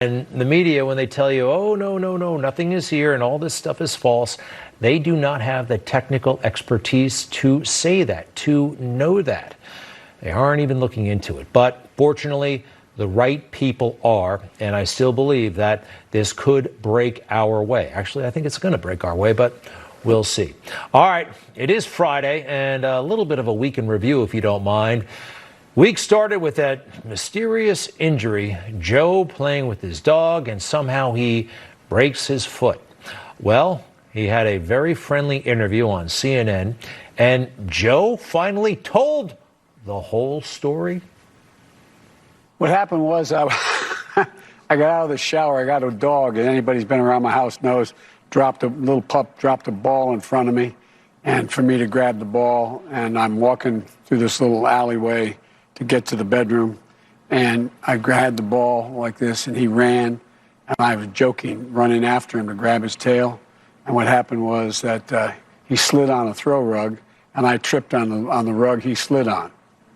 And the media, when they tell you, oh, no, no, no, nothing is here and all this stuff is false, they do not have the technical expertise to say that, to know that. They aren't even looking into it. But fortunately, the right people are, and I still believe that this could break our way. Actually, I think it's going to break our way, but we'll see. All right, it is Friday, and a little bit of a week in review, if you don't mind. Week started with that mysterious injury, Joe playing with his dog, and somehow he breaks his foot. Well, he had a very friendly interview on CNN, and Joe finally told the whole story. What happened was I got out of the shower. I got a dog, and anybody who's been around my house knows, little pup dropped a ball in front of me, and for me to grab the ball, and I'm walking through this little alleyway to get to the bedroom, and I grabbed the ball like this, and he ran, and I was joking, running after him to grab his tail, and what happened was that he slid on a throw rug, and I tripped on the rug he slid on.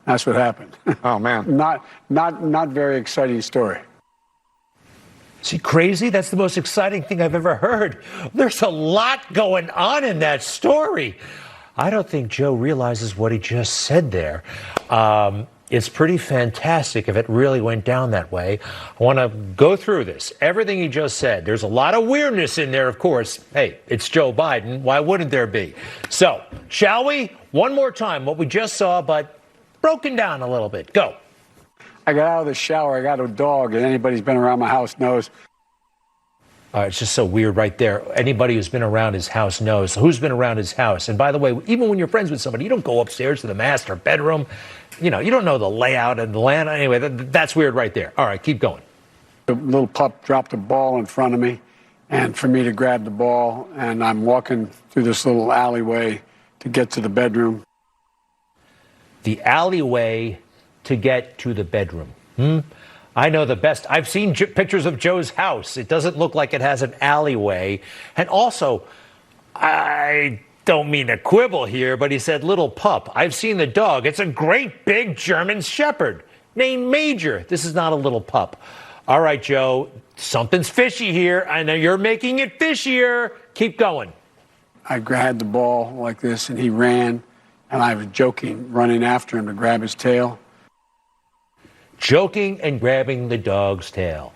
That's what happened. Oh, man. Not very exciting story. Is he crazy? That's the most exciting thing I've ever heard. There's a lot going on in that story. I don't think Joe realizes what he just said there. It's pretty fantastic if it really went down that way. I want to go through this. Everything he just said. There's a lot of weirdness in there, of course. Hey, it's Joe Biden. Why wouldn't there be? So, shall we? One more time, what we just saw, but broken down a little bit. Go. I got out of the shower. I got a dog, and anybody who's been around my house knows. It's just so weird right there. Anybody who's been around his house knows. Who's been around his house? And by the way, even when you're friends with somebody, you don't go upstairs to the master bedroom. You know, you don't know the layout and the land. Anyway, that's weird right there. All right, keep going. The little pup dropped a ball in front of me, and for me to grab the ball, and I'm walking through this little alleyway to get to the bedroom. The alleyway to get to the bedroom. I know the best. I've seen pictures of Joe's house. It doesn't look like it has an alleyway. And also, I don't mean to quibble here, but he said little pup. I've seen the dog. It's a great big German Shepherd named Major. This is not a little pup. All right, Joe, something's fishy here. I know you're making it fishier. Keep going. I grabbed the ball like this, and he ran, and I was joking, running after him to grab his tail. Joking and grabbing the dog's tail.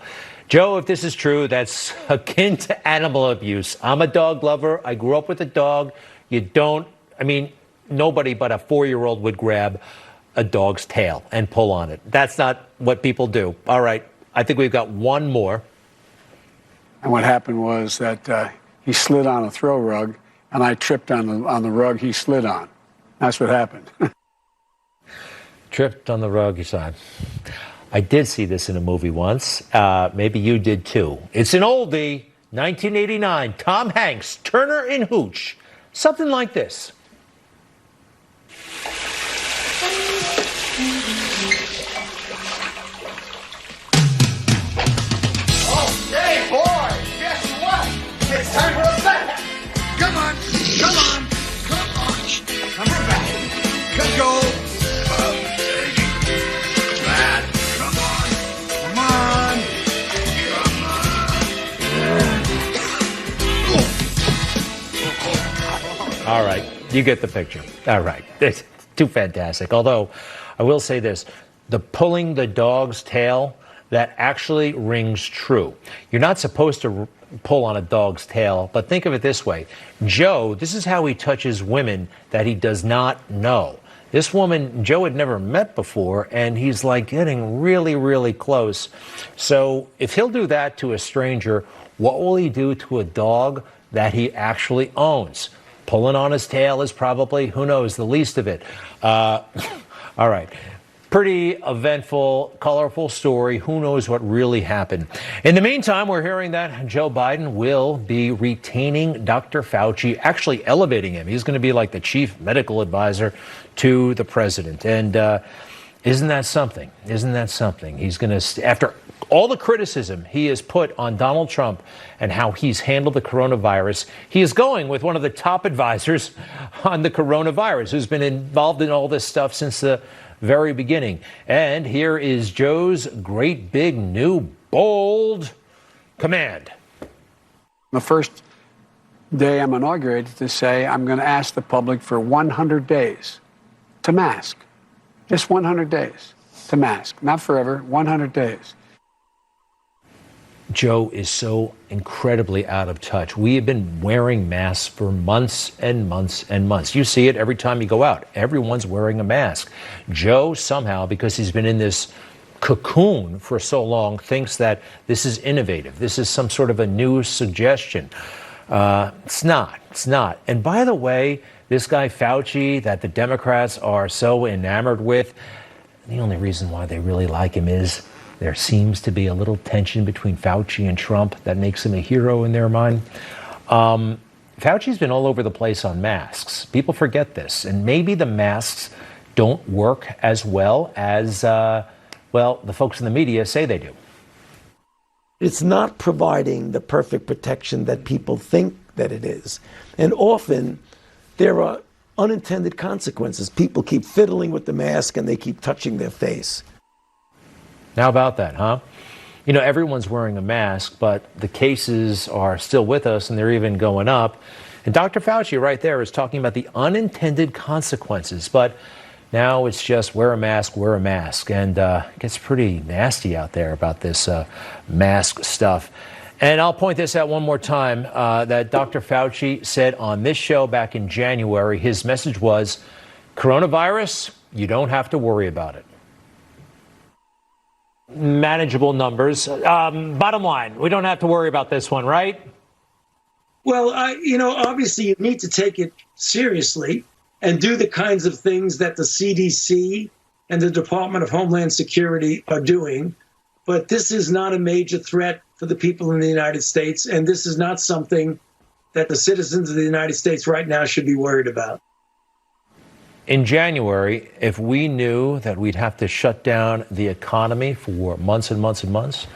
Joe, if this is true, that's akin to animal abuse. I'm a dog lover. I grew up with a dog. Nobody but a 4-year-old would grab a dog's tail and pull on it. That's not what people do. All right, I think we've got one more. And what happened was that he slid on a throw rug, and I tripped on the rug he slid on. That's what happened. Tripped on the rug, you saw. I did see this in a movie once. Maybe you did too. It's an oldie, 1989. Tom Hanks, Turner and Hooch. Something like this. Oh, hey, boy, guess what? It's time for a bet. Come on, come on, come on. Come on back. Let's go. All right, you get the picture. All right, it's too fantastic. Although, I will say this, the pulling the dog's tail, that actually rings true. You're not supposed to pull on a dog's tail, but think of it this way. Joe, this is how he touches women that he does not know. This woman, Joe had never met before, and he's like getting really, really close. So if he'll do that to a stranger, what will he do to a dog that he actually owns? Pulling on his tail is probably, who knows, the least of it. All right. Pretty eventful, colorful story. Who knows what really happened? In the meantime, we're hearing that Joe Biden will be retaining Dr. Fauci, actually elevating him. He's going to be like the chief medical advisor to the president. And isn't that something? Isn't that something? He's going to, after all the criticism he has put on Donald Trump and how he's handled the coronavirus, he is going with one of the top advisors on the coronavirus, who's been involved in all this stuff since the very beginning. And here is Joe's great big new bold command. The first day I'm inaugurated to say I'm going to ask the public for 100 days to mask. Just 100 days to mask. Not forever, 100 days. Joe is so incredibly out of touch. We have been wearing masks for months and months and months. You see it every time you go out. Everyone's wearing a mask. Joe somehow, because he's been in this cocoon for so long, thinks that this is innovative. This is some sort of a new suggestion. It's not. It's not. And by the way, this guy Fauci that the Democrats are so enamored with, the only reason why they really like him is there seems to be a little tension between Fauci and Trump that makes him a hero in their mind. Fauci's been all over the place on masks. People forget this. And maybe the masks don't work as well as, the folks in the media say they do. It's not providing the perfect protection that people think that it is. And often there are unintended consequences. People keep fiddling with the mask and they keep touching their face. How about that, huh? You know, everyone's wearing a mask, but the cases are still with us and they're even going up. And Dr. Fauci right there is talking about the unintended consequences. But now it's just wear a mask, wear a mask. And it gets pretty nasty out there about this mask stuff. And I'll point this out one more time, that Dr. Fauci said on this show back in January, his message was, coronavirus, you don't have to worry about it. Manageable numbers. Bottom line, we don't have to worry about this one, right? Well, obviously you need to take it seriously and do the kinds of things that the CDC and the Department of Homeland Security are doing. But this is not a major threat for the people in the United States, and this is not something that the citizens of the United States right now should be worried about. In January, if we knew that we'd have to shut down the economy for months and months and months,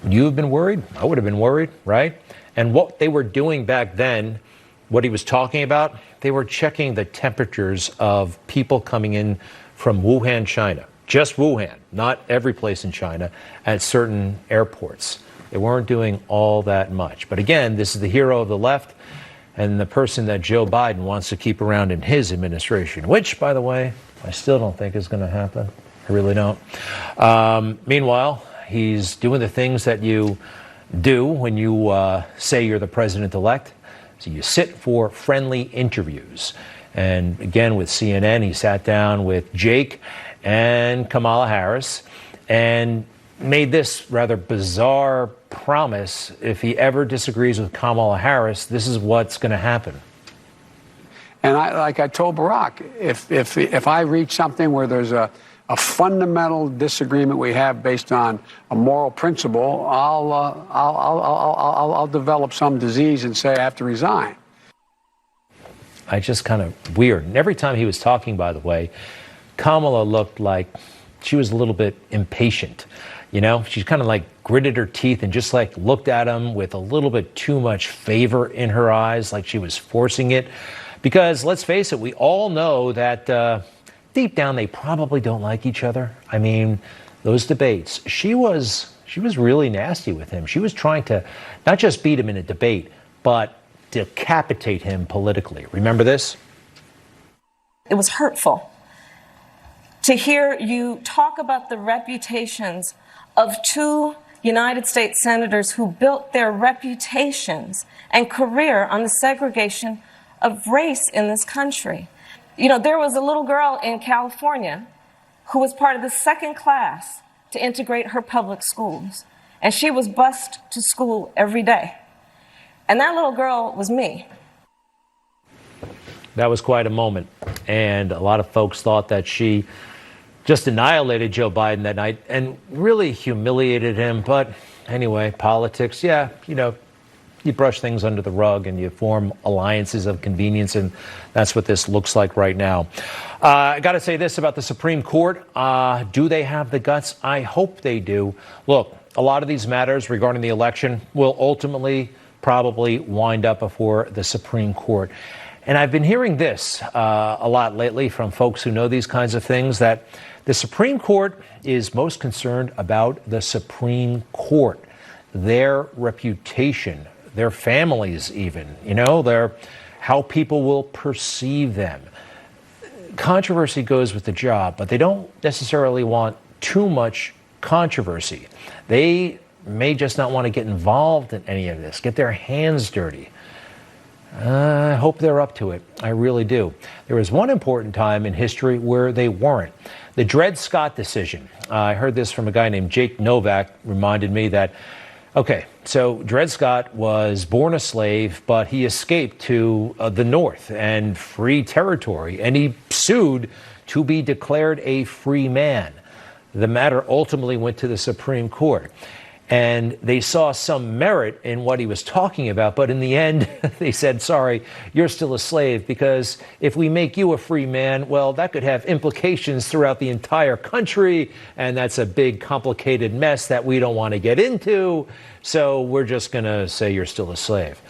would you have been worried? I would have been worried, right? And what they were doing back then, what he was talking about, they were checking the temperatures of people coming in from Wuhan, China. Just Wuhan, not every place in China, at certain airports. They weren't doing all that much. But again, this is the hero of the left and the person that Joe Biden wants to keep around in his administration, which, by the way, I still don't think is going to happen. I really don't. Meanwhile, he's doing the things that you do when you say you're the president-elect. So you sit for friendly interviews. And again, with CNN, he sat down with Jake and Kamala Harris and made this rather bizarre promise. If he ever disagrees with Kamala Harris, this is what's going to happen. And I told Barack, if I reach something where there's a fundamental disagreement we have based on a moral principle, I'll develop some disease and say I have to resign. I just kind of weird. And every time he was talking, by the way, Kamala looked like she was a little bit impatient. You know, she kind of like gritted her teeth and just like looked at him with a little bit too much favor in her eyes, like she was forcing it. Because let's face it, we all know that deep down they probably don't like each other. I mean, those debates, she was really nasty with him. She was trying to not just beat him in a debate, but decapitate him politically. Remember this? It was hurtful to hear you talk about the reputations of two United States senators who built their reputations and career on the segregation of race in this country. You know, there was a little girl in California who was part of the second class to integrate her public schools, and she was bused to school every day. And that little girl was me. That was quite a moment. And a lot of folks thought that she just annihilated Joe Biden that night and really humiliated him. But anyway, politics, yeah, you know, you brush things under the rug and you form alliances of convenience. And that's what this looks like right now. I got to say this about the Supreme Court. Do they have the guts? I hope they do. Look, a lot of these matters regarding the election will ultimately probably wind up before the Supreme Court. And I've been hearing this a lot lately from folks who know these kinds of things, that the Supreme Court is most concerned about the Supreme Court. their reputation, their families even, their how people will perceive them. Controversy goes with the job, but they don't necessarily want too much controversy. They may just not want to get involved in any of this, get their hands dirty. I hope they're up to it. I really do. There was one important time in history where they weren't. The Dred Scott decision. I heard this from a guy named Jake Novak, reminded me that, okay, so Dred Scott was born a slave, but he escaped to the North and free territory, and he sued to be declared a free man. The matter ultimately went to the Supreme Court. And they saw some merit in what he was talking about, but in the end, they said, sorry, you're still a slave, because if we make you a free man, well, that could have implications throughout the entire country, and that's a big, complicated mess that we don't want to get into, so we're just going to say you're still a slave.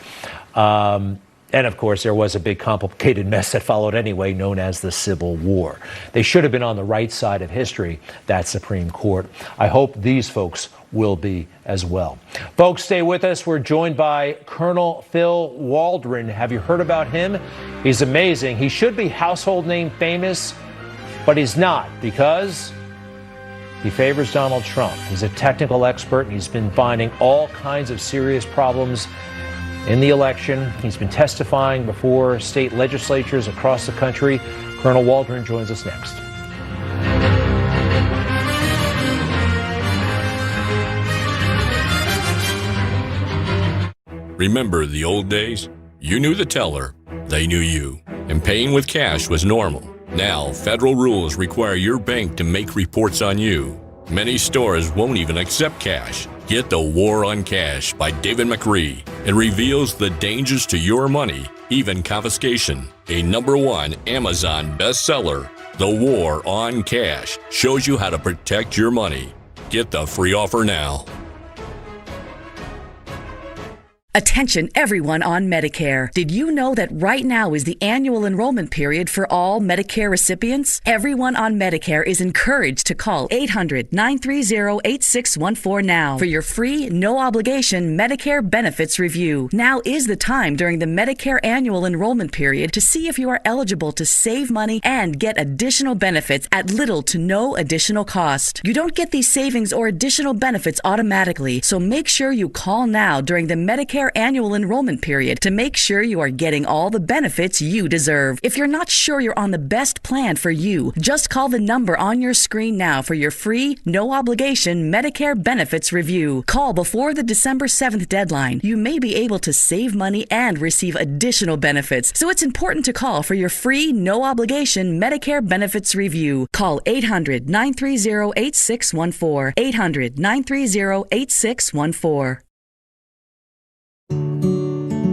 And of course, there was a big, complicated mess that followed anyway, known as the Civil War. They should have been on the right side of history, that Supreme Court. I hope these folks will be as well. Folks, stay with us. We're joined by Colonel Phil Waldron. Have you heard about him? He's amazing. He should be household name famous, but he's not, because he favors Donald Trump. He's a technical expert, and he's been finding all kinds of serious problems in the election. He's been testifying before state legislatures across the country. Colonel Waldron joins us next. Remember the old days? You knew the teller, they knew you, and paying with cash was normal. Now, federal rules require your bank to make reports on you. Many stores won't even accept cash. Get The War on Cash by David McRee. It reveals the dangers to your money, even confiscation. A #1 Amazon bestseller, The War on Cash shows you how to protect your money. Get the free offer now. Attention everyone on Medicare. Did you know that right now is the annual enrollment period for all Medicare recipients? Everyone on Medicare is encouraged to call 800-930-8614 now for your free, no-obligation Medicare benefits review. Now is the time during the Medicare annual enrollment period to see if you are eligible to save money and get additional benefits at little to no additional cost. You don't get these savings or additional benefits automatically, so make sure you call now during the Medicare annual enrollment period to make sure you are getting all the benefits you deserve. If you're not sure you're on the best plan for you, just call the number on your screen now for your free, no-obligation Medicare benefits review. Call before the December 7th deadline. You may be able to save money and receive additional benefits, so it's important to call for your free, no-obligation Medicare benefits review. Call 800-930-8614. 800-930-8614.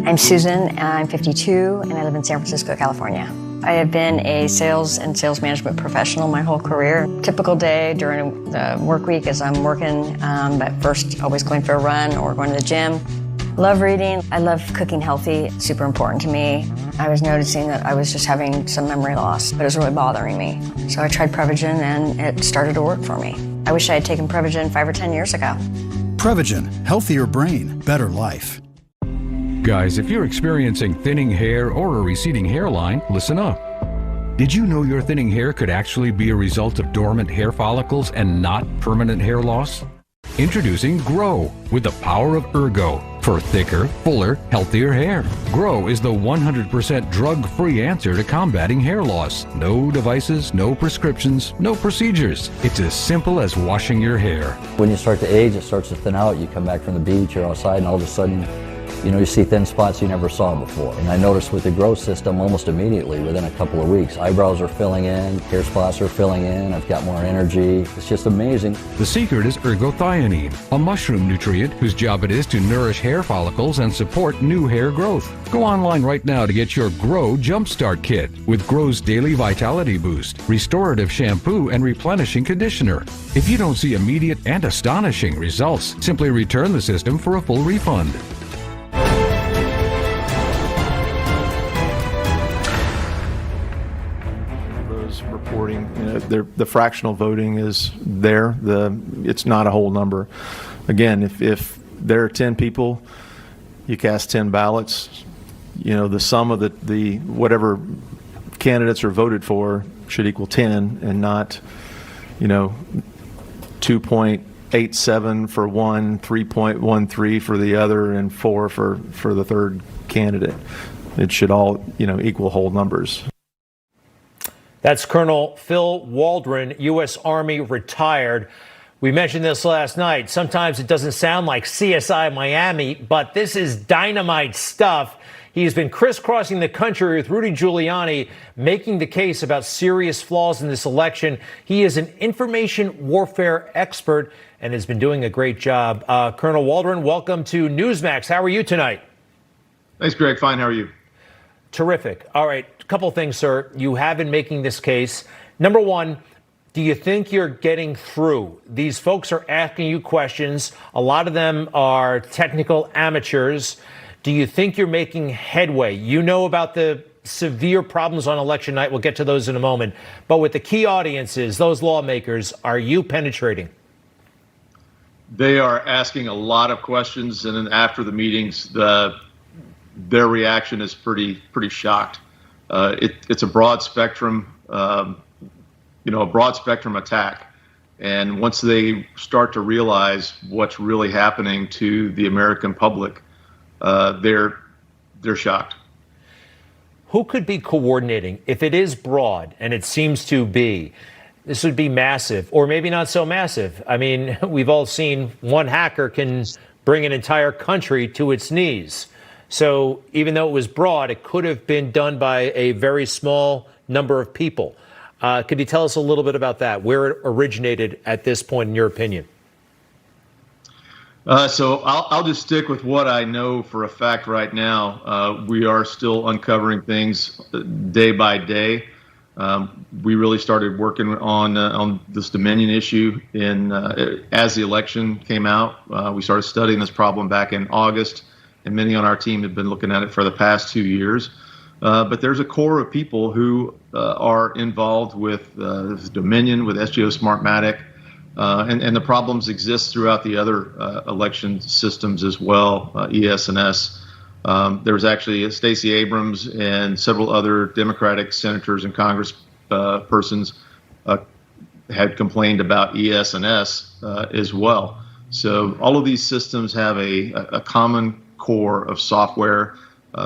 I'm Susan, I'm 52, and I live in San Francisco, California. I have been a sales and sales management professional my whole career. Typical day during the work week is I'm working, but first always going for a run or going to the gym. Love reading. I love cooking healthy. It's super important to me. I was noticing that I was just having some memory loss, but it was really bothering me. So I tried Prevagen, and it started to work for me. I wish I had taken Prevagen 5 or 10 years ago. Prevagen, healthier brain, better life. Guys, if you're experiencing thinning hair or a receding hairline, listen up. Did you know your thinning hair could actually be a result of dormant hair follicles and not permanent hair loss? Introducing Grow with the power of Ergo for thicker, fuller, healthier hair. Grow is the 100% drug-free answer to combating hair loss. No devices, no prescriptions, no procedures. It's as simple as washing your hair. When you start to age, it starts to thin out. You come back from the beach, you're outside, and all of a sudden, you see thin spots you never saw before. And I noticed with the Grow system almost immediately, within a couple of weeks, eyebrows are filling in, hair spots are filling in, I've got more energy. It's just amazing. The secret is ergothioneine, a mushroom nutrient whose job it is to nourish hair follicles and support new hair growth. Go online right now to get your Grow Jumpstart Kit with Grow's Daily Vitality Boost, Restorative Shampoo, and Replenishing Conditioner. If you don't see immediate and astonishing results, simply return the system for a full refund. Reporting, the fractional voting is there. It's not a whole number. Again, if there are 10 people, you cast 10 ballots. The sum of the whatever candidates are voted for should equal 10 and not, 2.87 for one, 3.13 for the other, and 4 for the third candidate. It should all, equal whole numbers. That's Colonel Phil Waldron, U.S. Army retired. We mentioned this last night. Sometimes it doesn't sound like CSI Miami, but this is dynamite stuff. He's been crisscrossing the country with Rudy Giuliani, making the case about serious flaws in this election. He is an information warfare expert and has been doing a great job. Colonel Waldron, welcome to Newsmax. How are you tonight? Thanks, Greg. Fine. How are you? Terrific. All right. A couple things, sir. You have been making this case. Number one, do you think you're getting through? These folks are asking you questions. A lot of them are technical amateurs. Do you think you're making headway? You know about the severe problems on election night. We'll get to those in a moment. But with the key audiences, those lawmakers, are you penetrating? They are asking a lot of questions, and then after the meetings, their reaction is pretty shocked. It's a broad spectrum, a broad spectrum attack. And once they start to realize what's really happening to the American public, they're shocked. Who could be coordinating? If it is broad, and it seems to be, this would be massive, or maybe not so massive. I mean, we've all seen one hacker can bring an entire country to its knees. So even though it was broad, it could have been done by a very small number of people. Could you tell us a little bit about that, where it originated at this point, in your opinion? So I'll just stick with what I know for a fact right now. We are still uncovering things day by day. We really started working on this Dominion issue as the election came out. We started studying this problem back in August, and many on our team have been looking at it for the past 2 years. But there's a core of people who are involved with Dominion, with SGO Smartmatic, and the problems exist throughout the other election systems as well, ES&S. There was actually Stacey Abrams and several other Democratic senators and Congress persons had complained about ES&S as well. So all of these systems have a common core of software.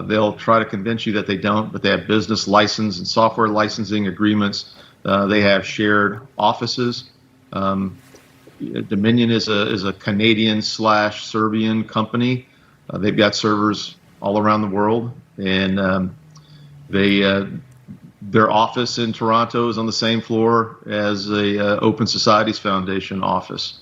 They'll try to convince you that they don't, but they have business license and software licensing agreements. They have shared offices. Dominion is a Canadian/Serbian company. They've got servers all around the world, and their office in Toronto is on the same floor as a Open Societies Foundation office.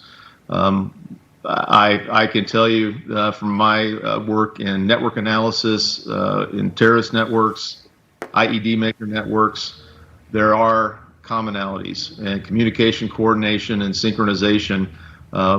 I can tell you from my work in network analysis, in terrorist networks, IED maker networks, there are commonalities and communication coordination and synchronization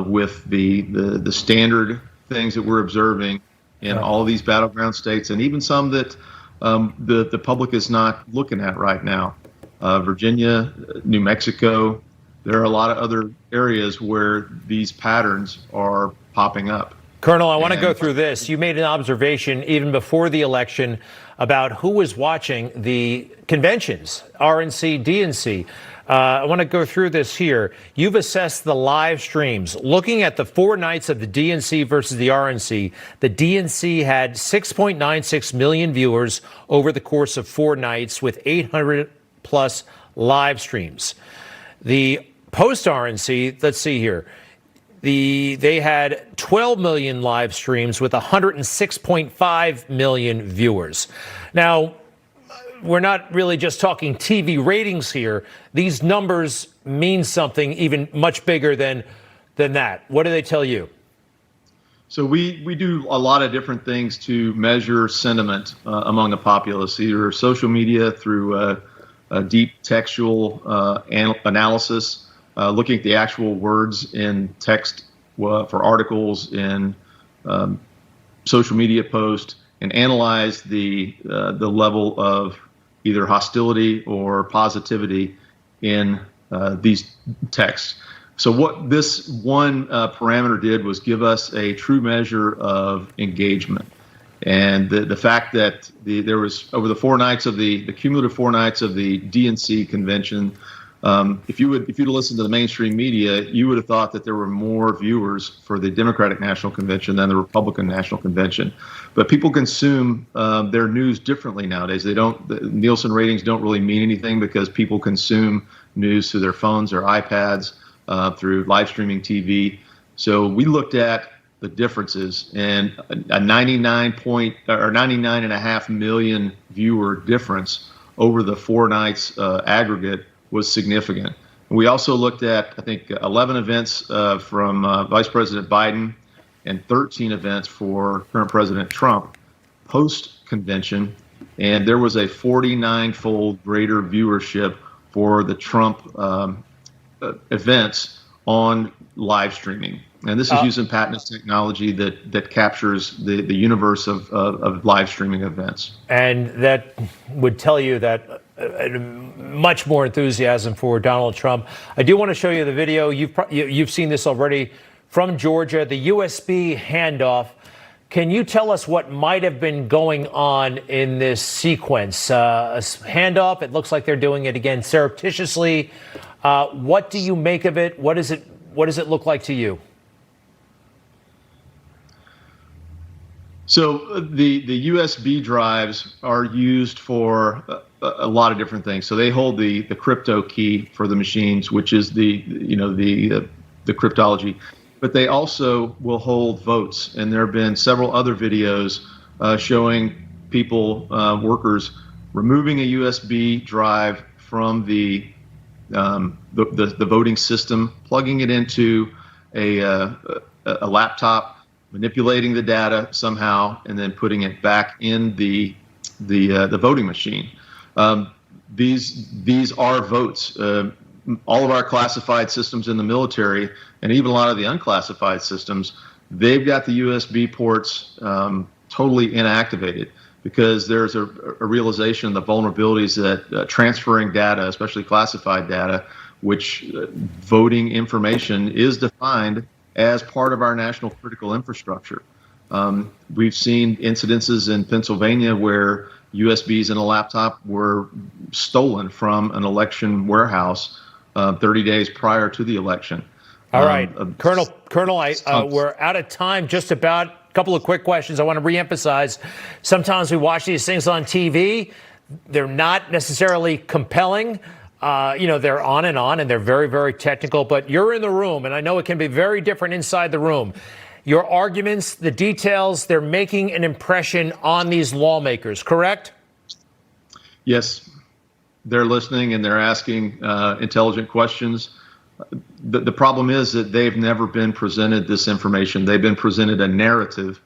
with the standard things that we're observing in all of these battleground states, and even some that the public is not looking at right now. Virginia, New Mexico, there are a lot of other areas where these patterns are popping up. Colonel, I want to go through this. You made an observation even before the election about who was watching the conventions, RNC, DNC. I want to go through this here. You've assessed the live streams. Looking at the 4 nights of the DNC versus the RNC, the DNC had 6.96 million viewers over the course of 4 nights with 800 plus live streams. The post-RNC, let's see here, they had 12 million live streams with 106.5 million viewers. Now, we're not really just talking TV ratings here. These numbers mean something even much bigger than that. What do they tell you? So we do a lot of different things to measure sentiment among the populace, either social media through deep textual analysis, looking at the actual words in text for articles in social media posts, and analyze the level of either hostility or positivity in these texts. So what this one parameter did was give us a true measure of engagement. And the fact that there was, over the 4 nights of the cumulative 4 nights of the DNC convention, if you'd listened to the mainstream media, you would have thought that there were more viewers for the Democratic National Convention than the Republican National Convention. But people consume their news differently nowadays. The Nielsen ratings don't really mean anything because people consume news through their phones or iPads, through live streaming TV. So we looked at the differences, and a 99.5 million viewer difference over the 4 nights aggregate was significant. And we also looked at, I think, 11 events from Vice President Biden and 13 events for current President Trump post-convention, and there was a 49-fold greater viewership for the Trump events on live streaming. And this is using patented technology that captures the universe of live streaming events. And that would tell you that much more enthusiasm for Donald Trump. I do want to show you the video. You've seen this already from Georgia, the USB handoff. Can you tell us what might have been going on in this sequence? A handoff, it looks like they're doing it again surreptitiously. What do you make of it? What does it look like to you? So the USB drives are used for a lot of different things. So they hold the crypto key for the machines, which is the cryptology. But they also will hold votes. And there have been several other videos showing people, workers, removing a USB drive from the voting system, plugging it into a laptop, manipulating the data somehow, and then putting it back in the voting machine. These are votes. All of our classified systems in the military, and even a lot of the unclassified systems, they've got the USB ports totally inactivated because there's a realization of the vulnerabilities that transferring data, especially classified data, which voting information is defined as part of our national critical infrastructure. We've seen incidences in Pennsylvania where USBs in a laptop were stolen from an election warehouse 30 days prior to the election. All right, Colonel, we're out of time just about. A couple of quick questions I want to reemphasize. Sometimes we watch these things on TV. They're not necessarily compelling. They're on, and they're very, very technical. But you're in the room, and I know it can be very different inside the room. Your arguments, the details, they're making an impression on these lawmakers, correct? Yes, they're listening and they're asking intelligent questions. The problem is that they've never been presented this information. They've been presented a narrative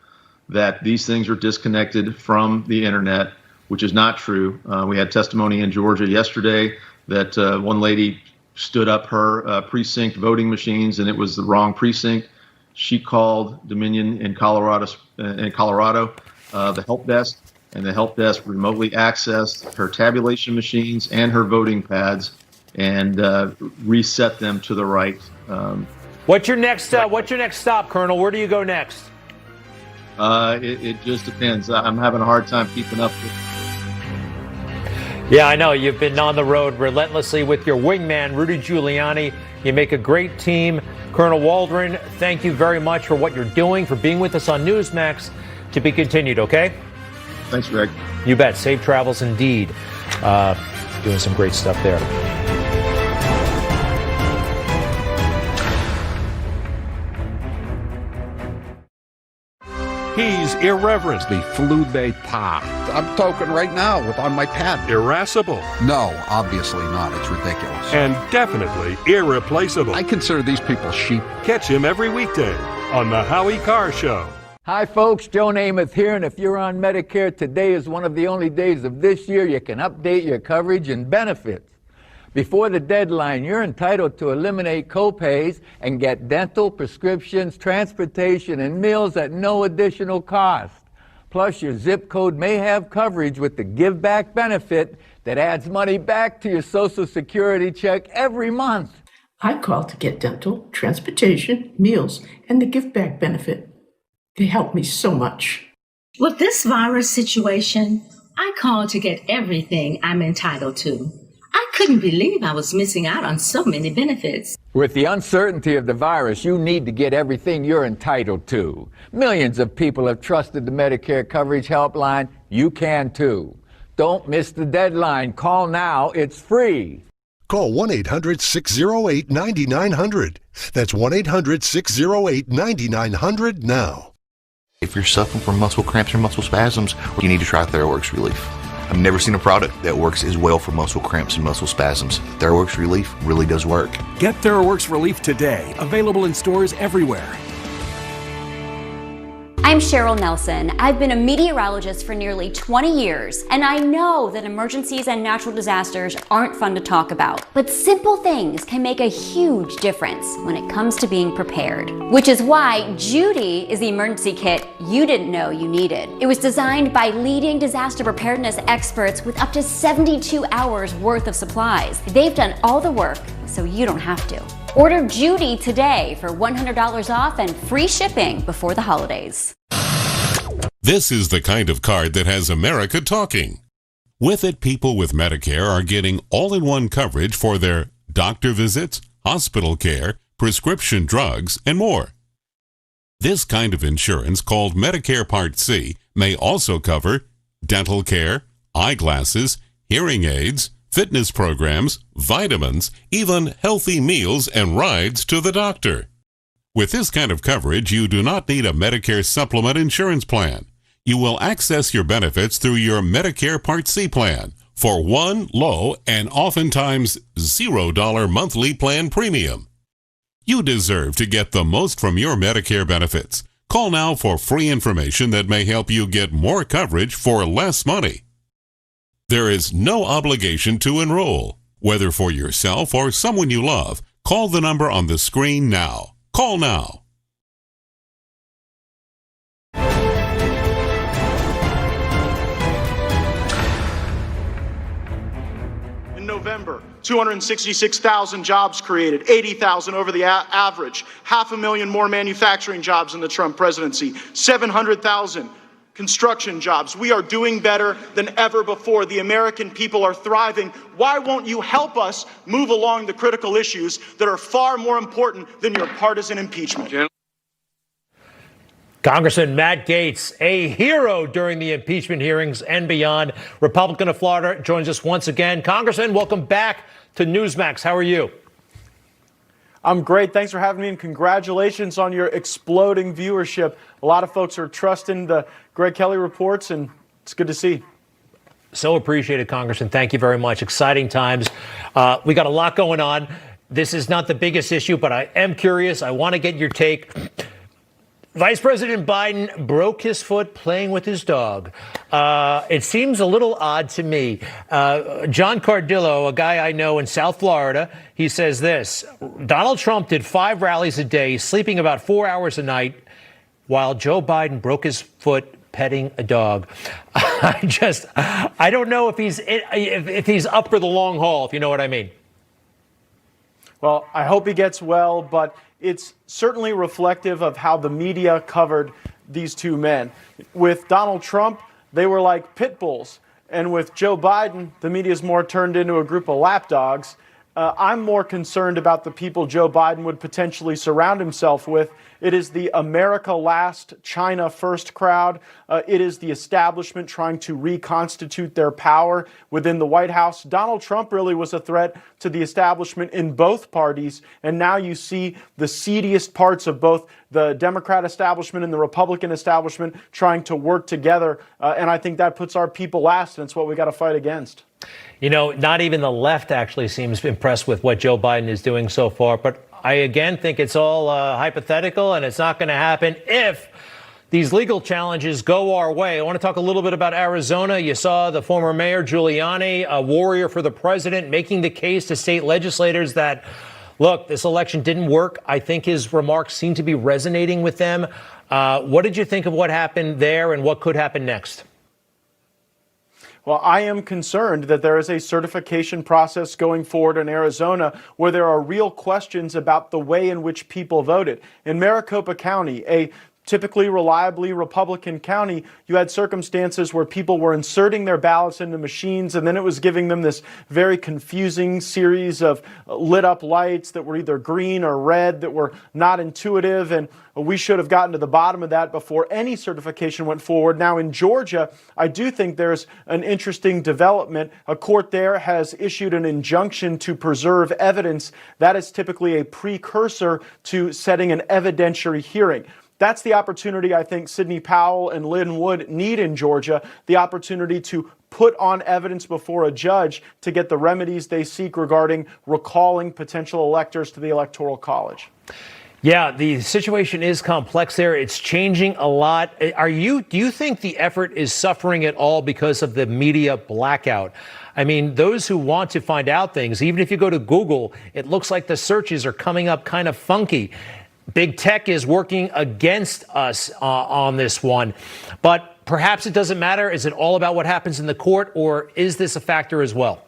that these things are disconnected from the internet, which is not true. We had testimony in Georgia yesterday that one lady stood up her precinct voting machines and it was the wrong precinct. She called Dominion in Colorado, the help desk, and the help desk remotely accessed her tabulation machines and her voting pads and reset them to the right. What's your next stop, Colonel? Where do you go next? It just depends. I'm having a hard time keeping up with. Yeah, I know. You've been on the road relentlessly with your wingman, Rudy Giuliani. You make a great team. Colonel Waldron, thank you very much for what you're doing, for being with us on Newsmax. To be continued, okay? Thanks, Greg. You bet. Safe travels indeed. Doing some great stuff there. He's irreverent. The flume pa. I'm talking right now on my pad. Irascible. No, obviously not. It's ridiculous. And definitely irreplaceable. I consider these people sheep. Catch him every weekday on The Howie Carr Show. Hi, folks. Joe Namath here, and if you're on Medicare, today is one of the only days of this year you can update your coverage and benefits. Before the deadline, you're entitled to eliminate copays and get dental, prescriptions, transportation, and meals at no additional cost. Plus, your zip code may have coverage with the Give Back benefit that adds money back to your Social Security check every month. I called to get dental, transportation, meals, and the gift bag benefit. They helped me so much. With this virus situation, I called to get everything I'm entitled to. I couldn't believe I was missing out on so many benefits. With the uncertainty of the virus, you need to get everything you're entitled to. Millions of people have trusted the Medicare Coverage Helpline. You can too. Don't miss the deadline. Call now. It's free. Call 1-800-608-9900. That's 1-800-608-9900 now. If you're suffering from muscle cramps or muscle spasms, you need to try TheraWorks Relief. I've never seen a product that works as well for muscle cramps and muscle spasms. TheraWorks Relief really does work. Get TheraWorks Relief today. Available in stores everywhere. I'm Cheryl Nelson. I've been a meteorologist for nearly 20 years, and I know that emergencies and natural disasters aren't fun to talk about. But simple things can make a huge difference when it comes to being prepared. Which is why Judy is the emergency kit you didn't know you needed. It was designed by leading disaster preparedness experts with up to 72 hours worth of supplies. They've done all the work, so you don't have to. Order Judy today for $100 off and free shipping before the holidays. This is the kind of card that has America talking. With it, people with Medicare are getting all-in-one coverage for their doctor visits, hospital care, prescription drugs, and more. This kind of insurance, called Medicare Part C, may also cover dental care, eyeglasses, hearing aids, fitness programs, vitamins, even healthy meals and rides to the doctor. With this kind of coverage, you do not need a Medicare supplement insurance plan. You will access your benefits through your Medicare Part C plan for one low and oftentimes $0 monthly plan premium. You deserve to get the most from your Medicare benefits. Call now for free information that may help you get more coverage for less money. There is no obligation to enroll. Whether for yourself or someone you love, call the number on the screen now. Call now. In November, 266,000 jobs created, 80,000 over the average, 500,000 more manufacturing jobs in the Trump presidency, 700,000 construction jobs. We are doing better than ever before. The American people are thriving. Why won't you help us move along the critical issues that are far more important than your partisan impeachment? Congressman Matt Gaetz, a hero during the impeachment hearings and beyond, Republican of Florida, joins us once again. Congressman, welcome back to Newsmax. How are you? I'm great. Thanks for having me, and congratulations on your exploding viewership. A lot of folks are trusting the Greg Kelly reports, and it's good to see. So appreciated, Congressman. Thank you very much. Exciting times. We got a lot going on. This is not the biggest issue, but I am curious. I want to get your take. Vice President Biden broke his foot playing with his dog. It seems a little odd to me. John Cardillo, a guy I know in South Florida, he says this: Donald Trump did 5 rallies a day, sleeping about 4 hours a night, while Joe Biden broke his foot petting a dog. I don't know if he's up for the long haul, if you know what I mean. Well, I hope he gets well, but it's certainly reflective of how the media covered these two men. With Donald Trump, they were like pit bulls. And with Joe Biden, the media's more turned into a group of lapdogs. I'm more concerned about the people Joe Biden would potentially surround himself with. It is the America Last, China First crowd. It is the establishment trying to reconstitute their power within the White House. Donald Trump really was a threat to the establishment in both parties. And now you see the seediest parts of both the Democrat establishment and the Republican establishment trying to work together. And I think that puts our people last, and it's what we got to fight against. You know, not even the left actually seems impressed with what Joe Biden is doing so far. But I again think it's all hypothetical, and it's not going to happen if these legal challenges go our way. I want to talk a little bit about Arizona. You saw the former mayor Giuliani, a warrior for the president, making the case to state legislators that, look, this election didn't work. I think his remarks seem to be resonating with them. What did you think of what happened there and what could happen next? Well, I am concerned that there is a certification process going forward in Arizona where there are real questions about the way in which people voted. In Maricopa County, a typically reliably Republican county, you had circumstances where people were inserting their ballots into machines, and then it was giving them this very confusing series of lit up lights that were either green or red that were not intuitive, and we should have gotten to the bottom of that before any certification went forward. Now in Georgia, I do think there's an interesting development. A court there has issued an injunction to preserve evidence. That is typically a precursor to setting an evidentiary hearing. That's the opportunity I think Sidney Powell and Lynn Wood need in Georgia, the opportunity to put on evidence before a judge to get the remedies they seek regarding recalling potential electors to the Electoral College. Yeah, the situation is complex there. It's changing a lot. Do you think the effort is suffering at all because of the media blackout? I mean, those who want to find out things, even if you go to Google, it looks like the searches are coming up kind of funky. Big tech is working against us on this one, but perhaps it doesn't matter. Is it all about what happens in the court, or is this a factor as well?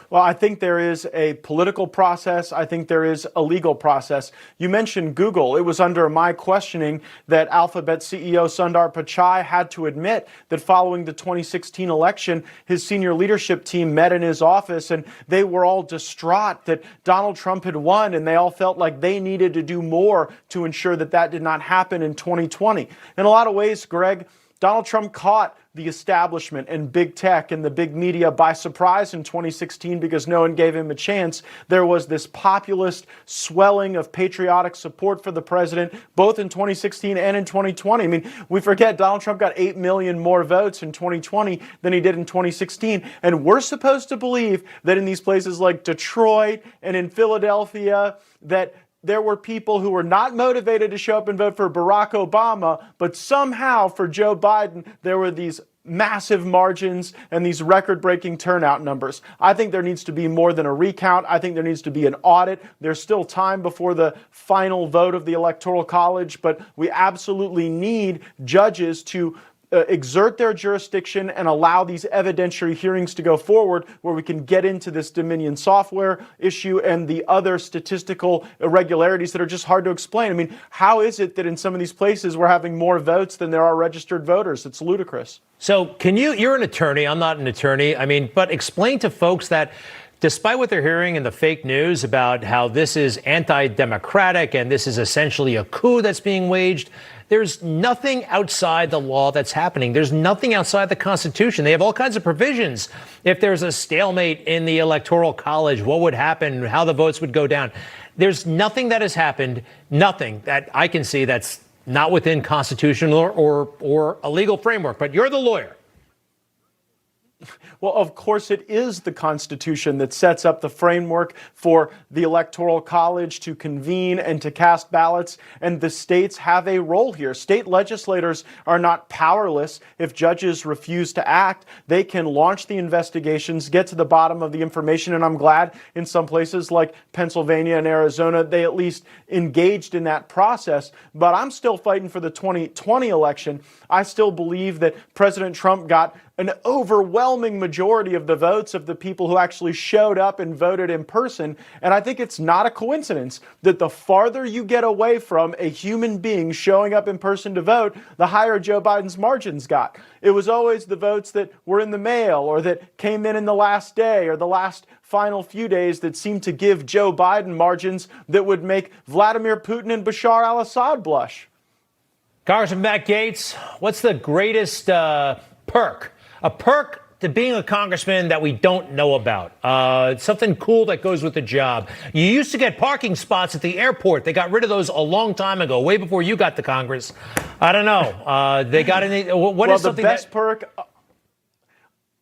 Well, I think there is a political process. I think there is a legal process. You mentioned Google. It was under my questioning that Alphabet CEO Sundar Pichai had to admit that following the 2016 election, his senior leadership team met in his office and they were all distraught that Donald Trump had won, and they all felt like they needed to do more to ensure that that did not happen in 2020. In a lot of ways, Greg, Donald Trump caught the establishment and big tech and the big media by surprise in 2016 because no one gave him a chance. There was this populist swelling of patriotic support for the president, both in 2016 and in 2020. I mean, we forget Donald Trump got 8 million more votes in 2020 than he did in 2016. And we're supposed to believe that in these places like Detroit and in Philadelphia, that there were people who were not motivated to show up and vote for Barack Obama, but somehow for Joe Biden, there were these massive margins and these record-breaking turnout numbers. I think there needs to be more than a recount. I think there needs to be an audit. There's still time before the final vote of the Electoral College, but we absolutely need judges to exert their jurisdiction and allow these evidentiary hearings to go forward where we can get into this Dominion software issue and the other statistical irregularities that are just hard to explain. I mean, how is it that in some of these places we're having more votes than there are registered voters? It's ludicrous. So you're an attorney. I'm not an attorney. I mean, but explain to folks that despite what they're hearing in the fake news about how this is anti-democratic and this is essentially a coup that's being waged, there's nothing outside the law that's happening. There's nothing outside the Constitution. They have all kinds of provisions. If there's a stalemate in the Electoral College, what would happen, how the votes would go down. There's nothing that has happened, nothing that I can see that's not within constitutional or a legal framework. But you're the lawyer. Well, of course, it is the Constitution that sets up the framework for the Electoral College to convene and to cast ballots, and the states have a role here. State legislators are not powerless. If judges refuse to act, they can launch the investigations, get to the bottom of the information, and I'm glad in some places like Pennsylvania and Arizona, they at least engaged in that process. But I'm still fighting for the 2020 election. I still believe that President Trump got an overwhelming majority of the votes of the people who actually showed up and voted in person. And I think it's not a coincidence that the farther you get away from a human being showing up in person to vote, the higher Joe Biden's margins got. It was always the votes that were in the mail or that came in the last day or the last final few days that seemed to give Joe Biden margins that would make Vladimir Putin and Bashar al-Assad blush. Congressman Matt Gaetz, what's the greatest perk? A perk to being a congressman that we don't know about. Something cool that goes with the job. You used to get parking spots at the airport. They got rid of those a long time ago, way before you got to Congress. I don't know. They got any? What is something the best perk?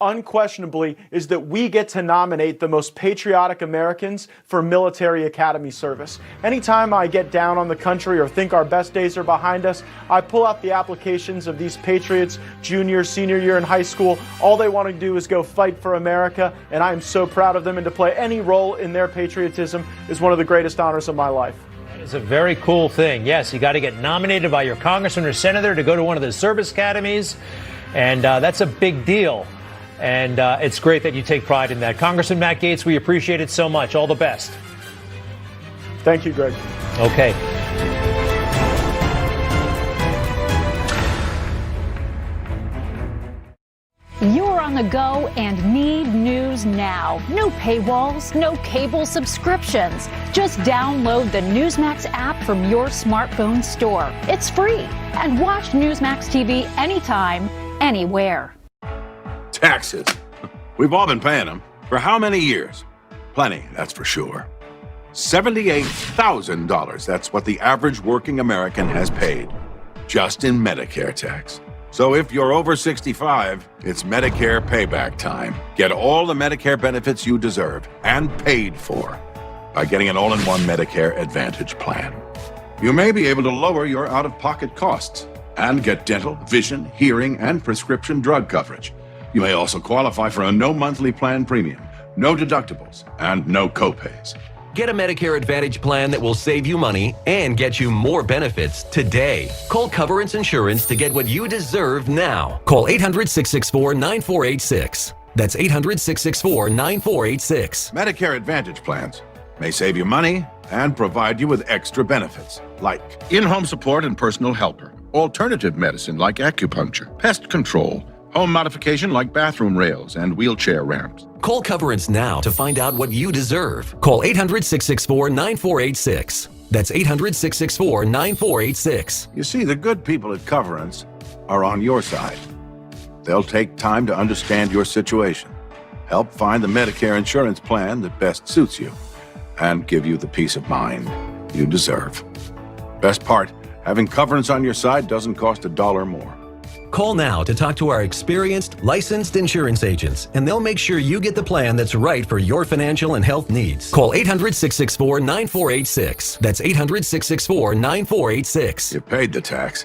Unquestionably, is that we get to nominate the most patriotic Americans for military academy service. Anytime I get down on the country or think our best days are behind us, I pull out the applications of these patriots, junior, senior year in high school. All they want to do is go fight for America, and I am so proud of them, and to play any role in their patriotism is one of the greatest honors of my life. It's a very cool thing. Yes, you got to get nominated by your congressman or senator to go to one of the service academies. And that's a big deal. And it's great that you take pride in that. Congressman Matt Gaetz, we appreciate it so much. All the best. Thank you, Greg. Okay. You're on the go and need news now. No paywalls, no cable subscriptions. Just download the Newsmax app from your smartphone store. It's free. And watch Newsmax TV anytime, anywhere. Taxes. We've all been paying them. For how many years? Plenty, that's for sure. $78,000. That's what the average working American has paid just in Medicare tax. So if you're over 65, it's Medicare payback time. Get all the Medicare benefits you deserve and paid for by getting an all-in-one Medicare Advantage plan. You may be able to lower your out-of-pocket costs and get dental, vision, hearing, and prescription drug coverage. You may also qualify for a no monthly plan premium, no deductibles, and no copays. Get a Medicare Advantage plan that will save you money and get you more benefits today. Call Coverance Insurance to get what you deserve now. Call 800-664-9486. That's 800-664-9486. Medicare Advantage plans may save you money and provide you with extra benefits, like in-home support and personal helper, alternative medicine like acupuncture, pest control, home modification like bathroom rails and wheelchair ramps. Call Coverance now to find out what you deserve. Call 800-664-9486. That's 800-664-9486. You see, the good people at Coverance are on your side. They'll take time to understand your situation, help find the Medicare insurance plan that best suits you, and give you the peace of mind you deserve. Best part, having Coverance on your side doesn't cost $1 more. Call now to talk to our experienced, licensed insurance agents, and they'll make sure you get the plan that's right for your financial and health needs. Call 800-664-9486. That's 800-664-9486. You paid the tax,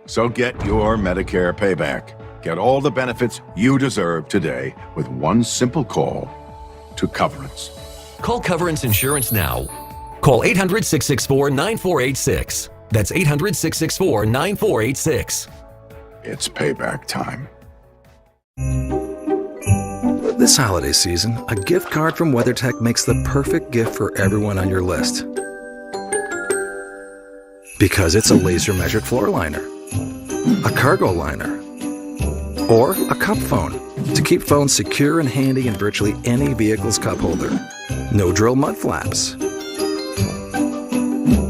so get your Medicare payback. Get all the benefits you deserve today with one simple call to Coverance. Call Coverance Insurance now. Call 800-664-9486. That's 800-664-9486. It's payback time. This holiday season, a gift card from WeatherTech makes the perfect gift for everyone on your list. Because it's a laser-measured floor liner, a cargo liner, or a cup phone to keep phones secure and handy in virtually any vehicle's cup holder. No drill mud flaps.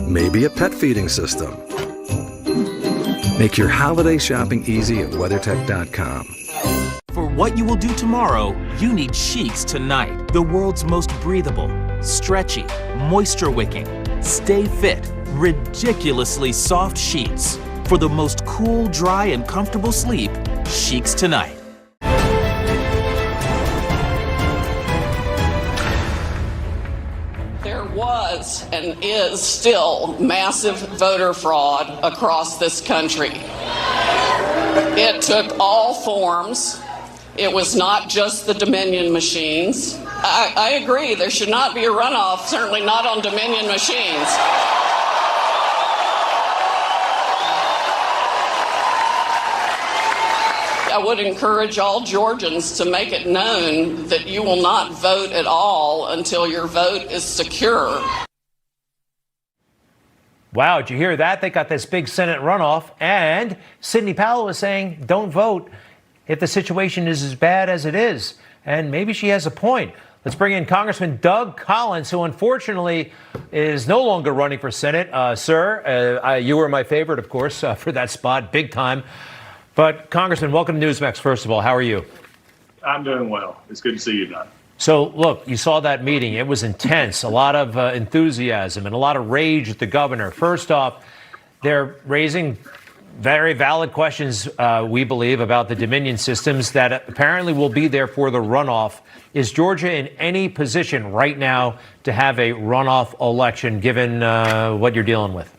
Maybe a pet feeding system. Make your holiday shopping easy at WeatherTech.com. For what you will do tomorrow, you need Sheets Tonight. The world's most breathable, stretchy, moisture-wicking, stay fit, ridiculously soft sheets. For the most cool, dry, and comfortable sleep, Sheets Tonight. There was and is still massive voter fraud across this country. It took all forms. It was not just the Dominion machines. I agree, there should not be a runoff, certainly not on Dominion machines. I would encourage all Georgians to make it known that you will not vote at all until your vote is secure. Wow, did you hear that? They got this big Senate runoff, and Sidney Powell was saying, don't vote if the situation is as bad as it is. And maybe she has a point. Let's bring in Congressman Doug Collins, who unfortunately is no longer running for Senate. Sir, you were my favorite, of course, for that spot, big time. But Congressman, welcome to Newsmax, first of all. How are you? I'm doing well. It's good to see you, Don. So, look, you saw that meeting. It was intense, a lot of enthusiasm and a lot of rage at the governor. First off, they're raising very valid questions, we believe, about the Dominion systems that apparently will be there for the runoff. Is Georgia in any position right now to have a runoff election, given what you're dealing with?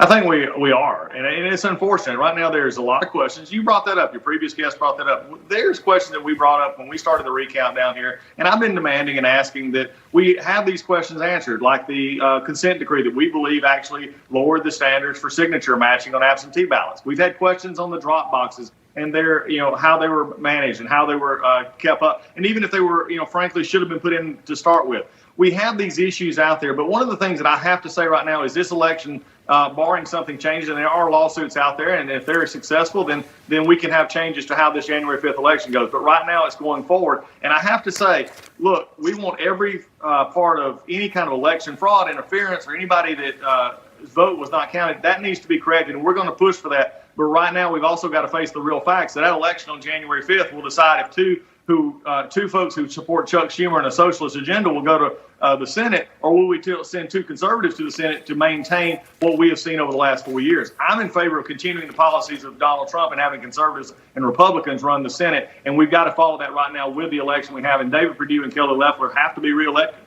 I think we are, and it's unfortunate. Right now, there's a lot of questions. You brought that up. Your previous guest brought that up. There's questions that we brought up when we started the recount down here, and I've been demanding and asking that we have these questions answered, like the consent decree that we believe actually lowered the standards for signature matching on absentee ballots. We've had questions on the drop boxes and their, how they were managed and how they were kept up. And even if they were, frankly, should have been put in to start with. We have these issues out there. But one of the things that I have to say right now is this election, barring something changes, and there are lawsuits out there, and if they're successful, then we can have changes to how this January 5th election goes. But right now it's going forward. And I have to say, look, we want every part of any kind of election fraud, interference, or anybody that vote was not counted, that needs to be corrected, and we're going to push for that. But right now, we've also got to face the real facts that election on January 5th will decide if two folks who support Chuck Schumer and a socialist agenda will go to the Senate, or will we send two conservatives to the Senate to maintain what we have seen over the last 4 years? I'm in favor of continuing the policies of Donald Trump and having conservatives and Republicans run the Senate, and we've got to follow that right now with the election we have. And David Perdue and Kelly Loeffler have to be reelected.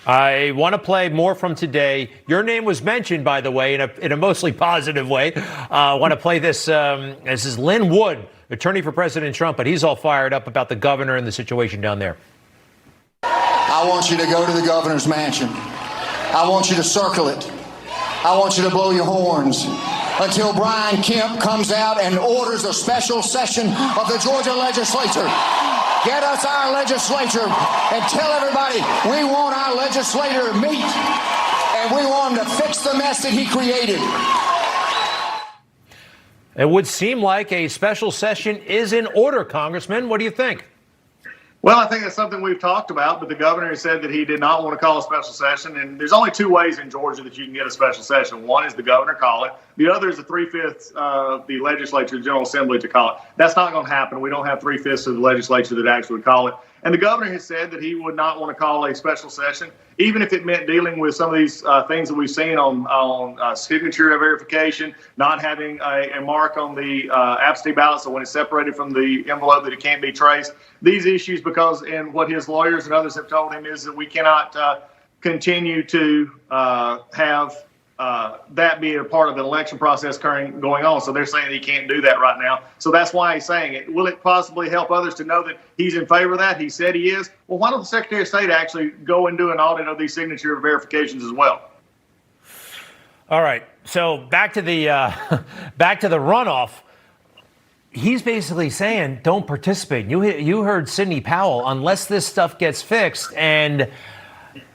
I want to play more from today. Your name was mentioned, by the way, in a mostly positive way. I want to play this. This is Lynn Wood, attorney for President Trump, but he's all fired up about the governor and the situation down there. I want you to go to the governor's mansion. I want you to circle it. I want you to blow your horns until Brian Kemp comes out and orders a special session of the Georgia legislature. Get us our legislature and tell everybody we want our legislator to meet and we want him to fix the mess that he created. It would seem like a special session is in order, Congressman. What do you think? Well, I think that's something we've talked about, but the governor said that he did not want to call a special session. And there's only two ways in Georgia that you can get a special session. One is the governor call it. The other is the 3/5 of the legislature, General Assembly, to call it. That's not going to happen. We don't have 3/5 of the legislature that actually would call it. And the governor has said that he would not want to call a special session, even if it meant dealing with some of these things that we've seen on signature verification, not having a mark on the absentee ballot, so when it's separated from the envelope that it can't be traced. These issues, because, and what his lawyers and others have told him, is that we cannot continue to have that be a part of an election process going on. So they're saying that he can't do that right now. So that's why he's saying it. Will it possibly help others to know that he's in favor of that? He said he is. Well, why don't the Secretary of State actually go and do an audit of these signature verifications as well? All right. So back to the runoff. He's basically saying don't participate. You heard Sidney Powell, unless this stuff gets fixed. And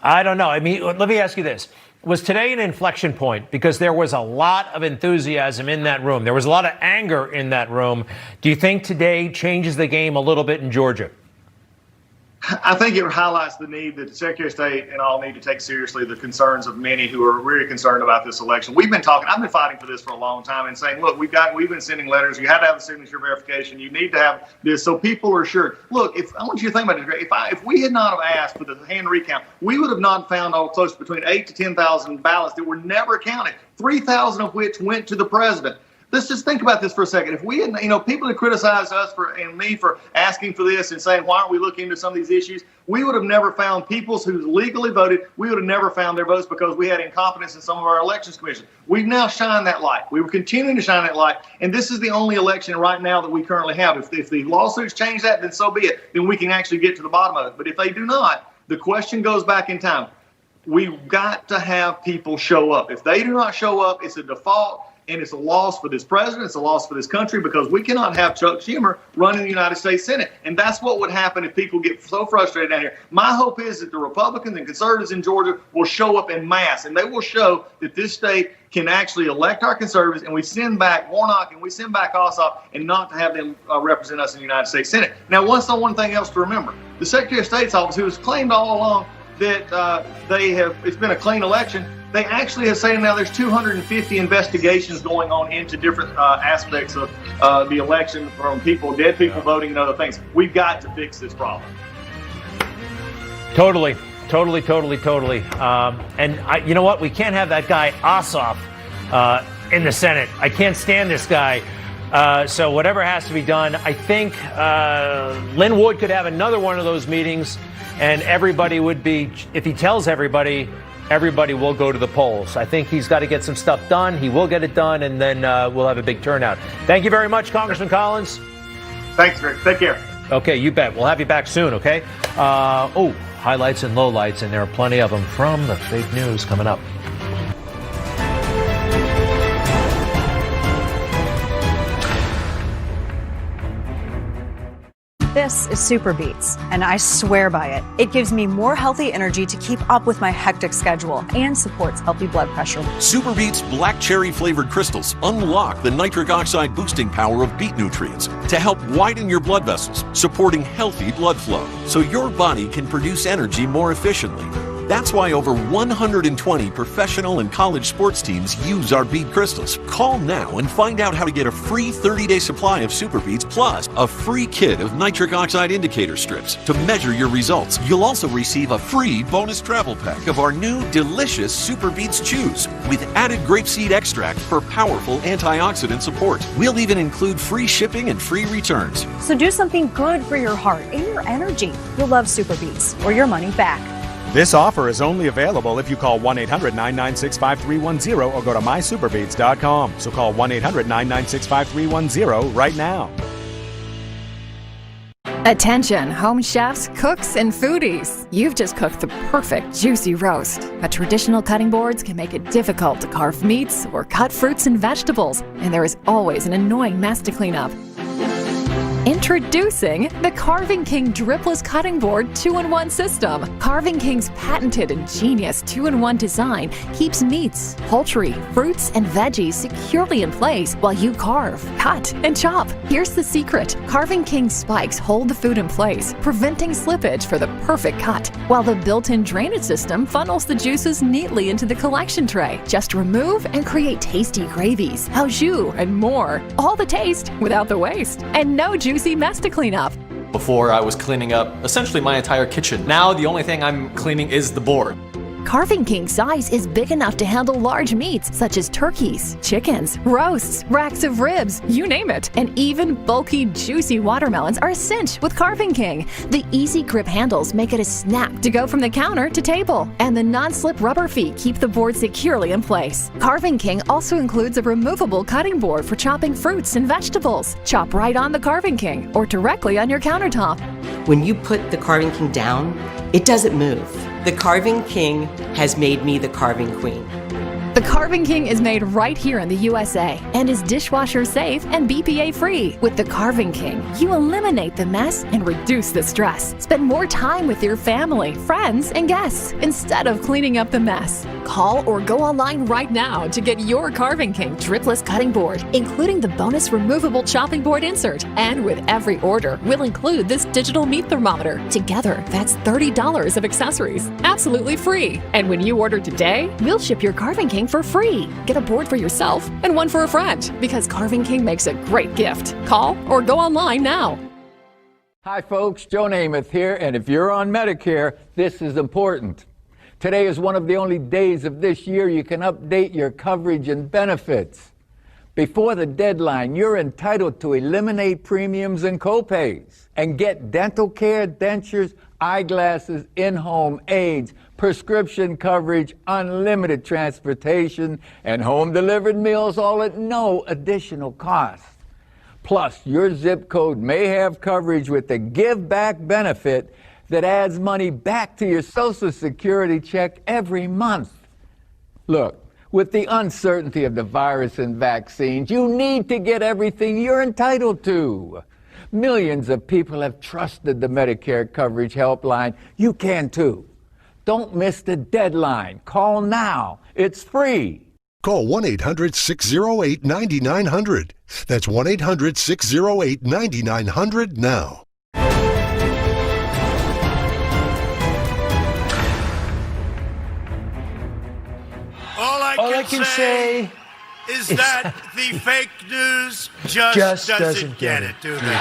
I don't know. I mean, let me ask you this. Was today an inflection point? Because there was a lot of enthusiasm in that room. There was a lot of anger in that room. Do you think today changes the game a little bit in Georgia? I think it highlights the need that the Secretary of State and all need to take seriously the concerns of many who are really concerned about this election. We've been talking, I've been fighting for this for a long time and saying, look, we've been sending letters. You have to have the signature verification. You need to have this so people are sure. Look, I want you to think about it. If we had not have asked for the hand recount, we would have not found all close between 8,000 to 10,000 ballots that were never counted, 3,000 of which went to the president. Let's just think about this for a second. If we had, people that criticized us and me for asking for this and saying, why aren't we looking into some of these issues? We would have never found people who legally voted. We would have never found their votes because we had incompetence in some of our elections commissions. We've now shined that light. We were continuing to shine that light. And this is the only election right now that we currently have. If the lawsuits change that, then so be it. Then we can actually get to the bottom of it. But if they do not, the question goes back in time. We've got to have people show up. If they do not show up, it's a default. And it's a loss for this president. It's a loss for this country because we cannot have Chuck Schumer running the United States Senate. And that's what would happen if people get so frustrated down here. My hope is that the Republicans and conservatives in Georgia will show up en masse, and they will show that this state can actually elect our conservatives, and we send back Warnock and we send back Ossoff, and not to have them represent us in the United States Senate. Now, one thing else to remember. The Secretary of State's office, who has claimed all along that it's been a clean election, they actually have said now there's 250 investigations going on into different aspects of the election, from dead people voting and other things. We've got to fix this problem. Totally. And you know what? We can't have that guy Ossoff in the Senate. I can't stand this guy. So whatever has to be done, I think Lynn Wood could have another one of those meetings, and everybody would be, if he tells everybody will go to the polls. I think he's got to get some stuff done. He will get it done, and then we'll have a big turnout. Thank you very much, Congressman Collins. Thanks, Rick. Take care. Okay, you bet. We'll have you back soon, okay? Highlights and lowlights, and there are plenty of them from the fake news coming up. This is Super Beets, and I swear by it. It gives me more healthy energy to keep up with my hectic schedule and supports healthy blood pressure. Super Beets black cherry flavored crystals unlock the nitric oxide boosting power of beet nutrients to help widen your blood vessels, supporting healthy blood flow so your body can produce energy more efficiently. That's why over 120 professional and college sports teams use our beet crystals. Call now and find out how to get a free 30-day supply of Super Beets plus a free kit of nitric oxide indicator strips to measure your results. You'll also receive a free bonus travel pack of our new delicious Super Beets Chews with added grapeseed extract for powerful antioxidant support. We'll even include free shipping and free returns. So do something good for your heart and your energy. You'll love Super Beets or your money back. This offer is only available if you call 1-800-996-5310 or go to mysuperbeets.com. So call 1-800-996-5310 right now. Attention, home chefs, cooks, and foodies. You've just cooked the perfect juicy roast. But traditional cutting boards can make it difficult to carve meats or cut fruits and vegetables, and there is always an annoying mess to clean up. Introducing the Carving King Dripless Cutting Board 2-in-1 system. Carving King's patented and genius 2-in-1 design keeps meats, poultry, fruits, and veggies securely in place while you carve, cut, and chop. Here's the secret. Carving King spikes hold the food in place, preventing slippage for the perfect cut, while the built-in drainage system funnels the juices neatly into the collection tray. Just remove and create tasty gravies, au jus, and more. All the taste without the waste. And no juicy mess to clean up. Before, I was cleaning up essentially my entire kitchen. Now the only thing I'm cleaning is the board. Carving King's size is big enough to handle large meats such as turkeys, chickens, roasts, racks of ribs, you name it. And even bulky, juicy watermelons are a cinch with Carving King. The easy grip handles make it a snap to go from the counter to table. And the non-slip rubber feet keep the board securely in place. Carving King also includes a removable cutting board for chopping fruits and vegetables. Chop right on the Carving King or directly on your countertop. When you put the Carving King down, it doesn't move. The Carving King has made me the Carving Queen. The Carving King is made right here in the USA and is dishwasher safe and BPA free. With the Carving King, you eliminate the mess and reduce the stress. Spend more time with your family, friends, and guests instead of cleaning up the mess. Call or go online right now to get your Carving King Dripless Cutting Board, including the bonus removable chopping board insert. And with every order, we'll include this digital meat thermometer. Together, that's $30 of accessories, absolutely free. And when you order today, we'll ship your Carving King for free. Get a board for yourself and one for a friend, because Carving King makes a great gift. Call or go online now. Hi folks, Joe Namath here, and if you're on Medicare, this is important. Today is one of the only days of this year you can update your coverage and benefits. Before the deadline, you're entitled to eliminate premiums and copays and get dental care, dentures, eyeglasses, in-home aids, prescription coverage, unlimited transportation, and home-delivered meals, all at no additional cost. Plus, your zip code may have coverage with the Give Back benefit that adds money back to your Social Security check every month. Look, with the uncertainty of the virus and vaccines, you need to get everything you're entitled to. Millions of people have trusted the Medicare Coverage Helpline. You can too. Don't miss the deadline. Call now. It's free. Call 1-800-608-9900. That's 1-800-608-9900 now. All I can say is that the fake news just doesn't get it, do they?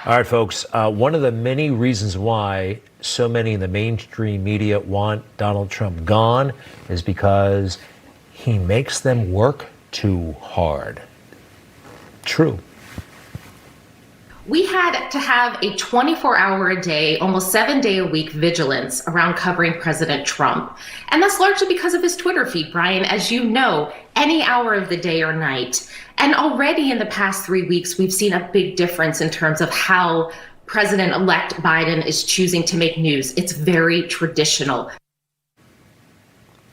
All right, folks. One of the many reasons why so many in the mainstream media want Donald Trump gone is because he makes them work too hard. True. We had to have a 24-hour-a-day, almost 7-day-a-week vigilance around covering President Trump. And that's largely because of his Twitter feed, Brian, as you know, any hour of the day or night. And already in the past 3 weeks, we've seen a big difference in terms of how President-elect Biden is choosing to make news. It's very traditional.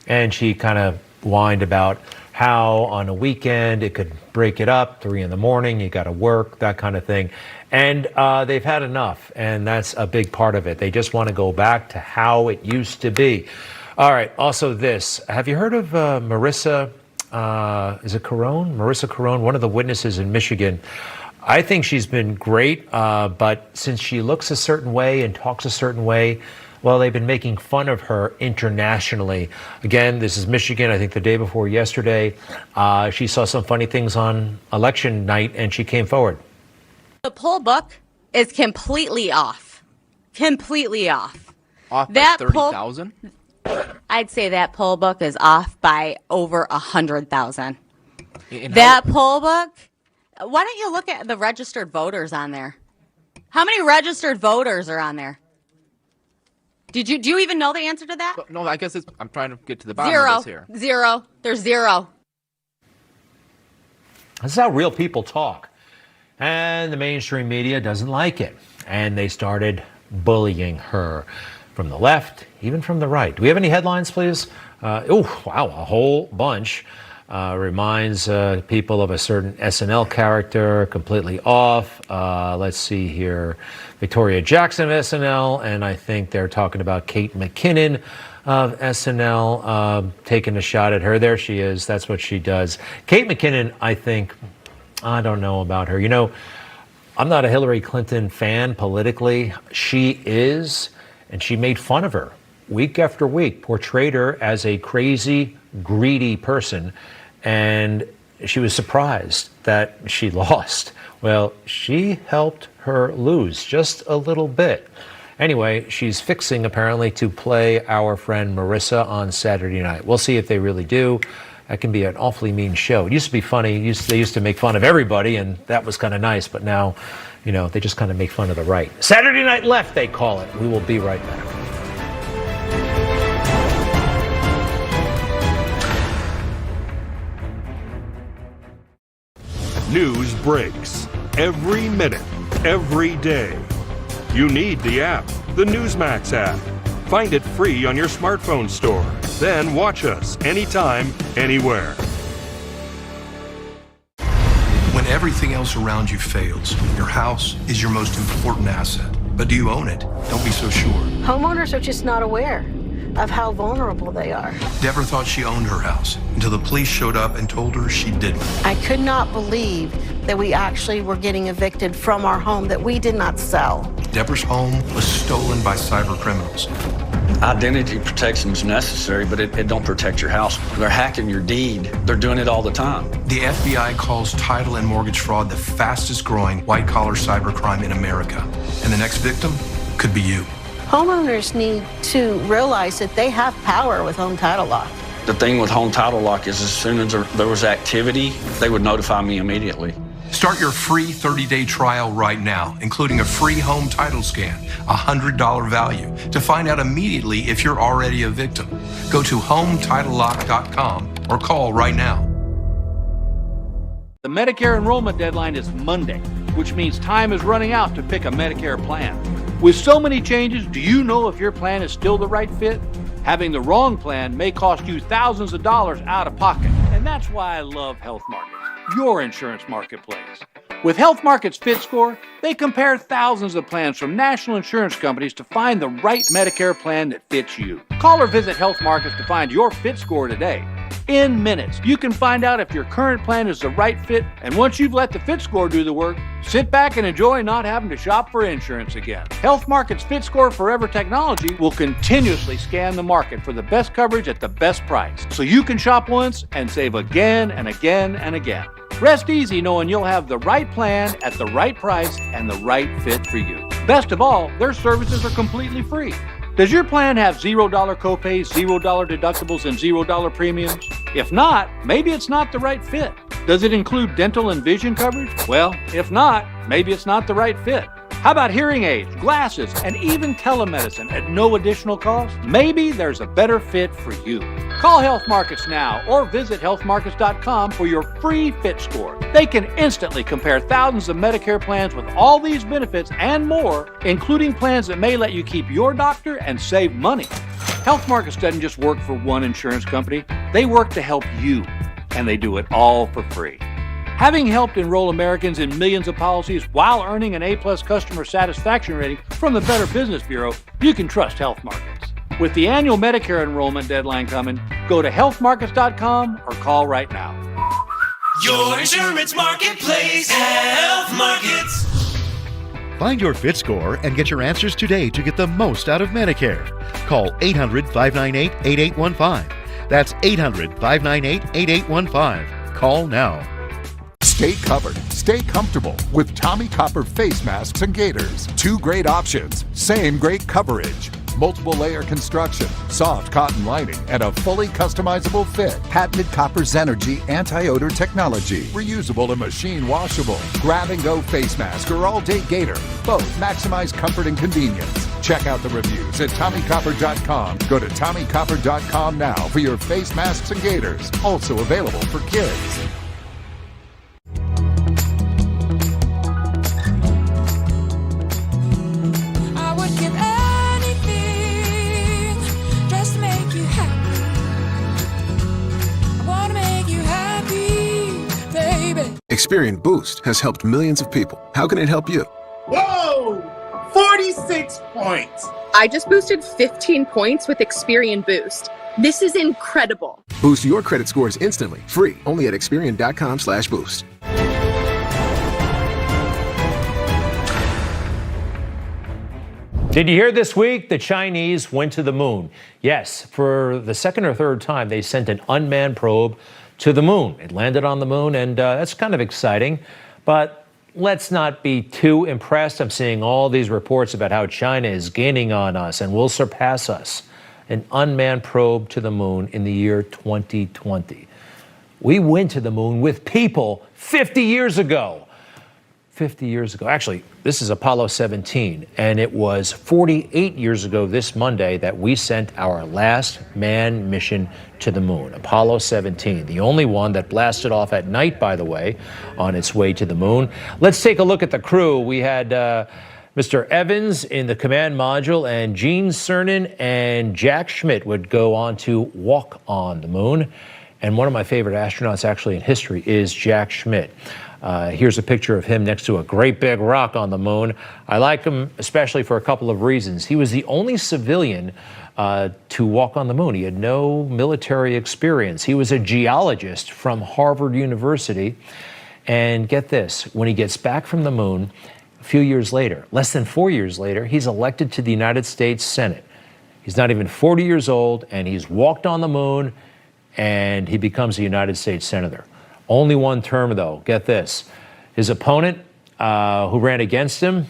And she kind of whined about how on a weekend it could break it up, 3 in the morning, you got to work, that kind of thing. And they've had enough, and that's a big part of it. They just want to go back to how it used to be. All right, also this. Have you heard of Marissa, is it Carone? Marissa Carone, one of the witnesses in Michigan. I think she's been great, but since she looks a certain way and talks a certain way, well, they've been making fun of her internationally. Again, this is Michigan, I think the day before yesterday. She saw some funny things on election night, and she came forward. The poll book is completely off. Completely off. Off by That 30,000? I'd say that poll book is off by over 100,000. That poll book, why don't you look at the registered voters on there? How many registered voters are on there? Do you even know the answer to that? No, I guess I'm trying to get to the bottom of this here. Zero. There's zero. This is how real people talk. And the mainstream media doesn't like it. And they started bullying her from the left, even from the right. Do we have any headlines, please? Oh, wow, a whole bunch. Reminds people of a certain SNL character, completely off. Let's see here. Victoria Jackson of SNL, and I think they're talking about Kate McKinnon of SNL, taking a shot at her. There she is. That's what she does. Kate McKinnon, I think, I don't know about her. You know, I'm not a Hillary Clinton fan politically. She is, and she made fun of her week after week, portrayed her as a crazy, greedy person, and she was surprised that she lost. Well, she helped her lose just a little bit. Anyway, she's fixing apparently to play our friend Marissa on Saturday night. We'll see if they really do. That can be an awfully mean show. It used to be funny. They used to make fun of everybody, and that was kind of nice. But now, you know, they just kind of make fun of the right. Saturday Night Left, they call it. We will be right back. News breaks every minute, every day. You need the app, the Newsmax app. Find it free on your smartphone store. Then watch us anytime, anywhere. When everything else around you fails, your house is your most important asset. But do you own it? Don't be so sure. Homeowners are just not aware of how vulnerable they are. Deborah thought she owned her house until the police showed up and told her she didn't. I could not believe that we actually were getting evicted from our home that we did not sell. Deborah's home was stolen by cyber criminals. Identity protection is necessary, but it don't protect your house. They're hacking your deed. They're doing it all the time. The FBI calls title and mortgage fraud the fastest growing white-collar cybercrime in America. And the next victim could be you. Homeowners need to realize that they have power with Home Title Lock. The thing with Home Title Lock is as soon as there was activity, they would notify me immediately. Start your free 30-day trial right now, including a free home title scan, a $100 value, to find out immediately if you're already a victim. Go to HomeTitleLock.com or call right now. The Medicare enrollment deadline is Monday, which means time is running out to pick a Medicare plan. With so many changes, do you know if your plan is still the right fit? Having the wrong plan may cost you thousands of dollars out of pocket. And that's why I love Health Markets, your insurance marketplace. With Health Markets Fit Score, they compare thousands of plans from national insurance companies to find the right Medicare plan that fits you. Call or visit Health Markets to find your fit score today. In minutes, you can find out if your current plan is the right fit, and once you've let the Fit Score do the work, sit back and enjoy not having to shop for insurance again. Health Market's Fit Score Forever technology will continuously scan the market for the best coverage at the best price, so you can shop once and save again and again and again. Rest easy knowing you'll have the right plan at the right price and the right fit for you. Best of all, their services are completely free. Does your plan have $0 copays, $0 deductibles, and $0 premiums? If not, maybe it's not the right fit. Does it include dental and vision coverage? Well, if not, maybe it's not the right fit. How about hearing aids, glasses, and even telemedicine at no additional cost? Maybe there's a better fit for you. Call Health Markets now or visit healthmarkets.com for your free fit score. They can instantly compare thousands of Medicare plans with all these benefits and more, including plans that may let you keep your doctor and save money. Health Markets doesn't just work for one insurance company. They work to help you. and they do it all for free. Having helped enroll Americans in millions of policies while earning an A-plus customer satisfaction rating from the Better Business Bureau, you can trust Health Markets. With the annual Medicare enrollment deadline coming, go to healthmarkets.com or call right now. Your insurance marketplace, Health Markets. Find your fit score and get your answers today to get the most out of Medicare. Call 800-598-8815. That's 800-598-8815. Call now. Stay covered, stay comfortable with Tommy Copper face masks and gaiters. Two great options, same great coverage. Multiple layer construction, soft cotton lining, and a fully customizable fit. Patented Copper Zenergy anti-odor technology. Reusable and machine washable. Grab and go face mask or all day gaiter. Both maximize comfort and convenience. Check out the reviews at TommyCopper.com. Go to TommyCopper.com now for your face masks and gaiters. Also available for kids. Experian Boost has helped millions of people. How can it help you? Whoa! 46 points! I just boosted 15 points with Experian Boost. This is incredible. Boost your credit scores instantly, free, only at Experian.com/boost. Did you hear this week? The Chinese went to the moon. Yes, for the second or third time, they sent an unmanned probe to the moon. It landed on the moon, and that's kind of exciting. But let's not be too impressed. I'm seeing all these reports about how China is gaining on us and will surpass us. An unmanned probe to the moon in the year 2020. We went to the moon with people 50 years ago. 50 years ago. Actually, this is Apollo 17, and it was 48 years ago this Monday that we sent our last manned mission to the moon, Apollo 17, the only one that blasted off at night, by the way, on its way to the moon. Let's take a look at the crew. We had Mr. Evans in the command module, and Gene Cernan and Jack Schmitt would go on to walk on the moon. And one of my favorite astronauts actually in history is Jack Schmitt. Here's a picture of him next to a great big rock on the moon. I like him especially for a couple of reasons. He was the only civilian to walk on the moon. He had no military experience. He was a geologist from Harvard University. And get this, when he gets back from the moon, a few years later, less than 4 years later, he's elected to the United States Senate. He's not even 40 years old, and he's walked on the moon, and he becomes a United States Senator. Only one term, though. Get this. His opponent, who ran against him,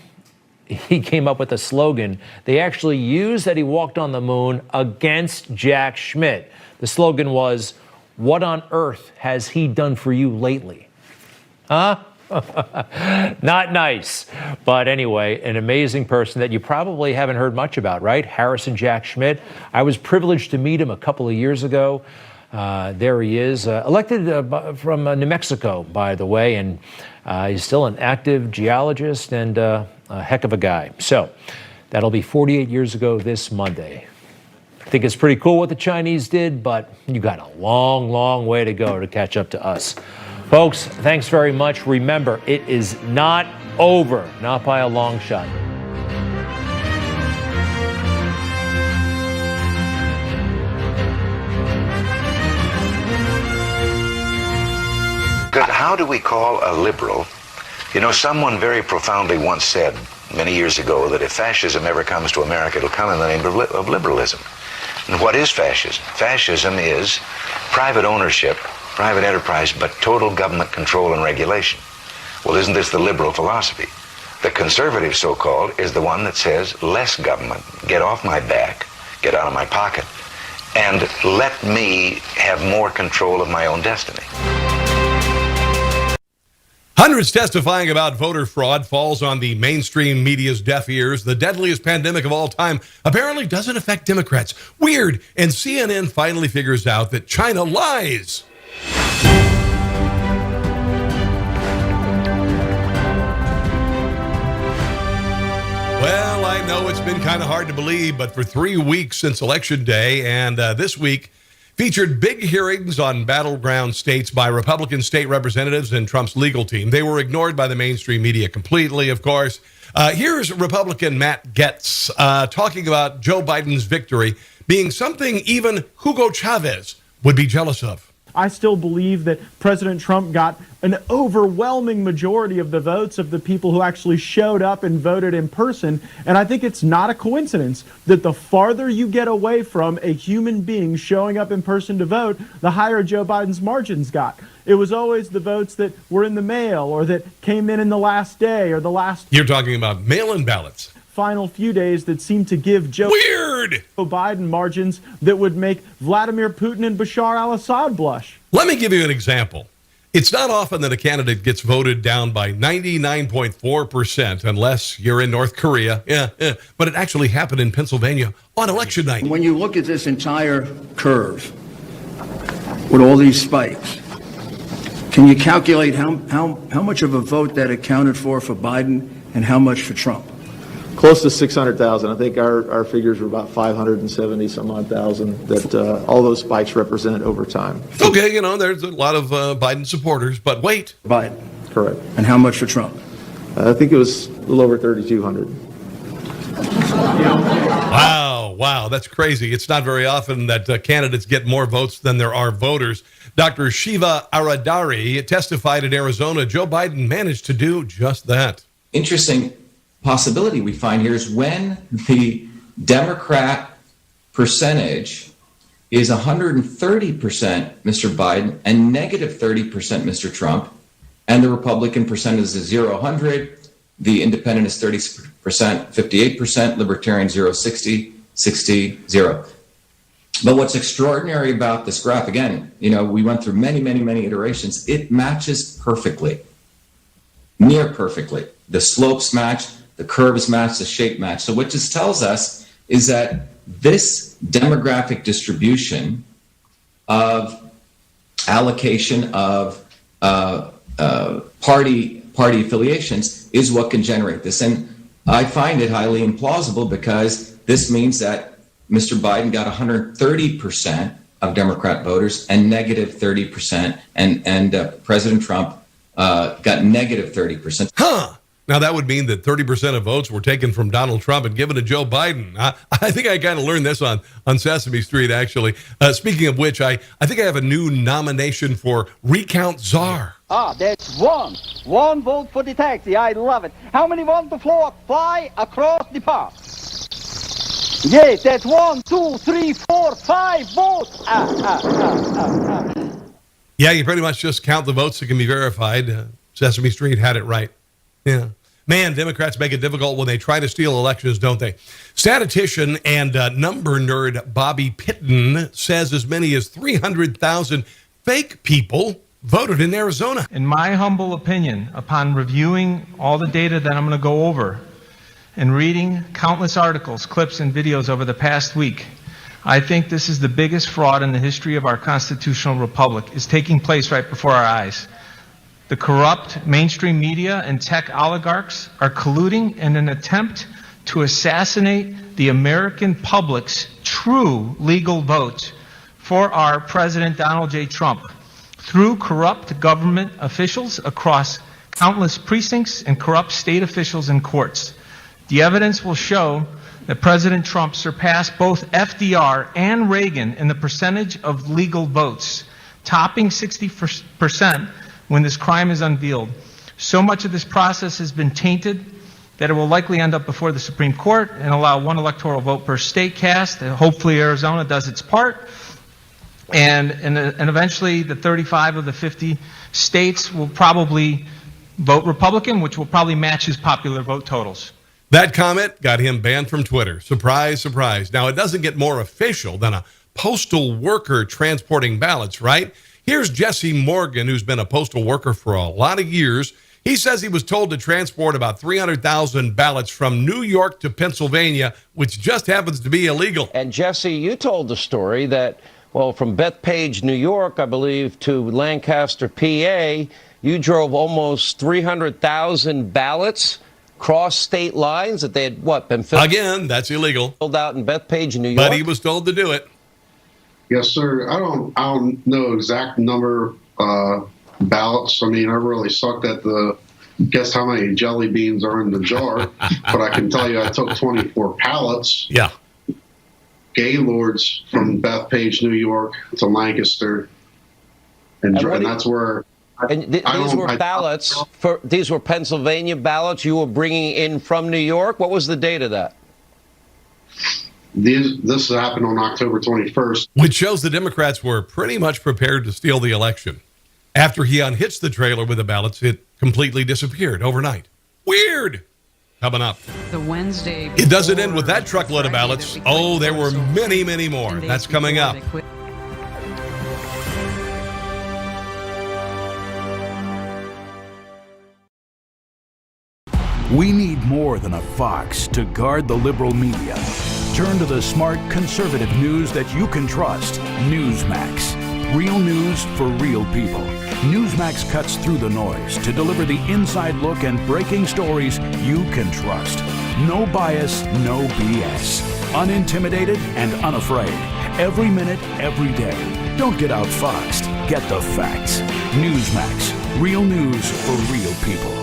he came up with a slogan. They actually used that he walked on the moon against Jack Schmitt. The slogan was, "What on earth has he done for you lately?" Huh? Not nice. But anyway, an amazing person that you probably haven't heard much about, right? Harrison Jack Schmitt. I was privileged to meet him a couple of years ago. There he is, elected from New Mexico, by the way, and he's still an active geologist and a heck of a guy. So that'll be 48 years ago this Monday. I think it's pretty cool what the Chinese did, but you got a long, long way to go to catch up to us. Folks, thanks very much. Remember, it is not over, not by a long shot. How do we call a liberal? You know, someone very profoundly once said many years ago that if fascism ever comes to America, it'll come in the name of liberalism. And what is fascism? Fascism is private ownership, private enterprise, but total government control and regulation. Well, isn't this the liberal philosophy? The conservative, so-called, is the one that says less government, get off my back, get out of my pocket, and let me have more control of my own destiny. Hundreds testifying about voter fraud falls on the mainstream media's deaf ears. The deadliest pandemic of all time apparently doesn't affect Democrats. Weird. And CNN finally figures out that China lies. Well, I know it's been kind of hard to believe, but for 3 weeks since Election Day and this week, featured big hearings on battleground states by Republican state representatives and Trump's legal team. They were ignored by the mainstream media completely, of course. Here's Republican Matt Gaetz talking about Joe Biden's victory being something even Hugo Chavez would be jealous of. I still believe that President Trump got an overwhelming majority of the votes of the people who actually showed up and voted in person. And I think it's not a coincidence that the farther you get away from a human being showing up in person to vote, the higher Joe Biden's margins got. It was always the votes that were in the mail or that came in the last day or the last... You're talking about mail-in ballots. Final few days that seem to give Joe Biden margins that would make Vladimir Putin and Bashar al-Assad blush. Let me give you an example. It's not often that a candidate gets voted down by 99.4% unless you're in North Korea. But it actually happened in Pennsylvania on election night. When you look at this entire curve with all these spikes, can you calculate how much of a vote that accounted for Biden and how much for Trump? Close to 600,000. I think our figures were about 570 some odd thousand that all those spikes represent over time. Okay, there's a lot of Biden supporters, but wait. Biden. Correct. And how much for Trump? I think it was a little over 3,200. Wow, that's crazy. It's not very often that candidates get more votes than there are voters. Dr. Shiva Aradari testified in Arizona. Joe Biden managed to do just that. Interesting possibility we find here is when the Democrat percentage is 130% Mr. Biden and negative 30% Mr. Trump, and the Republican percentage is 0, 100, the Independent is 30%, 58%, Libertarian 0, 60, 60, 0. But what's extraordinary about this graph, again, we went through many iterations. It matches perfectly, near perfectly. The slopes match, the curves match, the shape match. So what this tells us is that this demographic distribution of allocation of party affiliations is what can generate this. And I find it highly implausible because this means that Mr. Biden got 130% of Democrat voters and negative 30%, and President Trump got negative 30%. Now, that would mean that 30% of votes were taken from Donald Trump and given to Joe Biden. I think I kind of learned this on Sesame Street, actually. Speaking of which, I think I have a new nomination for Recount Czar. That's one vote for the taxi. I love it. How many want the floor fly across the park? Yes, that's 1, 2, 3, 4, 5 votes. Yeah, you pretty much just count the votes that can be verified. Sesame Street had it right. Yeah. Man, Democrats make it difficult when they try to steal elections, don't they? Statistician and number nerd Bobby Pitton says as many as 300,000 fake people voted in Arizona. In my humble opinion, upon reviewing all the data that I'm going to go over and reading countless articles, clips, and videos over the past week, I think this is the biggest fraud in the history of our constitutional republic. Is taking place right before our eyes. The corrupt mainstream media and tech oligarchs are colluding in an attempt to assassinate the American public's true legal vote for our President Donald J. Trump through corrupt government officials across countless precincts and corrupt state officials and courts. The evidence will show that President Trump surpassed both FDR and Reagan in the percentage of legal votes, topping 60% when this crime is unveiled. So much of this process has been tainted that it will likely end up before the Supreme Court and allow one electoral vote per state cast. Hopefully Arizona does its part. And eventually the 35 of the 50 states will probably vote Republican, which will probably match his popular vote totals. That comment got him banned from Twitter. Surprise, surprise. Now, it doesn't get more official than a postal worker transporting ballots, right? Here's Jesse Morgan, who's been a postal worker for a lot of years. He says he was told to transport about 300,000 ballots from New York to Pennsylvania, which just happens to be illegal. And Jesse, you told the story that, well, from Bethpage, New York, I believe, to Lancaster, PA, you drove almost 300,000 ballots cross state lines that they had, been filled? Again, that's illegal. Filled out in Bethpage, New York. But he was told to do it. Yes, sir. I don't know exact number ballots. I mean, I really sucked at the guess how many jelly beans are in the jar, but I can tell you I took 24 pallets. Yeah. Gaylords from Bethpage, New York to Lancaster, and that's where. These were ballots. These were Pennsylvania ballots you were bringing in from New York. What was the date of that? This happened on October 21st. Which shows the Democrats were pretty much prepared to steal the election. After he unhitched the trailer with the ballots, it completely disappeared overnight. Weird. Coming up. The Wednesday. It doesn't end with that truckload of ballots. Oh, there were many, many more. That's coming up. We need more than a fox to guard the liberal media. Turn to the smart, conservative news that you can trust. Newsmax. Real news for real people. Newsmax cuts through the noise to deliver the inside look and breaking stories you can trust. No bias, no BS. Unintimidated and unafraid. Every minute, every day. Don't get outfoxed. Get the facts. Newsmax. Real news for real people.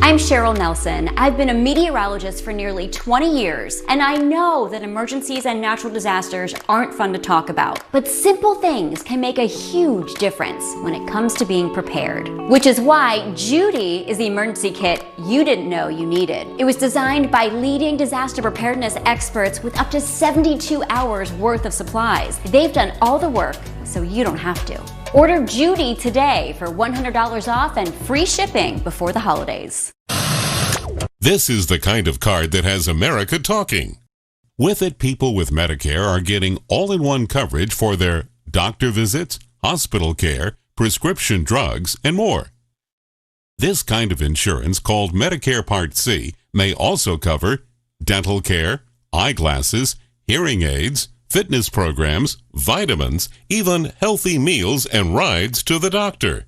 I'm Cheryl Nelson. I've been a meteorologist for nearly 20 years, and I know that emergencies and natural disasters aren't fun to talk about. But simple things can make a huge difference when it comes to being prepared. Which is why Judy is the emergency kit you didn't know you needed. It was designed by leading disaster preparedness experts with up to 72 hours worth of supplies. They've done all the work, so you don't have to. Order Judy today for $100 off and free shipping before the holidays. This is the kind of card that has America talking. With it, people with Medicare are getting all-in-one coverage for their doctor visits, hospital care, prescription drugs, and more. This kind of insurance, called Medicare Part C, may also cover dental care, eyeglasses, hearing aids, fitness programs, vitamins, even healthy meals and rides to the doctor.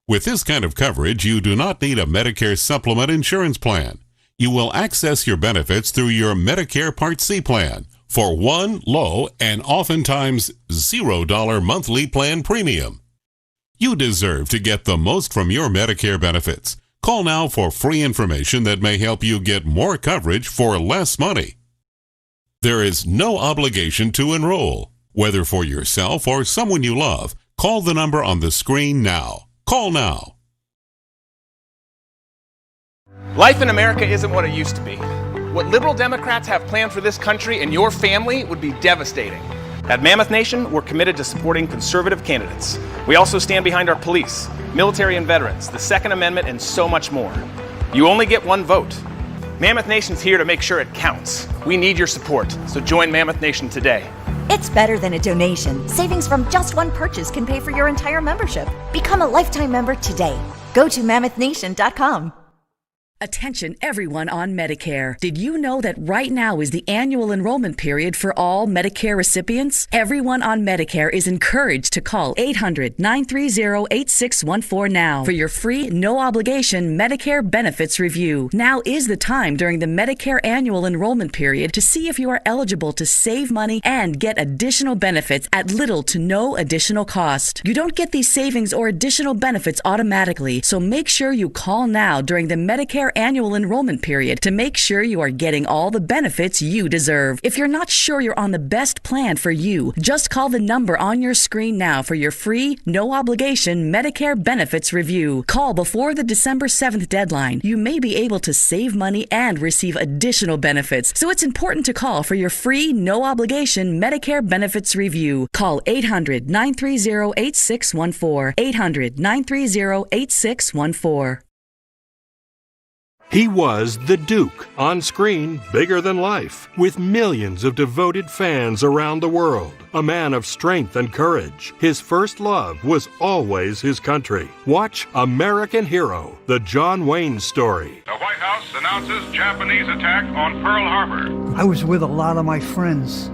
With this kind of coverage, you do not need a Medicare supplement insurance plan. You will access your benefits through your Medicare Part C plan for one low and oftentimes $0 monthly plan premium. You deserve to get the most from your Medicare benefits. Call now for free information that may help you get more coverage for less money. There is no obligation to enroll. Whether for yourself or someone you love, call the number on the screen now. Call now. Life in America isn't what it used to be. What liberal Democrats have planned for this country and your family would be devastating. At Mammoth Nation, we're committed to supporting conservative candidates. We also stand behind our police, military and veterans, the Second Amendment, and so much more. You only get one vote. Mammoth Nation's here to make sure it counts. We need your support, so join Mammoth Nation today. It's better than a donation. Savings from just one purchase can pay for your entire membership. Become a lifetime member today. Go to MammothNation.com. Attention everyone on Medicare. Did you know that right now is the annual enrollment period for all Medicare recipients? Everyone on Medicare is encouraged to call 800-930-8614 now for your free, no-obligation Medicare benefits review. Now is the time during the Medicare annual enrollment period to see if you are eligible to save money and get additional benefits at little to no additional cost. You don't get these savings or additional benefits automatically, so make sure you call now during the Medicare annual enrollment period to make sure you are getting all the benefits you deserve. If you're not sure you're on the best plan for you, just call the number on your screen now for your free, no-obligation Medicare benefits review. Call before the December 7th deadline. You may be able to save money and receive additional benefits, so it's important to call for your free, no-obligation Medicare benefits review. Call 800-930-8614. 800-930-8614. He was the Duke, on screen bigger than life, with millions of devoted fans around the world. A man of strength and courage. His first love was always his country. Watch American Hero, the John Wayne story. The White House announces Japanese attack on Pearl Harbor. I was with a lot of my friends,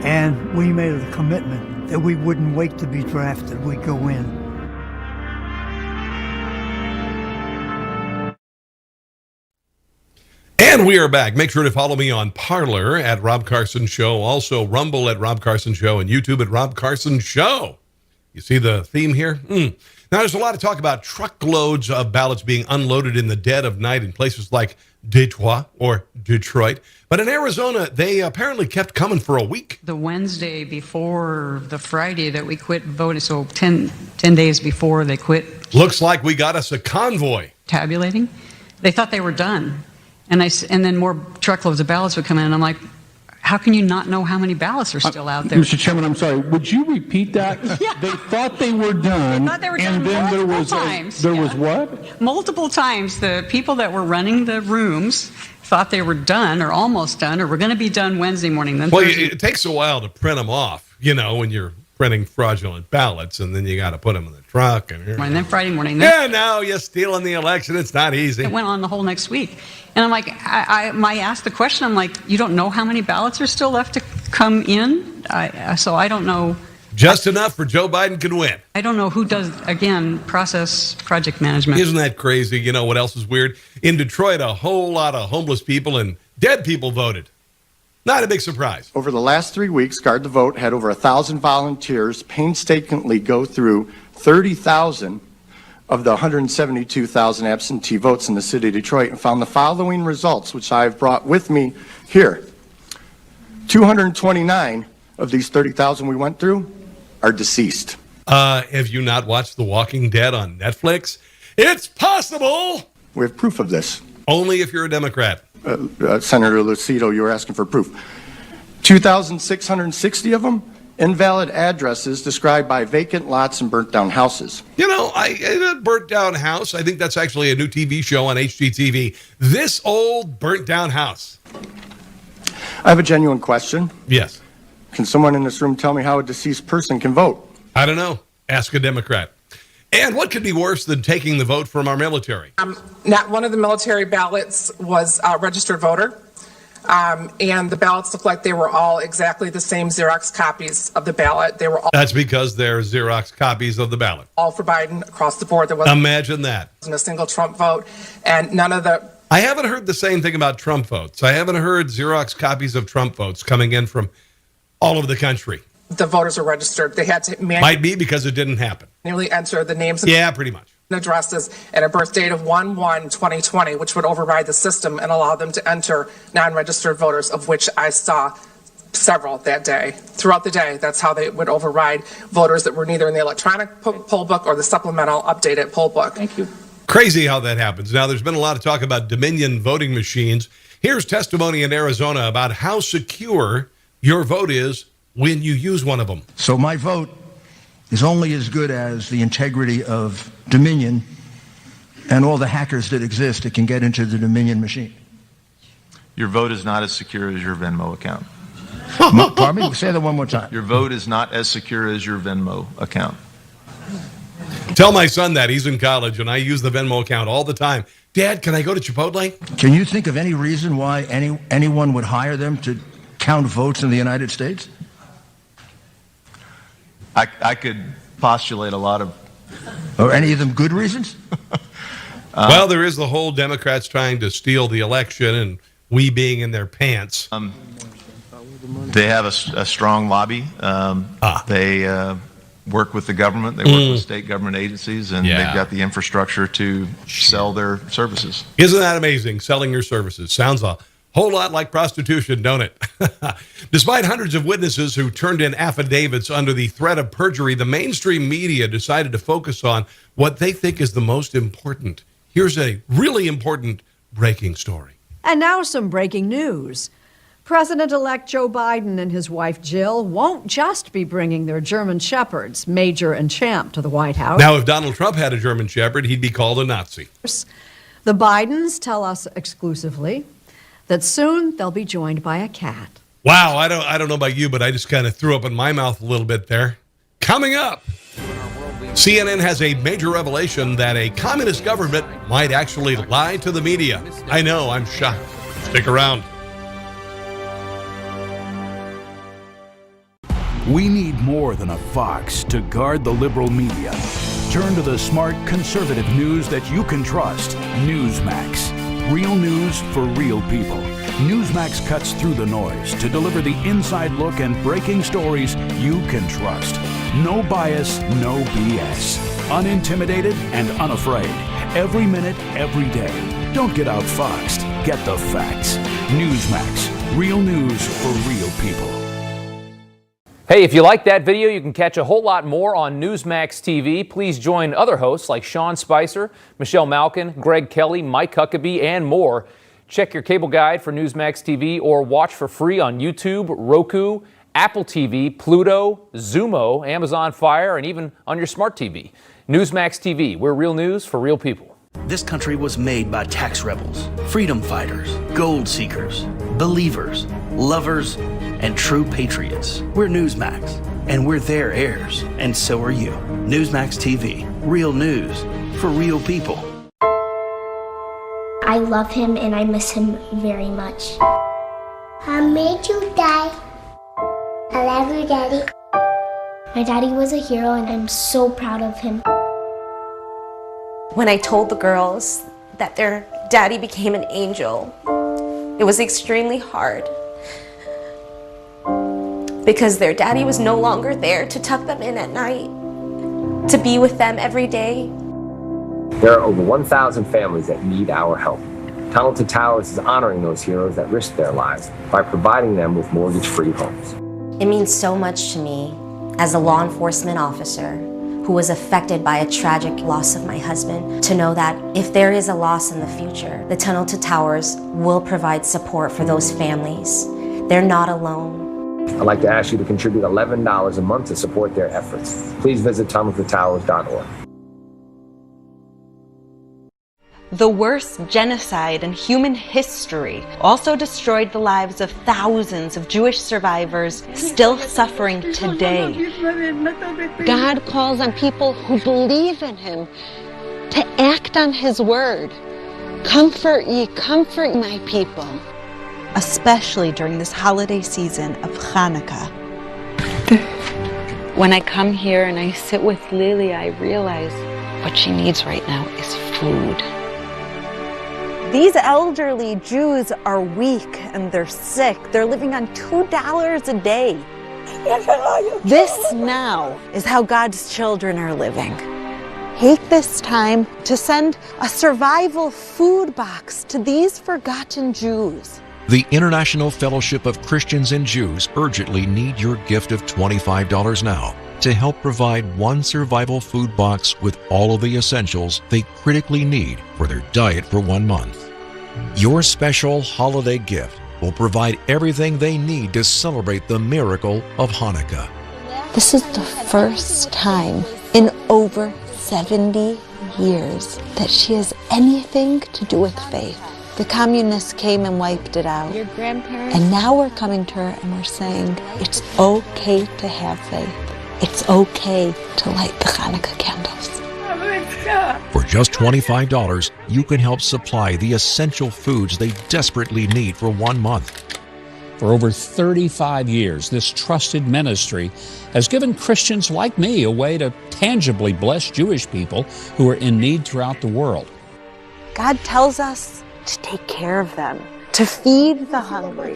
and we made a commitment that we wouldn't wait to be drafted. We'd go in. And we are back. Make sure to follow me on Parler at Rob Carson Show, also Rumble at Rob Carson Show, and YouTube at Rob Carson Show. You see the theme here? Now, there's a lot of talk about truckloads of ballots being unloaded in the dead of night in places like Detroit or Detroit. But in Arizona, they apparently kept coming for a week. The Wednesday before the Friday that we quit voting, so 10 days before they quit. Looks like we got us a convoy. Tabulating. They thought they were done. And then more truckloads of ballots would come in, and I'm like, how can you not know how many ballots are still out there? Mr. Chairman, I'm sorry. Would you repeat that? Yeah. They thought they were done. They thought they were done and then multiple times. There was what? Multiple times. The people that were running the rooms thought they were done or almost done or were going to be done Wednesday morning. Then well, it takes a while to print them off, when you're printing fraudulent ballots, and then you got to put them in the truck. And then Friday morning. Now you're stealing the election. It's not easy. It went on the whole next week. And I'm like, I asked the question, I'm like, you don't know how many ballots are still left to come in? So I don't know. Just enough for Joe Biden can win. I don't know who does, again, process project management. Isn't that crazy? You know what else is weird? In Detroit, a whole lot of homeless people and dead people voted. Not a big surprise. Over the last 3 weeks, Guard the Vote had over 1,000 volunteers painstakingly go through 30,000 of the 172,000 absentee votes in the city of Detroit and found the following results, which I've brought with me here. 229 of these 30,000 we went through are deceased. Have you not watched The Walking Dead on Netflix? It's possible! We have proof of this. Only if you're a Democrat. Senator Lucido, you were asking for proof. 2,660 of them, invalid addresses described by vacant lots and burnt down houses. A burnt down house, I think that's actually a new TV show on HGTV. This old burnt down house. I have a genuine question. Yes. Can someone in this room tell me how a deceased person can vote? I don't know. Ask a Democrat. And what could be worse than taking the vote from our military? Not one of the military ballots was a registered voter. And the ballots looked like they were all exactly the same Xerox copies of the ballot. They were all. That's because they're Xerox copies of the ballot. All for Biden across the board. There wasn't. Imagine that. A single Trump vote, and none of the. I haven't heard the same thing about Trump votes. I haven't heard Xerox copies of Trump votes coming in from all over the country. The voters are registered. They had to might be because it didn't happen. Manually enter the names. Yeah, pretty much. Addresses and a birth date of 1/1/2020, which would override the system and allow them to enter non-registered voters, of which I saw several that day. Throughout the day, that's how they would override voters that were neither in the electronic poll book or the supplemental updated poll book. Thank you. Crazy how that happens. Now, there's been a lot of talk about Dominion voting machines. Here's testimony in Arizona about how secure your vote is when you use one of them. So my vote is only as good as the integrity of Dominion and all the hackers that exist that can get into the Dominion machine. Your vote is not as secure as your Venmo account. Pardon me? Say that one more time. Your vote is not as secure as your Venmo account. Tell my son that. He's in college, and I use the Venmo account all the time. Dad, can I go to Chipotle? Can you think of any reason why anyone would hire them to count votes in the United States? I could postulate a lot of... Or any of them good reasons? Well, there is the whole Democrats trying to steal the election and we being in their pants. They have a strong lobby. They work with the government. They work with state government agencies, and they've got the infrastructure to sell their services. Isn't that amazing? Selling your services. Sounds a whole lot like prostitution, don't it? Despite hundreds of witnesses who turned in affidavits under the threat of perjury, the mainstream media decided to focus on what they think is the most important. Here's a really important breaking story. And now some breaking news. President-elect Joe Biden and his wife Jill won't just be bringing their German shepherds, Major and Champ, to the White House. Now, if Donald Trump had a German shepherd, he'd be called a Nazi. The Bidens tell us exclusively that soon they'll be joined by a cat. Wow, I don't know about you, but I just kind of threw up in my mouth a little bit there. Coming up, CNN has a major revelation that a communist government might actually lie to the media. I know, I'm shocked. Stick around. We need more than a fox to guard the liberal media. Turn to the smart conservative news that you can trust. Newsmax. Real news for real people. Newsmax cuts through the noise to deliver the inside look and breaking stories you can trust. No bias, no BS. Unintimidated and unafraid. Every minute, every day. Don't get outfoxed. Get the facts. Newsmax. Real news for real people. Hey, if you like that video, you can catch a whole lot more on Newsmax TV. Please join other hosts like Sean Spicer, Michelle Malkin, Greg Kelly, Mike Huckabee, and more. Check your cable guide for Newsmax TV or watch for free on YouTube, Roku, Apple TV, Pluto, Zumo, Amazon Fire, and even on your smart TV. Newsmax TV, we're real news for real people. This country was made by tax rebels, freedom fighters, gold seekers, believers, lovers, and true patriots. We're Newsmax, and we're their heirs, and so are you. Newsmax TV, real news for real people. I love him and I miss him very much. I made you die. I love you, Daddy. My daddy was a hero and I'm so proud of him. When I told the girls that their daddy became an angel, it was extremely hard because their daddy was no longer there to tuck them in at night, to be with them every day. There are over 1,000 families that need our help. Tunnel to Towers is honoring those heroes that risked their lives by providing them with mortgage-free homes. It means so much to me as a law enforcement officer who was affected by a tragic loss of my husband to know that if there is a loss in the future, the Tunnel to Towers will provide support for those families. They're not alone. I'd like to ask you to contribute $11 a month to support their efforts. Please visit tunneltotowers.org. The worst genocide in human history also destroyed the lives of thousands of Jewish survivors still suffering today. God calls on people who believe in Him to act on His word. Comfort ye, comfort my people. Especially during this holiday season of Hanukkah. When I come here and I sit with Lily, I realize what she needs right now is food. These elderly Jews are weak and they're sick. They're living on $2 a day. This now is how God's children are living. Take this time to send a survival food box to these forgotten Jews. The International Fellowship of Christians and Jews urgently need your gift of $25 now to help provide one survival food box with all of the essentials they critically need for their diet for 1 month. Your special holiday gift will provide everything they need to celebrate the miracle of Hanukkah. This is the first time in over 70 years that she has anything to do with faith. The communists came and wiped it out. Your grandparents? And now we're coming to her and we're saying it's okay to have faith. It's okay to light the Hanukkah candles. For just $25, you can help supply the essential foods they desperately need for 1 month. For over 35 years, this trusted ministry has given Christians like me a way to tangibly bless Jewish people who are in need throughout the world. God tells us to take care of them, to feed the hungry.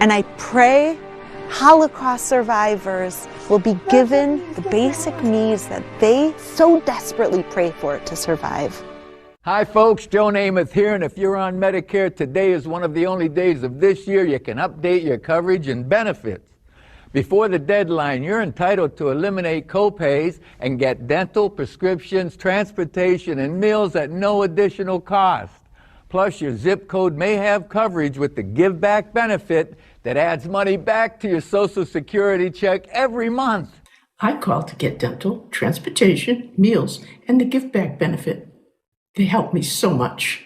And I pray Holocaust survivors will be given the basic needs that they so desperately pray for to survive. Hi folks, Joe Namath here, and if you're on Medicare, today is one of the only days of this year you can update your coverage and benefits. Before the deadline, you're entitled to eliminate copays and get dental, prescriptions, transportation, and meals at no additional cost. Plus, your zip code may have coverage with the Give Back benefit that adds money back to your Social Security check every month. I called to get dental, transportation, meals, and the Give Back benefit. They helped me so much.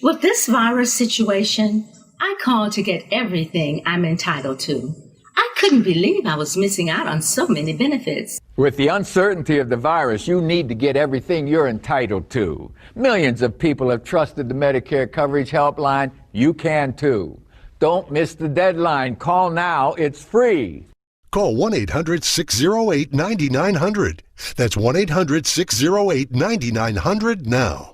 With this virus situation, I called to get everything I'm entitled to. I couldn't believe I was missing out on so many benefits. With the uncertainty of the virus, you need to get everything you're entitled to. Millions of people have trusted the Medicare Coverage Helpline. You can too. Don't miss the deadline. Call now. It's free. Call 1-800-608-9900. That's 1-800-608-9900 now.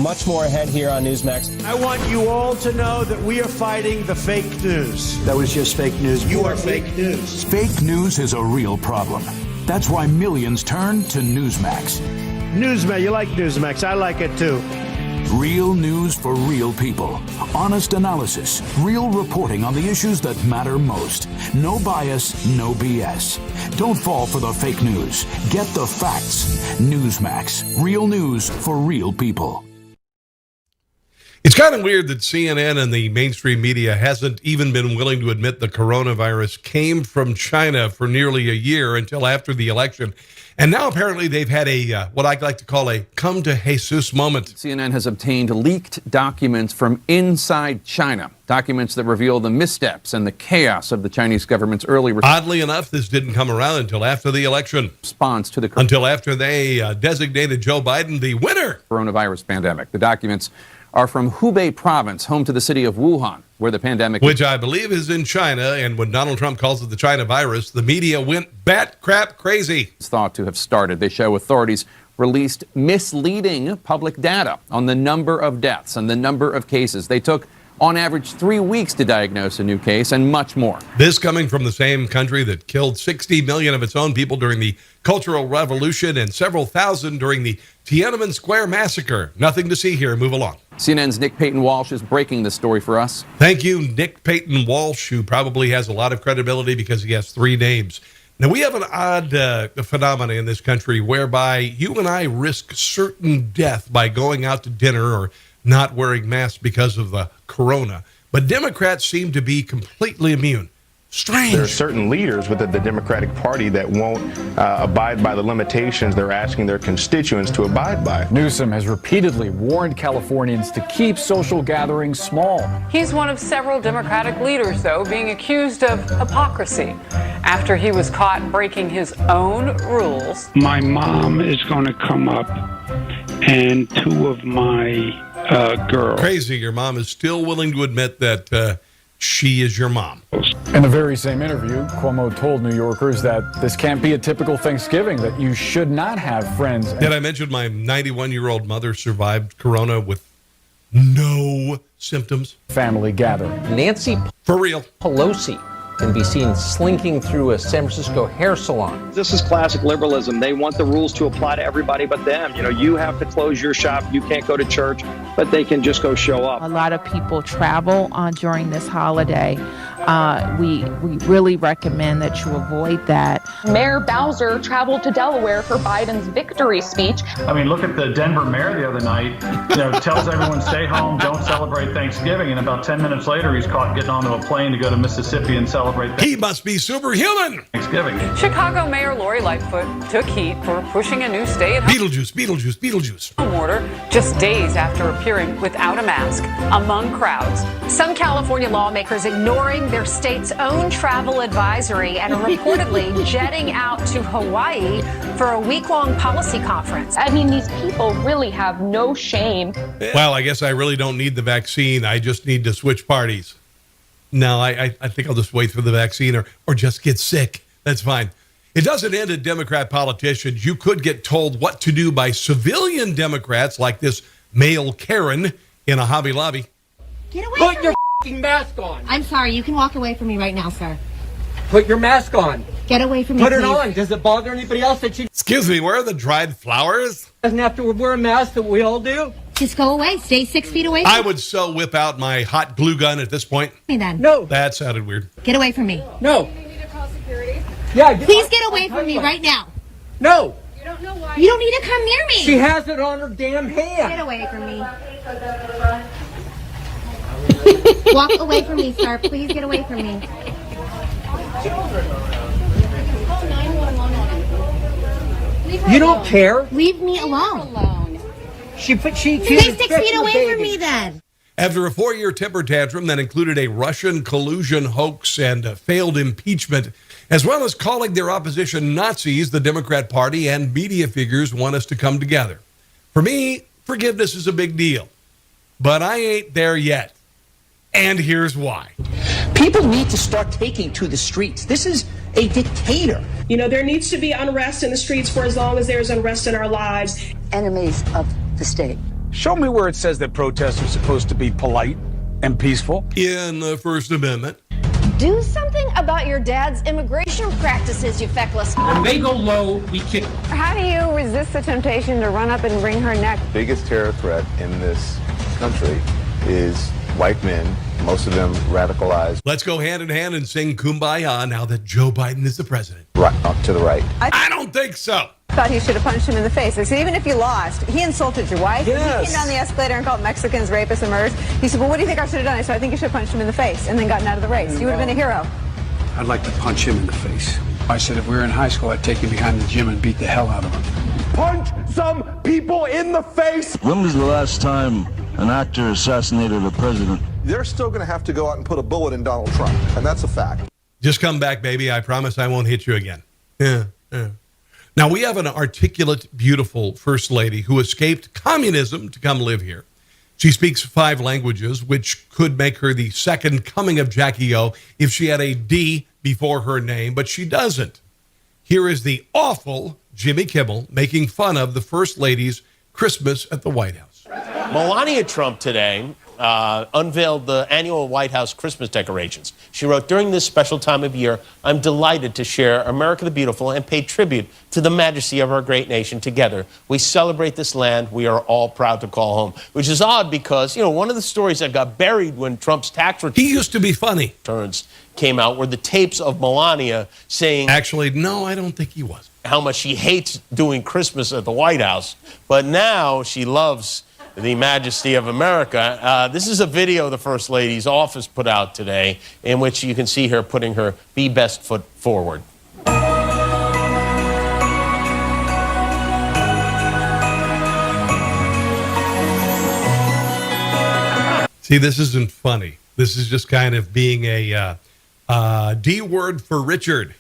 Much more ahead here on Newsmax. I want you all to know that we are fighting the fake news. That was just fake news. You are fake news. Fake news is a real problem. That's why millions turn to Newsmax. Newsmax, you like Newsmax. I like it too. Real news for real people. Honest analysis. Real reporting on the issues that matter most. No bias, no BS. Don't fall for the fake news. Get the facts. Newsmax. Real news for real people. It's kind of weird that CNN and the mainstream media hasn't even been willing to admit the coronavirus came from China for nearly a year until after the election. And now apparently they've had a what I like to call a come to Jesus moment. CNN has obtained leaked documents from inside China, documents that reveal the missteps and the chaos of the Chinese government's early Oddly enough, this didn't come around until after the election. Response to the until after they designated Joe Biden the winner. Coronavirus pandemic. The documents are from Hubei province, home to the city of Wuhan, where the pandemic... Which I believe is in China, and when Donald Trump calls it the China virus, the media went bat crap crazy. It's thought to have started. They show authorities released misleading public data on the number of deaths and the number of cases. They took, on average, 3 weeks to diagnose a new case and much more. This coming from the same country that killed 60 million of its own people during the Cultural Revolution and several thousand during the Tiananmen Square massacre. Nothing to see here. Move along. CNN's Nick Payton-Walsh is breaking the story for us. Thank you, Nick Payton-Walsh, who probably has a lot of credibility because he has 3 names. Now, we have an odd phenomenon in this country whereby you and I risk certain death by going out to dinner or not wearing masks because of the corona. But Democrats seem to be completely immune. Strange. There are certain leaders within the Democratic Party that won't abide by the limitations they're asking their constituents to abide by. Newsom has repeatedly warned Californians to keep social gatherings small. He's one of several Democratic leaders, though, being accused of hypocrisy after he was caught breaking his own rules. My mom is going to come up, and 2 of my girls. Crazy, your mom is still willing to admit that she is your mom. In the very same interview, Cuomo told New Yorkers that this can't be a typical Thanksgiving, that you should not have friends. Did I mention my 91-year-old mother survived corona with no symptoms? Family gathering. Nancy for real. Pelosi can be seen slinking through a San Francisco hair salon. This is classic liberalism. They want the rules to apply to everybody but them. You know, you have to close your shop, you can't go to church, but they can just go show up. A lot of people travel during this holiday. We really recommend that you avoid that. Mayor Bowser traveled to Delaware for Biden's victory speech. I mean, look at the Denver mayor the other night, tells everyone stay home, don't celebrate Thanksgiving, and about 10 minutes later he's caught getting onto a plane to go to Mississippi and celebrate He must be superhuman. Thanksgiving. Chicago Mayor Lori Lightfoot took heat for pushing a new stay-at-home Beetlejuice. order just days after appearing without a mask among crowds. Some California lawmakers ignoring their state's own travel advisory and are reportedly jetting out to Hawaii for a week-long policy conference. I mean, these people really have no shame. Well, I guess I really don't need the vaccine. I just need to switch parties. No, I think I'll just wait for the vaccine or just get sick. That's fine. It doesn't end at Democrat politicians. You could get told what to do by civilian Democrats like this male Karen in a Hobby Lobby. Get away Put from your me. f***ing mask on. I'm sorry, you can walk away from me right now, sir. Put your mask on. Get away from me, Put it please. on. Does it bother anybody else that she Excuse me, where are the dried flowers? doesn't have to wear a mask that we all do? Just go away. Stay 6 feet away from I would so whip out my hot glue gun at this point. me then. No. That sounded weird. Get away from me. No. Yeah. Please get away from me right now. No. You don't know why. You don't need to come near me. She has it on her damn hand. Get away from me. Walk away from me, sir. Please get away from me. You don't care. Leave me alone. She Stay 6 feet away from me then. After a 4-year temper tantrum that included a Russian collusion hoax and a failed impeachment, as well as calling their opposition Nazis, the Democrat Party and media figures want us to come together. For me, forgiveness is a big deal, but I ain't there yet. And here's why. People need to start taking to the streets. This is a dictator. You know, there needs to be unrest in the streets for as long as there's unrest in our lives. Enemies of the state Show me where it says that protests are supposed to be polite and peaceful. In the First Amendment. Do something about your dad's immigration practices, you feckless. When they go low, we kick. How do you resist the temptation to run up and wring her neck? The biggest terror threat in this country is white men, most of them radicalized. Let's go hand in hand and sing Kumbaya now that Joe Biden is the president. Right, up to the right. I don't think so. Thought he should have punched him in the face. I said, even if you lost, he insulted your wife. Yes. He came down the escalator and called Mexicans rapists and murderers. He said, well, what do you think I should have done? I said, I think you should have punched him in the face and then gotten out of the race. You would have been a hero. I'd like to punch him in the face. I said if we were in high school, I'd take him behind the gym and beat the hell out of him. Punch some people in the face. When was the last time an actor assassinated a president? They're still going to have to go out and put a bullet in Donald Trump, and that's a fact. Just come back, baby. I promise I won't hit you again. Yeah. Now, we have an articulate, beautiful First Lady who escaped communism to come live here. She speaks 5 languages, which could make her the second coming of Jackie O if she had a D before her name, but she doesn't. Here is the awful Jimmy Kimmel making fun of the First Lady's Christmas at the White House. Melania Trump today unveiled the annual White House Christmas decorations. She wrote, during this special time of year, I'm delighted to share America the Beautiful and pay tribute to the majesty of our great nation together. We celebrate this land we are all proud to call home, which is odd because, you know, one of the stories that got buried when Trump's tax returns... He used to be funny. ...came out were the tapes of Melania saying... Actually, no, I don't think he was. ...how much she hates doing Christmas at the White House, but now she loves the majesty of America. This is a video the First Lady's office put out today in which you can see her putting her best foot forward. See, this isn't funny. This is just kind of being a D word for Richard.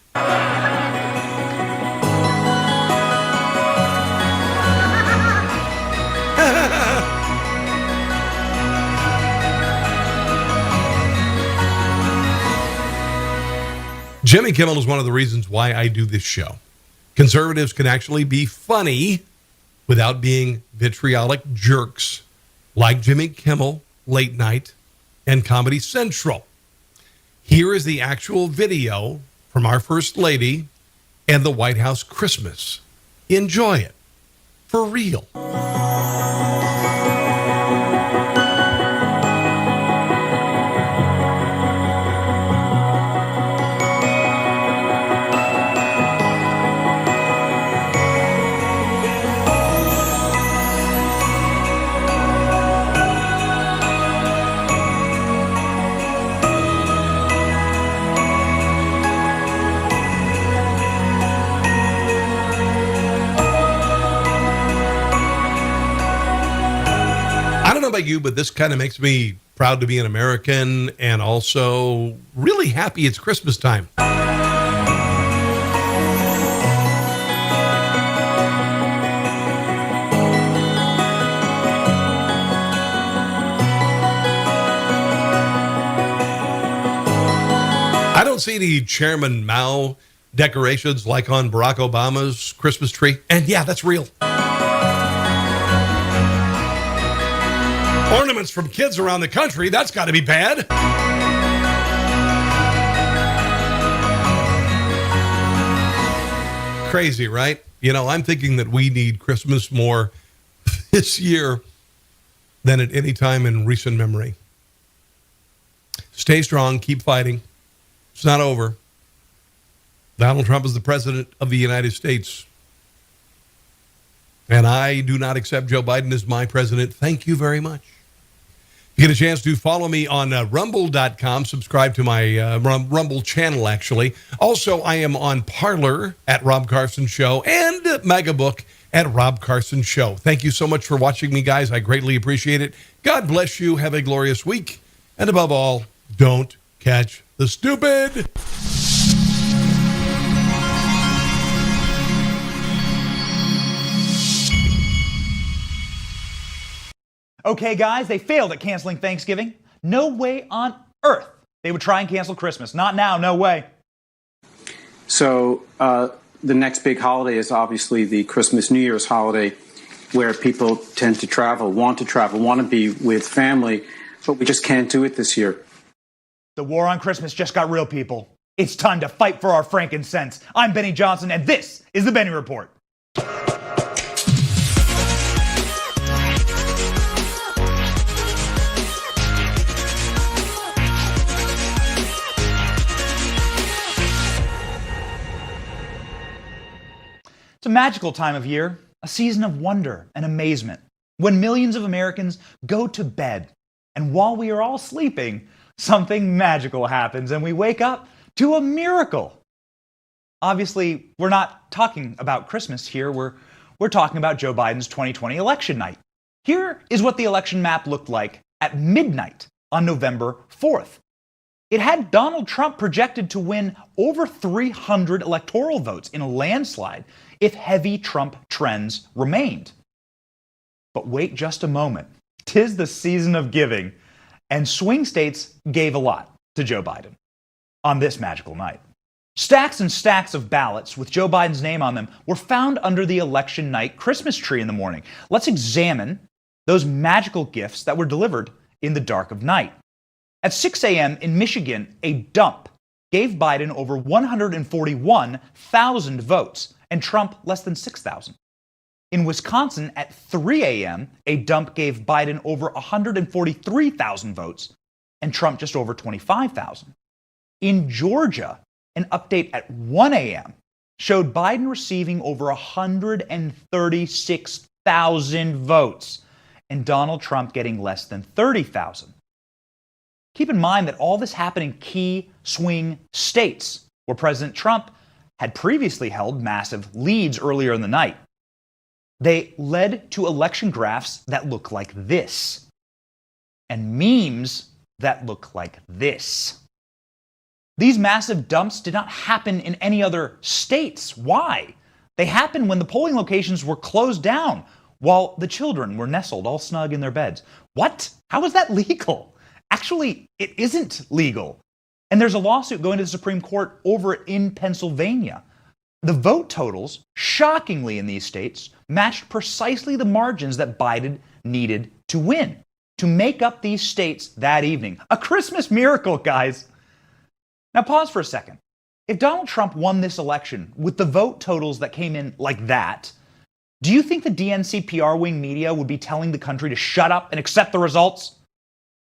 Jimmy Kimmel is one of the reasons why I do this show. Conservatives can actually be funny without being vitriolic jerks like Jimmy Kimmel, Late Night, and Comedy Central. Here is the actual video from our First Lady and the White House Christmas. Enjoy it. For real. About you, but this kind of makes me proud to be an American and also really happy it's Christmas time. I don't see any Chairman Mao decorations like on Barack Obama's Christmas tree. And yeah, that's real. Ornaments from kids around the country, that's got to be bad. Crazy, right? You know, I'm thinking that we need Christmas more this year than at any time in recent memory. Stay strong, keep fighting. It's not over. Donald Trump is the president of the United States. And I do not accept Joe Biden as my president. Thank you very much. You get a chance to follow me on rumble.com. Subscribe to my Rumble channel, actually. Also, I am on Parler at Rob Carson Show and Magabook at Rob Carson Show. Thank you so much for watching me, guys. I greatly appreciate it. God bless you. Have a glorious week. And above all, don't catch the stupid. Okay, guys, they failed at canceling Thanksgiving. No way on earth they would try and cancel Christmas. Not now, no way. So the next big holiday is obviously the Christmas New Year's holiday. where people tend to travel, want to be with family, but we just can't do it this year. The war on Christmas just got real, people. It's time to fight for our frankincense. I'm Benny Johnson, and this is the Benny Report. It's a magical time of year, a season of wonder and amazement, when millions of Americans go to bed, and while we are all sleeping, something magical happens and we wake up to a miracle. Obviously, we're not talking about Christmas here, we're talking about Joe Biden's 2020 election night. Here is what the election map looked like at midnight on November 4th. It had Donald Trump projected to win over 300 electoral votes in a landslide if heavy Trump trends remained. But wait just a moment. 'Tis the season of giving, and swing states gave a lot to Joe Biden on this magical night. Stacks and stacks of ballots with Joe Biden's name on them were found under the election night Christmas tree in the morning. Let's examine those magical gifts that were delivered in the dark of night. At 6 a.m. in Michigan, a dump gave Biden over 141,000 votes and Trump less than 6,000. In Wisconsin, at 3 a.m., a dump gave Biden over 143,000 votes and Trump just over 25,000. In Georgia, an update at 1 a.m. showed Biden receiving over 136,000 votes and Donald Trump getting less than 30,000. Keep in mind that all this happened in key swing states where President Trump had previously held massive leads earlier in the night. They led to election graphs that look like this and memes that look like this. These massive dumps did not happen in any other states. Why? They happened when the polling locations were closed down while the children were nestled all snug in their beds. What? How is that legal? Actually, it isn't legal. And there's a lawsuit going to the Supreme Court over it in Pennsylvania. The vote totals, shockingly in these states, matched precisely the margins that Biden needed to win, to make up these states that evening. A Christmas miracle, guys. Now pause for a second. If Donald Trump won this election with the vote totals that came in like that, do you think the DNC PR wing media would be telling the country to shut up and accept the results?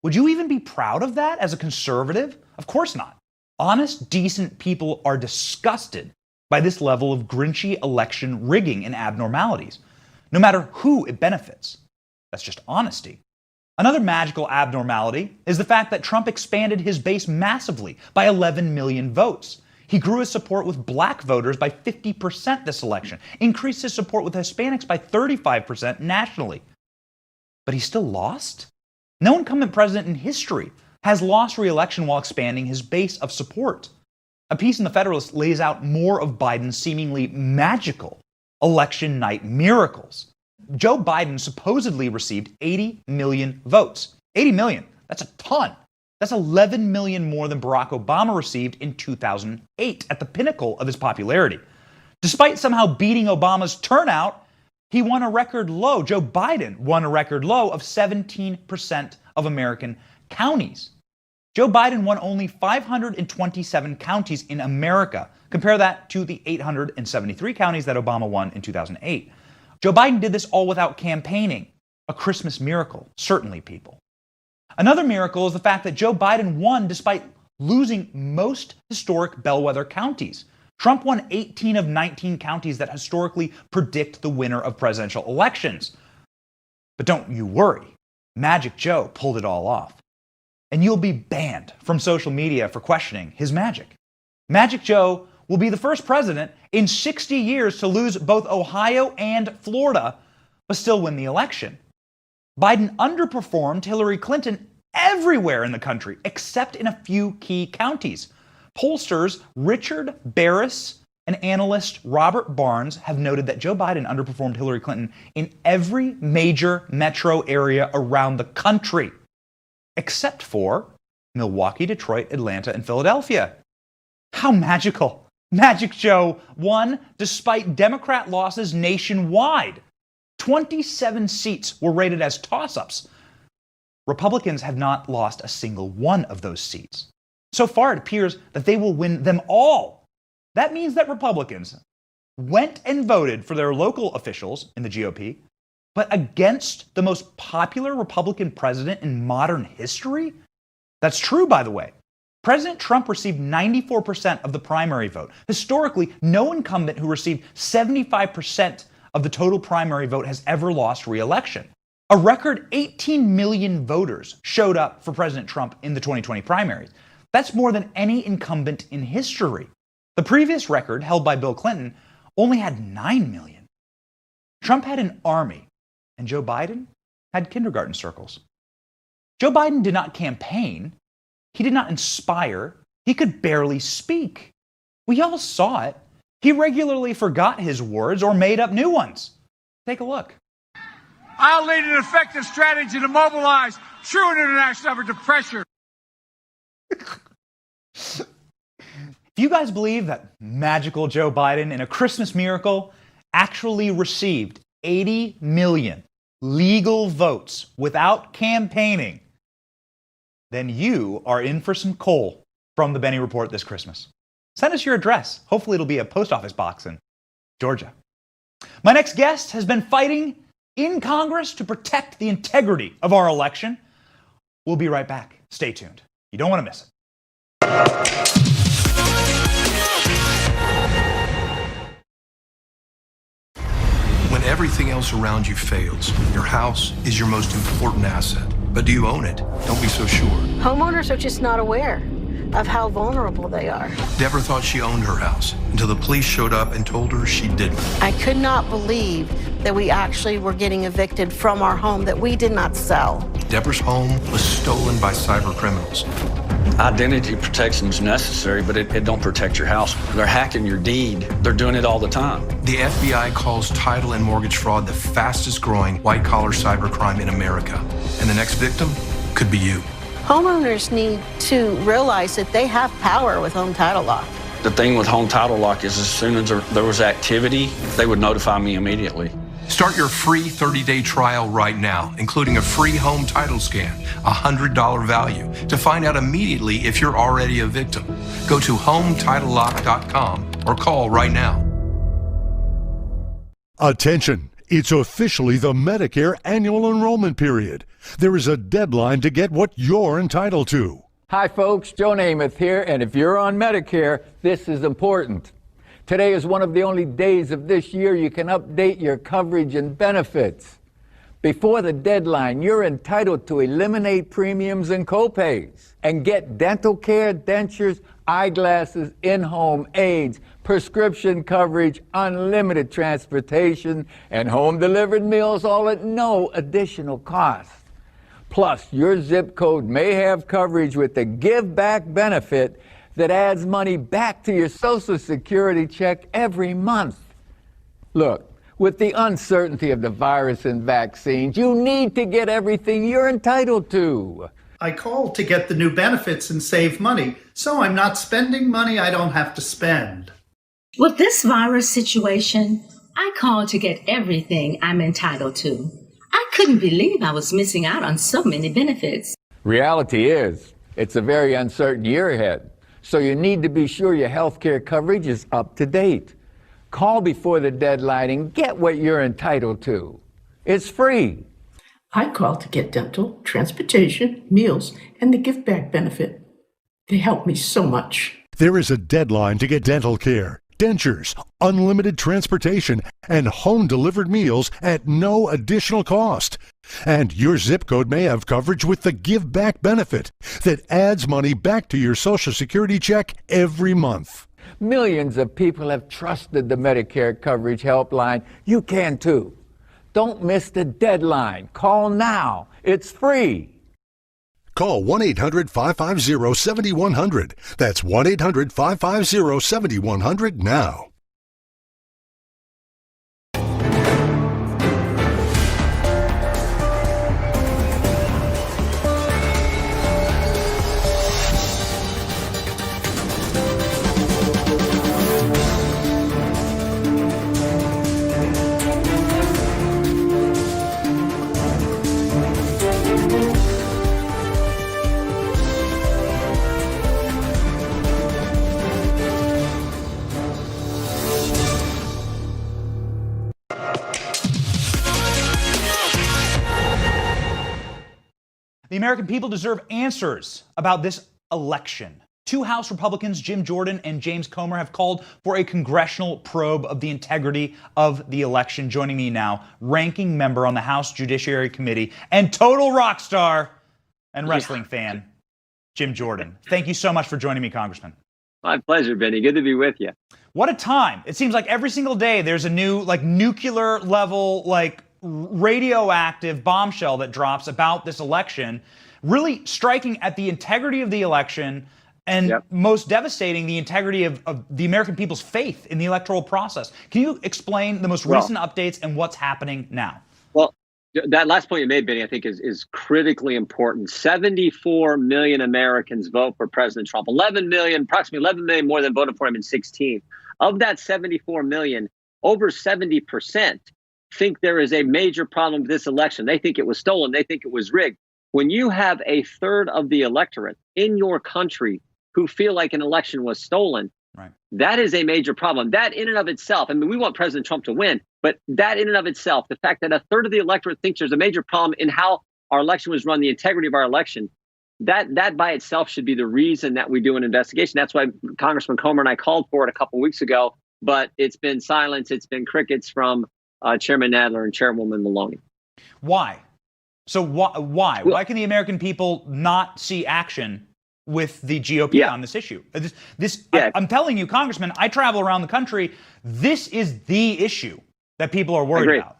Would you even be proud of that as a conservative? Of course not. Honest, decent people are disgusted by this level of grinchy election rigging and abnormalities, no matter who it benefits. That's just honesty. Another magical abnormality is the fact that Trump expanded his base massively by 11 million votes. He grew his support with black voters by 50% this election, increased his support with Hispanics by 35% nationally. But he still lost? No incumbent president in history has lost re-election while expanding his base of support. A piece in The Federalist lays out more of Biden's seemingly magical election night miracles. Joe Biden supposedly received 80 million votes. 80 million, that's a ton. That's 11 million more than Barack Obama received in 2008 at the pinnacle of his popularity. Despite somehow beating Obama's turnout, he won a record low. Joe Biden won a record low of 17% of American counties. Joe Biden won only 527 counties in America. Compare that to the 873 counties that Obama won in 2008. Joe Biden did this all without campaigning. A Christmas miracle, certainly, people. Another miracle is the fact that Joe Biden won despite losing most historic bellwether counties. Trump won 18 of 19 counties that historically predict the winner of presidential elections. But don't you worry, Magic Joe pulled it all off. And you'll be banned from social media for questioning his magic. Magic Joe will be the first president in 60 years to lose both Ohio and Florida, but still win the election. Biden underperformed Hillary Clinton everywhere in the country, except in a few key counties. Pollsters Richard Barris and analyst Robert Barnes have noted that Joe Biden underperformed Hillary Clinton in every major metro area around the country, except for Milwaukee, Detroit, Atlanta, and Philadelphia. How magical. Magic Joe won despite Democrat losses nationwide. 27 seats were rated as toss-ups. Republicans have not lost a single one of those seats. So far, it appears that they will win them all. That means that Republicans went and voted for their local officials in the GOP, but against the most popular Republican president in modern history? That's true, by the way. President Trump received 94% of the primary vote. Historically, no incumbent who received 75% of the total primary vote has ever lost re-election. A record 18 million voters showed up for President Trump in the 2020 primaries. That's more than any incumbent in history. The previous record, held by Bill Clinton, only had 9 million. Trump had an army, and Joe Biden had kindergarten circles. Joe Biden did not campaign. He did not inspire. He could barely speak. We all saw it. He regularly forgot his words or made up new ones. Take a look. I'll lead an effective strategy to mobilize true international effort to pressure. If you guys believe that magical Joe Biden in a Christmas miracle actually received 80 million legal votes without campaigning, then you are in for some coal from the Benny Report this Christmas. Send us your address. Hopefully it'll be a post office box in Georgia. My next guest has been fighting in Congress to protect the integrity of our election. We'll be right back. Stay tuned. You don't want to miss it. When everything else around you fails, your house is your most important asset. But do you own it? Don't be so sure. Homeowners are just not aware of how vulnerable they are. Deborah thought she owned her house until the police showed up and told her she didn't. I could not believe that we actually were getting evicted from our home that we did not sell. Deborah's home was stolen by cyber criminals. Identity protection is necessary, but it don't protect your house. They're hacking your deed. They're doing it all the time. The FBI calls title and mortgage fraud the fastest growing white-collar cybercrime in America. And the next victim could be you. Homeowners need to realize that they have power with Home Title Lock. The thing with Home Title Lock is as soon as there was activity, they would notify me immediately. Start your free 30-day trial right now, including a free home title scan, a $100 value, to find out immediately if you're already a victim. Go to HomeTitleLock.com or call right now. Attention! It's officially the Medicare annual enrollment period. There is a deadline to get what you're entitled to. Hi folks, Joe Namath here, and if you're on Medicare, this is important. Today is one of the only days of this year you can update your coverage and benefits. Before the deadline, you're entitled to eliminate premiums and copays and get dental care, dentures, eyeglasses, in-home aids, prescription coverage, unlimited transportation, and home-delivered meals, all at no additional cost. Plus, your zip code may have coverage with the Give Back benefit that adds money back to your Social Security check every month. Look, with the uncertainty of the virus and vaccines, you need to get everything you're entitled to. I called to get the new benefits and save money, so I'm not spending money I don't have to spend. With this virus situation, I called to get everything I'm entitled to. I couldn't believe I was missing out on so many benefits. Reality is, it's a very uncertain year ahead, so you need to be sure your health care coverage is up to date. Call before the deadline and get what you're entitled to. It's free. I called to get dental, transportation, meals, and the Give Back benefit. They helped me so much. There is a deadline to get dental care, dentures, unlimited transportation, and home-delivered meals at no additional cost. And your zip code may have coverage with the Give Back benefit that adds money back to your Social Security check every month. Millions of people have trusted the Medicare coverage helpline. You can too. Don't miss the deadline. Call now. It's free. Call 1-800-550-7100. That's 1-800-550-7100 now. The American people deserve answers about this election. Two House Republicans, Jim Jordan and James Comer, have called for a congressional probe of the integrity of the election. Joining me now, ranking member on the House Judiciary Committee and total rock star and wrestling fan, Jim Jordan. Thank you so much for joining me, Congressman. My pleasure, Benny. Good to be with you. What a time. It seems like every single day there's a new nuclear level, radioactive bombshell that drops about this election, really striking at the integrity of the election and most devastating, the integrity of the American people's faith in the electoral process. Can you explain the most recent updates and what's happening now? Well, that last point you made, Benny, I think is critically important. 74 million Americans vote for President Trump. Approximately 11 million more than voted for him in 2016. Of that 74 million, over 70% think there is a major problem with this election. They think it was stolen. They think it was rigged. When you have a third of the electorate in your country who feel like an election was stolen, that is a major problem. That in and of itself, I mean, we want President Trump to win, but that in and of itself, the fact that a third of the electorate thinks there's a major problem in how our election was run, the integrity of our election, that by itself should be the reason that we do an investigation. That's why Congressman Comer and I called for it a couple of weeks ago, but it's been silence. It's been crickets from Chairman Nadler and Chairwoman Maloney. Why? So why? Why can the American people not see action with the GOP on this issue? I'm telling you, Congressman, I travel around the country. This is the issue that people are worried about.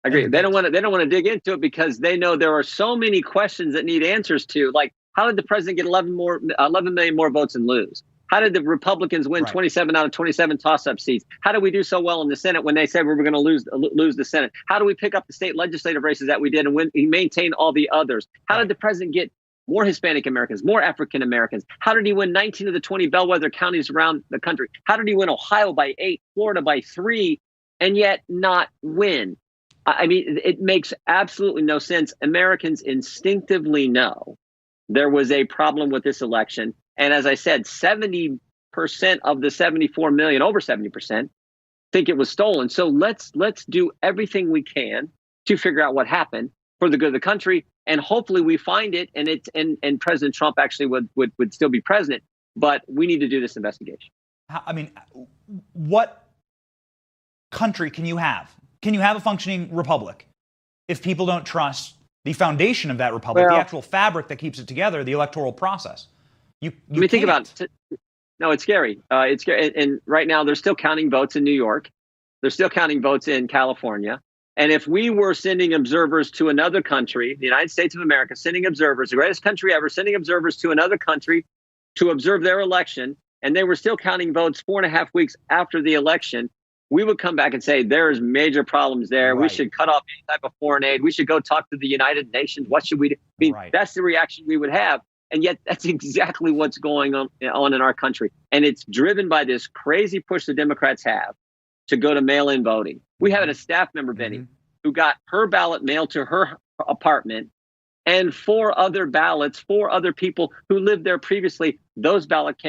I agree. They don't want to dig into it because they know there are so many questions that need answers to. Like, how did the president get 11 million more votes and lose? How did the Republicans win 27 out of 27 toss-up seats? How did we do so well in the Senate when they said we were going to lose the Senate? How do we pick up the state legislative races that we did and win? He maintained all the others. How did the president get more Hispanic Americans, more African Americans? How did he win 19 of the 20 bellwether counties around the country? How did he win Ohio by 8, Florida by 3, and yet not win? I mean, it makes absolutely no sense. Americans instinctively know there was a problem with this election. And as I said, 70% of the 74 million, over 70%, think it was stolen. So let's do everything we can to figure out what happened for the good of the country. And hopefully we find it and President Trump actually would still be president. But we need to do this investigation. I mean, what country can you have? Can you have a functioning republic if people don't trust the foundation of that republic, the actual fabric that keeps it together, the electoral process? You think about it. No, it's scary. It's scary. And right now they're still counting votes in New York. They're still counting votes in California. And if we were sending observers to another country, the United States of America, sending observers, the greatest country ever, sending observers to another country to observe their election, and they were still counting votes 4.5 weeks after the election, we would come back and say, there's major problems there. We should cut off any type of foreign aid. We should go talk to the United Nations. What should we do? I mean, that's the reaction we would have. And yet that's exactly what's going on in our country. And it's driven by this crazy push the Democrats have to go to mail-in voting. We have a staff member, Benny, who got her ballot mailed to her apartment, and 4 other ballots, 4 other people who lived there previously, those ballots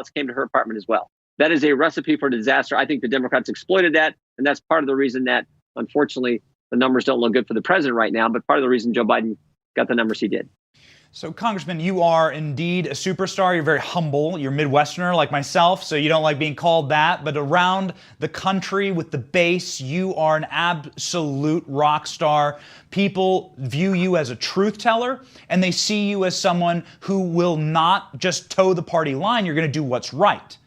came to her apartment as well. That is a recipe for disaster. I think the Democrats exploited that, and that's part of the reason that, unfortunately, the numbers don't look good for the president right now, but part of the reason Joe Biden got the numbers he did. So, Congressman, you are indeed a superstar. You're very humble. You're Midwesterner like myself, so you don't like being called that. But around the country with the base, you are an absolute rock star. People view you as a truth teller, and they see you as someone who will not just toe the party line. You're going to do what's right.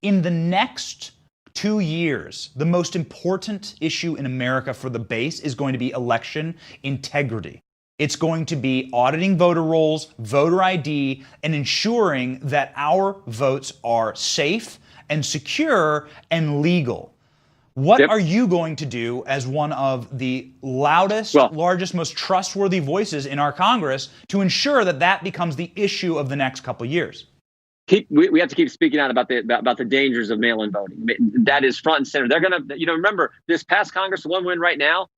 In the next 2 years, the most important issue in America for the base is going to be election integrity. It's going to be auditing voter rolls, voter ID, and ensuring that our votes are safe and secure and legal. What are you going to do as one of the loudest, largest, most trustworthy voices in our Congress to ensure that that becomes the issue of the next couple of years? We have to keep speaking out about the dangers of mail-in voting. That is front and center. They're going to, remember this past Congress, the one win right now,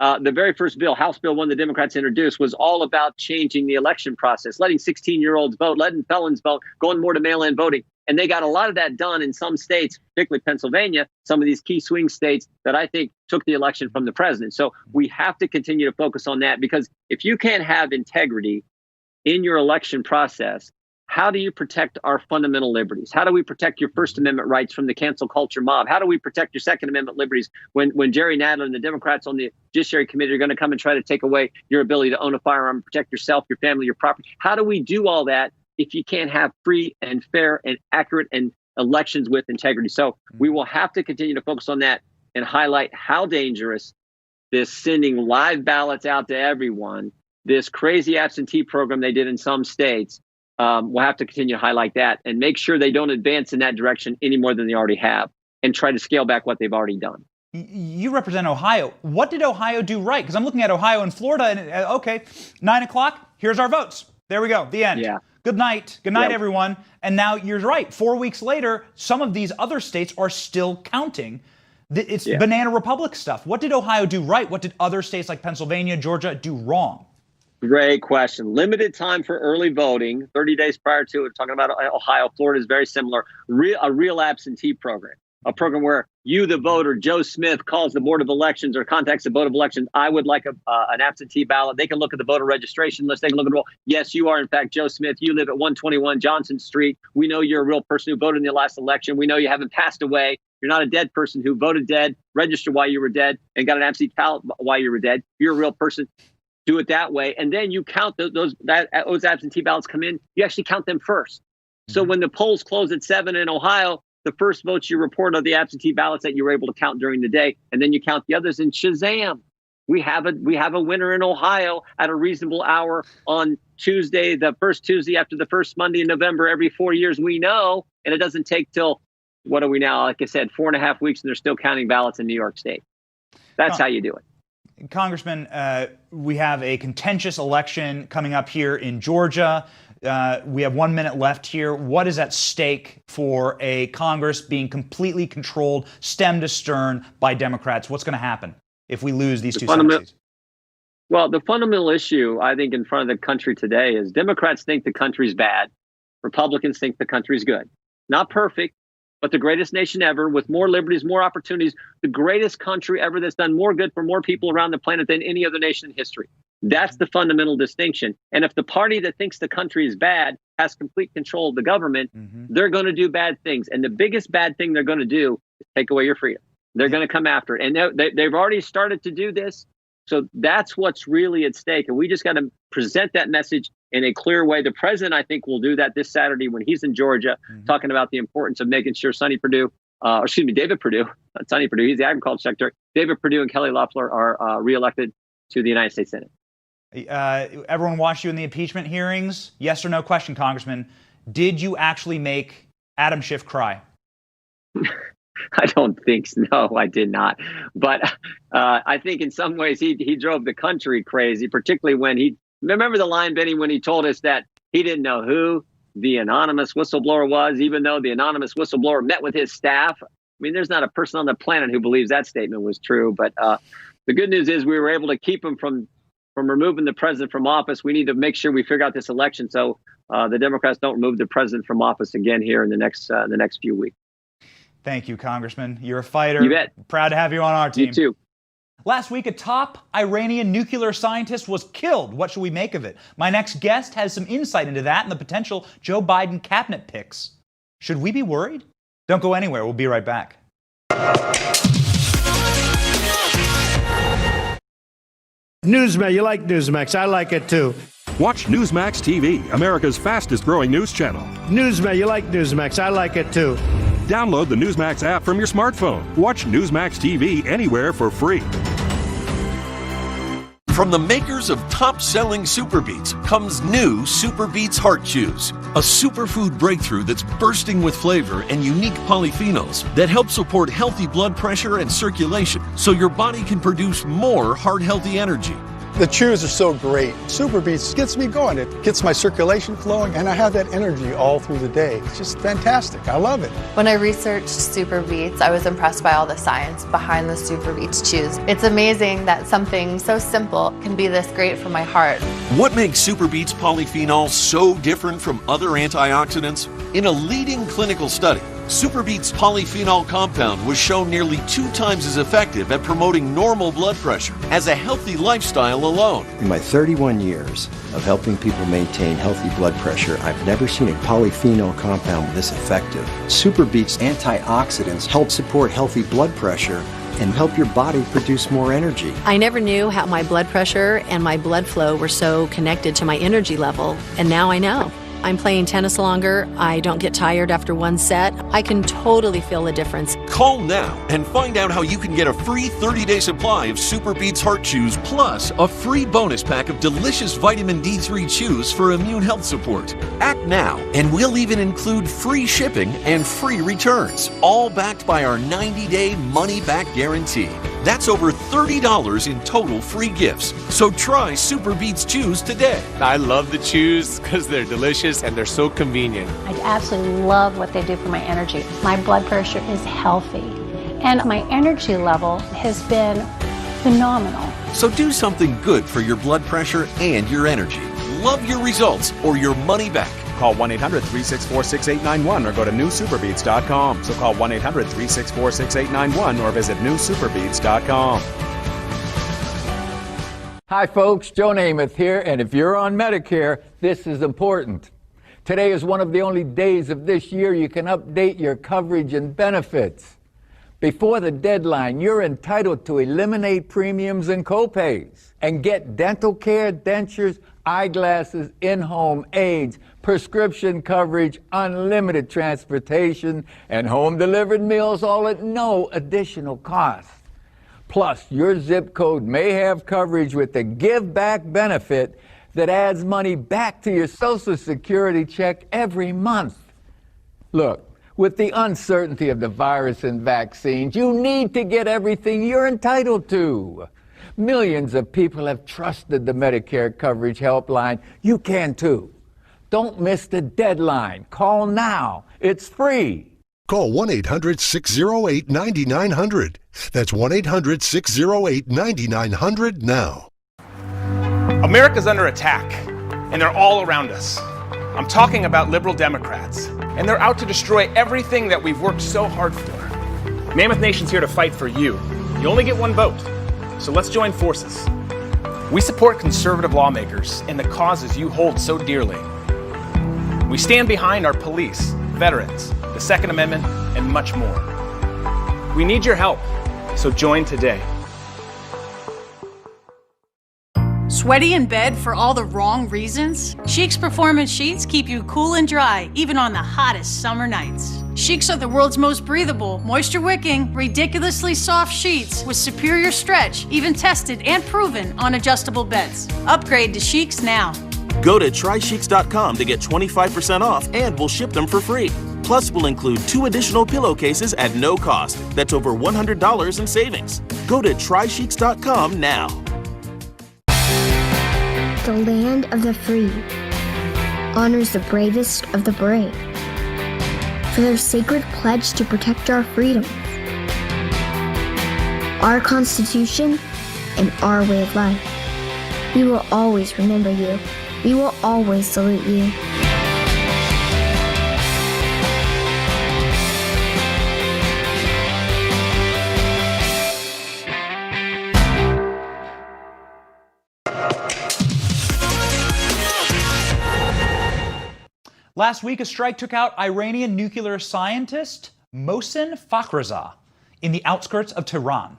the very first bill, House Bill 1, the Democrats introduced, was all about changing the election process, letting 16-year-olds vote, letting felons vote, going more to mail-in voting. And they got a lot of that done in some states, particularly Pennsylvania, some of these key swing states that I think took the election from the president. So we have to continue to focus on that, because if you can't have integrity, in your election process, how do you protect our fundamental liberties? How do we protect your First Amendment rights from the cancel culture mob? How do we protect your Second Amendment liberties when Jerry Nadler and the Democrats on the Judiciary Committee are going to come and try to take away your ability to own a firearm, protect yourself, your family, your property? How do we do all that if you can't have free and fair and accurate and elections with integrity? So we will have to continue to focus on that and highlight how dangerous this sending live ballots out to everyone, this crazy absentee program they did in some states. We'll have to continue to highlight that and make sure they don't advance in that direction any more than they already have and try to scale back what they've already done. You represent Ohio. What did Ohio do right? Because I'm looking at Ohio and Florida, and okay, 9 o'clock, here's our votes. There we go, the end. Yeah. Good night. Good night, everyone. And now you're right. 4 weeks later, some of these other states are still counting. It's banana republic stuff. What did Ohio do right? What did other states like Pennsylvania, Georgia do wrong? Great question. Limited time for early voting, 30 days prior to it. Talking about Ohio, Florida is very similar. A real absentee program, a program where you, the voter, Joe Smith, calls the Board of Elections or contacts the Board of Elections. I would like an absentee ballot. They can look at the voter registration list. They can look at the roll. Yes, you are, in fact, Joe Smith. You live at 121 Johnson Street. We know you're a real person who voted in the last election. We know you haven't passed away. You're not a dead person who voted dead, registered while you were dead, and got an absentee ballot while you were dead. You're a real person. Do it that way. And then you count those absentee ballots come in. You actually count them first. So when the polls close at 7 in Ohio, the first votes you report are the absentee ballots that you were able to count during the day. And then you count the others, and shazam, we have a winner in Ohio at a reasonable hour on Tuesday, the first Tuesday after the first Monday in November every 4 years, we know. And it doesn't take till, what are we now? Like I said, 4.5 weeks, and they're still counting ballots in New York State. That's how you do it. Congressman, we have a contentious election coming up here in Georgia. We have 1 minute left here. What is at stake for a Congress being completely controlled, stem to stern, by Democrats? What's going to happen if we lose these two Senate seats? Well, the fundamental issue, I think, in front of the country today is Democrats think the country's bad. Republicans think the country's good. Not perfect, but the greatest nation ever, with more liberties, more opportunities, the greatest country ever that's done more good for more people around the planet than any other nation in history. That's the fundamental distinction. And if the party that thinks the country is bad has complete control of the government, they're going to do bad things. And the biggest bad thing they're going to do is take away your freedom. They're going to come after it. And they've already started to do this. So that's what's really at stake. And we just got to present that message in a clear way. The president, I think, will do that this Saturday when he's in Georgia, talking about the importance of making sure David Perdue, not Sonny Perdue, he's the agriculture secretary. David Perdue and Kelly Loeffler are reelected to the United States Senate. Everyone watched you in the impeachment hearings. Yes or no question, Congressman. Did you actually make Adam Schiff cry? I don't think so. No, I did not. But I think in some ways he drove the country crazy, particularly when remember the line, Benny, when he told us that he didn't know who the anonymous whistleblower was, even though the anonymous whistleblower met with his staff. I mean, there's not a person on the planet who believes that statement was true. But the good news is we were able to keep him from removing the president from office. We need to make sure we figure out this election so the Democrats don't remove the president from office again here in the next few weeks. Thank you, Congressman. You're a fighter. You bet. Proud to have you on our team. You too. Last week, a top Iranian nuclear scientist was killed. What should we make of it? My next guest has some insight into that and the potential Joe Biden cabinet picks. Should we be worried? Don't go anywhere. We'll be right back. Newsmax, you like Newsmax. I like it too. Watch Newsmax TV, America's fastest growing news channel. Newsmax, you like Newsmax. I like it too. Download the Newsmax app from your smartphone. Watch Newsmax TV anywhere for free. From the makers of top-selling Super Beets comes new Super Beets Heart Chews, a superfood breakthrough that's bursting with flavor and unique polyphenols that help support healthy blood pressure and circulation so your body can produce more heart-healthy energy. The chews are so great. Super Beets gets me going. It gets my circulation flowing, and I have that energy all through the day. It's just fantastic. I love it. When I researched Super Beets, I was impressed by all the science behind the Super Beets chews. It's amazing that something so simple can be this great for my heart. What makes Super Beets polyphenol so different from other antioxidants? In a leading clinical study, Superbeats polyphenol compound was shown nearly 2 times as effective at promoting normal blood pressure as a healthy lifestyle alone. In my 31 years of helping people maintain healthy blood pressure, I've never seen a polyphenol compound this effective. Superbeats antioxidants help support healthy blood pressure and help your body produce more energy. I never knew how my blood pressure and my blood flow were so connected to my energy level, and now I know. I'm playing tennis longer. I don't get tired after one set. I can totally feel the difference. Call now and find out how you can get a free 30-day supply of Superbeats Heart Chews plus a free bonus pack of delicious vitamin D3 chews for immune health support. Act now and we'll even include free shipping and free returns, all backed by our 90-day money-back guarantee. That's over $30 in total free gifts. So try Superbeats Chews today. I love the chews because they're delicious and they're so convenient. I absolutely love what they do for my energy. My blood pressure is healthy and my energy level has been phenomenal. So do something good for your blood pressure and your energy. Love your results or your money back. Call 1-800-364-6891 or go to newsuperbeats.com. So call 1-800-364-6891 or visit newsuperbeats.com. Hi folks, Joe Namath here, and if you're on Medicare, this is important. Today is one of the only days of this year you can update your coverage and benefits. Before the deadline, you're entitled to eliminate premiums and copays and get dental care, dentures, eyeglasses, in-home aids, prescription coverage, unlimited transportation, and home-delivered meals, all at no additional cost. Plus, your zip code may have coverage with the Give Back benefit that adds money back to your Social Security check every month. Look, with the uncertainty of the virus and vaccines, you need to get everything you're entitled to. Millions of people have trusted the Medicare coverage helpline. You can too. Don't miss the deadline. Call now. It's free. Call 1-800-608-9900. That's 1-800-608-9900 now. America's under attack, and they're all around us. I'm talking about liberal Democrats, and they're out to destroy everything that we've worked so hard for. Mammoth Nation's here to fight for you. You only get one vote, so let's join forces. We support conservative lawmakers and the causes you hold so dearly. We stand behind our police, veterans, the Second Amendment, and much more. We need your help, so join today. Sweaty in bed for all the wrong reasons? Chic's Performance Sheets keep you cool and dry, even on the hottest summer nights. Chic's are the world's most breathable, moisture-wicking, ridiculously soft sheets with superior stretch, even tested and proven on adjustable beds. Upgrade to Chic's now. Go to trycheeks.com to get 25% off and we'll ship them for free. Plus, we'll include 2 additional pillowcases at no cost. That's over $100 in savings. Go to trycheeks.com now. The land of the free honors the bravest of the brave for their sacred pledge to protect our freedom, our Constitution, and our way of life. We will always remember you. We will always salute you. Last week, a strike took out Iranian nuclear scientist Mohsen Fakhrizadeh in the outskirts of Tehran.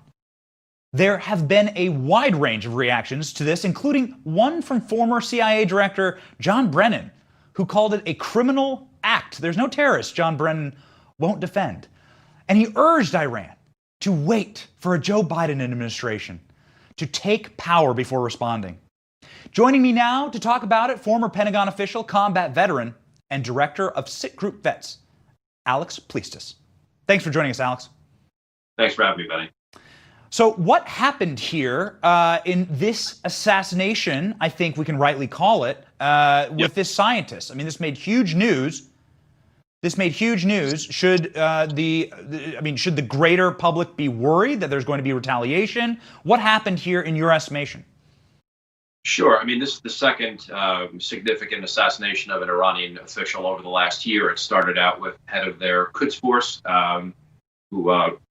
There have been a wide range of reactions to this, including one from former CIA Director John Brennan, who called it a criminal act. There's no terrorist John Brennan won't defend. And he urged Iran to wait for a Joe Biden administration to take power before responding. Joining me now to talk about it, former Pentagon official, combat veteran, and director of Sit Group Vets, Alex Pleistus. Thanks for joining us, Alex. Thanks for having me, Benny. So what happened here in this assassination, I think we can rightly call it, with this scientist? I mean, this made huge news. Should should the greater public be worried that there's going to be retaliation? What happened here in your estimation? Sure. I mean, this is the second significant assassination of an Iranian official over the last year. It started out with head of their Quds Force, General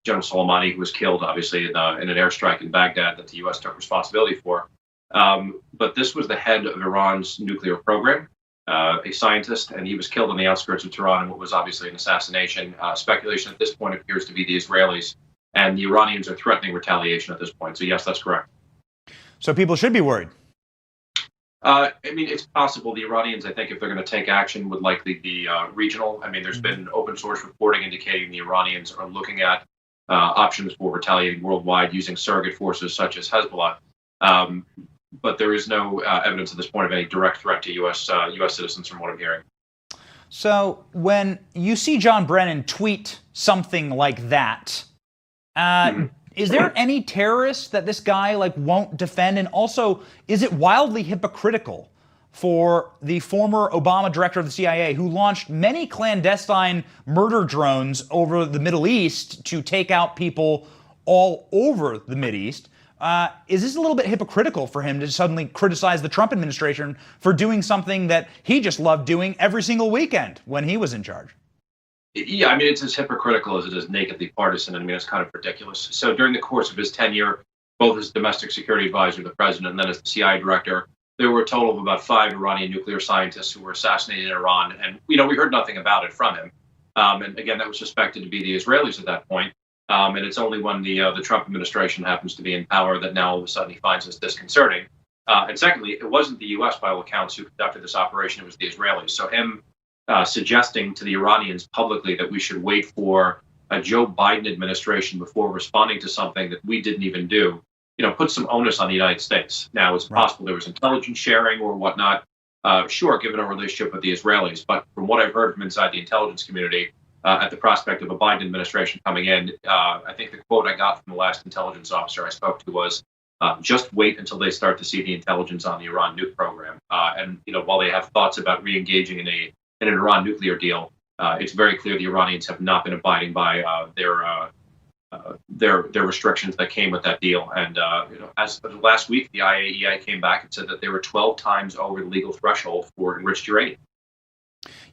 Soleimani, who was killed, obviously, in an airstrike in Baghdad that the U.S. took responsibility for. But this was the head of Iran's nuclear program, a scientist, and he was killed on the outskirts of Tehran in what was obviously an assassination. Speculation at this point appears to be the Israelis, and the Iranians are threatening retaliation at this point. So, yes, that's correct. So people should be worried. I mean, it's possible. The Iranians, I think, if they're going to take action, would likely be regional. I mean, there's been open source reporting indicating the Iranians are looking at options for retaliating worldwide using surrogate forces such as Hezbollah. But there is no evidence at this point of any direct threat to U.S. citizens from what I'm hearing. So when you see John Brennan tweet something like that, is there any terrorists that this guy won't defend? And also, is it wildly hypocritical for the former Obama director of the CIA, who launched many clandestine murder drones over the Middle East to take out people all over the Mideast? Is this a little bit hypocritical for him to suddenly criticize the Trump administration for doing something that he just loved doing every single weekend when he was in charge? Yeah, I mean, it's as hypocritical as it is nakedly partisan. I mean, it's kind of ridiculous. So during the course of his tenure, both as domestic security advisor to the president and then as the CIA director, there were a total of about 5 Iranian nuclear scientists who were assassinated in Iran. And, we heard nothing about it from him. And again, that was suspected to be the Israelis at that point. And it's only when the Trump administration happens to be in power that now all of a sudden he finds this disconcerting. And secondly, it wasn't the U.S. by all accounts who conducted this operation. It was the Israelis. So him suggesting to the Iranians publicly that we should wait for a Joe Biden administration before responding to something that we didn't even do, puts some onus on the United States. Now, it's possible there was intelligence sharing or whatnot. Sure, given our relationship with the Israelis. But from what I've heard from inside the intelligence community, at the prospect of a Biden administration coming in, I think the quote I got from the last intelligence officer I spoke to was, just wait until they start to see the intelligence on the Iran nuke program. And while they have thoughts about re-engaging in an Iran nuclear deal, it's very clear the Iranians have not been abiding by their restrictions that came with that deal. And as of last week, the IAEA came back and said that they were 12 times over the legal threshold for enriched uranium.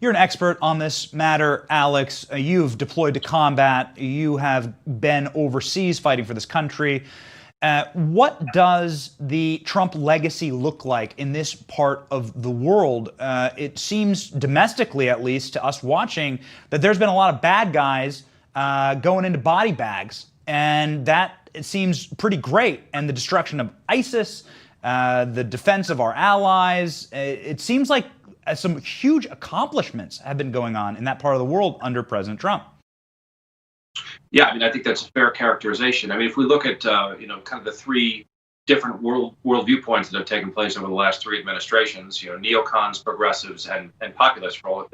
You're an expert on this matter, Alex. You've deployed to combat. You have been overseas fighting for this country. What does the Trump legacy look like in this part of the world? It seems, domestically at least, to us watching, that there's been a lot of bad guys going into body bags, and that it seems pretty great. And the destruction of ISIS, the defense of our allies, it seems like some huge accomplishments have been going on in that part of the world under President Trump. Yeah, I mean, I think that's a fair characterization. I mean, if we look at, kind of the 3 different world viewpoints that have taken place over the last 3 administrations, neocons, progressives, and populists for all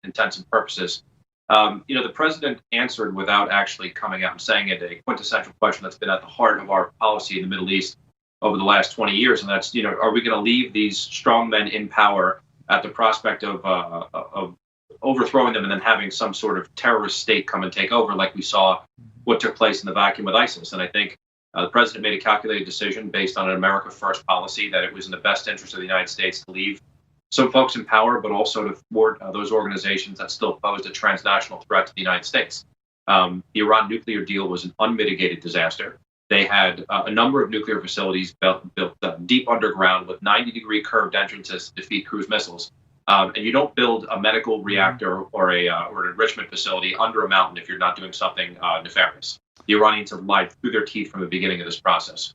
intents and purposes, the president answered without actually coming out and saying it, a quintessential question that's been at the heart of our policy in the Middle East over the last 20 years. And that's, are we going to leave these strong men in power at the prospect of overthrowing them and then having some sort of terrorist state come and take over, like we saw what took place in the vacuum with ISIS? And I think the president made a calculated decision based on an America First policy that it was in the best interest of the United States to leave some folks in power, but also to thwart those organizations that still posed a transnational threat to the United States. The Iran nuclear deal was an unmitigated disaster. They had a number of nuclear facilities built deep underground with 90-degree curved entrances to defeat cruise missiles. And you don't build a medical reactor or an enrichment facility under a mountain if you're not doing something nefarious. The Iranians have lied through their teeth from the beginning of this process.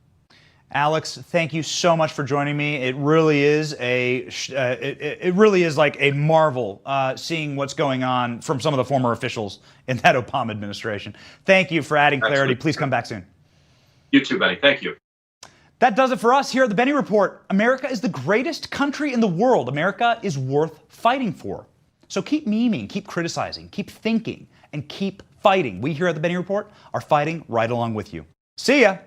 Alex, thank you so much for joining me. It really is like a marvel seeing what's going on from some of the former officials in that Obama administration. Thank you for adding clarity. Absolutely. Please come back soon. You too, Benny. Thank you. That does it for us here at the Benny Report. America is the greatest country in the world. America is worth fighting for. So keep memeing, keep criticizing, keep thinking, and keep fighting. We here at the Benny Report are fighting right along with you. See ya.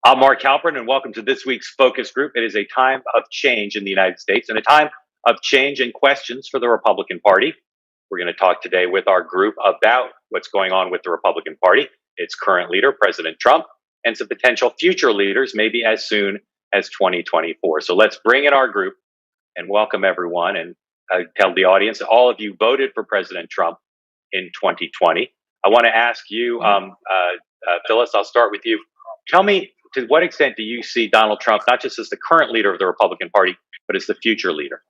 I'm Mark Halpern, and welcome to this week's Focus Group. It is a time of change in the United States and a time of change and questions for the Republican Party. We're going to talk today with our group about what's going on with the Republican Party, its current leader, President Trump, and some potential future leaders, maybe as soon as 2024. So let's bring in our group and welcome everyone and tell the audience that all of you voted for President Trump in 2020. I want to ask you, Phyllis, I'll start with you. Tell me, to what extent do you see Donald Trump, not just as the current leader of the Republican Party, but as the future leader?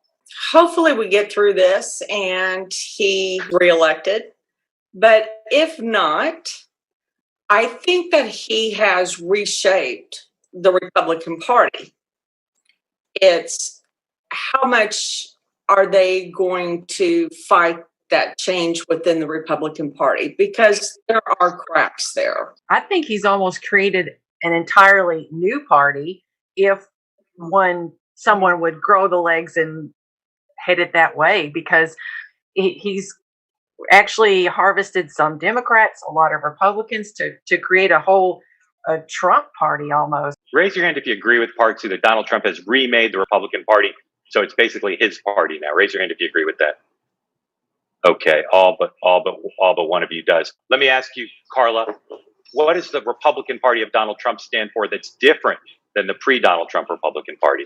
Hopefully we get through this and he's reelected. But if not, I think that he has reshaped the Republican Party. It's how much are they going to fight that change within the Republican Party, because there are cracks there. I think he's almost created an entirely new party if someone would grow the legs and head it that way, because he's actually harvested some Democrats, a lot of Republicans to create a Trump party almost. Raise your hand if you agree with part two that Donald Trump has remade the Republican Party, so it's basically his party now. Raise your hand if you agree with that. Okay, all but one of you does. Let me ask you, Carla, what does the Republican Party of Donald Trump stand for that's different than the pre-Donald Trump Republican Party?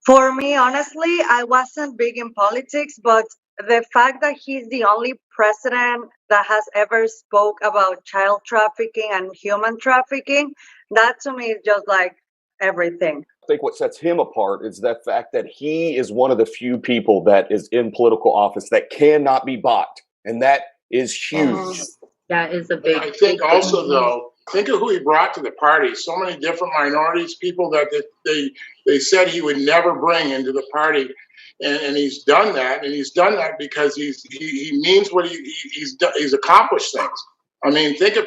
For me, honestly, I wasn't big in politics, but the fact that he's the only president that has ever spoke about child trafficking and human trafficking, that to me is just like everything. I think what sets him apart is the fact that he is one of the few people that is in political office that cannot be bought. And that is huge. That is a big. I think also, though, think of who he brought to the party. So many different minorities, people that they said he would never bring into the party. And he's done that. And he's done that because he means what he's accomplished things. I mean, think of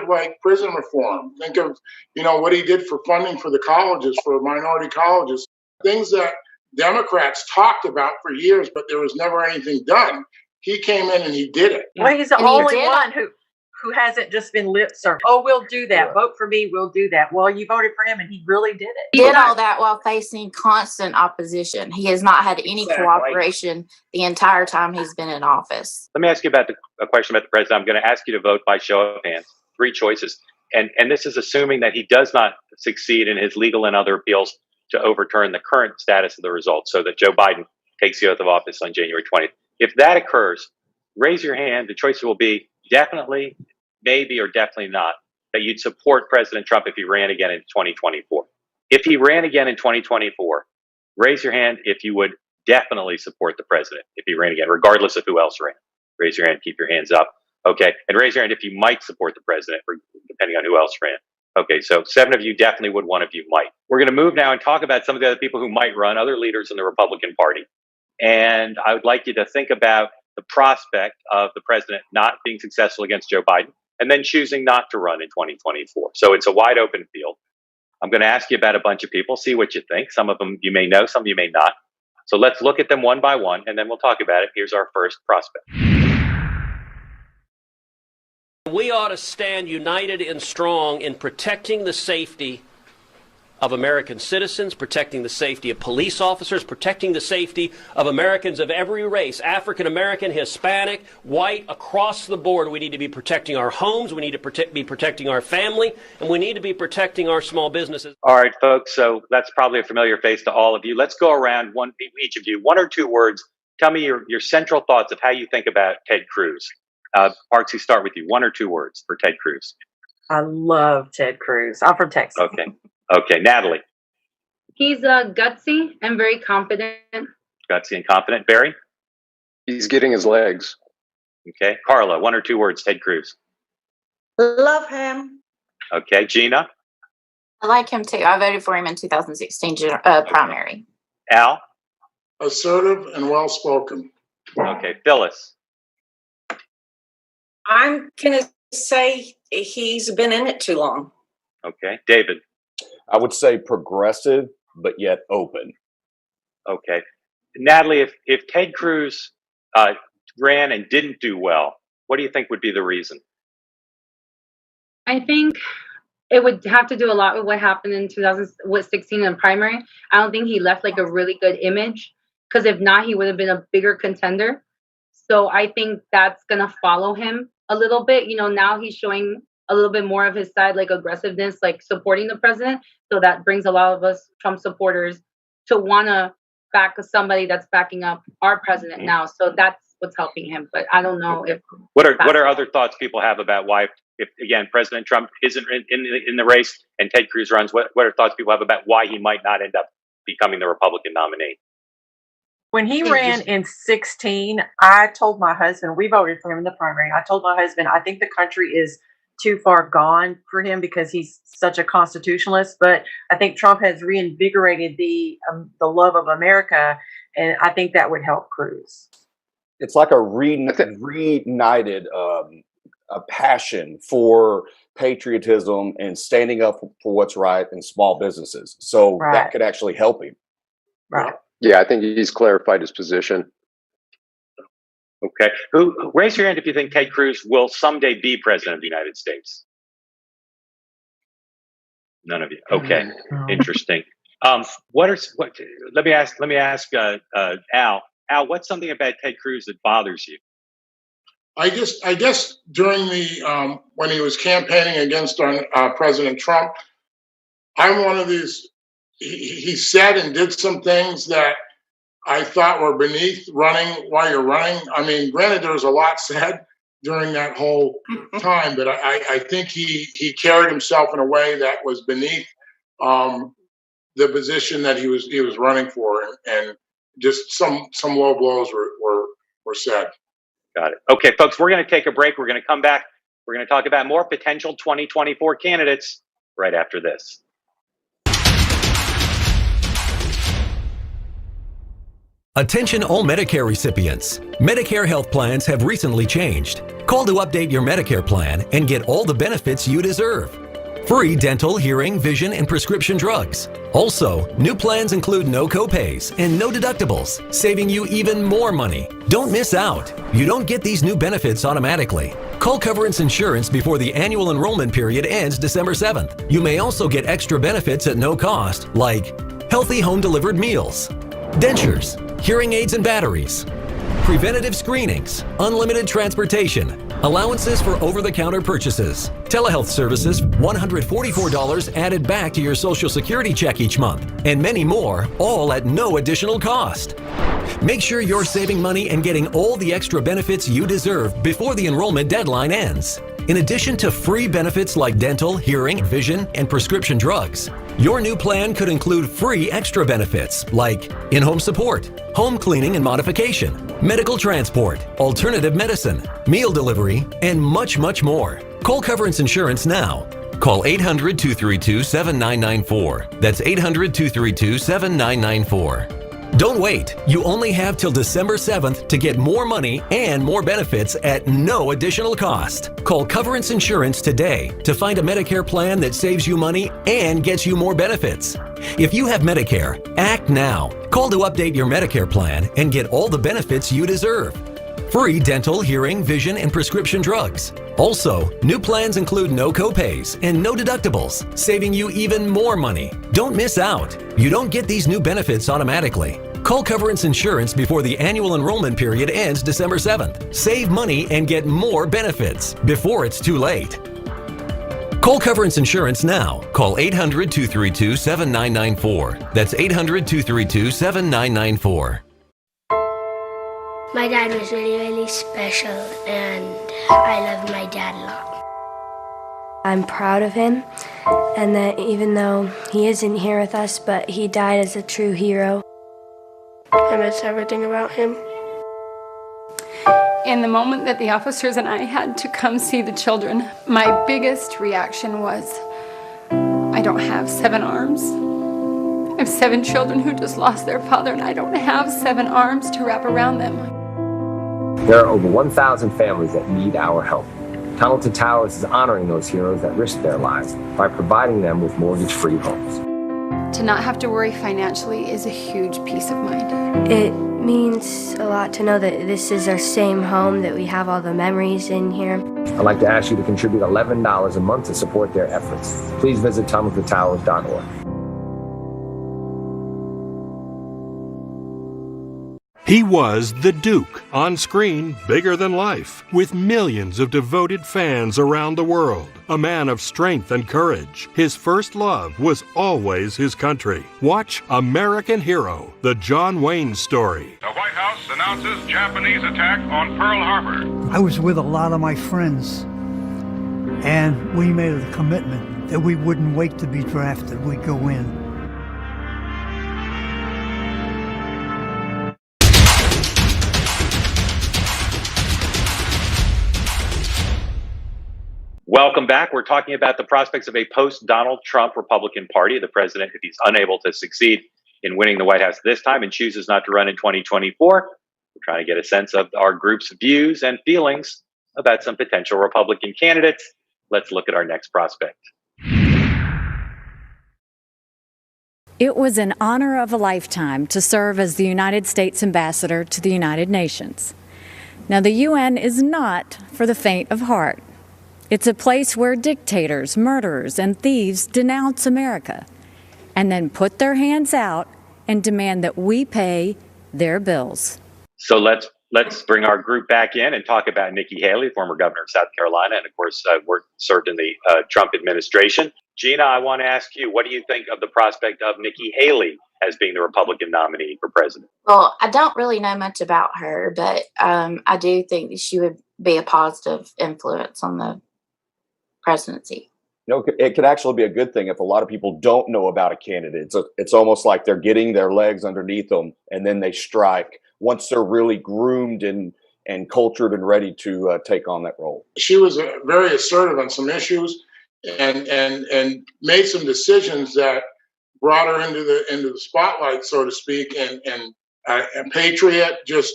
like prison reform. Think of, what he did for funding for the colleges, for minority colleges, things that Democrats talked about for years, but there was never anything done. He came in and he did it. Well, he's the only one who hasn't just been lip service. Oh, we'll do that. Yeah. Vote for me. We'll do that. Well, you voted for him and he really did it. He did all that while facing constant opposition. He has not had any cooperation the entire time he's been in office. Let me ask you about a question about the president. I'm going to ask you to vote by show of hands. 3 choices. And this is assuming that he does not succeed in his legal and other appeals to overturn the current status of the results so that Joe Biden takes the oath of office on January 20th. If that occurs, raise your hand. The choices will be definitely, maybe, or definitely not, that you'd support President Trump if he ran again in 2024. If he ran again in 2024, raise your hand if you would definitely support the president if he ran again, regardless of who else ran. Raise your hand, keep your hands up. Okay, and raise your hand if you might support the president, depending on who else ran. Okay, so 7 of you definitely would, 1 of you might. We're going to move now and talk about some of the other people who might run, other leaders in the Republican Party. And I would like you to think about the prospect of the president not being successful against Joe Biden and then choosing not to run in 2024. So it's a wide open field. I'm going to ask you about a bunch of people, see what you think. Some of them you may know, some you may not. So let's look at them one by one, and then we'll talk about it. Here's our first prospect. We ought to stand united and strong in protecting the safety of American citizens, protecting the safety of police officers, protecting the safety of Americans of every race, African American, Hispanic, white, across the board. We need to be protecting our homes, we need to be protecting our family, and we need to be protecting our small businesses. All right, folks, so that's probably a familiar face to all of you. Let's go around, each of you, 1 or 2 words. Tell me your central thoughts of how you think about Ted Cruz. Parks, we start with you. 1 or 2 words for Ted Cruz. I love Ted Cruz. I'm from Texas. Okay, Natalie. He's gutsy and very confident. Gutsy and confident. Barry? He's getting his legs. Okay. Carla, 1 or 2 words, Ted Cruz. Love him. Okay. Gina? I like him too. I voted for him in 2016 primary. Al? Assertive and well-spoken. Okay. Phyllis? I'm going to say he's been in it too long. Okay. David? I would say progressive, but yet open. Okay. Natalie, if Ted Cruz ran and didn't do well, what do you think would be the reason? I think it would have to do a lot with what happened in 2016 in the primary. I don't think he left like a really good image because if not, he would have been a bigger contender. So I think that's going to follow him a little bit. You know, now he's showing a little bit more of his side, like aggressiveness, like supporting the president. So that brings a lot of us Trump supporters to want to back somebody that's backing up our president now. So that's what's helping him. But I don't know if what are other thoughts people have about why, if again President Trump isn't in the race and Ted Cruz runs, what are thoughts people have about why he might not end up becoming the Republican nominee? When he ran in 2016, I told my husband, we voted for him in the primary. I told my husband, I think the country is too far gone for him because he's such a constitutionalist. But I think Trump has reinvigorated the love of America, and I think that would help Cruz. It's like a reignited a passion for patriotism and standing up for what's right in small businesses. So that could actually help him. Right. Yeah, I think he's clarified his position. Okay. Raise your hand if you think Ted Cruz will someday be president of the United States. None of you. Okay. Interesting. Let me ask Al. Al, what's something about Ted Cruz that bothers you? I guess during the when he was campaigning against President Trump, I'm one of these. He said and did some things that I thought were beneath running while you're running. I mean, granted, there was a lot said during that whole time, but I think he carried himself in a way that was beneath the position that he was running for, and just some low blows were said. Got it. Okay, folks, we're going to take a break. We're going to come back. We're going to talk about more potential 2024 candidates right after this. Attention all Medicare recipients. Medicare health plans have recently changed. Call to update your Medicare plan and get all the benefits you deserve. Free dental, hearing, vision, and prescription drugs. Also, new plans include no copays and no deductibles, saving you even more money. Don't miss out. You don't get these new benefits automatically. Call Coverance Insurance before the annual enrollment period ends December 7th. You may also get extra benefits at no cost, like healthy home-delivered meals, dentures, hearing aids and batteries, preventative screenings, unlimited transportation, allowances for over-the-counter purchases, telehealth services, $144 added back to your Social Security check each month, and many more, all at no additional cost. Make sure you're saving money and getting all the extra benefits you deserve before the enrollment deadline ends. In addition to free benefits like dental, hearing, vision, and prescription drugs, your new plan could include free extra benefits like in-home support, home cleaning and modification, medical transport, alternative medicine, meal delivery, and much, much more. Call Coverance Insurance now. Call 800-232-7994. That's 800-232-7994. Don't wait. You only have till December 7th to get more money and more benefits at no additional cost. Call Coverance Insurance today to find a Medicare plan that saves you money and gets you more benefits. If you have Medicare, act now. Call to update your Medicare plan and get all the benefits you deserve. Free dental, hearing, vision, and prescription drugs. Also, new plans include no copays and no deductibles, saving you even more money. Don't miss out. You don't get these new benefits automatically. Call Coverance Insurance before the annual enrollment period ends December 7th. Save money and get more benefits before it's too late. Call Coverance Insurance now. Call 800-232-7994. That's 800-232-7994. My dad was really, really special, and I love my dad a lot. I'm proud of him, and that even though he isn't here with us, but he died as a true hero. I miss everything about him. In the moment that the officers and I had to come see the children, my biggest reaction was, I don't have 7 arms. I have 7 children who just lost their father, and I don't have 7 arms to wrap around them. There are over 1,000 families that need our help. Tunnel to Towers is honoring those heroes that risked their lives by providing them with mortgage-free homes. To not have to worry financially is a huge peace of mind. It means a lot to know that this is our same home, that we have all the memories in here. I'd like to ask you to contribute $11 a month to support their efforts. Please visit tunneltotowers.org. He was the Duke, on screen bigger than life, with millions of devoted fans around the world. A man of strength and courage. His first love was always his country. Watch American Hero, the John Wayne story. The White House announces Japanese attack on Pearl Harbor. I was with a lot of my friends, and we made a commitment that we wouldn't wait to be drafted. We'd go in. Welcome back. We're talking about the prospects of a post-Donald Trump Republican Party. The president, if he's unable to succeed in winning the White House this time and chooses not to run in 2024, we're trying to get a sense of our group's views and feelings about some potential Republican candidates. Let's look at our next prospect. It was an honor of a lifetime to serve as the United States ambassador to the United Nations. Now, the UN is not for the faint of heart. It's a place where dictators, murderers, and thieves denounce America and then put their hands out and demand that we pay their bills. So let's bring our group back in and talk about Nikki Haley, former governor of South Carolina, and of course served in the Trump administration. Gina, I want to ask you, what do you think of the prospect of Nikki Haley as being the Republican nominee for president? Well, I don't really know much about her, but I do think that she would be a positive influence on the presidency. You know, it could actually be a good thing if a lot of people don't know about a candidate. It's almost like they're getting their legs underneath them, and then they strike once they're really groomed and cultured and ready to take on that role. She was very assertive on some issues and made some decisions that brought her into the spotlight, so to speak, and a patriot, just,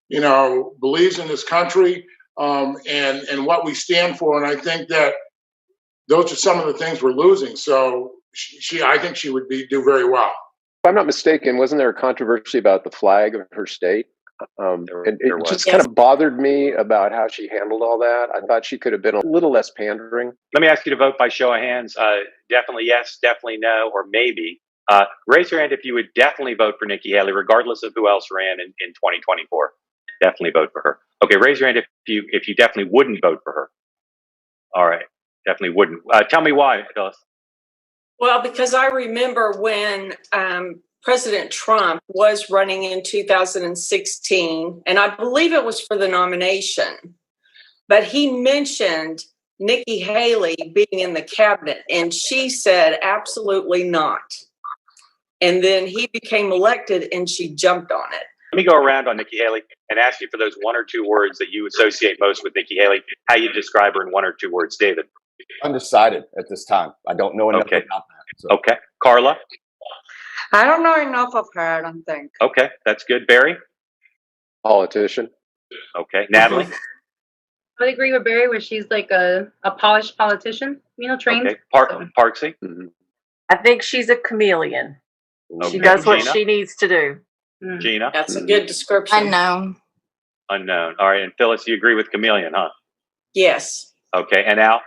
you know, believes in this country and what we stand for. And I think that those are some of the things we're losing. So I think she would do very well. If I'm not mistaken, wasn't there a controversy about the flag of her state? It just kind of bothered me about how she handled all that. I thought she could have been a little less pandering. Let me ask you to vote by show of hands. Definitely yes, definitely no, or maybe. Raise your hand if you would definitely vote for Nikki Haley, regardless of who else ran in 2024. Definitely vote for her. Okay, raise your hand if you definitely wouldn't vote for her. All right, definitely wouldn't. Tell me why, Phyllis. Well, because I remember when President Trump was running in 2016, and I believe it was for the nomination, but he mentioned Nikki Haley being in the cabinet, and she said absolutely not. And then he became elected, and she jumped on it. Let me go around on Nikki Haley and ask you for those one or two words that you associate most with Nikki Haley, how you describe her in one or two words. David? Undecided at this time. I don't know enough about that. So. Okay. Carla? I don't know enough of her, I don't think. Okay, that's good. Barry? Politician. Okay. Natalie? I would agree with Barry where she's like a polished politician, you know, trained. Okay. Parksy? Mm-hmm. I think she's a chameleon. Okay. She does what Gina? she needs to do. Gina? That's a good description. Unknown. Unknown. All right. And Phyllis, you agree with chameleon, huh? Yes. Okay. And Al?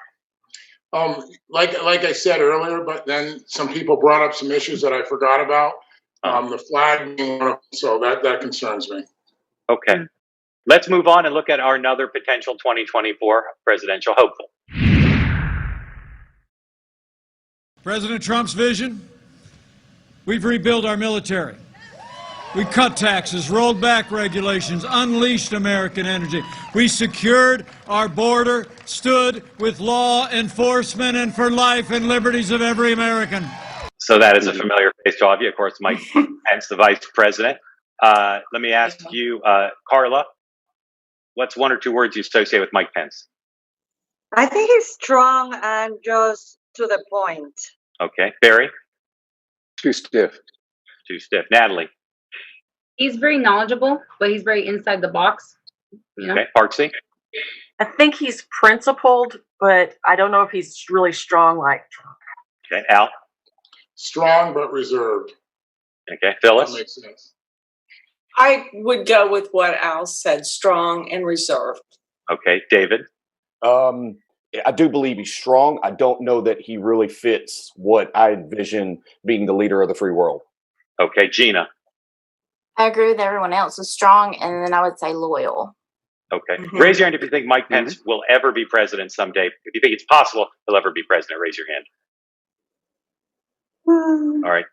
Like I said earlier, but then some people brought up some issues that I forgot about. The flag being one of them, so that concerns me. Okay. Let's move on and look at our another potential 2024 presidential hopeful. President Trump's vision, we've rebuilt our military. We cut taxes, rolled back regulations, unleashed American energy. We secured our border, stood with law enforcement and for life and liberties of every American. So that is a familiar face to all of you. Of course, Mike Pence, the vice president. Let me ask you, Carla, what's one or two words you associate with Mike Pence? I think he's strong and just to the point. Okay. Barry? Too stiff. Too stiff. Natalie? He's very knowledgeable, but he's very inside the box. You know? Okay. Parksy? I think he's principled, but I don't know if he's really strong like Trump. Okay. Al? Strong but reserved. Okay. Phyllis? That makes sense. I would go with what Al said, strong and reserved. Okay. David? I do believe he's strong. I don't know that he really fits what I envision being the leader of the free world. Okay. Gina? I agree with everyone else. Is strong, and then I would say loyal. Okay. Raise your hand if you think Mike Pence will ever be president someday. If you think it's possible he'll ever be president, raise your hand. All right.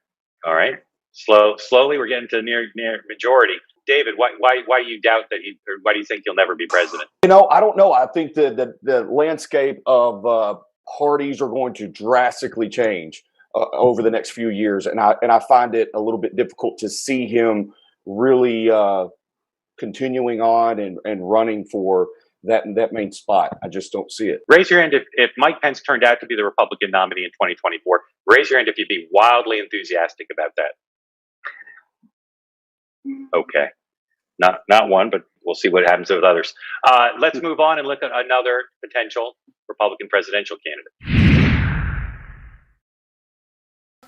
All right. Slowly, we're getting to near majority. David, why you doubt that or why do you think he'll never be president? You know, I don't know. I think the landscape of parties are going to drastically change over the next few years, and I find it a little bit difficult to see him really continuing on and running for that main spot. I just don't see it. Raise your hand if Mike Pence turned out to be the Republican nominee in 2024. Raise your hand if you'd be wildly enthusiastic about that. Okay. Not one, but we'll see what happens with others. Let's move on and look at another potential Republican presidential candidate.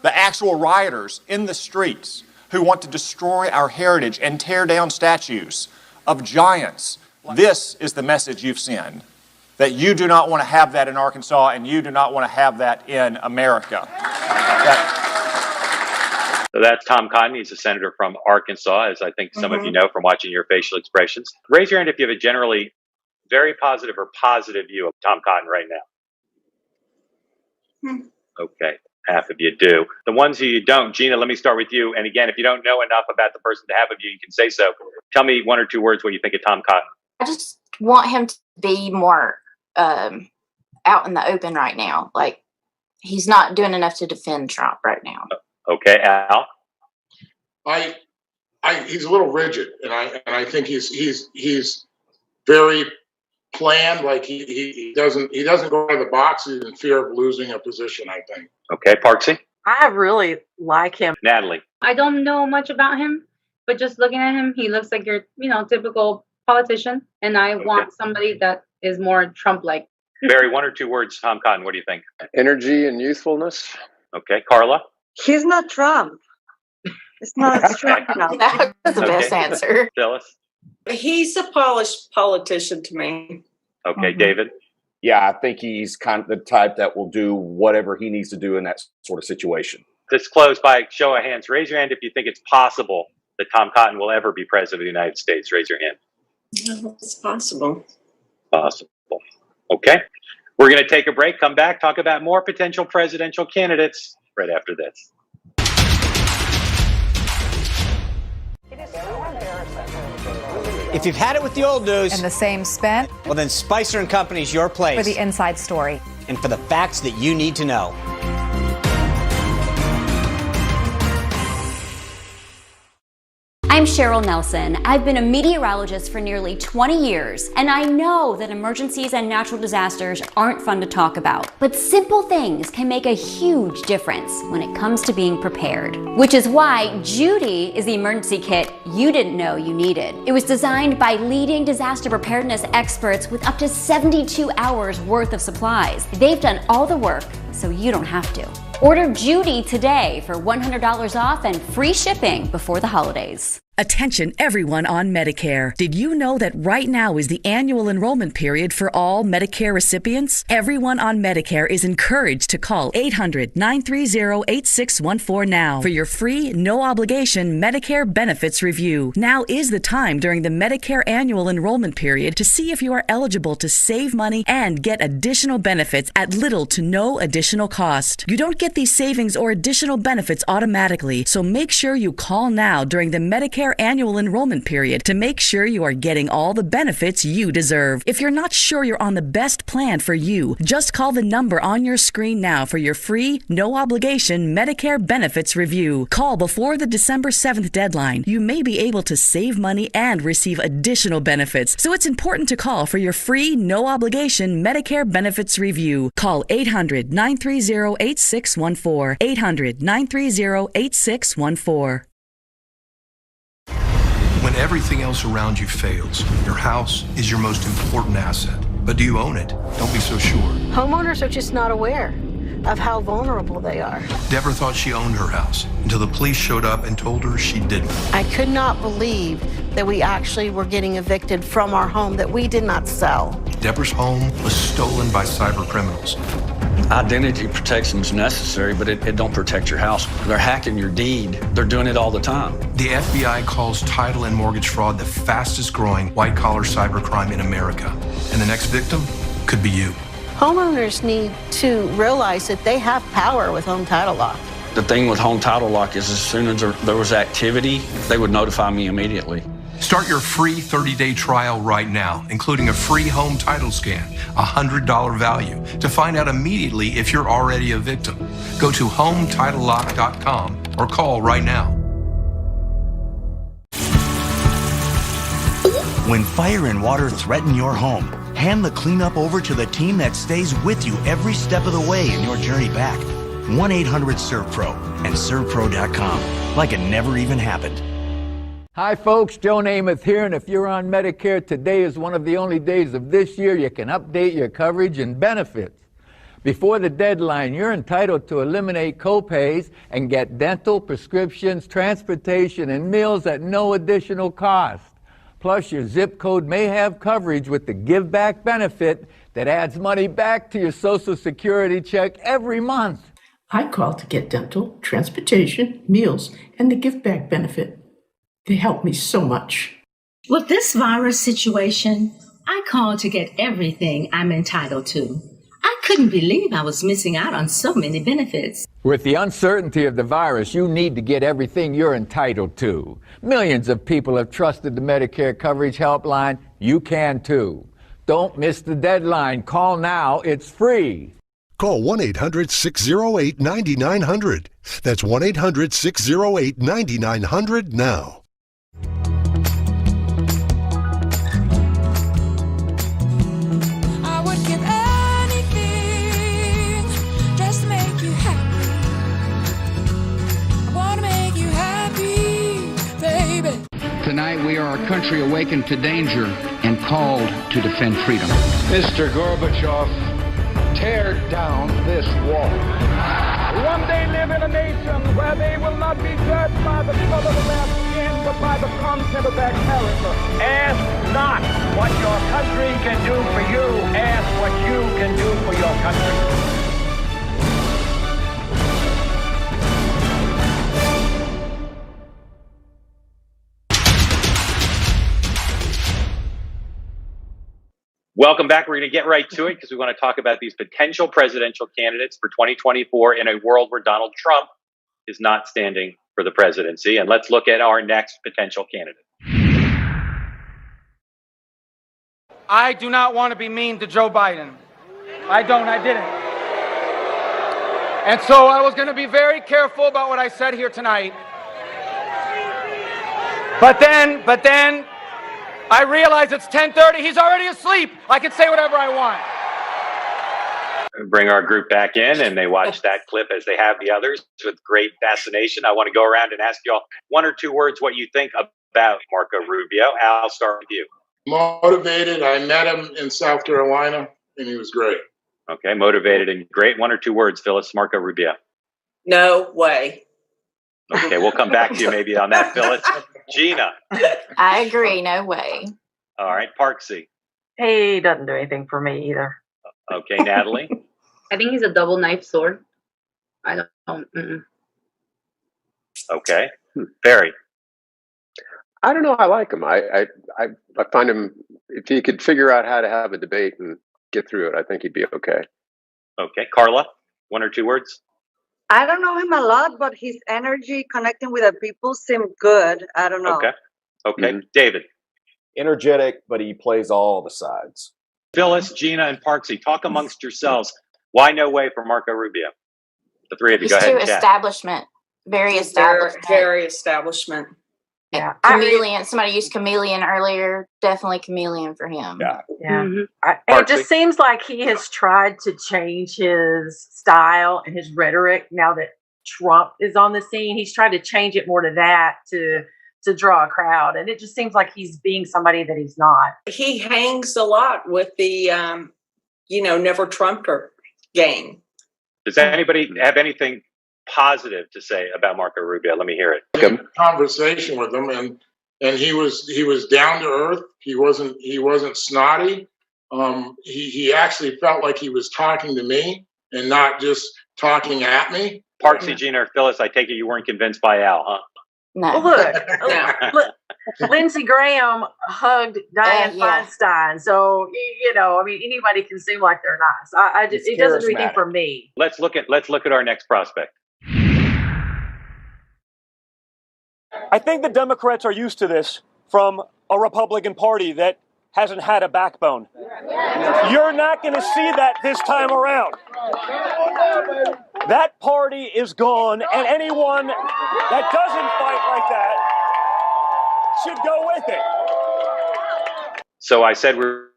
The actual rioters in the streets who want to destroy our heritage and tear down statues of giants. This is the message you've sent, that you do not want to have that in Arkansas and you do not want to have that in America. So that's Tom Cotton. He's a senator from Arkansas, as I think some of you know from watching your facial expressions. Raise your hand if you have a generally very positive or positive view of Tom Cotton right now. Okay, half of you do. The ones who you don't, Gina, let me start with you. And again, if you don't know enough about the person to have of you, you can say so. Tell me one or two words what you think of Tom Cotton. I just want him to be more out in the open right now. Like, he's not doing enough to defend Trump right now. Okay, Al. He's a little rigid, and I think he's very planned. Like he doesn't go out of the box. He's in fear of losing a position, I think. Okay, Parksy. I really like him. Natalie. I don't know much about him, but just looking at him, he looks like your, typical politician. And I want somebody that is more Trump-like. Barry, one or two words, Tom Cotton, what do you think? Energy and youthfulness. Okay, Carla. He's not Trump. It's not strong enough. That's the best answer. Phyllis. He's a polished politician to me. Okay, David. Yeah, I think he's kind of the type that will do whatever he needs to do in that sort of situation. Let's close by show of hands. Raise your hand if you think it's possible that Tom Cotton will ever be president of the United States. Raise your hand. It's possible. Possible. Okay. We're going to take a break, come back, talk about more potential presidential candidates right after this. If you've had it with the old news and the same spent, well, then Spicer & Company's your place. For the inside story. And for the facts that you need to know. I'm Cheryl Nelson. I've been a meteorologist for nearly 20 years, and I know that emergencies and natural disasters aren't fun to talk about. But simple things can make a huge difference when it comes to being prepared. Which is why Judy is the emergency kit you didn't know you needed. It was designed by leading disaster preparedness experts with up to 72 hours worth of supplies. They've done all the work, so you don't have to. Order Judy today for $100 off and free shipping before the holidays. Attention everyone on Medicare. Did you know that right now is the annual enrollment period for all Medicare recipients? Everyone on Medicare is encouraged to call 800-930-8614 now for your free, no-obligation Medicare benefits review. Now is the time during the Medicare annual enrollment period to see if you are eligible to save money and get additional benefits at little to no additional cost. You don't get these savings or additional benefits automatically, so make sure you call now during the Medicare annual enrollment period to make sure you are getting all the benefits you deserve. If you're not sure you're on the best plan for you, just call the number on your screen now for your free, no-obligation Medicare benefits review. Call before the December 7th deadline. You may be able to save money and receive additional benefits, so it's important to call for your free, no-obligation Medicare benefits review. Call 800-930-8614. 800-930-8614. When everything else around you fails, your house is your most important asset. But do you own it? Don't be so sure. Homeowners are just not aware of how vulnerable they are. Deborah thought she owned her house until the police showed up and told her she didn't. I could not believe that we actually were getting evicted from our home that we did not sell. Deborah's home was stolen by cyber criminals. Identity protection is necessary, but it don't protect your house. They're hacking your deed. They're doing it all the time. The FBI calls title and mortgage fraud the fastest growing white-collar cybercrime in America. And the next victim could be you. Homeowners need to realize that they have power with Home Title Lock. The thing with Home Title Lock is as soon as there was activity, they would notify me immediately. Start your free 30-day trial right now, including a free home title scan, a $100 value, to find out immediately if you're already a victim. Go to HomeTitleLock.com or call right now. When fire and water threaten your home, hand the cleanup over to the team that stays with you every step of the way in your journey back. 1-800-SERVPRO and ServPro.com, like it never even happened. Hi folks, Joe Namath here, and if you're on Medicare, today is one of the only days of this year you can update your coverage and benefits. Before the deadline, you're entitled to eliminate copays and get dental, prescriptions, transportation, and meals at no additional cost. Plus, your zip code may have coverage with the Give Back benefit that adds money back to your Social Security check every month. I called to get dental, transportation, meals, and the Give Back benefit. They helped me so much. With this virus situation, I called to get everything I'm entitled to. I couldn't believe I was missing out on so many benefits. With the uncertainty of the virus, you need to get everything you're entitled to. Millions of people have trusted the Medicare Coverage Helpline. You can too. Don't miss the deadline. Call now. It's free. Call 1-800-608-9900. That's 1-800-608-9900 now. I would give anything just to make you happy. I want to make you happy, baby. Tonight we are a country awakened to danger and called to defend freedom. Mr. Gorbachev, tear down this wall. One day live in a nation where they will not be judged by the color of their skin, but by the content of their character. Ask not what your country can do for you. Ask what you can do for your country. Welcome back. We're going to get right to it because we want to talk about these potential presidential candidates for 2024 in a world where Donald Trump is not standing for the presidency. And let's look at our next potential candidate. I do not want to be mean to Joe Biden. I didn't. And so I was going to be very careful about what I said here tonight. But then I realize it's 10:30. He's already asleep. I can say whatever I want. Bring our group back in, and they watch that clip as they have the others with great fascination. I want to go around and ask you all one or two words what you think about Marco Rubio. I'll start with you. Motivated. I met him in South Carolina, and he was great. Okay, motivated and great. One or two words, Phyllis. Marco Rubio. No way. Okay, we'll come back to you maybe on that, Phyllis. Gina. I agree. No way. All right, Parksy. He doesn't do anything for me either. Okay, Natalie. I think he's a double knife sword. I don't. Okay, Barry. I don't know. I like him. I find him, if he could figure out how to have a debate and get through it, I think he'd be okay. Okay, Carla. One or two words. I don't know him a lot, but his energy connecting with the people seemed good. I don't know. Okay. David. Energetic, but he plays all the sides. Phyllis, Gina, and Parksy, talk amongst yourselves. Why no way for Marco Rubio? The three of you, He's go ahead too and chat. establishment. Very establishment. Very establishment. Yeah. Chameleon. Somebody used chameleon earlier. Definitely chameleon for him. Yeah. Mhm. It just seems like he has tried to change his style and his rhetoric now that Trump is on the scene. He's tried to change it more to that to draw a crowd. And it just seems like he's being somebody that he's not. He hangs a lot with the, never Trumper gang. Does anybody have anything positive to say about Marco Rubio? Let me hear it. Conversation with him, and he was down to earth. He wasn't snotty. He actually felt like he was talking to me, and not just talking at me. Parksy, Gina, or Phyllis, I take it you weren't convinced by Al, huh? No. Well, look, Lindsey Graham hugged Dianne Feinstein, so I mean, anybody can seem like they're nice. It doesn't do anything for me. Let's look at our next prospect. I think the Democrats are used to this from a Republican Party that hasn't had a backbone. You're not going to see that this time around. That party is gone, and anyone that doesn't fight like that should go with it. So I said we're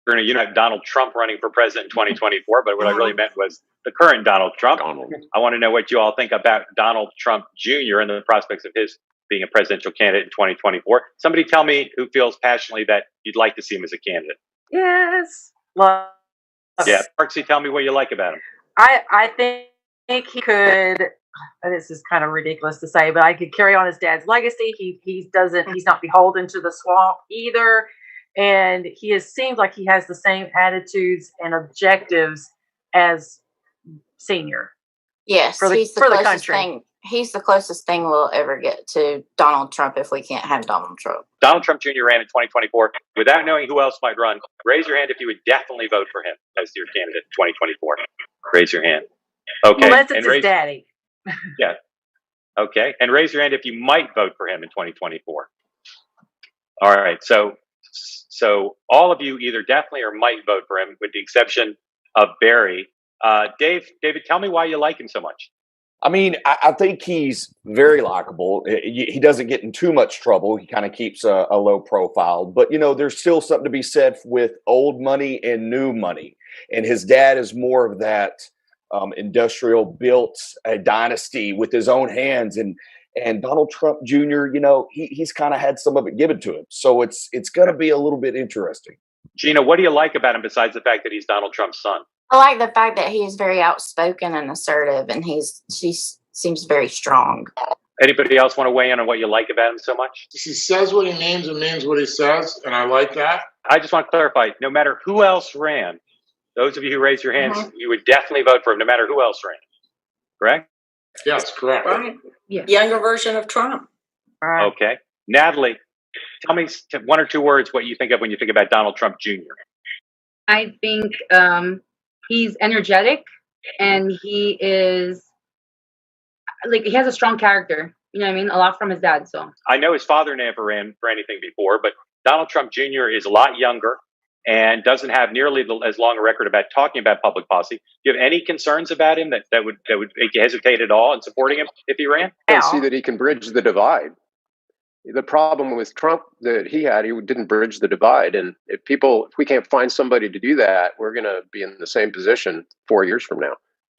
going to have Donald Trump running for president in 2024, but what I really meant was the current Donald Trump. I want to know what you all think about Donald Trump Jr. and the prospects of his being a presidential candidate in 2024. Somebody tell me who feels passionately that you'd like to see him as a candidate. Yes. Yeah, Parksy, tell me what you like about him. I think he could. This is kind of ridiculous to say, but I could carry on his dad's legacy. He's not beholden to the swamp either, and seems like he has the same attitudes and objectives as Senior. Yes, he's the country. He's the closest thing we'll ever get to Donald Trump if we can't have Donald Trump. Donald Trump Jr. ran in 2024. Without knowing who else might run, raise your hand if you would definitely vote for him as your candidate in 2024. Raise your hand. Okay. Unless it's his daddy. Yeah. Okay. And raise your hand if you might vote for him in 2024. All right. So all of you either definitely or might vote for him, with the exception of Barry. David, tell me why you like him so much. I mean, I think he's very likable. He doesn't get in too much trouble. He kind of keeps a low profile. But, there's still something to be said with old money and new money. And his dad is more of that industrial, built a dynasty with his own hands. And Donald Trump Jr., he's kind of had some of it given to him. So it's going to be a little bit interesting. Gina, what do you like about him besides the fact that he's Donald Trump's son? I like the fact that he is very outspoken and assertive, and he seems very strong. Anybody else want to weigh in on what you like about him so much? He says what he means and means what he says, and I like that. I just want to clarify, no matter who else ran, those of you who raised your hands, you would definitely vote for him, no matter who else ran. Correct? Yes, correct. Right. Yeah. Younger version of Trump. Right. Okay. Natalie, tell me one or two words what you think of when you think about Donald Trump Jr. I think he's energetic, and he is he has a strong character. You know what I mean? A lot from his dad. So I know his father never ran for anything before, but Donald Trump Jr. is a lot younger and doesn't have nearly as long a record about talking about public policy. Do you have any concerns about him that would make you hesitate at all in supporting him if he ran? I see that he can bridge the divide. The problem with Trump that he didn't bridge the divide. And if we can't find somebody to do that, we're going to be in the same position 4 years from now.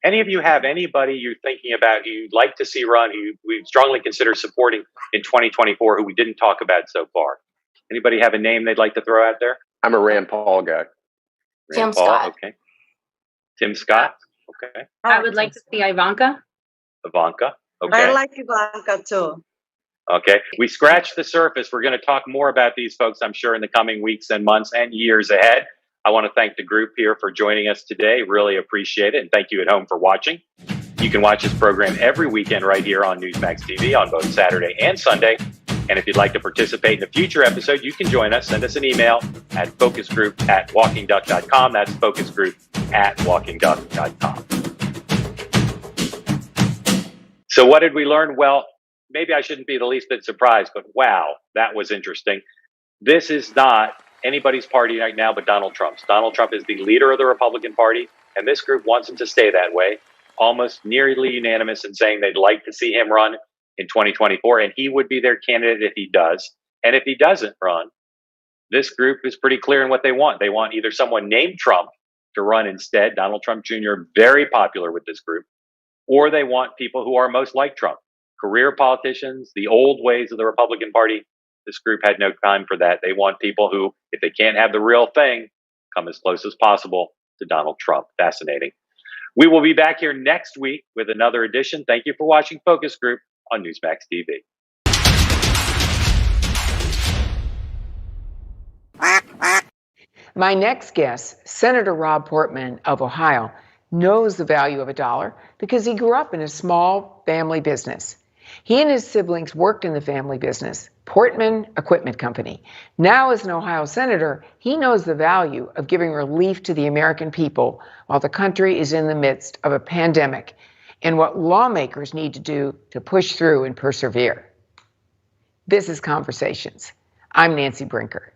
Any of you have anybody you're thinking about who you'd like to see run, who we strongly consider supporting in 2024, who we didn't talk about so far? Anybody have a name they'd like to throw out there? I'm a Rand Paul guy. Tim Scott. Okay. Tim Scott. Okay. I would like to see Ivanka. Ivanka. Okay. I like Ivanka too. Okay. We scratched the surface. We're going to talk more about these folks, I'm sure, in the coming weeks and months and years ahead. I want to thank the group here for joining us today. Really appreciate it. And thank you at home for watching. You can watch this program every weekend right here on Newsmax TV on both Saturday and Sunday. And if you'd like to participate in a future episode, you can join us. Send us an email at focusgroup@walkingduck.com. That's focusgroup@walkingduck.com. So what did we learn? Well, maybe I shouldn't be the least bit surprised, but wow, that was interesting. This is not anybody's party right now but Donald Trump's. Donald Trump is the leader of the Republican Party, and this group wants him to stay that way, almost nearly unanimous in saying they'd like to see him run in 2024, and he would be their candidate if he does. And if he doesn't run, this group is pretty clear in what they want. They want either someone named Trump to run instead, Donald Trump Jr., very popular with this group, or they want people who are most like Trump, career politicians, the old ways of the Republican Party. This group had no time for that. They want people who, if they can't have the real thing, come as close as possible to Donald Trump. Fascinating. We will be back here next week with another edition. Thank you for watching Focus Group on Newsmax TV. My next guest, Senator Rob Portman of Ohio, knows the value of a dollar because he grew up in a small family business. He and his siblings worked in the family business, Portman Equipment Company. Now as an Ohio senator, he knows the value of giving relief to the American people while the country is in the midst of a pandemic and what lawmakers need to do to push through and persevere. This is Conversations. I'm Nancy Brinker.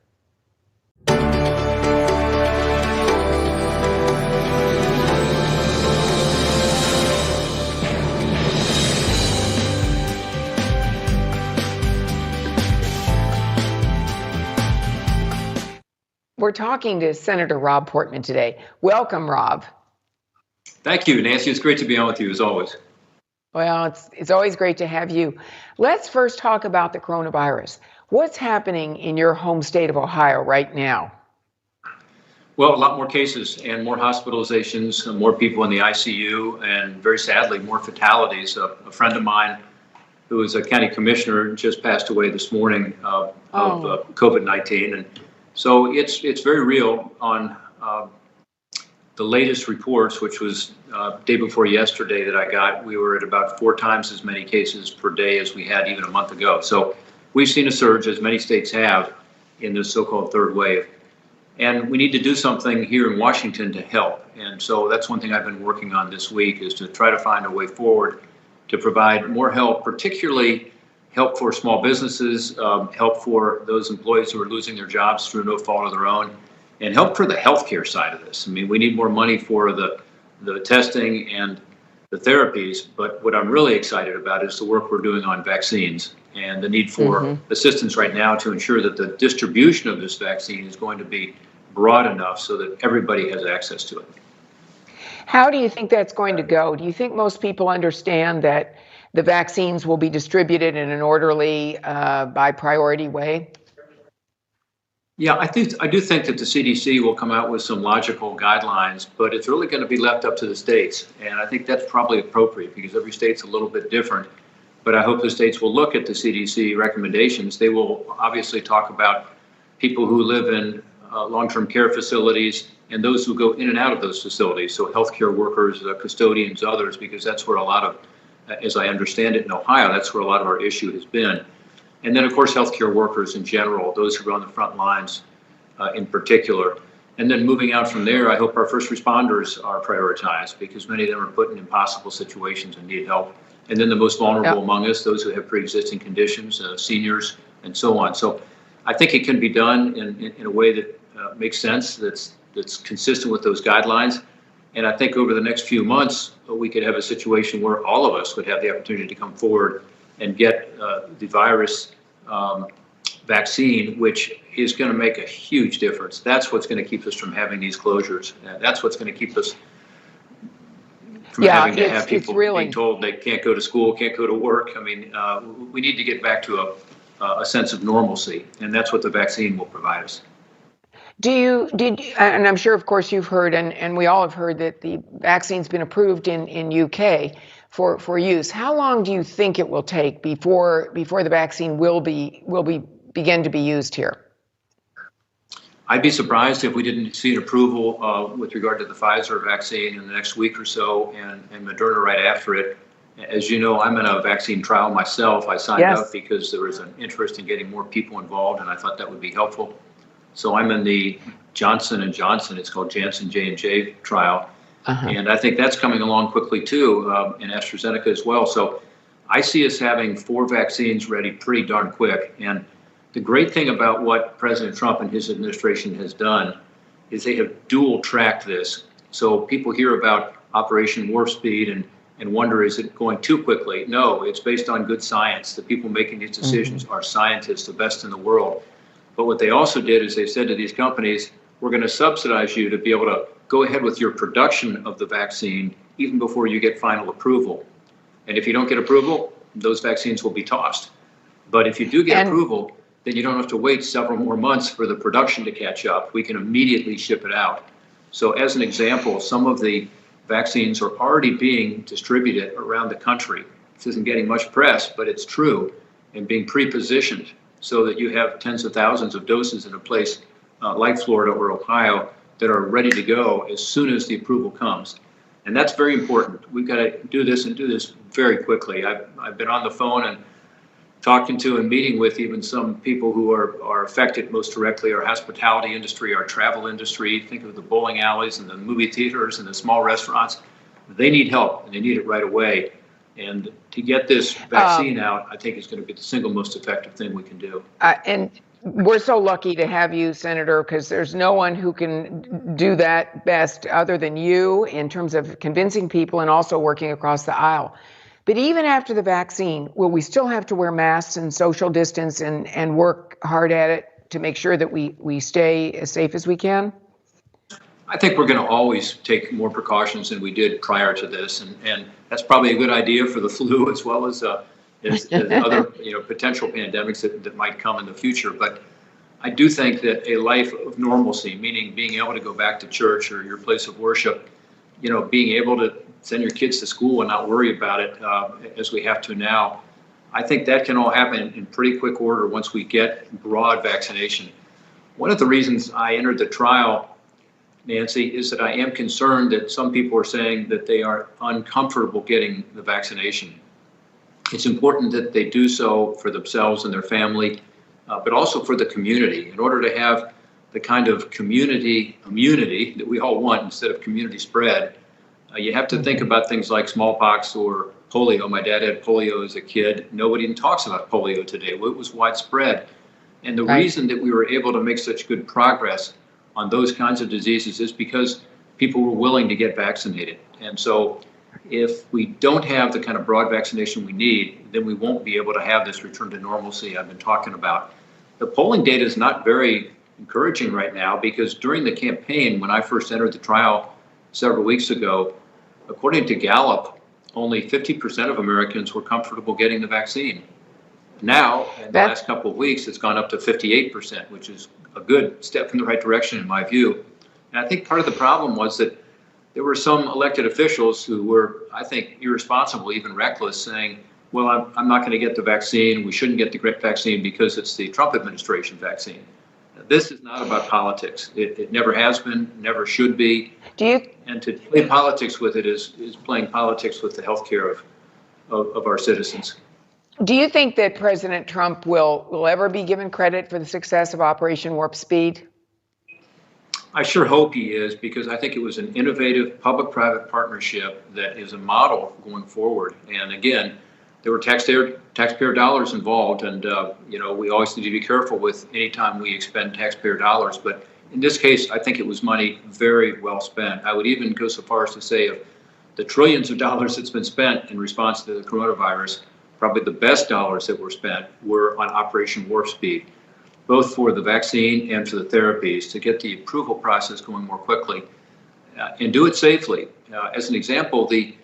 We're talking to Senator Rob Portman today. Welcome, Rob. Thank you, Nancy. It's great to be on with you, as always. Well, it's always great to have you. Let's first talk about the coronavirus. What's happening in your home state of Ohio right now? Well, a lot more cases and more hospitalizations, more people in the ICU, and very sadly, more fatalities. A friend of mine who is a county commissioner just passed away this morning of COVID-19. And so it's very real. On the latest reports, which was day before yesterday that I got, we were at about 4 times as many cases per day as we had even a month ago. So we've seen a surge, as many states have, in this so-called third wave. And we need to do something here in Washington to help. And so that's one thing I've been working on this week, is to try to find a way forward to provide more help, particularly help for small businesses, help for those employees who are losing their jobs through no fault of their own, and help for the healthcare side of this. I mean, we need more money for the testing and the therapies, but what I'm really excited about is the work we're doing on vaccines and the need for assistance right now to ensure that the distribution of this vaccine is going to be broad enough so that everybody has access to it. How do you think that's going to go? Do you think most people understand that the vaccines will be distributed in an orderly, by priority way? Yeah, I do think that the CDC will come out with some logical guidelines, but it's really going to be left up to the states. And I think that's probably appropriate because every state's a little bit different. But I hope the states will look at the CDC recommendations. They will obviously talk about people who live in long-term care facilities and those who go in and out of those facilities. So healthcare workers, custodians, others, because that's where a lot of, as I understand it in Ohio, that's where a lot of our issue has been. And then, of course, healthcare workers in general, those who are on the front lines in particular. And then moving out from there, I hope our first responders are prioritized because many of them are put in impossible situations and need help. And then the most vulnerable among us, those who have pre-existing conditions, seniors, and so on. So I think it can be done in a way that makes sense, that's consistent with those guidelines. And I think over the next few months, we could have a situation where all of us would have the opportunity to come forward and get the virus vaccine, which is going to make a huge difference. That's what's going to keep us from having these closures. That's what's going to keep us from having to have people being told they can't go to school, can't go to work. I mean, we need to get back to a sense of normalcy, and that's what the vaccine will provide us. And I'm sure, of course, you've heard, and we all have heard that the vaccine's been approved in UK for use. How long do you think it will take before the vaccine will begin to be used here? I'd be surprised if we didn't see an approval with regard to the Pfizer vaccine in the next week or so, and Moderna right after it. As you know, I'm in a vaccine trial myself. I signed up because there was an interest in getting more people involved, and I thought that would be helpful. So I'm in the Johnson & Johnson, it's called Janssen J&J trial. And I think that's coming along quickly too, and AstraZeneca as well. So I see us having 4 vaccines ready pretty darn quick. And the great thing about what President Trump and his administration has done is they have dual tracked this. So people hear about Operation Warp Speed and wonder, is it going too quickly? No, it's based on good science. The people making these decisions are scientists, the best in the world. But what they also did is they said to these companies, we're going to subsidize you to be able to go ahead with your production of the vaccine even before you get final approval. And if you don't get approval, those vaccines will be tossed. But if you do get approval, then you don't have to wait several more months for the production to catch up. We can immediately ship it out. So as an example, some of the vaccines are already being distributed around the country. This isn't getting much press, but it's true, and being pre-positioned so that you have tens of thousands of doses in a place like Florida or Ohio that are ready to go as soon as the approval comes. And that's very important. We've got to do this and do this very quickly. I've been on the phone and talking to and meeting with even some people who are affected most directly, our hospitality industry, our travel industry. Think of the bowling alleys and the movie theaters and the small restaurants. They need help, and they need it right away. And to get this vaccine out, I think is going to be the single most effective thing we can do. And we're so lucky to have you, Senator, because there's no one who can do that best other than you in terms of convincing people and also working across the aisle. But even after the vaccine, will we still have to wear masks and social distance and work hard at it to make sure that we stay as safe as we can? I think we're going to always take more precautions than we did prior to this, and that's probably a good idea for the flu as well as other potential pandemics that might come in the future. But I do think that a life of normalcy, meaning being able to go back to church or your place of worship, being able to send your kids to school and not worry about it as we have to now, I think that can all happen in pretty quick order once we get broad vaccination. One of the reasons I entered the trial, Nancy, is that I am concerned that some people are saying that they are uncomfortable getting the vaccination. It's important that they do so for themselves and their family, but also for the community. In order to have the kind of community immunity that we all want instead of community spread, you have to think about things like smallpox or polio. My dad had polio as a kid. Nobody even talks about polio today. It was widespread. And the reason that we were able to make such good progress on those kinds of diseases is because people were willing to get vaccinated. And so if we don't have the kind of broad vaccination we need, then we won't be able to have this return to normalcy I've been talking about. The polling data is not very encouraging right now because during the campaign, when I first entered the trial several weeks ago, according to Gallup, only 50% of Americans were comfortable getting the vaccine. Now, in the last couple of weeks, it's gone up to 58%, which is a good step in the right direction in my view. And I think part of the problem was that there were some elected officials who were, I think, irresponsible, even reckless, saying, well, I'm not going to get the vaccine. We shouldn't get the vaccine because it's the Trump administration vaccine. This is not about politics. It never has been, never should be. And to play politics with it is playing politics with the health care of our citizens. Do you think that President Trump will ever be given credit for the success of Operation Warp Speed? I sure hope he is, because I think it was an innovative public-private partnership that is a model going forward. And again, there were taxpayer dollars involved, and we always need to be careful with any time we expend taxpayer dollars. But in this case, I think it was money very well spent. I would even go so far as to say of the trillions of dollars that's been spent in response to the coronavirus, probably the best dollars that were spent were on Operation Warp Speed, both for the vaccine and for the therapies, to get the approval process going more quickly and do it safely. As an example, the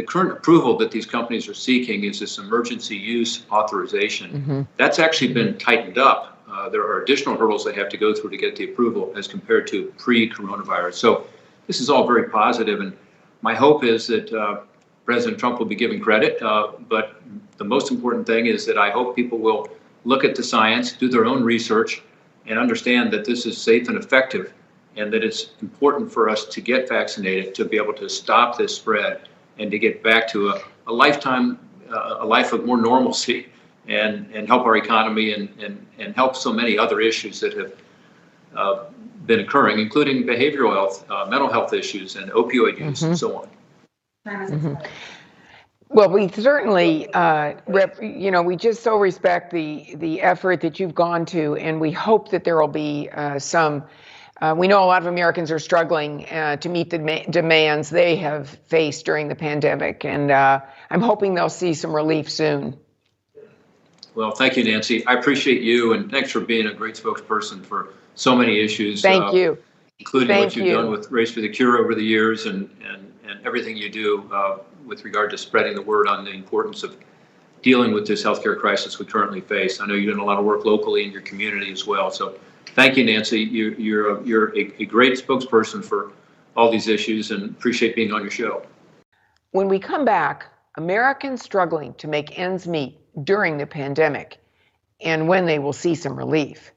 current approval that these companies are seeking is this emergency use authorization. Mm-hmm. That's actually been tightened up. There are additional hurdles they have to go through to get the approval as compared to pre-coronavirus. So this is all very positive, and my hope is that President Trump will be given credit, but the most important thing is that I hope people will look at the science, do their own research, and understand that this is safe and effective, and that it's important for us to get vaccinated to be able to stop this spread and to get back to a life of more normalcy and help our economy and help so many other issues that have been occurring, including behavioral health, mental health issues, and opioid use, and so on. Mm-hmm. Well, we certainly, we just so respect the effort that you've gone to, and we hope that there will be some. We know a lot of Americans are struggling to meet the demands they have faced during the pandemic, and I'm hoping they'll see some relief soon. Well, thank you, Nancy. I appreciate you, and thanks for being a great spokesperson for so many issues. Thank you. Including what you've done with Race for the Cure over the years, and everything you do with regard to spreading the word on the importance of dealing with this healthcare crisis we currently face. I know you're doing a lot of work locally in your community as well. So thank you, Nancy. You're a great spokesperson for all these issues, and appreciate being on your show. When we come back, Americans struggling to make ends meet during the pandemic, and when they will see some relief.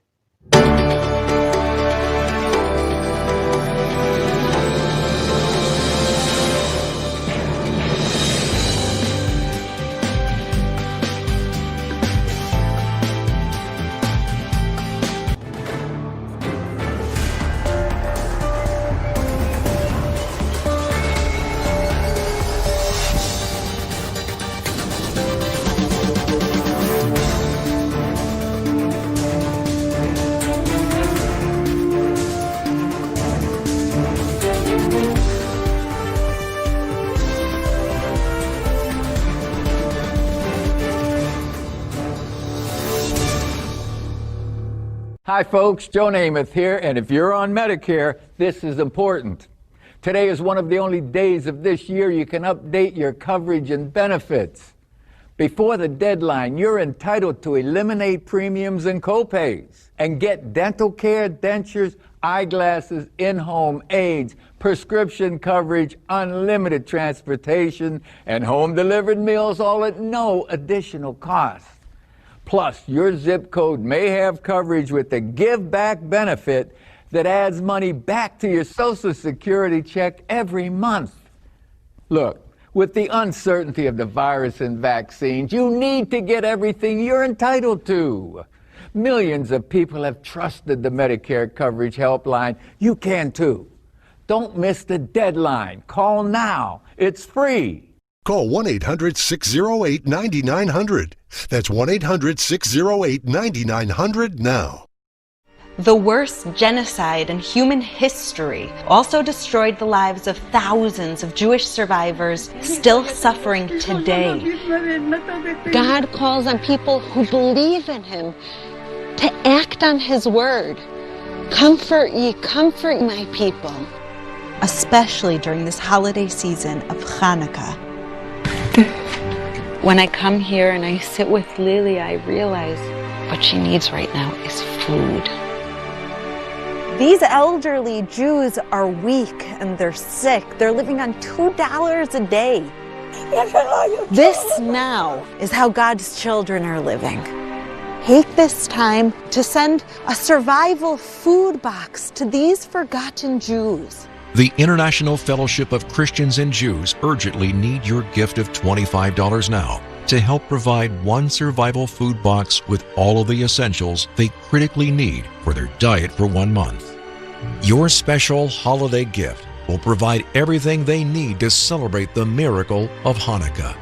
Hi folks, Joe Namath here, and if you're on Medicare, this is important. Today is one of the only days of this year you can update your coverage and benefits. Before the deadline, you're entitled to eliminate premiums and copays and get dental care, dentures, eyeglasses, in-home aids, prescription coverage, unlimited transportation, and home-delivered meals, all at no additional cost. Plus, your zip code may have coverage with the Give Back benefit that adds money back to your Social Security check every month. Look, with the uncertainty of the virus and vaccines, you need to get everything you're entitled to. Millions of people have trusted the Medicare coverage helpline. You can too. Don't miss the deadline. Call now. It's free. Call 1-800-608-9900. That's 1-800-608-9900 now. The worst genocide in human history also destroyed the lives of thousands of Jewish survivors still suffering today. God calls on people who believe in Him to act on His word. Comfort my people. Especially during this holiday season of Hanukkah. When I come here and I sit with Lily, I realize what she needs right now is food. These elderly Jews are weak and they're sick. They're living on $2 a day. This now is how God's children are living. Take this time to send a survival food box to these forgotten Jews. The International Fellowship of Christians and Jews urgently need your gift of $25 now to help provide one survival food box with all of the essentials they critically need for their diet for 1 month. Your special holiday gift will provide everything they need to celebrate the miracle of Hanukkah.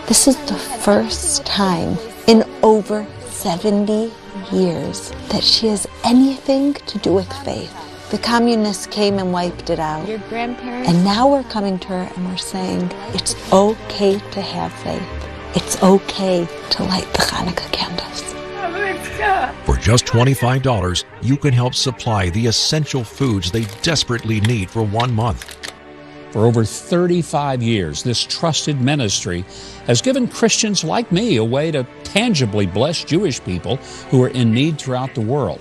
This is the first time in over 70 years that she has anything to do with faith. The communists came and wiped it out. Your grandparents? And now we're coming to her and we're saying it's okay to have faith. It's okay to light the Hanukkah candles. For just $25, you can help supply the essential foods they desperately need for 1 month. For over 35 years, this trusted ministry has given Christians like me a way to tangibly bless Jewish people who are in need throughout the world.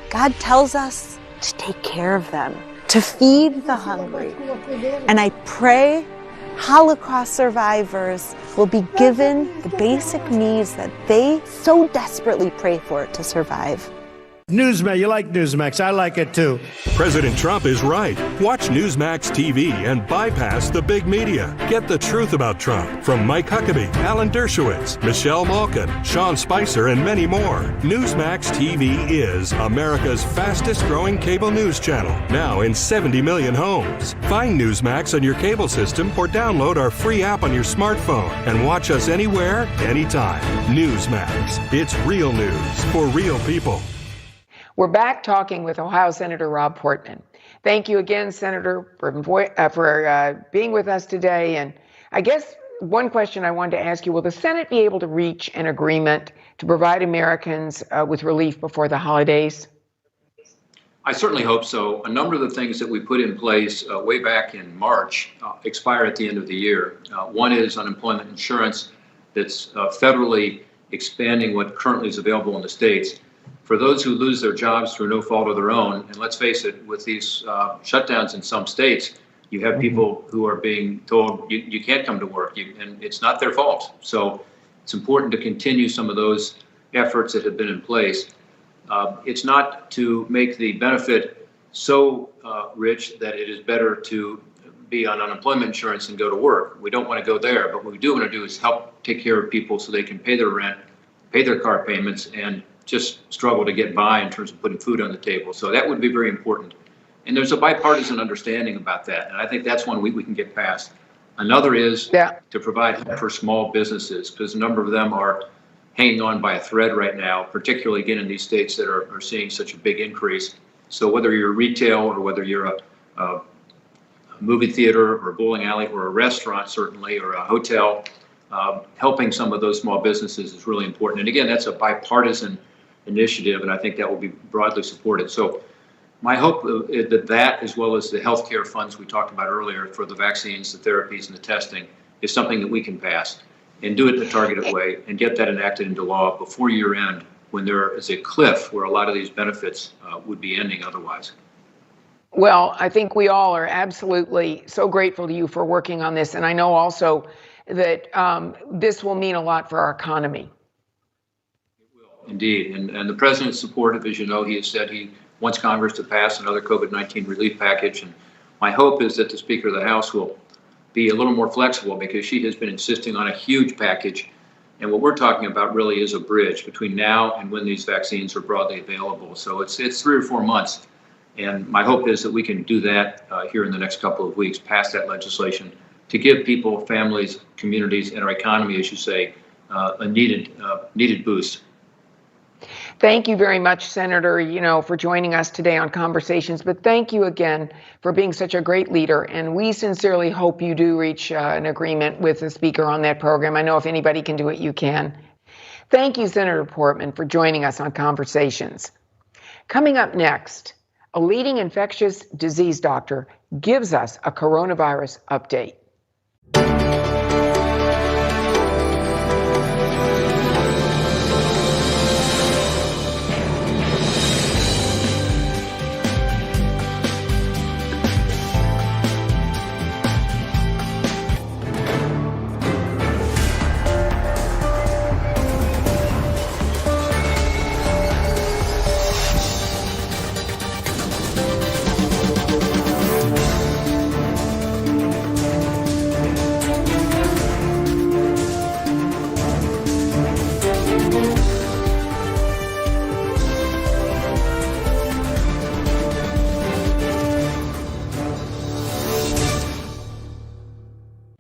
God tells us to take care of them, to feed the hungry. And I pray Holocaust survivors will be given the basic needs that they so desperately pray for to survive. Newsmax, you like Newsmax. I like it too. President Trump is right. Watch Newsmax TV and bypass the big media. Get the truth about Trump from Mike Huckabee, Alan Dershowitz, Michelle Malkin, Sean Spicer, and many more. Newsmax TV is America's fastest growing cable news channel, now in 70 million homes. Find Newsmax on your cable system or download our free app on your smartphone and watch us anywhere, anytime. Newsmax. It's real news for real people. We're back talking with Ohio Senator Rob Portman. Thank you again, Senator, for being with us today. And I guess one question I wanted to ask you, will the Senate be able to reach an agreement to provide Americans with relief before the holidays? I certainly hope so. A number of the things that we put in place way back in March expire at the end of the year. One is unemployment insurance that's federally expanding what currently is available in the states. For those who lose their jobs through no fault of their own, and let's face it, with these shutdowns in some states, you have people who are being told you can't come to work, and it's not their fault. So it's important to continue some of those efforts that have been in place. It's not to make the benefit so rich that it is better to be on unemployment insurance and go to work. We don't want to go there, but what we do want to do is help take care of people so they can pay their rent, pay their car payments, and just struggle to get by in terms of putting food on the table. So that would be very important. And there's a bipartisan understanding about that. And I think that's one we can get past. Another is to provide help for small businesses, because a number of them are hanging on by a thread right now, particularly again in these states that are seeing such a big increase. So whether you're retail or whether you're a movie theater or a bowling alley or a restaurant certainly, or a hotel, helping some of those small businesses is really important. And again, that's a bipartisan initiative, and I think that will be broadly supported. So my hope is that as well as the healthcare funds we talked about earlier for the vaccines, the therapies, and the testing is something that we can pass and do it in a targeted way and get that enacted into law before year end, when there is a cliff where a lot of these benefits would be ending otherwise. Well, I think we all are absolutely so grateful to you for working on this. And I know also that this will mean a lot for our economy. Indeed. And the president's supportive, as you know. He has said he wants Congress to pass another COVID-19 relief package. And my hope is that the Speaker of the House will be a little more flexible, because she has been insisting on a huge package. And what we're talking about really is a bridge between now and when these vaccines are broadly available. So it's 3 or 4 months. And my hope is that we can do that here in the next couple of weeks, pass that legislation to give people, families, communities, and our economy, as you say, a needed boost. Thank you very much, Senator, for joining us today on Conversations. But thank you again for being such a great leader. And we sincerely hope you do reach an agreement with the Speaker on that program. I know if anybody can do it, you can. Thank you, Senator Portman, for joining us on Conversations. Coming up next, a leading infectious disease doctor gives us a coronavirus update.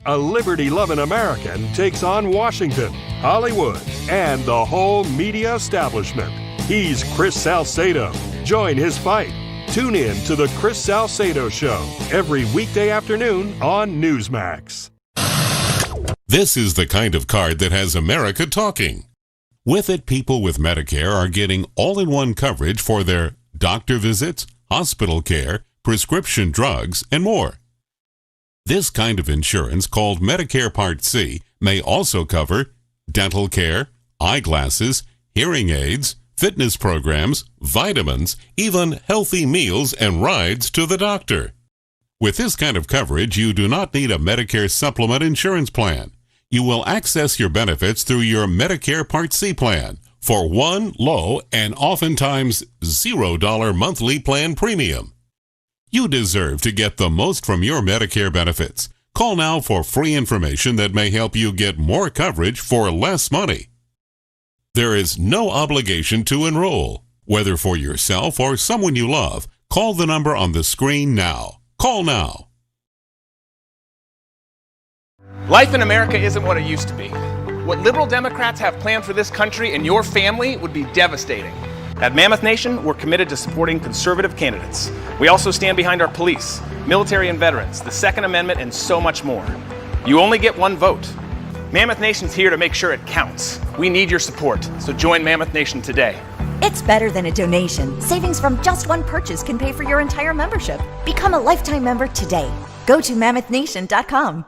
A liberty-loving American takes on Washington, Hollywood, and the whole media establishment. He's Chris Salcedo. Join his fight. Tune in to The Chris Salcedo Show every weekday afternoon on Newsmax. This is the kind of card that has America talking. With it, people with Medicare are getting all-in-one coverage for their doctor visits, hospital care, prescription drugs, and more. This kind of insurance, called Medicare Part C, may also cover dental care, eyeglasses, hearing aids, fitness programs, vitamins, even healthy meals and rides to the doctor. With this kind of coverage, you do not need a Medicare supplement insurance plan. You will access your benefits through your Medicare Part C plan for one low and oftentimes $0 monthly plan premium. You deserve to get the most from your Medicare benefits. Call now for free information that may help you get more coverage for less money. There is no obligation to enroll. Whether for yourself or someone you love, call the number on the screen now. Call now. Life in America isn't what it used to be. What liberal Democrats have planned for this country and your family would be devastating. At Mammoth Nation, we're committed to supporting conservative candidates. We also stand behind our police, military and veterans, the Second Amendment, and so much more. You only get one vote. Mammoth Nation's here to make sure it counts. We need your support, so join Mammoth Nation today. It's better than a donation. Savings from just one purchase can pay for your entire membership. Become a lifetime member today. Go to MammothNation.com.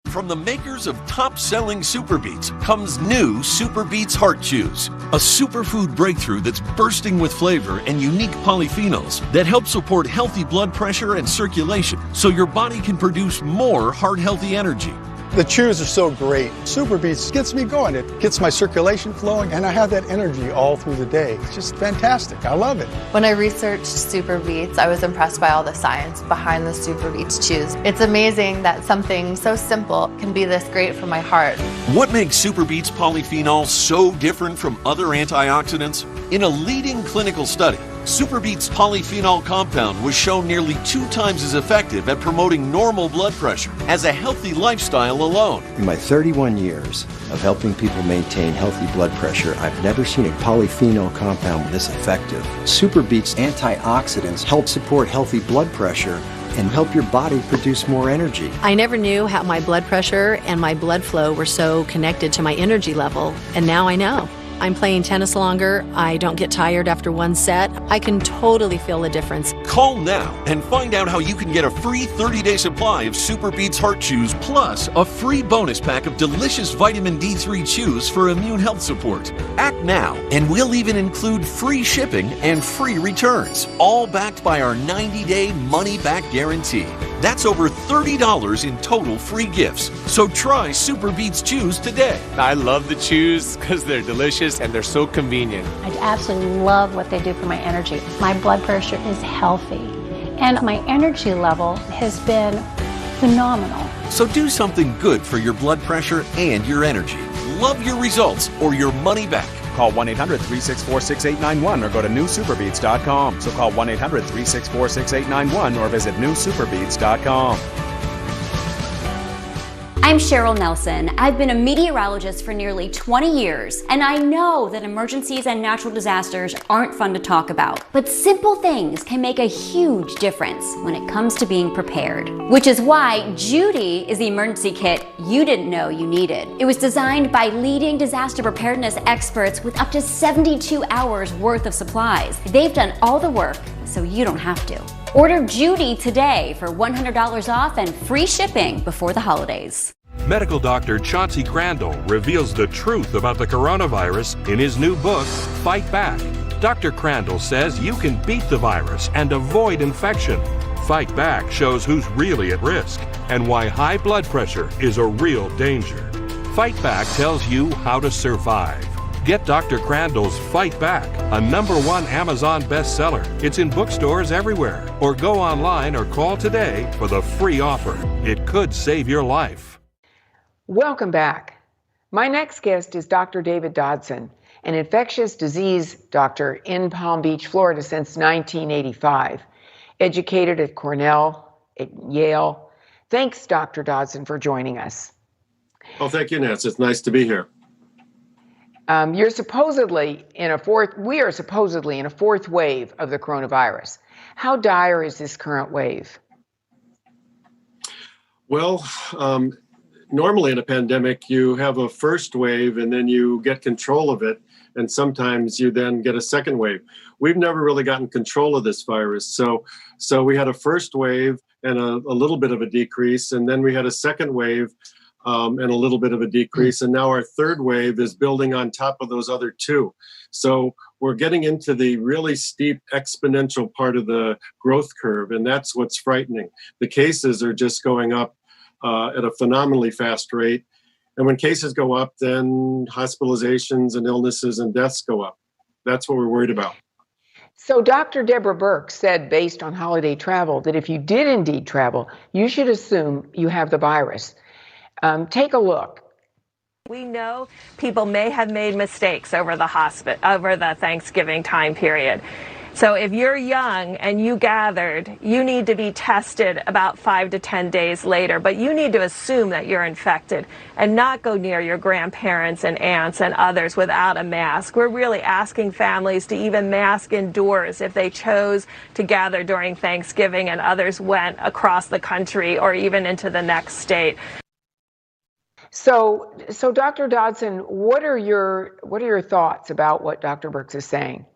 From the makers of top-selling Super Beets comes new Super Beets Heart Chews, a superfood breakthrough that's bursting with flavor and unique polyphenols that help support healthy blood pressure and circulation so your body can produce more heart-healthy energy. The chews are so great. Super Beets gets me going. It gets my circulation flowing, and I have that energy all through the day. It's just fantastic. I love it. When I researched Super Beets, I was impressed by all the science behind the Super Beets chews. It's amazing that something so simple can be this great for my heart. What makes Super Beets polyphenols so different from other antioxidants? In a leading clinical study, Super Beets polyphenol compound was shown nearly 2 times as effective at promoting normal blood pressure as a healthy lifestyle alone. In my 31 years of helping people maintain healthy blood pressure, I've never seen a polyphenol compound this effective. Super Beets antioxidants help support healthy blood pressure and help your body produce more energy. I never knew how my blood pressure and my blood flow were so connected to my energy level, and now I know. I'm playing tennis longer. I don't get tired after one set. I can totally feel the difference. Call now and find out how you can get a free 30-day supply of Super Beats Heart Chews plus a free bonus pack of delicious vitamin D3 chews for immune health support. Act now, and we'll even include free shipping and free returns, all backed by our 90-day money-back guarantee. That's over $30 in total free gifts. So try Super Beats Chews today. I love the chews because they're delicious and they're so convenient. I absolutely love what they do for my energy. My blood pressure is healthy, and my energy level has been phenomenal. So do something good for your blood pressure and your energy. Love your results or your money back. Call 1-800-364-6891 or go to newsuperbeats.com. So call 1-800-364-6891 or visit newsuperbeats.com. I'm Cheryl Nelson. I've been a meteorologist for nearly 20 years, and I know that emergencies and natural disasters aren't fun to talk about. But simple things can make a huge difference when it comes to being prepared. Which is why Judy is the emergency kit you didn't know you needed. It was designed by leading disaster preparedness experts with up to 72 hours worth of supplies. They've done all the work, so you don't have to. Order Judy today for $100 off and free shipping before the holidays. Medical doctor Chauncey Crandall reveals the truth about the coronavirus in his new book, Fight Back. Dr. Crandall says you can beat the virus and avoid infection. Fight Back shows who's really at risk and why high blood pressure is a real danger. Fight Back tells you how to survive. Get Dr. Crandall's Fight Back, a #1 Amazon bestseller. It's in bookstores everywhere. Or go online or call today for the free offer. It could save your life. Welcome back. My next guest is Dr. David Dodson, an infectious disease doctor in Palm Beach, Florida since 1985. Educated at Cornell, at Yale. Thanks, Dr. Dodson, for joining us. Oh, thank you, Nancy. It's nice to be here. We are supposedly in a fourth wave of the coronavirus. How dire is this current wave? Well, normally in a pandemic, you have a first wave and then you get control of it. And sometimes you then get a second wave. We've never really gotten control of this virus. So we had a first wave and a little bit of a decrease. And then we had a second wave and a little bit of a decrease. And now our third wave is building on top of those other two. So we're getting into the really steep exponential part of the growth curve. And that's what's frightening. The cases are just going up at a phenomenally fast rate. And when cases go up, then hospitalizations and illnesses and deaths go up. That's what we're worried about. So Dr. Deborah Burke said, based on holiday travel, that if you did indeed travel, you should assume you have the virus. Take a look. We know people may have made mistakes over the Thanksgiving time period. So if you're young and you gathered, you need to be tested about 5 to 10 days later, but you need to assume that you're infected and not go near your grandparents and aunts and others without a mask. We're really asking families to even mask indoors if they chose to gather during Thanksgiving and others went across the country or even into the next state. So Dr. Dodson, what are your thoughts about what Dr. Burks is saying?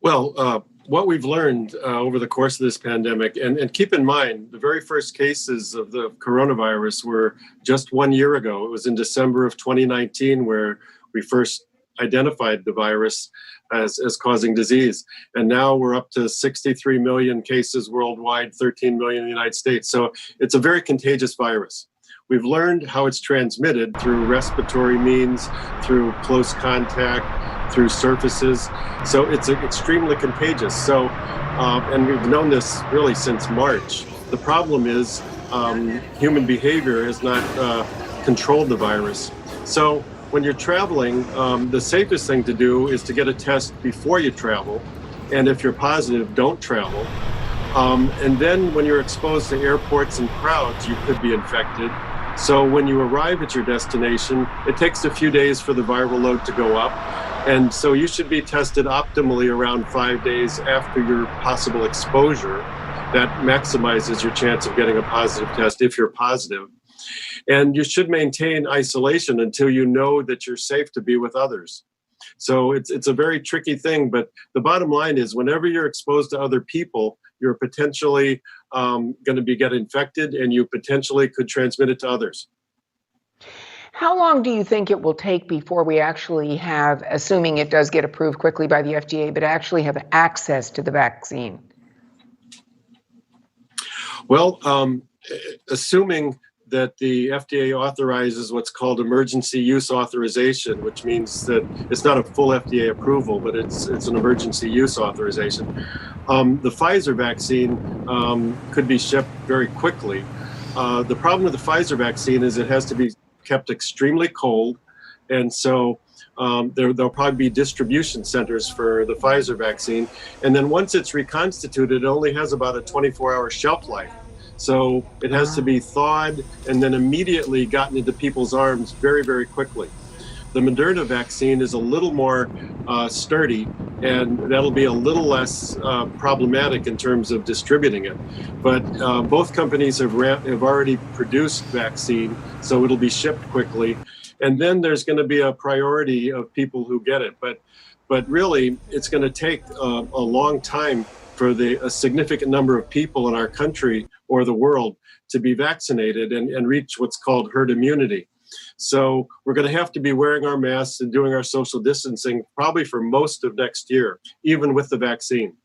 Well, what we've learned over the course of this pandemic, and keep in mind, the very first cases of the coronavirus were just 1 year ago. It was in December of 2019 where we first identified the virus as causing disease. And now we're up to 63 million cases worldwide, 13 million in the United States. So it's a very contagious virus. We've learned how it's transmitted through respiratory means, through close contact, through surfaces. So it's extremely contagious. So, and we've known this really since March. The problem is human behavior has not controlled the virus. So when you're traveling, the safest thing to do is to get a test before you travel. And if you're positive, don't travel. And then when you're exposed to airports and crowds, you could be infected. So when you arrive at your destination, it takes a few days for the viral load to go up. And so you should be tested optimally around 5 days after your possible exposure. That maximizes your chance of getting a positive test if you're positive. And you should maintain isolation until you know that you're safe to be with others. So it's a very tricky thing, but the bottom line is whenever you're exposed to other people, you're potentially going to get infected, and you potentially could transmit it to others. How long do you think it will take before we actually have, assuming it does get approved quickly by the FDA, but actually have access to the vaccine? Well, assuming that the FDA authorizes what's called emergency use authorization, which means that it's not a full FDA approval, but it's an emergency use authorization. The Pfizer vaccine could be shipped very quickly. The problem with the Pfizer vaccine is it has to be kept extremely cold, and so there'll probably be distribution centers for the Pfizer vaccine. And then once it's reconstituted, it only has about a 24-hour shelf life. So it has to be thawed and then immediately gotten into people's arms very, very quickly. The Moderna vaccine is a little more sturdy, and that'll be a little less problematic in terms of distributing it. But both companies have already produced vaccine, so it'll be shipped quickly. And then there's going to be a priority of people who get it. But really, it's going to take a long time for a significant number of people in our country or the world to be vaccinated and reach what's called herd immunity. So we're going to have to be wearing our masks and doing our social distancing probably for most of next year, even with the vaccine.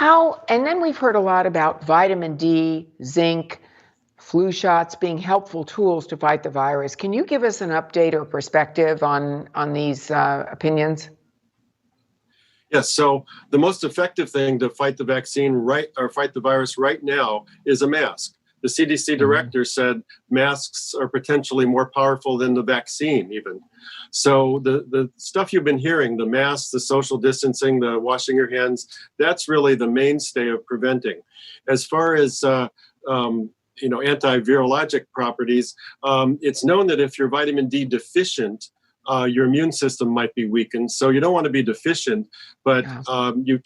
And then we've heard a lot about vitamin D, zinc, flu shots being helpful tools to fight the virus. Can you give us an update or perspective on these opinions? Yes, so the most effective thing to fight the fight the virus right now is a mask. The CDC director said masks are potentially more powerful than the vaccine even. So the stuff you've been hearing, the masks, the social distancing, the washing your hands, that's really the mainstay of preventing. As far as antivirologic properties, it's known that if you're vitamin D deficient, your immune system might be weakened. So you don't want to be deficient, but you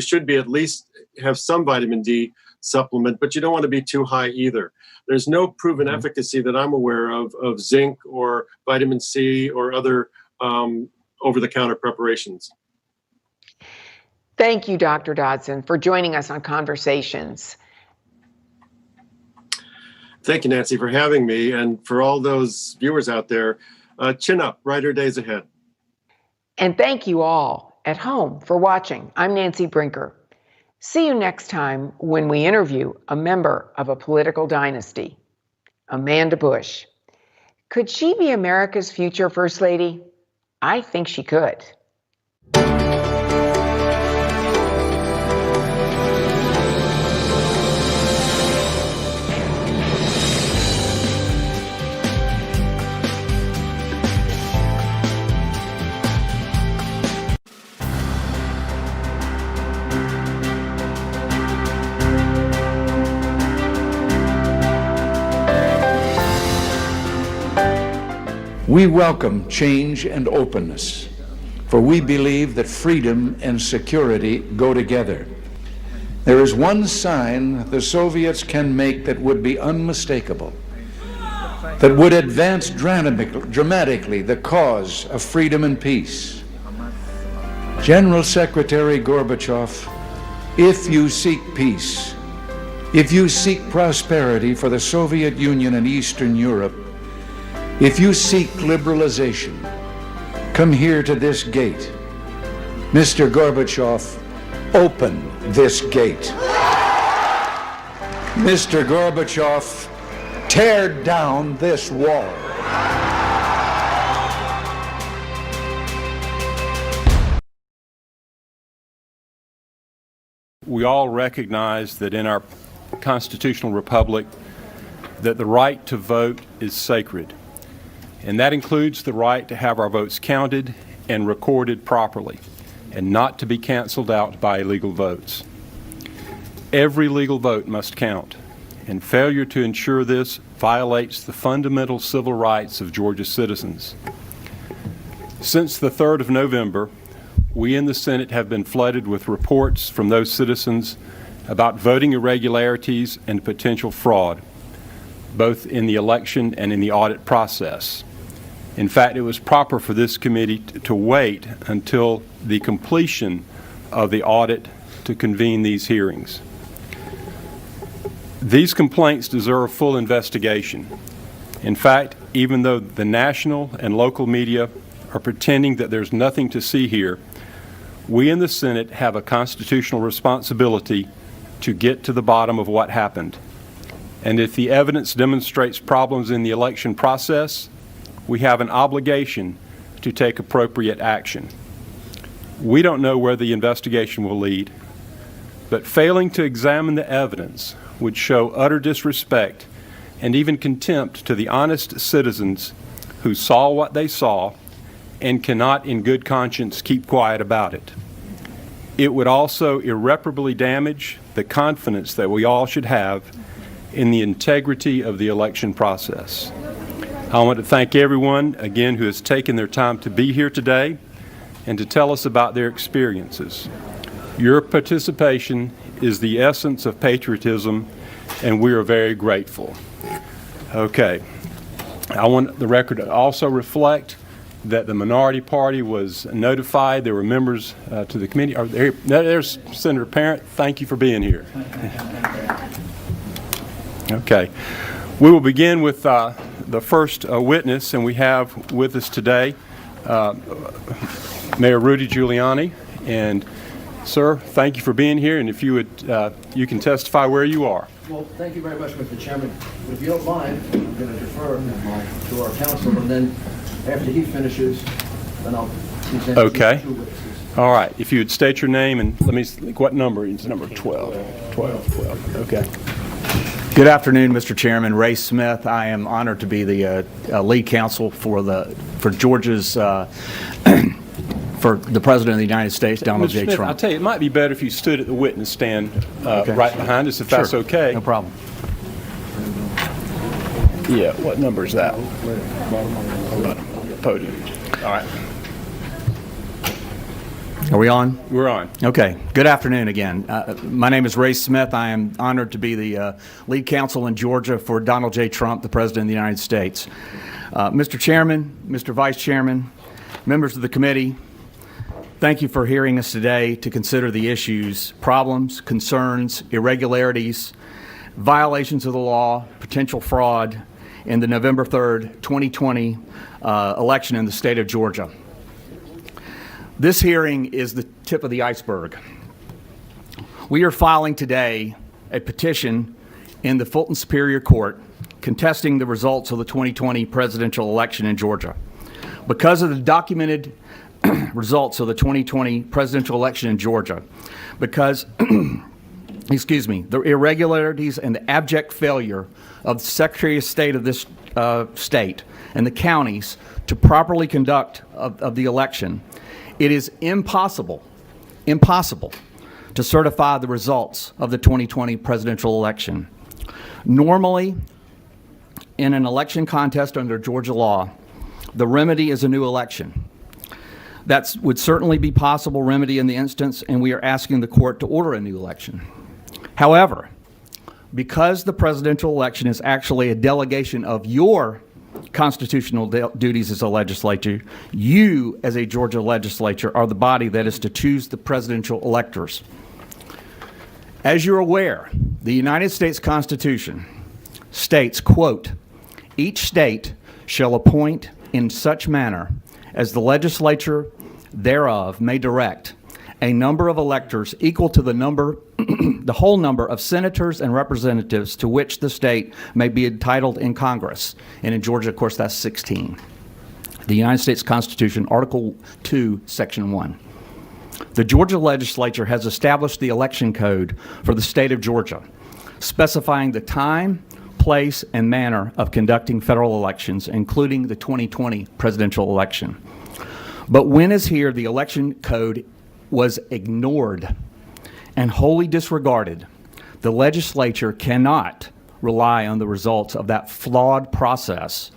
should be at least have some vitamin D supplement, but you don't want to be too high either. There's no proven efficacy that I'm aware of zinc or vitamin C or other over-the-counter preparations. Thank you, Dr. Dodson, for joining us on Conversations. Thank you, Nancy, for having me. And for all those viewers out there, chin up, brighter days ahead. And thank you all at home for watching. I'm Nancy Brinker. See you next time when we interview a member of a political dynasty, Amanda Bush. Could she be America's future First Lady? I think she could. We welcome change and openness, for we believe that freedom and security go together. There is one sign the Soviets can make that would be unmistakable, that would advance dramatically the cause of freedom and peace. General Secretary Gorbachev, if you seek peace, if you seek prosperity for the Soviet Union and Eastern Europe, if you seek liberalization, come here to this gate. Mr. Gorbachev, open this gate. Mr. Gorbachev, tear down this wall. We all recognize that in our constitutional republic that the right to vote is sacred. And that includes the right to have our votes counted and recorded properly, and not to be canceled out by illegal votes. Every legal vote must count, and failure to ensure this violates the fundamental civil rights of Georgia's citizens. Since the 3rd of November, we in the Senate have been flooded with reports from those citizens about voting irregularities and potential fraud. both in the election and in the audit process. In fact, it was proper for this committee to wait until the completion of the audit to convene these hearings. These complaints deserve full investigation. In fact, even though the national and local media are pretending that there's nothing to see here, we in the Senate have a constitutional responsibility to get to the bottom of what happened. And if the evidence demonstrates problems in the election process, we have an obligation to take appropriate action. We don't know where the investigation will lead, but failing to examine the evidence would show utter disrespect and even contempt to the honest citizens who saw what they saw and cannot in good conscience keep quiet about it. It would also irreparably damage the confidence that we all should have in the integrity of the election process. I want to thank everyone again who has taken their time to be here today and to tell us about their experiences. Your participation is the essence of patriotism, and we are very grateful. Okay. I want the record to also reflect that the minority party was notified. There were members to the committee. There's Senator Parent. Thank you for being here. Okay. We will begin with the first witness, and we have with us today Mayor Rudy Giuliani. And sir, thank you for being here, and if you would, you can testify where you are. Well, thank you very much, Mr. Chairman. If you don't mind, I'm going to defer to our counsel, and then after he finishes, then I'll present okay. two witnesses. All right. If you would state your name and let me see, what number? It's number 12. 12. Okay. Good afternoon, Mr. Chairman. Ray Smith. I am honored to be the lead counsel for Georgia's for the President of the United States, Donald J. Smith, Trump. I'll tell you, it might be better if you stood at the witness stand right behind us, if that's okay. No problem. Yeah, what number is that? Podium. All right. Are we on? We're on. Okay. Good afternoon again. My name is Ray Smith. I am honored to be the lead counsel in Georgia for Donald J. Trump, the President of the United States. Mr. Chairman, Mr. Vice Chairman, members of the committee, thank you for hearing us today to consider the issues, problems, concerns, irregularities, violations of the law, potential fraud in the November 3rd, 2020 election in the state of Georgia. This hearing is the tip of the iceberg. We are filing today a petition in the Fulton Superior Court contesting the results of the 2020 presidential election in Georgia. Because of the documented results of the 2020 presidential election in Georgia, because, the irregularities and the abject failure of the Secretary of State of this state and the counties to properly conduct of the election, it is impossible to certify the results of the 2020 presidential election. Normally, in an election contest under Georgia law, the remedy is a new election. That would certainly be possible remedy in the instance, and we are asking the court to order a new election. However, because the presidential election is actually a delegation of your constitutional duties as a legislature, you as a Georgia legislature are the body that is to choose the presidential electors. As you're aware, the United States Constitution states, quote, "Each state shall appoint in such manner as the legislature thereof may direct a number of electors equal to the number, the whole number of senators and representatives to which the state may be entitled in Congress." And in Georgia, of course, that's 16. The United States Constitution, Article 2, Section 1. The Georgia legislature has established the election code for the state of Georgia, specifying the time, place, and manner of conducting federal elections, including the 2020 presidential election. But when as here, the election code was ignored and wholly disregarded, the legislature cannot rely on the results of that flawed process.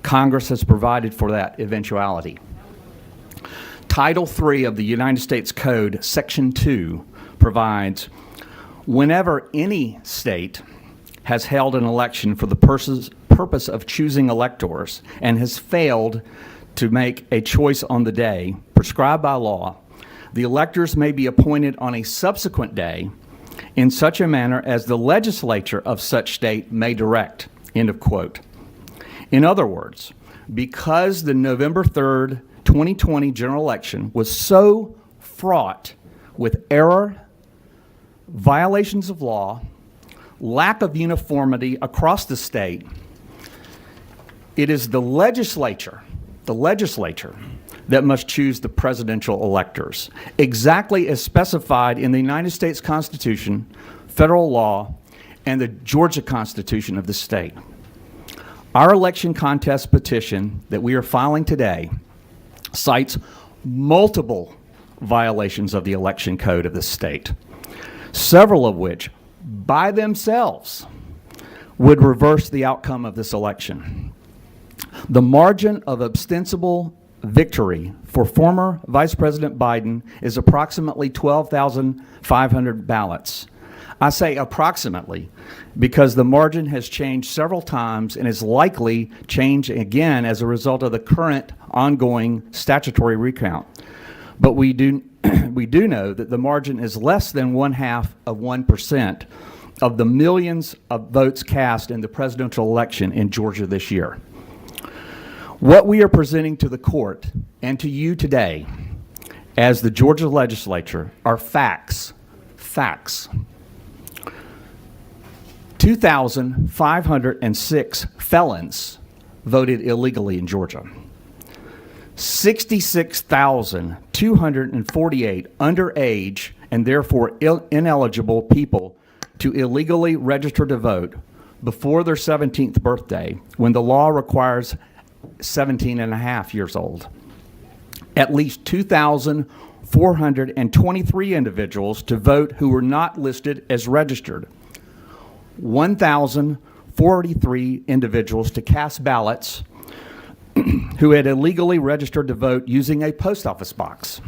Congress has provided for that eventuality. Title III of the United States Code, Section 2, provides, whenever any state has held an election for the purpose of choosing electors and has failed to make a choice on the day prescribed by law, the electors may be appointed on a subsequent day in such a manner as the legislature of such state may direct." End of quote. In other words, because the November 3rd, 2020 general election was so fraught with error, violations of law, lack of uniformity across the state, it is the legislature that must choose the presidential electors, exactly as specified in the United States Constitution, federal law, and the Georgia Constitution of the state. Our election contest petition that we are filing today cites multiple violations of the election code of the state, several of which by themselves would reverse the outcome of this election. The margin of ostensible victory for former Vice President Biden is approximately 12,500 ballots. I say approximately because the margin has changed several times and is likely change again as a result of the current ongoing statutory recount. But we do know that the margin is less than 0.5% of the millions of votes cast in the presidential election in Georgia this year. What we are presenting to the court and to you today as the Georgia legislature are facts. 2,506 felons voted illegally in Georgia. 66,248 underage and therefore ineligible people to illegally register to vote before their 17th birthday, when the law requires 17 and a half years old. At least 2,423 individuals to vote who were not listed as registered. 1,043 individuals to cast ballots who had illegally registered to vote using a post office box.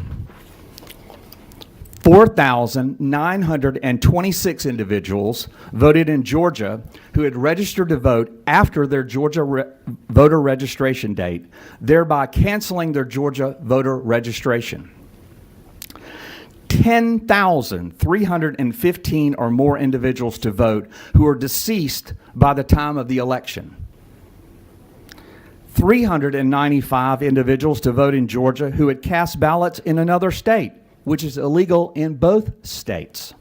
4,926 individuals voted in Georgia who had registered to vote after their Georgia voter registration date, thereby canceling their Georgia voter registration. 10,315 or more individuals to vote who are deceased by the time of the election. 395 individuals to vote in Georgia who had cast ballots in another state, which is illegal in both states.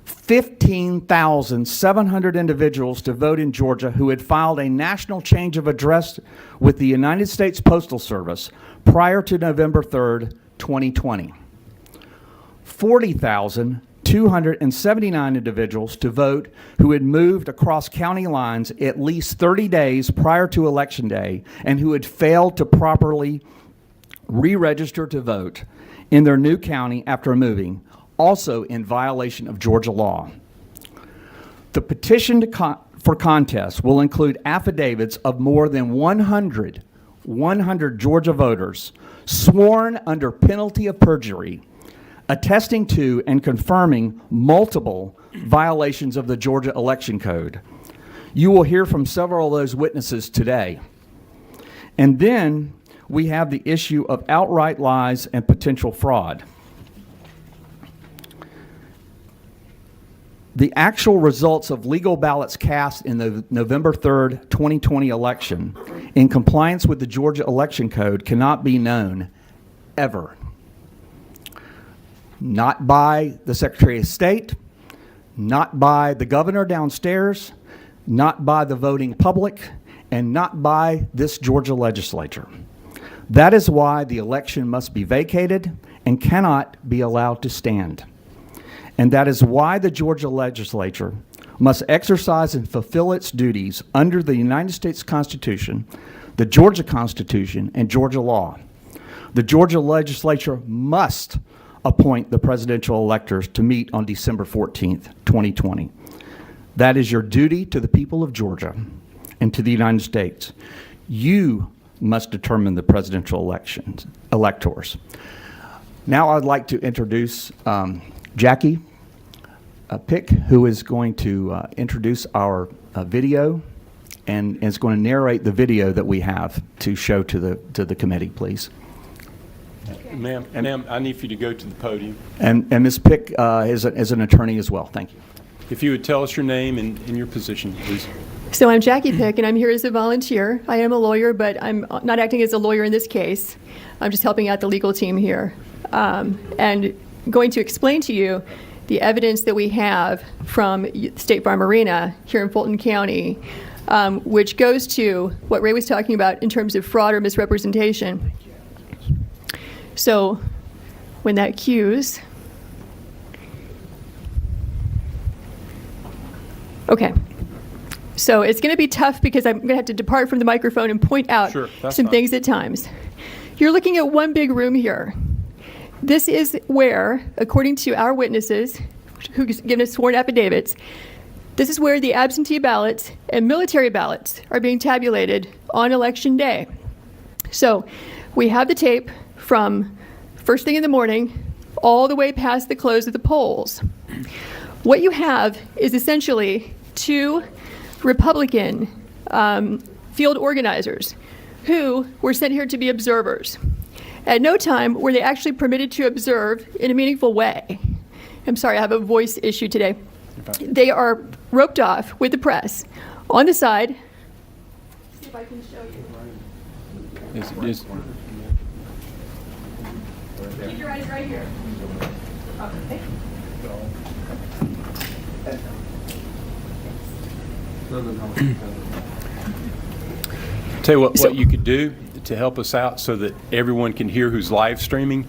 15,700 individuals to vote in Georgia who had filed a national change of address with the United States Postal Service prior to November 3rd, 2020. 40,279 individuals to vote who had moved across county lines at least 30 days prior to Election Day and who had failed to properly re-register to vote in their new county after moving, also in violation of Georgia law. The petition for contest will include affidavits of more than 100 Georgia voters sworn under penalty of perjury, attesting to and confirming multiple violations of the Georgia election code. You will hear from several of those witnesses today. And then we have the issue of outright lies and potential fraud. The actual results of legal ballots cast in the November 3rd, 2020 election in compliance with the Georgia election code cannot be known ever. Not by the Secretary of State, not by the governor downstairs, not by the voting public, and not by this Georgia legislature. That is why the election must be vacated and cannot be allowed to stand. And that is why the Georgia legislature must exercise and fulfill its duties under the United States Constitution, the Georgia Constitution, and Georgia law. The Georgia legislature must appoint the presidential electors to meet on December 14th, 2020. That is your duty to the people of Georgia and to the United States. You must determine the presidential electors. Now I'd like to introduce Jackie Pick, who is going to introduce our video and is going to narrate the video that we have to show to the committee, please. Ma'am, I need for you to go to the podium. And Ms. Pick is an attorney as well. Thank you. If you would tell us your name and your position, please. So I'm Jackie Pick, and I'm here as a volunteer. I am a lawyer, but I'm not acting as a lawyer in this case. I'm just helping out the legal team here. And going to explain to you the evidence that we have from State Farm Arena here in Fulton County, which goes to what Ray was talking about in terms of fraud or misrepresentation. So when that cues, okay. So it's going to be tough because I'm going to have to depart from the microphone and point out some things at times. You're looking at one big room here. This is where, according to our witnesses, who've given us sworn affidavits, this is where the absentee ballots and military ballots are being tabulated on Election Day. So we have the tape from first thing in the morning all the way past the close of the polls. What you have is essentially two Republican field organizers who were sent here to be observers. At no time were they actually permitted to observe in a meaningful way. I'm sorry, I have a voice issue today. They are roped off with the press on the side. See if I can show you. Keep your eyes right here. Okay. Tell you what you could do to help us out so that everyone can hear who's live streaming.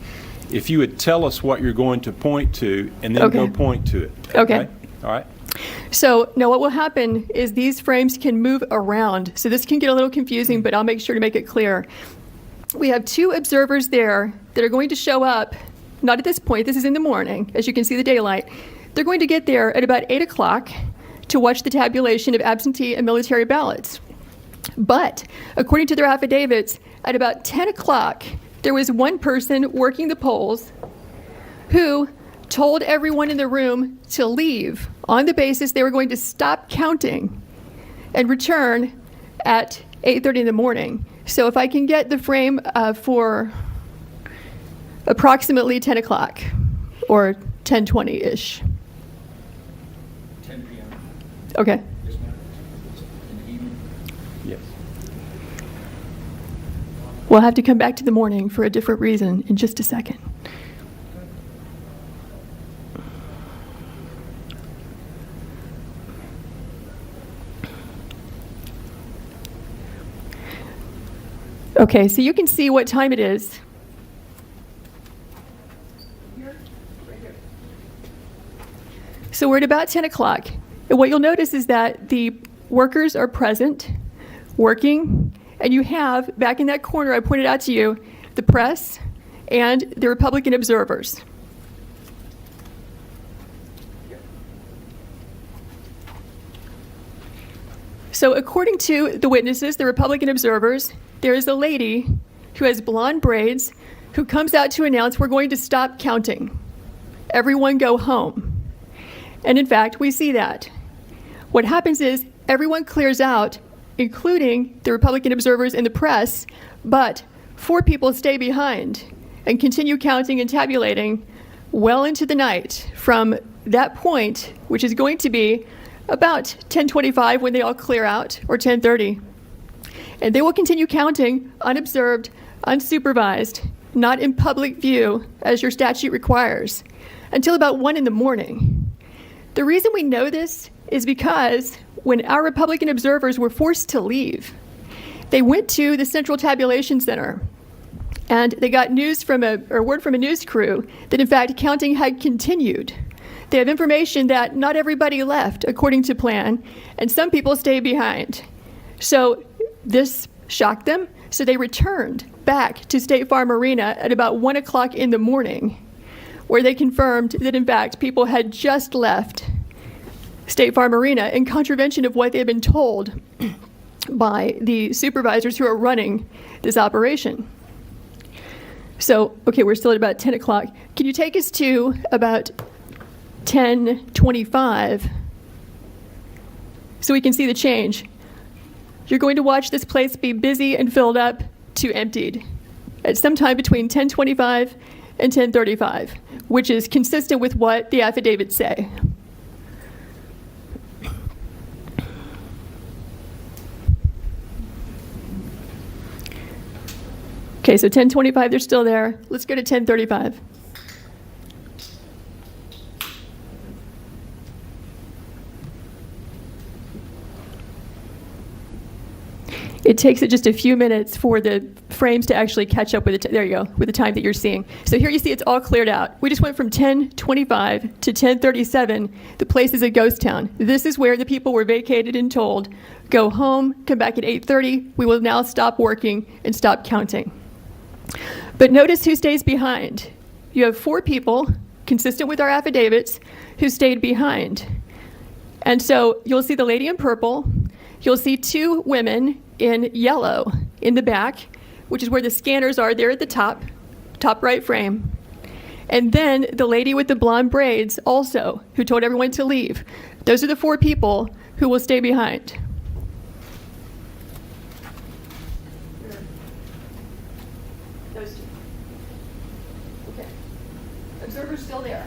If you would tell us what you're going to point to and then go point to it. Okay. All right. So now what will happen is these frames can move around. So this can get a little confusing, but I'll make sure to make it clear. We have two observers there that are going to show up, not at this point, this is in the morning, as you can see the daylight. They're going to get there at about 8 o'clock to watch the tabulation of absentee and military ballots. But according to their affidavits, at about 10 o'clock, there was one person working the polls who told everyone in the room to leave on the basis they were going to stop counting and return at 8:30 in the morning. So if I can get the frame for approximately 10 o'clock or 10:20-ish. 10 p.m. Okay. Yes. We'll have to come back to the morning for a different reason in just a second. Okay, so you can see what time it is. So we're at about 10 o'clock. And what you'll notice is that the workers are present, working, and you have, back in that corner I pointed out to you, the press and the Republican observers. So according to the witnesses, the Republican observers, there is a lady who has blonde braids who comes out to announce we're going to stop counting. Everyone go home. And in fact, we see that. What happens is everyone clears out, including the Republican observers and the press, but 4 people stay behind and continue counting and tabulating well into the night from that point, which is going to be about 10:25 when they all clear out, or 10:30. And they will continue counting unobserved, unsupervised, not in public view as your statute requires, until about 1 in the morning. The reason we know this is because when our Republican observers were forced to leave, they went to the Central Tabulation Center and they got word from a news crew that in fact counting had continued. They have information that not everybody left according to plan, and some people stayed behind. So this shocked them, so they returned back to State Farm Arena at about 1 o'clock in the morning, where they confirmed that in fact people had just left State Farm Arena in contravention of what they had been told by the supervisors who are running this operation. So, okay, we're still at about 10 o'clock. Can you take us to about 10:25, so we can see the change. You're going to watch this place be busy and filled up to emptied at some time between 10:25 and 10:35, which is consistent with what the affidavits say. Okay, so 10:25, they're still there. Let's go to 10:35. It takes it just a few minutes for the frames to actually catch up with there you go, with the time that you're seeing. So here you see it's all cleared out. We just went from 10:25 to 10:37. The place is a ghost town. This is where the people were vacated and told, go home, come back at 8:30. We will now stop working and stop counting. But notice who stays behind. You have 4 people, consistent with our affidavits, who stayed behind. And so you'll see the lady in purple. You'll see 2 women in yellow in the back, which is where the scanners are there at the top right frame. And then the lady with the blonde braids also, who told everyone to leave. Those are the 4 people who will stay behind. Those 2. Okay. Observer's still there.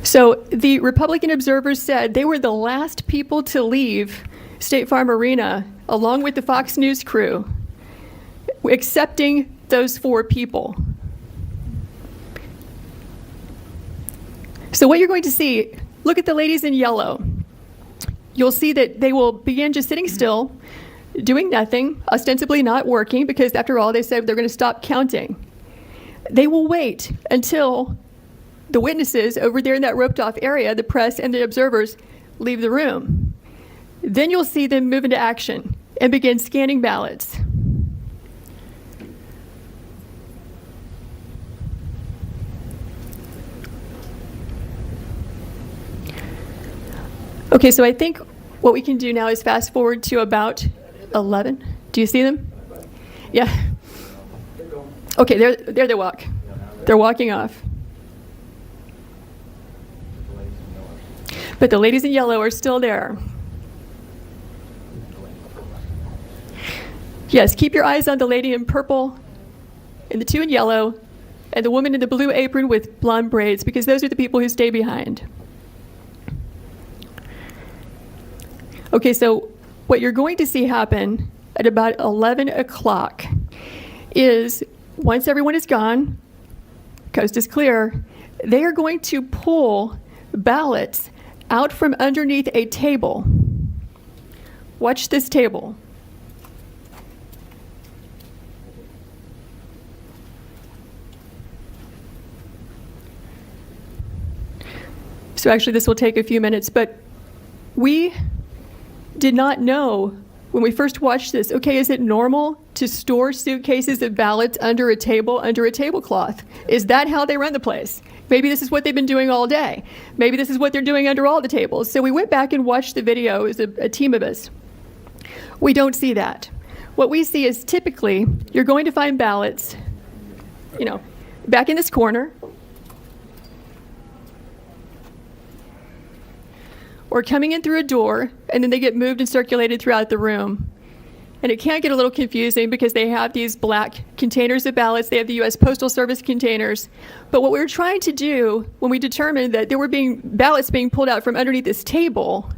So the Republican observers said they were the last people to leave State Farm Arena, along with the Fox News crew, excepting those 4 people. So what you're going to see, look at the ladies in yellow. You'll see that they will begin just sitting still, doing nothing, ostensibly not working, because after all, they said they're going to stop counting. They will wait until the witnesses over there in that roped off area, the press and the observers, leave the room. Then you'll see them move into action and begin scanning ballots. Okay, so I think what we can do now is fast forward to about 11. Do you see them? Yeah. Okay, there they walk. They're walking off. But the ladies in yellow are still there. Yes, keep your eyes on the lady in purple and the 2 in yellow and the woman in the blue apron with blonde braids, because those are the people who stay behind. Okay, so what you're going to see happen at about 11 o'clock is, once everyone is gone, coast is clear, they are going to pull ballots out from underneath a table. Watch this table. So actually this will take a few minutes, but we did not know when we first watched this, okay, is it normal to store suitcases of ballots under a table, under a tablecloth? Is that how they run the place? Maybe this is what they've been doing all day. Maybe this is what they're doing under all the tables. So we went back and watched the video as a team of us. We don't see that. What we see is typically you're going to find ballots, back in this corner, or coming in through a door, and then they get moved and circulated throughout the room. And it can get a little confusing because they have these black containers of ballots. They have the U.S. Postal Service containers. But what we were trying to do when we determined that there were ballots being pulled out from underneath this table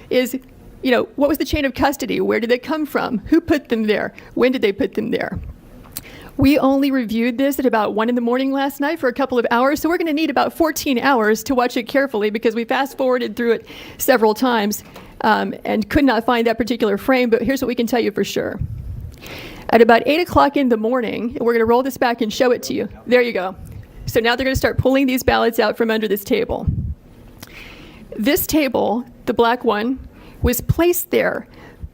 is, what was the chain of custody? Where did they come from? Who put them there? When did they put them there? We only reviewed this at about 1 a.m. last night for a couple of hours, so we're going to need about 14 hours to watch it carefully because we fast-forwarded through it several times and could not find that particular frame, but here's what we can tell you for sure. At about 8 o'clock in the morning, we're going to roll this back and show it to you. There you go. So now they're going to start pulling these ballots out from under this table. This table, the black one, was placed there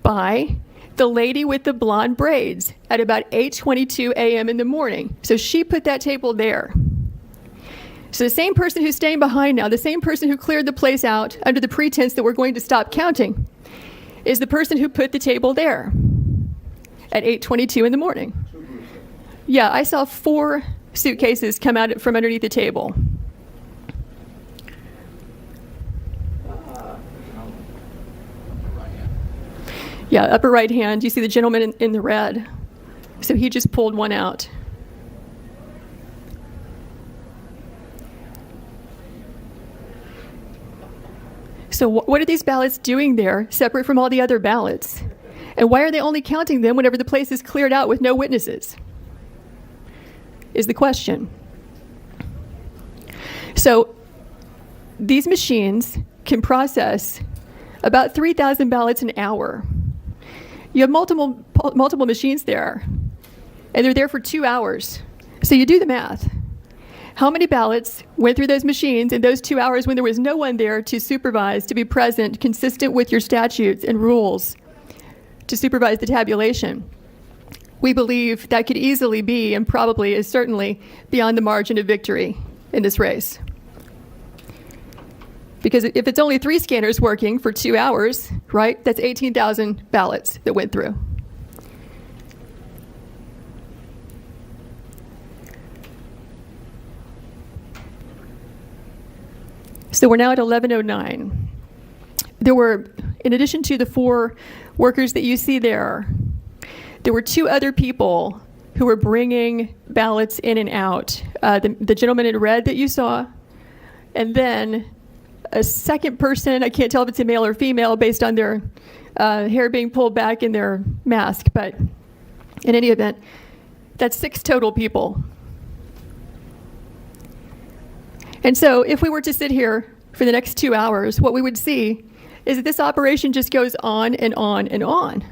by the lady with the blonde braids at about 8:22 a.m. in the morning. So she put that table there. So the same person who's staying behind now, the same person who cleared the place out under the pretense that we're going to stop counting, is the person who put the table there at 8:22 in the morning. Yeah, I saw 4 suitcases come out from underneath the table. Yeah, upper right hand, you see the gentleman in the red. So he just pulled one out. So what are these ballots doing there, separate from all the other ballots? And why are they only counting them whenever the place is cleared out with no witnesses? Is the question. So these machines can process about 3,000 ballots an hour. You have multiple machines there, and they're there for 2 hours. So you do the math. How many ballots went through those machines in those 2 hours when there was no one there to supervise, to be present, consistent with your statutes and rules, to supervise the tabulation? We believe that could easily be, and probably is certainly, beyond the margin of victory in this race. Because if it's only 3 scanners working for 2 hours, right, that's 18,000 ballots that went through. So we're now at 11:09. There were, in addition to the 4 workers that you see there were 2 other people who were bringing ballots in and out. The gentleman in red that you saw, and then a second person, I can't tell if it's a male or female based on their hair being pulled back in their mask, but in any event, that's 6 total people. And so if we were to sit here for the next 2 hours, what we would see is that this operation just goes on and on and on.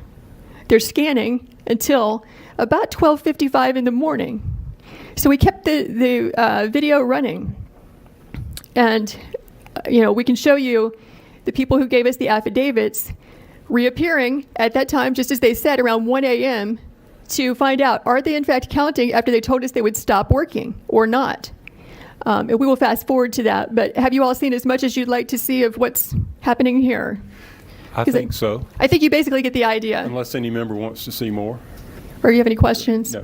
They're scanning until about 12:55 in the morning. So we kept the video running. And we can show you the people who gave us the affidavits reappearing at that time, just as they said, around 1 a.m. to find out, are they in fact counting after they told us they would stop working or not? And we will fast forward to that. But have you all seen as much as you'd like to see of what's happening here? I think so. I think you basically get the idea. Unless any member wants to see more. Or you have any questions?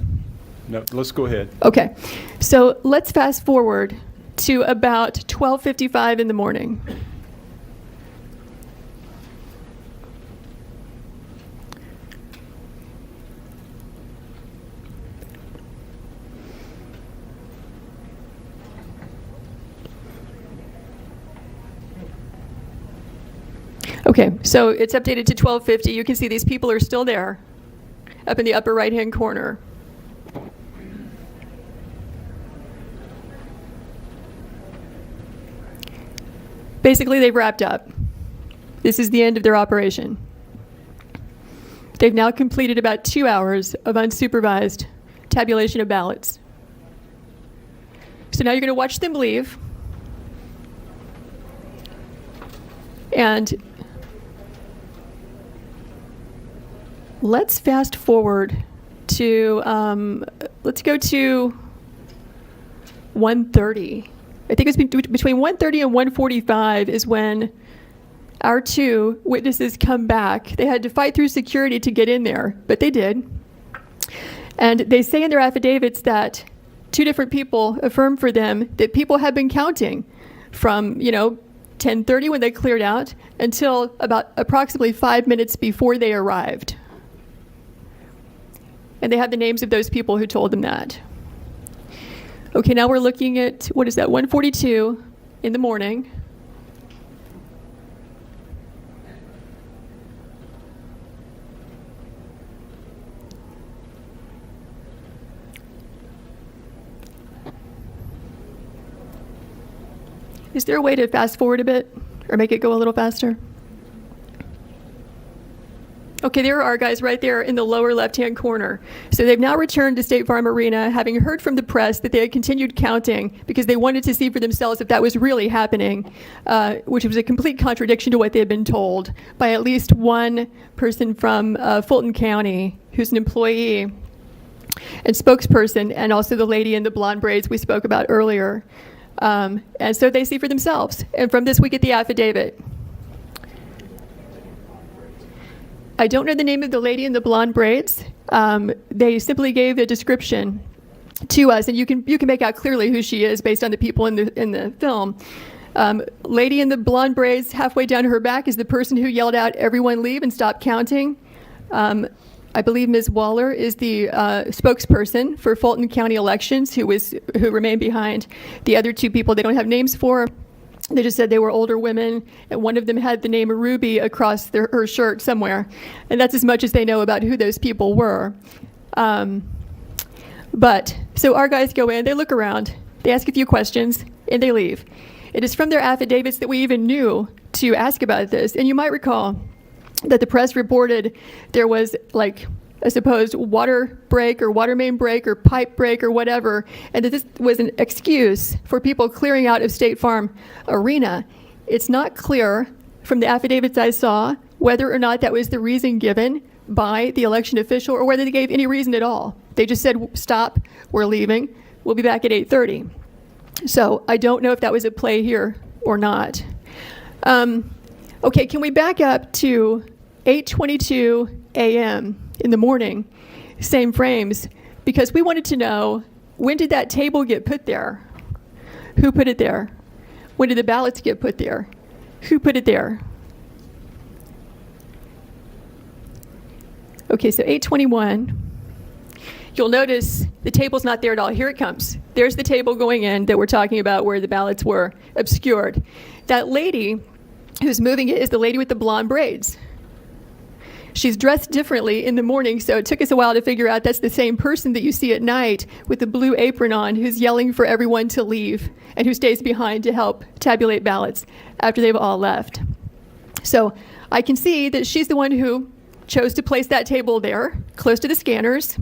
No, let's go ahead. Okay. So let's fast forward to about 12:55 in the morning. Okay, so it's updated to 12:50. You can see these people are still there, up in the upper right-hand corner. Basically, they've wrapped up. This is the end of their operation. They've now completed about 2 hours of unsupervised tabulation of ballots. So now you're going to watch them leave. And let's fast forward to, let's go to 1:30. I think it's between 1:30 and 1:45 is when our 2 witnesses come back. They had to fight through security to get in there, but they did. And they say in their affidavits that 2 different people affirmed for them that people had been counting from, 10:30 when they cleared out until about approximately 5 minutes before they arrived. And they have the names of those people who told them that. Okay, now we're looking at, 1:42 in the morning. Is there a way to fast forward a bit or make it go a little faster? Okay, there are guys right there in the lower left-hand corner. So they've now returned to State Farm Arena, having heard from the press that they had continued counting because they wanted to see for themselves if that was really happening, which was a complete contradiction to what they had been told by at least one person from Fulton County who's an employee and spokesperson, and also the lady in the blonde braids we spoke about earlier. And so they see for themselves. And from this we get the affidavit. I don't know the name of the lady in the blonde braids. They simply gave a description to us, and you can make out clearly who she is based on the people in the film. Lady in the blonde braids halfway down her back is the person who yelled out, "Everyone leave and stop counting." I believe Ms. Waller is the spokesperson for Fulton County Elections, who remained behind the other two people they don't have names for. They just said they were older women, and one of them had the name Ruby across her shirt somewhere. And that's as much as they know about who those people were. So our guys go in, they look around, they ask a few questions, and they leave. It is from their affidavits that we even knew to ask about this. And you might recall that the press reported there was like a supposed water break or water main break or pipe break or whatever, and that this was an excuse for people clearing out of State Farm Arena. It's not clear from the affidavits I saw whether or not that was the reason given by the election official or whether they gave any reason at all. They just said, "Stop, we're leaving, we'll be back at 8:30. So I don't know if that was at play here or not. Okay, can we back up to 8:22 a.m. in the morning, same frames, because we wanted to know, when did that table get put there? Who put it there? When did the ballots get put there? Who put it there? Okay, so 8:21. You'll notice the table's not there at all. Here it comes. There's the table going in that we're talking about where the ballots were obscured. That lady who's moving it is the lady with the blonde braids. She's dressed differently in the morning, so it took us a while to figure out that's the same person that you see at night with the blue apron on who's yelling for everyone to leave and who stays behind to help tabulate ballots after they've all left. So I can see that she's the one who chose to place that table there, close to the scanners.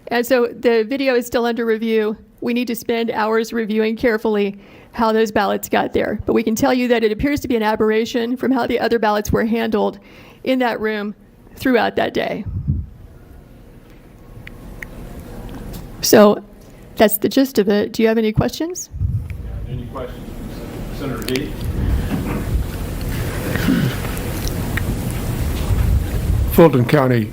And so the video is still under review. We need to spend hours reviewing carefully how those ballots got there. But we can tell you that it appears to be an aberration from how the other ballots were handled in that room throughout that day. So that's the gist of it. Do you have any questions? Any questions? Senator D. Fulton County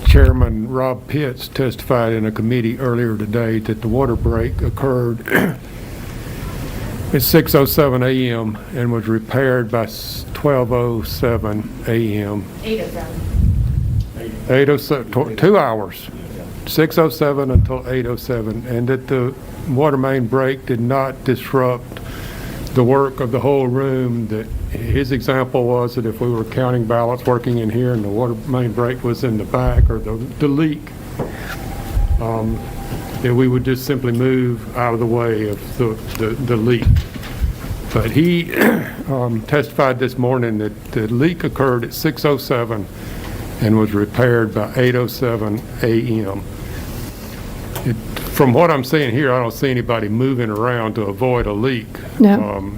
Chairman Rob Pitts testified in a committee earlier today that the water break occurred at 6:07 a.m. and was repaired by 12:07 a.m. 8:07, 2 hours, 6:07 until 8:07, and that the water main break did not disrupt the work of the whole room. That his example was that if we were counting ballots working in here and the water main break was in the back or the leak, that we would just simply move out of the way of the leak. But he testified this morning that the leak occurred at 6:07 and was repaired by 8:07 a.m. From what I'm seeing here, I don't see anybody moving around to avoid a leak. No.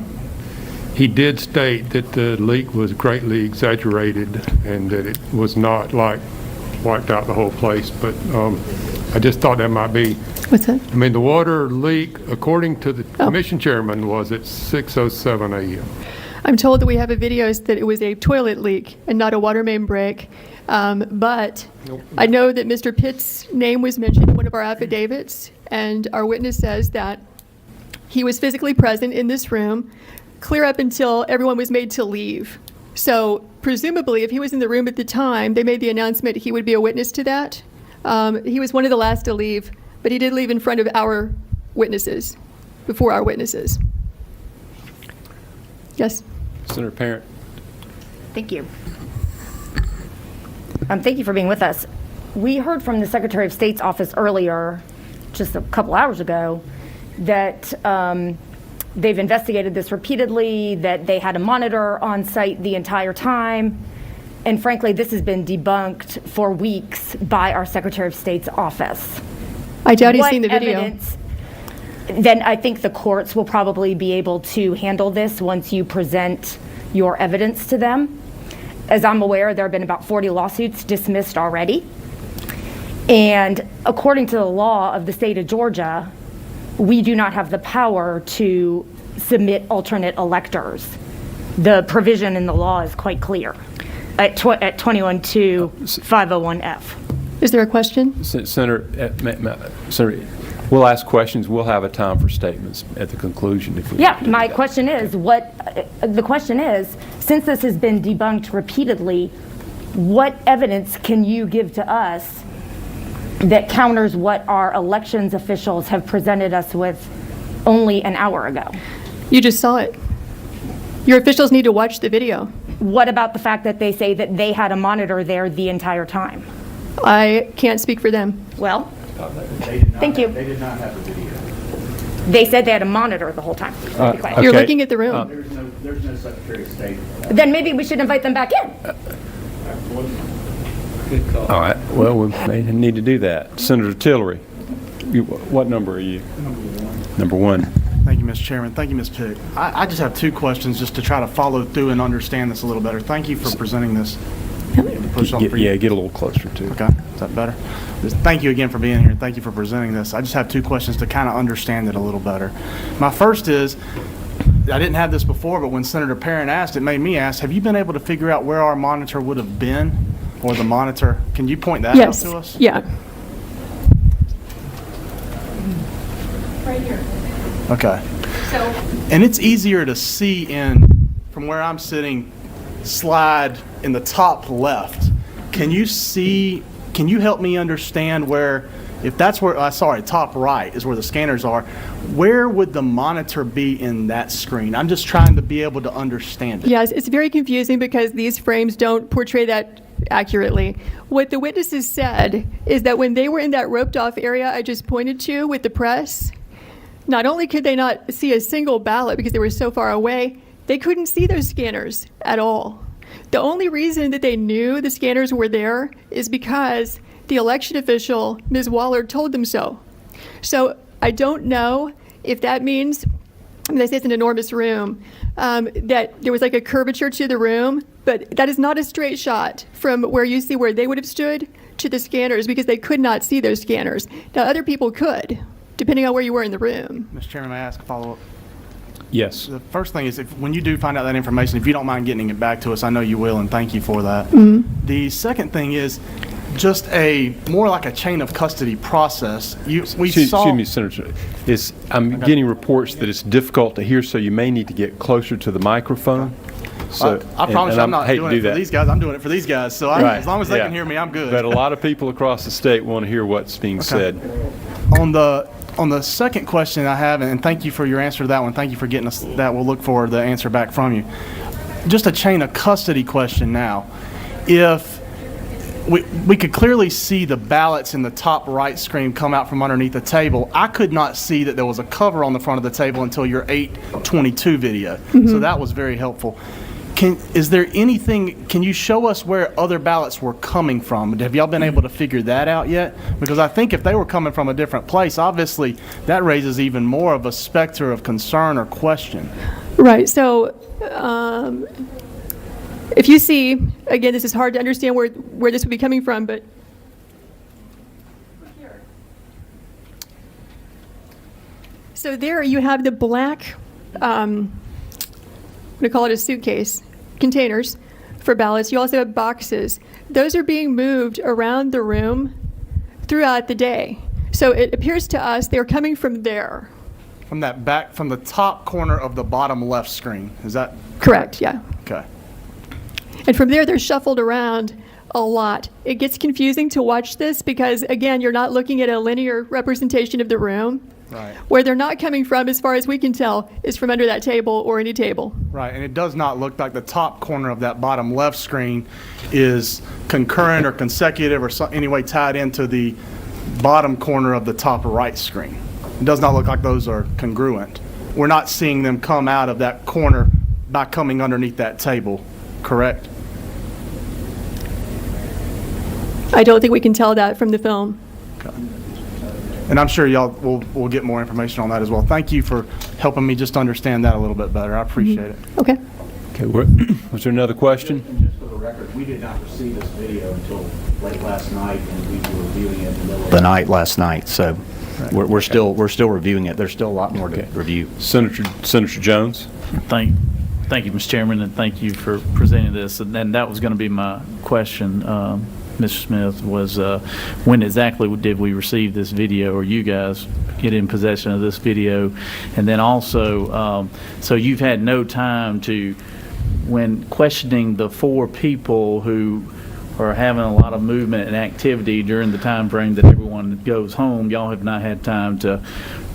He did state that the leak was greatly exaggerated and that it was not like wiped out the whole place, but I just thought that might be. What's that? I mean, the water leak, according to the commission chairman, was at 6:07 a.m. I'm told that we have a video that it was a toilet leak and not a water main break. But I know that Mr. Pitt's name was mentioned in one of our affidavits, and our witness says that he was physically present in this room clear up until everyone was made to leave. So presumably, if he was in the room at the time, they made the announcement he would be a witness to that. He was one of the last to leave, but he did leave in front of our witnesses, before our witnesses. Yes? Senator Parent. Thank you. Thank you for being with us. We heard from the Secretary of State's office earlier, just a couple hours ago, that they've investigated this repeatedly, that they had a monitor on site the entire time. And frankly, this has been debunked for weeks by our Secretary of State's office. I doubt he's seen the video. Evidence, then I think the courts will probably be able to handle this once you present your evidence to them. As I'm aware, there have been about 40 lawsuits dismissed already. And according to the law of the state of Georgia, we do not have the power to submit alternate electors. The provision in the law is quite clear at 21-501F. Is there a question? Senator, we'll ask questions. We'll have a time for statements at the conclusion. If we Yeah, my question is, the question is, since this has been debunked repeatedly, what evidence can you give to us that counters what our elections officials have presented us with only an hour ago? You just saw it. Your officials need to watch the video. What about the fact that they say that they had a monitor there the entire time? I can't speak for them. Well, thank you. They did not have the video. They said they had a monitor the whole time. Okay. You're looking at the room. There's no Secretary of State. Then maybe we should invite them back in. All right. Well, we may need to do that. Senator Tillery, what number are you? Number one. Thank you, Mr. Chairman. Thank you, Ms. Pick. I just have two questions just to try to follow through and understand this a little better. Thank you for presenting this. Get a little closer to it. Okay, is that better? Thank you again for being here. Thank you for presenting this. I just have two questions to kind of understand it a little better. My first is, I didn't have this before, but when Senator Perrin asked, it made me ask, have you been able to figure out where our monitor would have been? Or the monitor, can you point that out to us? Yeah. Right here. Okay. And it's easier to see from where I'm sitting, slide in the top left. Can you help me understand where, if that's where, top right is where the scanners are, where would the monitor be in that screen? I'm just trying to be able to understand it. Yes, it's very confusing because these frames don't portray that accurately. What the witnesses said is that when they were in that roped off area I just pointed to with the press, not only could they not see a single ballot because they were so far away, they couldn't see those scanners at all. The only reason that they knew the scanners were there is because the election official, Ms. Waller, told them so. So I don't know if that means, they say it's an enormous room, that there was like a curvature to the room, but that is not a straight shot from where you see where they would have stood to the scanners because they could not see those scanners. Now other people could, depending on where you were in the room. Mr. Chairman, may I ask a follow-up? Yes. The first thing is, when you do find out that information, if you don't mind getting it back to us, I know you will, and thank you for that. Mm-hmm. The second thing is just more like a chain of custody process. Excuse me, Senator. I'm getting reports that it's difficult to hear, so you may need to get closer to the microphone. So I promise I'm not doing it for these guys. I'm doing it for these guys. So as long as they can hear me, I'm good. But a lot of people across the state want to hear what's being said. On the second question I have, and thank you for your answer to that one. Thank you for getting us that. We'll look for the answer back from you. Just a chain of custody question now. If we could clearly see the ballots in the top right screen come out from underneath the table, I could not see that there was a cover on the front of the table until your 8:22 video. Mm-hmm. So that was very helpful. Is there anything, can you show us where other ballots were coming from? Have y'all been able to figure that out yet? Because I think if they were coming from a different place, obviously that raises even more of a specter of concern or question. Right, so if you see, again, this is hard to understand where this would be coming from, but so there you have the black, I'm going to call it a suitcase, containers for ballots. You also have boxes. Those are being moved around the room throughout the day. So it appears to us they're coming from there. From the top corner of the bottom left screen, is that correct? Yeah. Okay. And from there, they're shuffled around a lot. It gets confusing to watch this because, again, you're not looking at a linear representation of the room. Right. Where they're not coming from, as far as we can tell, is from under that table or any table. Right, and it does not look like the top corner of that bottom left screen is concurrent or consecutive or any way tied into the bottom corner of the top right screen. It does not look like those are congruent. We're not seeing them come out of that corner by coming underneath that table, correct? I don't think we can tell that from the film. Okay. And I'm sure y'all will get more information on that as well. Thank you for helping me just understand that a little bit better. I appreciate it. Okay. Okay. Was there another question? And just for the record, we did not receive this video until late last night, and we were reviewing it in the middle of the night last night. So we're still reviewing it. There's still a lot more to review. Senator Jones. Thank you, Mr. Chairman, and thank you for presenting this. And that was going to be my question. Mr. Smith, was when exactly did we receive this video, or you guys get in possession of this video? And then also, so you've had no time to, when questioning the 4 people who are having a lot of movement and activity during the time frame that everyone goes home, y'all have not had time to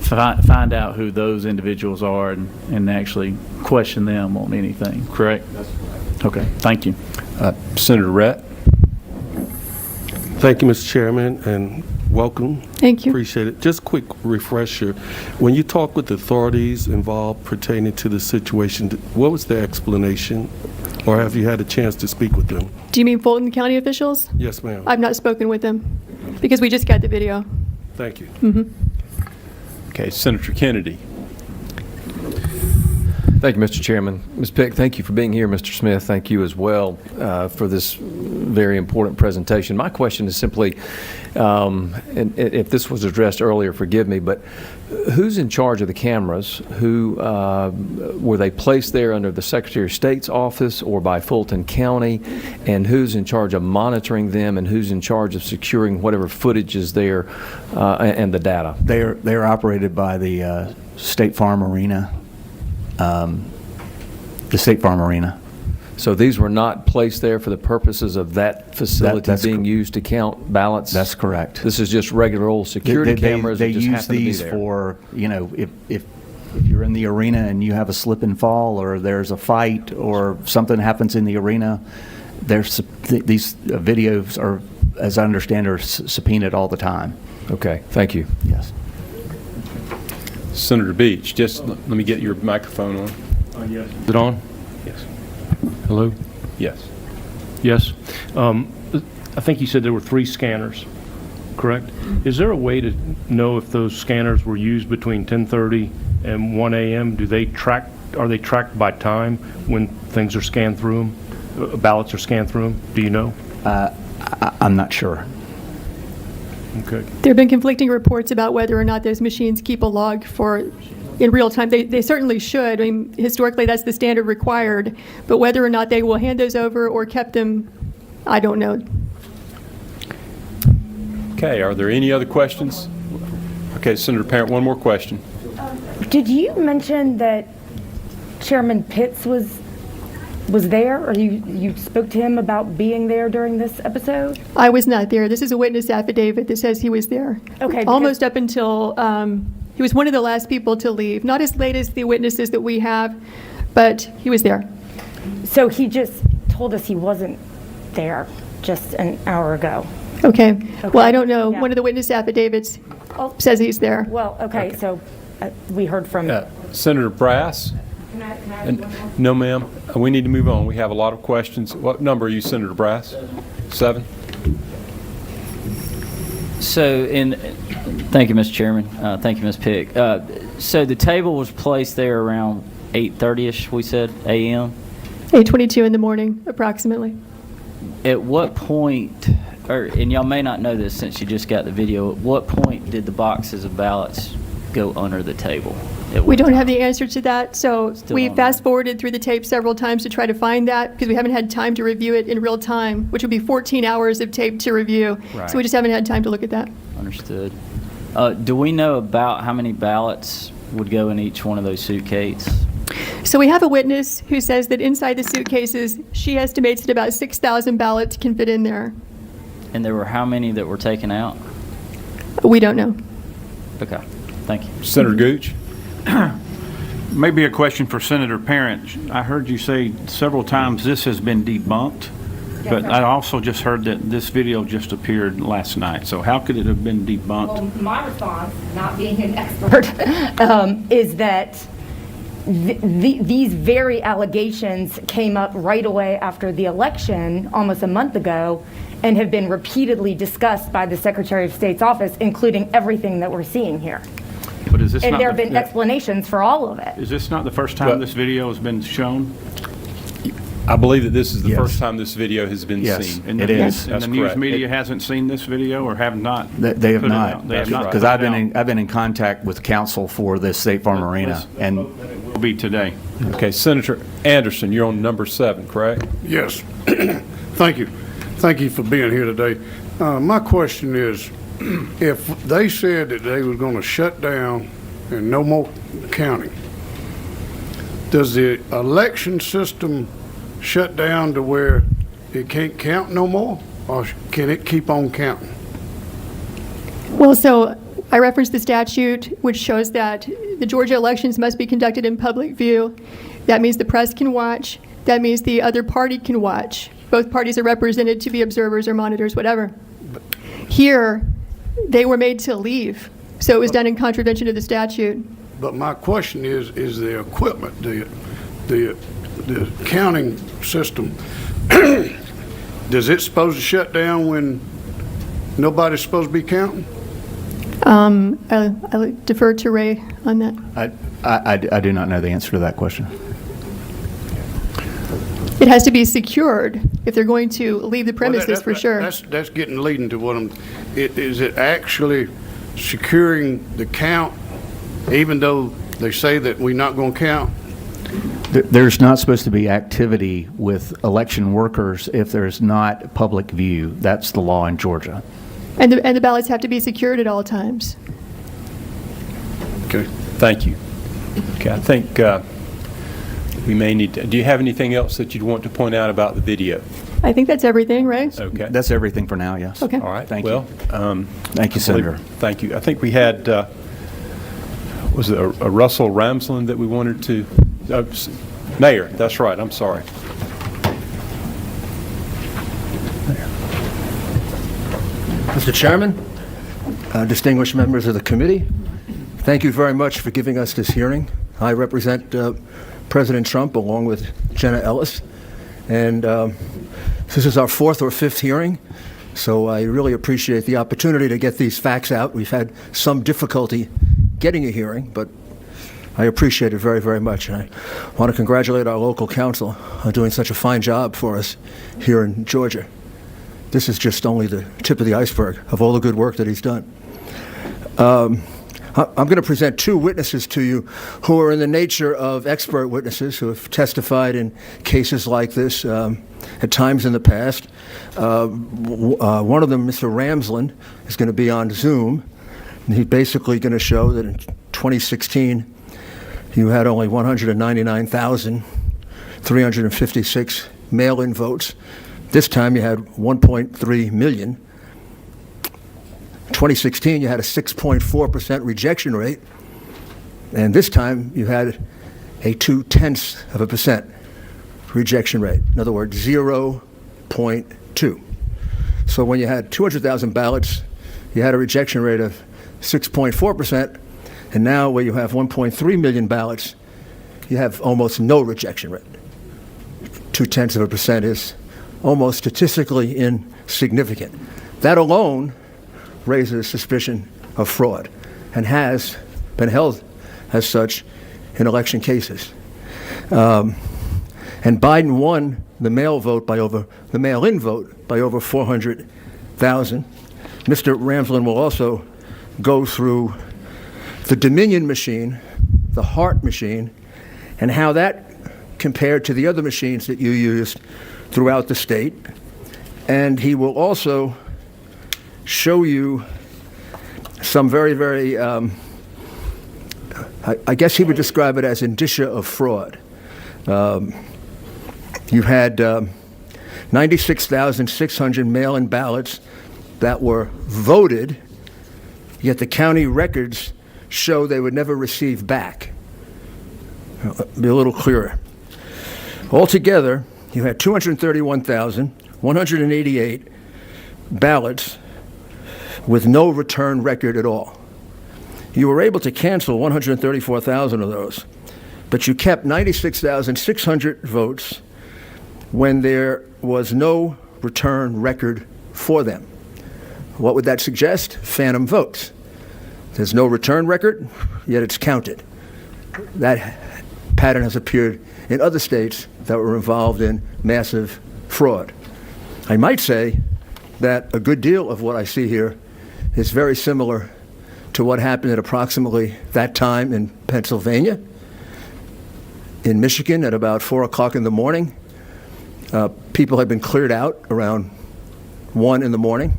find out who those individuals are and actually question them on anything, correct? That's correct. Okay, thank you. Senator Rett. Thank you, Mr. Chairman, and welcome. Thank you. Appreciate it. Just quick refresher. When you talk with the authorities involved pertaining to the situation, what was their explanation? Or have you had a chance to speak with them? Do you mean Fulton County officials? Yes, ma'am. I've not spoken with them because we just got the video. Thank you. Okay, Senator Kennedy. Thank you, Mr. Chairman. Ms. Pick, thank you for being here. Mr. Smith, thank you as well for this very important presentation. My question is simply, and if this was addressed earlier, forgive me, but who's in charge of the cameras? Who were they placed there under the Secretary of State's office or by Fulton County? And who's in charge of monitoring them, and who's in charge of securing whatever footage is there and the data? They're operated by the State Farm Arena. The State Farm Arena. So these were not placed there for the purposes of that facility being used to count ballots? That's correct. This is just regular old security cameras They that just use happen to be these there. for, you know, if you're in the arena and you have a slip and fall, or there's a fight, or something happens in the arena, these videos are, as I understand, are subpoenaed all the time. Okay, thank you. Yes. Senator Beach, just let me get your microphone on. Yes. Is it on? Yes. Hello? Yes. Yes. I think you said there were 3 scanners, correct? Is there a way to know if those scanners were used between 10:30 and 1 a.m.? Are they tracked by time when things are scanned through them, ballots are scanned through them? Do you know? I'm not sure. Okay. There have been conflicting reports about whether or not those machines keep a log in real time. They certainly should. I mean, historically, that's the standard required. But whether or not they will hand those over or kept them, I don't know. Okay, are there any other questions? Okay, Senator Parent, one more question. Did you mention that Chairman Pitts was there, or you spoke to him about being there during this episode? I was not there. This is a witness affidavit that says he was there. Okay. Almost up until he was one of the last people to leave. Not as late as the witnesses that we have, but he was there. So he just told us he wasn't there just an hour ago. Okay. Well, I don't know. Yeah. One of the witness affidavits says he's there. Well, okay. So we heard from Senator Brass. No, ma'am. We need to move on. We have a lot of questions. What number are you, Senator Brass? 7? So, thank you, Mr. Chairman. Thank you, Ms. Pick. So the table was placed there around 8:30ish, we said, a.m.? 8:22 in the morning, approximately. At what point, and y'all may not know this since you just got the video, at what point did the boxes of ballots go under the table? We don't have the answer to that, so we fast-forwarded through the tape several times to try to find that, because we haven't had time to review it in real time, which would be 14 hours of tape to review. Right. So we just haven't had time to look at that. Understood. Do we know about how many ballots would go in each one of those suitcases? So we have a witness who says that inside the suitcases, she estimates that about 6,000 ballots can fit in there. And there were how many that were taken out? We don't know. Okay. Thank you. Senator Gooch? Maybe a question for Senator Parent. I heard you say several times this has been debunked, but I also just heard that this video just appeared last night. So how could it have been debunked? Well, my response, not being an expert, is that these very allegations came up right away after the election, almost a month ago, and have been repeatedly discussed by the Secretary of State's office, including everything that we're seeing here. But is this and not there have been explanations for all of it. Is this not the first time this video has been shown? I believe that this is the first time this video has been seen. And it is. And the news media hasn't seen this video, or have not? They have not. They have not. Because I've been in contact with counsel for the State Farm Arena, and it will be today. Okay, Senator Anderson, you're on number 7, correct? Yes. Thank you. Thank you for being here today. My question is, if they said that they were going to shut down and no more counting, does the election system shut down to where it can't count no more, or can it keep on counting? Well, so I referenced the statute, which shows that the Georgia elections must be conducted in public view. That means the press can watch. That means the other party can watch. Both parties are represented to be observers or monitors, whatever. Here, they were made to leave, so it was done in contravention of the statute. But my question is the equipment, the counting system, does it supposed to shut down when nobody's supposed to be counting? I'll defer to Ray on that. I do not know the answer to that question. It has to be secured if they're going to leave the premises, for sure. That's leading to what is it actually securing the count, even though they say that we're not going to count? There's not supposed to be activity with election workers if there's not public view. That's the law in Georgia. And the ballots have to be secured at all times. Okay. Thank you. Okay, I think we may need to, do you have anything else that you'd want to point out about the video? I think that's everything, right? Okay. That's everything for now, yes. Okay. All right. Thank you. Thank you, Senator. Thank you. I think we had, was it a Russell Ramsland that we wanted to, Mayor, that's right, I'm sorry. Mr. Chairman, distinguished members of the committee, thank you very much for giving us this hearing. I represent President Trump along with Jenna Ellis, and this is our fourth or fifth hearing, so I really appreciate the opportunity to get these facts out. We've had some difficulty getting a hearing, but I appreciate it very, very much. And I want to congratulate our local council on doing such a fine job for us here in Georgia. This is just only the tip of the iceberg of all the good work that he's done. I'm going to present two witnesses to you who are in the nature of expert witnesses who have testified in cases like this at times in the past. One of them, Mr. Ramsland, is going to be on Zoom. And he's basically going to show that in 2016, you had only 199,356 mail-in votes. This time you had 1.3 million. 2016, you had a 6.4% rejection rate. And this time you had a 0.2% rejection rate. In other words, 0.2. So when you had 200,000 ballots, you had a rejection rate of 6.4%. And now where you have 1.3 million ballots, you have almost no rejection rate. 0.2% is almost statistically insignificant. That alone raises suspicion of fraud and has been held as such in election cases. And Biden won the mail-in vote by over 400,000. Mr. Ramsland will also go through the Dominion machine, the Hart machine, and how that compared to the other machines that you used throughout the state. And he will also show you some very, very, I guess he would describe it as indicia of fraud. You had 96,600 mail-in ballots that were voted, yet the county records show they would never receive back. Be a little clearer. Altogether, you had 231,188 ballots with no return record at all. You were able to cancel 134,000 of those, but you kept 96,600 votes when there was no return record for them. What would that suggest? Phantom votes. There's no return record, yet it's counted. That pattern has appeared in other states that were involved in massive fraud. I might say that a good deal of what I see here is very similar to what happened at approximately that time in Pennsylvania. In Michigan, at about 4 o'clock in the morning, people had been cleared out around 1 in the morning,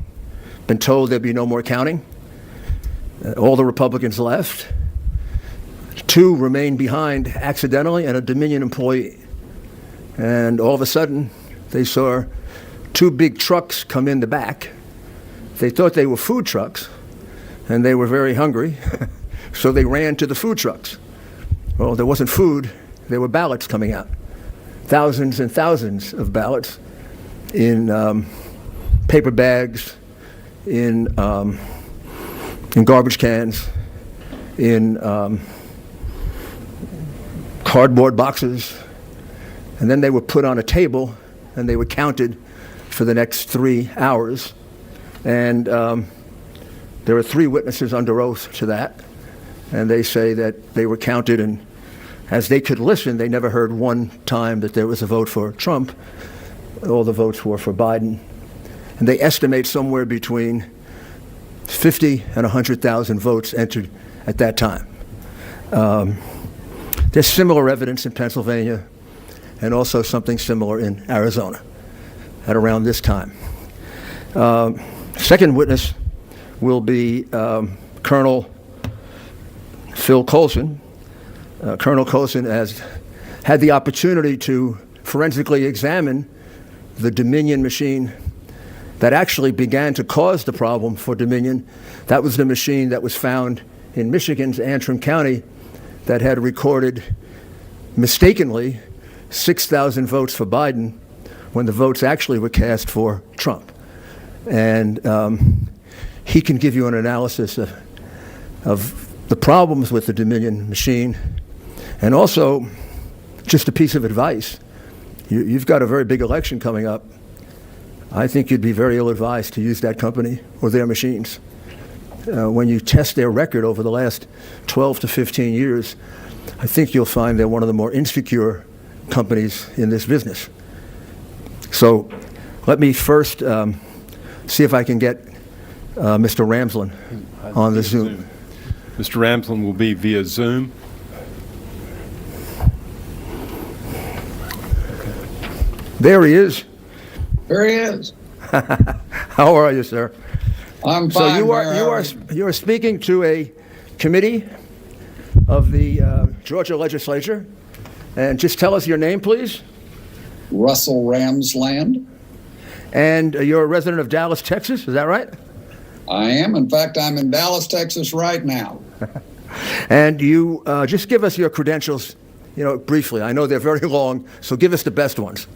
been told there'd be no more counting. All the Republicans left. 2 remained behind accidentally, and a Dominion employee. And all of a sudden, they saw 2 big trucks come in the back. They thought they were food trucks, and they were very hungry, so they ran to the food trucks. Well, there wasn't food, there were ballots coming out. Thousands and thousands of ballots in paper bags, in garbage cans, in cardboard boxes, and then they were put on a table and they were counted for the next 3 hours. And there are 3 witnesses under oath to that, and they say that they were counted, and as they could listen, they never heard one time that there was a vote for Trump. All the votes were for Biden. And they estimate somewhere between 50 and 100,000 votes entered at that time. There's similar evidence in Pennsylvania and also something similar in Arizona at around this time. Second witness will be Colonel Phil Colson. Colonel Colson has had the opportunity to forensically examine the Dominion machine that actually began to cause the problem for Dominion. That was the machine that was found in Michigan's Antrim County that had recorded mistakenly 6,000 votes for Biden when the votes actually were cast for Trump. And he can give you an analysis of the problems with the Dominion machine, and also just a piece of advice. You've got a very big election coming up. I think you'd be very ill-advised to use that company or their machines. When you test their record over the last 12 to 15 years, I think you'll find they're one of the more insecure companies in this business. So let me first see if I can get Mr. Ramsland on the Zoom. Mr. Ramsland will be via Zoom. There he is. There he is. How are you, sir? I'm so fine. You are speaking to a committee of the Georgia legislature, and just tell us your name, please. Russell Ramsland. And you're a resident of Dallas, Texas, is that right? I am. In fact, I'm in Dallas, Texas right now. And you just give us your credentials, briefly. I know they're very long, so give us the best ones.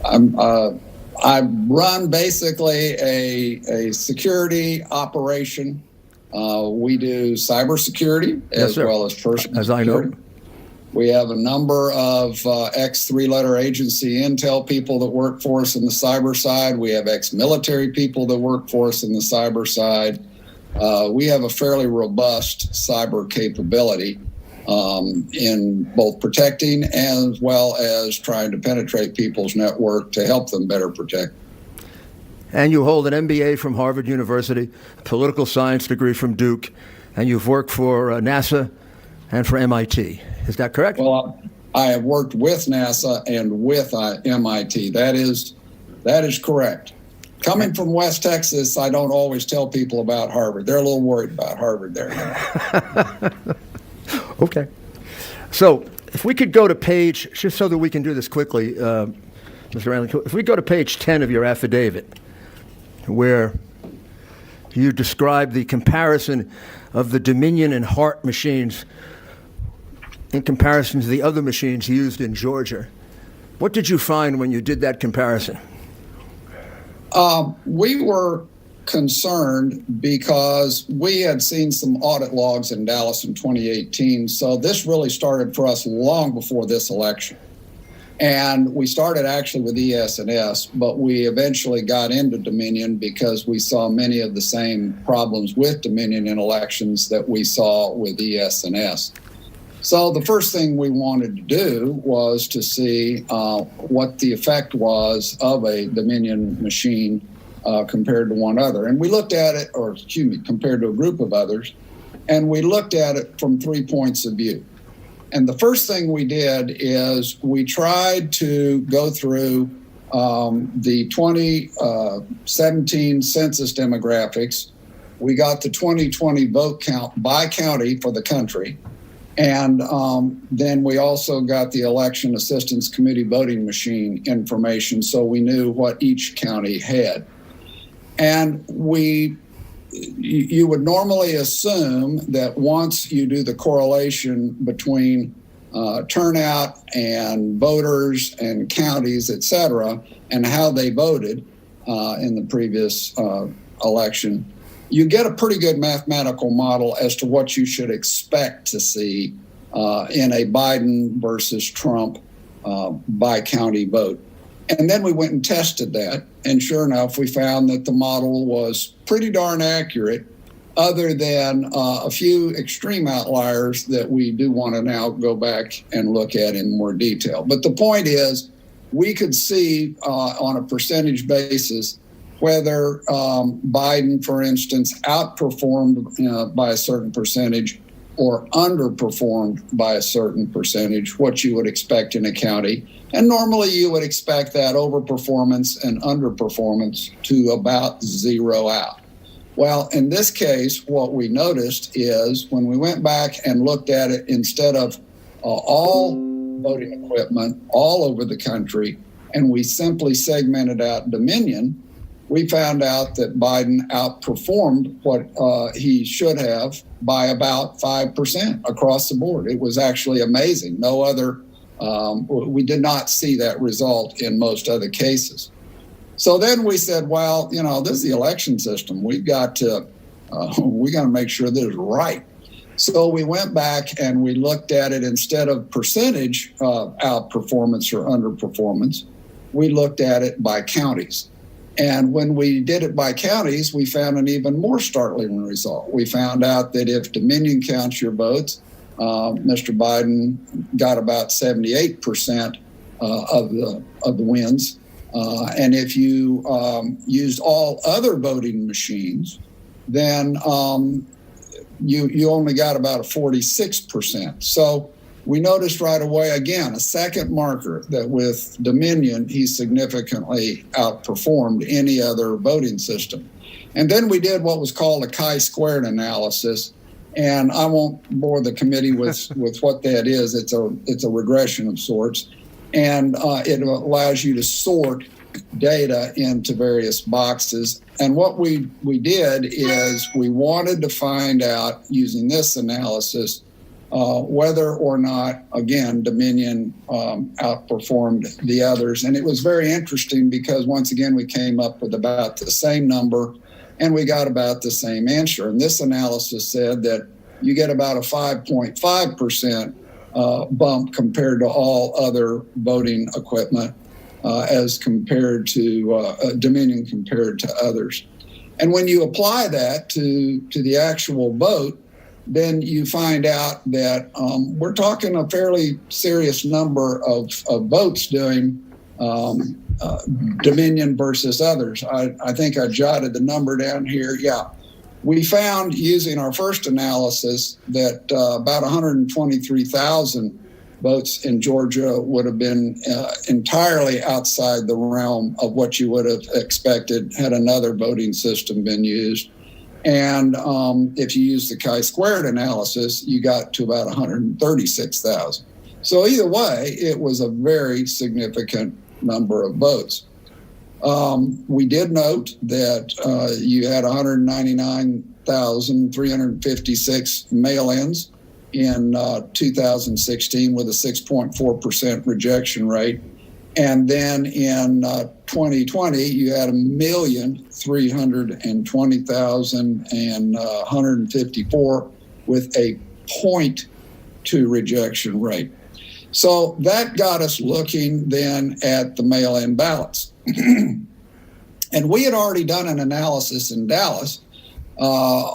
I run basically a security operation. We do cybersecurity as well as personal security. I know. We have a number of ex-3-letter agency intel people that work for us in the cyber side. We have ex-military people that work for us in the cyber side. We have a fairly robust cyber capability in both protecting as well as trying to penetrate people's network to help them better protect. And you hold an MBA from Harvard University, a political science degree from Duke, and you've worked for NASA and for MIT. Is that correct? Well, I have worked with NASA and with MIT. That is correct. Coming from West Texas, I don't always tell people about Harvard. They're a little worried about Harvard there now. Okay. So if we could go to page, just so that we can do this quickly, Mr. Randall, if we go to page 10 of your affidavit, where you describe the comparison of the Dominion and Hart machines in comparison to the other machines used in Georgia. What did you find when you did that comparison? We were concerned because we had seen some audit logs in Dallas in 2018. So this really started for us long before this election. And we started actually with ES&S, but we eventually got into Dominion because we saw many of the same problems with Dominion in elections that we saw with ES&S. So the first thing we wanted to do was to see what the effect was of a Dominion machine compared to one other. And we looked at it, compared to a group of others, and we looked at it from 3 points of view. And the first thing we did is we tried to go through the 2017 census demographics. We got the 2020 vote count by county for the country. And then we also got the Election Assistance Committee voting machine information, so we knew what each county had. And you would normally assume that once you do the correlation between turnout and voters and counties, et cetera, and how they voted in the previous election, you get a pretty good mathematical model as to what you should expect to see in a Biden versus Trump by county vote. And then we went and tested that, and sure enough, we found that the model was pretty darn accurate, other than a few extreme outliers that we do want to now go back and look at in more detail. But the point is, we could see on a percentage basis whether Biden, for instance, outperformed by a certain percentage or underperformed by a certain percentage, what you would expect in a county. And normally you would expect that overperformance and underperformance to about zero out. Well, in this case, what we noticed is when we went back and looked at it, instead of all voting equipment all over the country, and we simply segmented out Dominion, we found out that Biden outperformed what he should have by about 5% across the board. It was actually amazing. No other, we did not see that result in most other cases. So then we said, well, you know, this is the election system. We got to make sure this is right. So we went back and we looked at it instead of percentage outperformance or underperformance. We looked at it by counties. And when we did it by counties, we found an even more startling result. We found out that if Dominion counts your votes, Mr. Biden got about 78% of the wins. And if you used all other voting machines, then you only got about a 46%. So we noticed right away, again, a second marker that with Dominion, he significantly outperformed any other voting system. And then we did what was called a chi-squared analysis. And I won't bore the committee with what that is. It's a regression of sorts. And it allows you to sort data into various boxes. And what we did is we wanted to find out, using this analysis, whether or not, again, Dominion outperformed the others. And it was very interesting because, once again, we came up with about the same number and we got about the same answer. And this analysis said that you get about a 5.5% bump compared to all other voting equipment as compared to Dominion compared to others. And when you apply that to the actual vote, then you find out that we're talking a fairly serious number of votes doing Dominion versus others. I think I jotted the number down here. Yeah. We found, using our first analysis, that about 123,000 votes in Georgia would have been entirely outside the realm of what you would have expected had another voting system been used. And if you use the chi-squared analysis, you got to about 136,000. So either way, it was a very significant number of votes. We did note that you had 199,356 mail-ins in 2016 with a 6.4% rejection rate. And then in 2020, you had 1,320,154 with a 0.2 rejection rate. So that got us looking then at the mail-in ballots. And we had already done an analysis in Dallas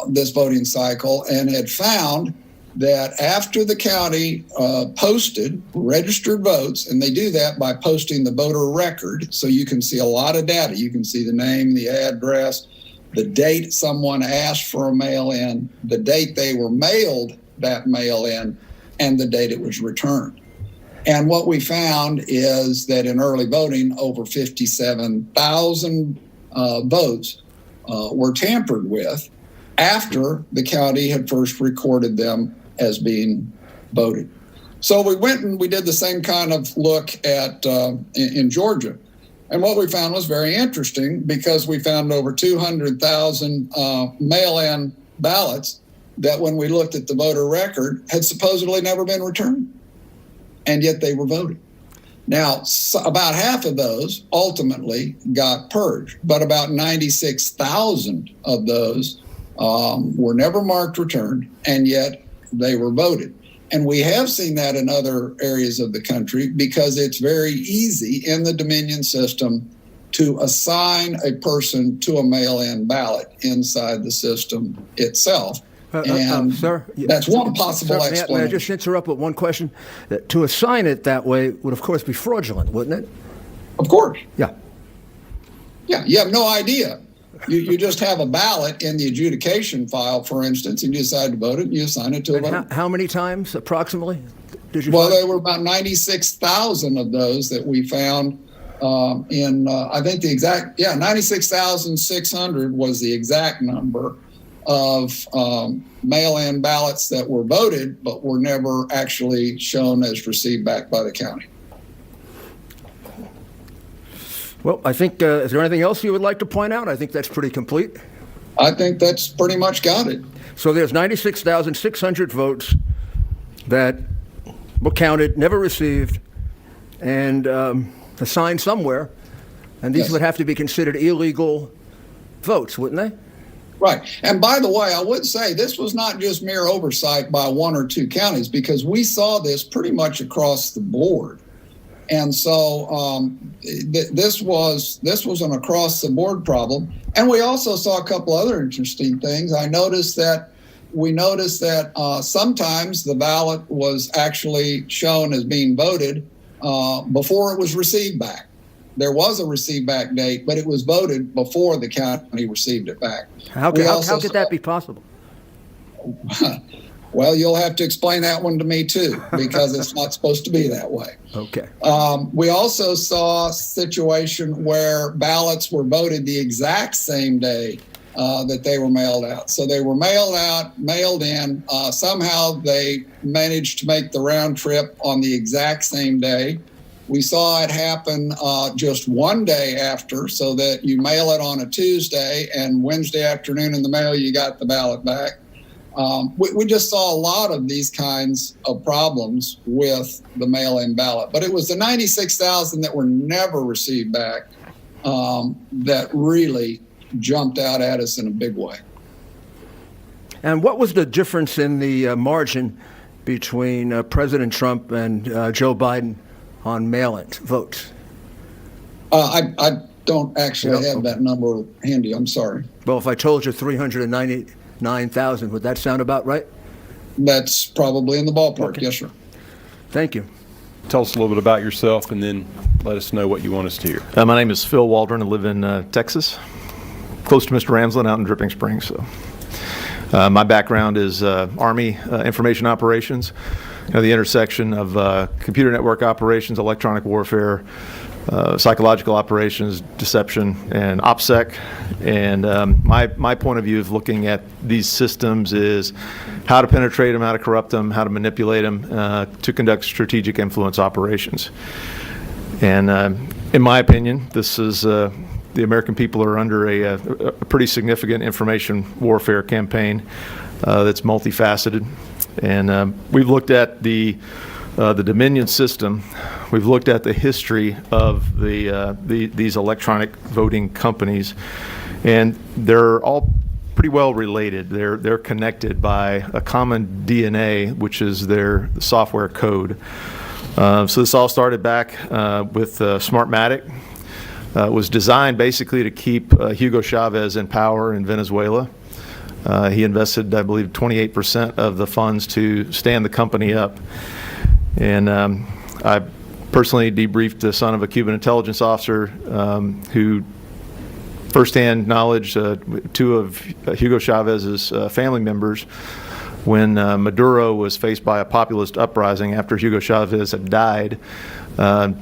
this voting cycle and had found that after the county posted registered votes, and they do that by posting the voter record, so you can see a lot of data. You can see the name, the address, the date someone asked for a mail-in, the date they were mailed that mail-in, and the date it was returned. And what we found is that in early voting, over 57,000 votes were tampered with after the county had first recorded them as being voted. So we went and we did the same kind of look at in Georgia. And what we found was very interesting, because we found over 200,000 mail-in ballots that, when we looked at the voter record, had supposedly never been returned. And yet they were voted. Now, about half of those ultimately got purged, but about 96,000 of those were never marked returned, and yet they were voted. And we have seen that in other areas of the country, because it's very easy in the Dominion system to assign a person to a mail-in ballot inside the system itself. And sir, that's one possible explanation. May I just interrupt with one question? To assign it that way would, of course, be fraudulent, wouldn't it? Of course. Yeah. Yeah, you have no idea. You just have a ballot in the adjudication file, for instance, and you decide to vote it, and you assign it to a voter. How many times, approximately, did you Well, find? there were about 96,000 of those that we found in, I think the exact, 96,600 was the exact number of mail-in ballots that were voted but were never actually shown as received back by the county. Well, I think, is there anything else you would like to point out? I think that's pretty complete. I think that's pretty much got it. So there's 96,600 votes that were counted, never received, and assigned somewhere, and these Yes. would have to be considered illegal votes, wouldn't they? Right. And by the way, I would say this was not just mere oversight by one or two counties, because we saw this pretty much across the board. And so this was an across the board problem. And we also saw a couple other interesting things. We noticed that sometimes the ballot was actually shown as being voted before it was received back. There was a receive back date, but it was voted before the county received it back. How could that be possible? Well, you'll have to explain that one to me too, because it's not supposed to be that way. Okay. We also saw a situation where ballots were voted the exact same day that they were mailed out. So they were mailed out, mailed in. Somehow they managed to make the round trip on the exact same day. We saw it happen just one day after, so that you mail it on a Tuesday, and Wednesday afternoon in the mail you got the ballot back. We just saw a lot of these kinds of problems with the mail-in ballot. But it was the 96,000 that were never received back that really jumped out at us in a big way. And what was the difference in the margin between President Trump and Joe Biden on mail-in votes? I don't actually have that number handy. I'm sorry. Well, if I told you 399,000, would that sound about right? That's probably in the ballpark. Okay. Yes, sir. Thank you. Tell us a little bit about yourself, and then let us know what you want us to hear. My name is Phil Waldron. I live in Texas, close to Mr. Ramsland out in Dripping Springs. So, my background is Army information operations, the intersection of computer network operations, electronic warfare, psychological operations, deception, and OPSEC. And my point of view of looking at these systems is how to penetrate them, how to corrupt them, how to manipulate them to conduct strategic influence operations. And in my opinion, this is the American people are under a pretty significant information warfare campaign that's multifaceted. And we've looked at the Dominion system. We've looked at the history of these electronic voting companies, and they're all pretty well related. They're connected by a common DNA, which is their software code. So this all started back with Smartmatic. It was designed basically to keep Hugo Chavez in power in Venezuela. He invested, I believe, 28% of the funds to stand the company up. And I personally debriefed the son of a Cuban intelligence officer who firsthand knowledge two of Hugo Chavez's family members when Maduro was faced by a populist uprising after Hugo Chavez had died.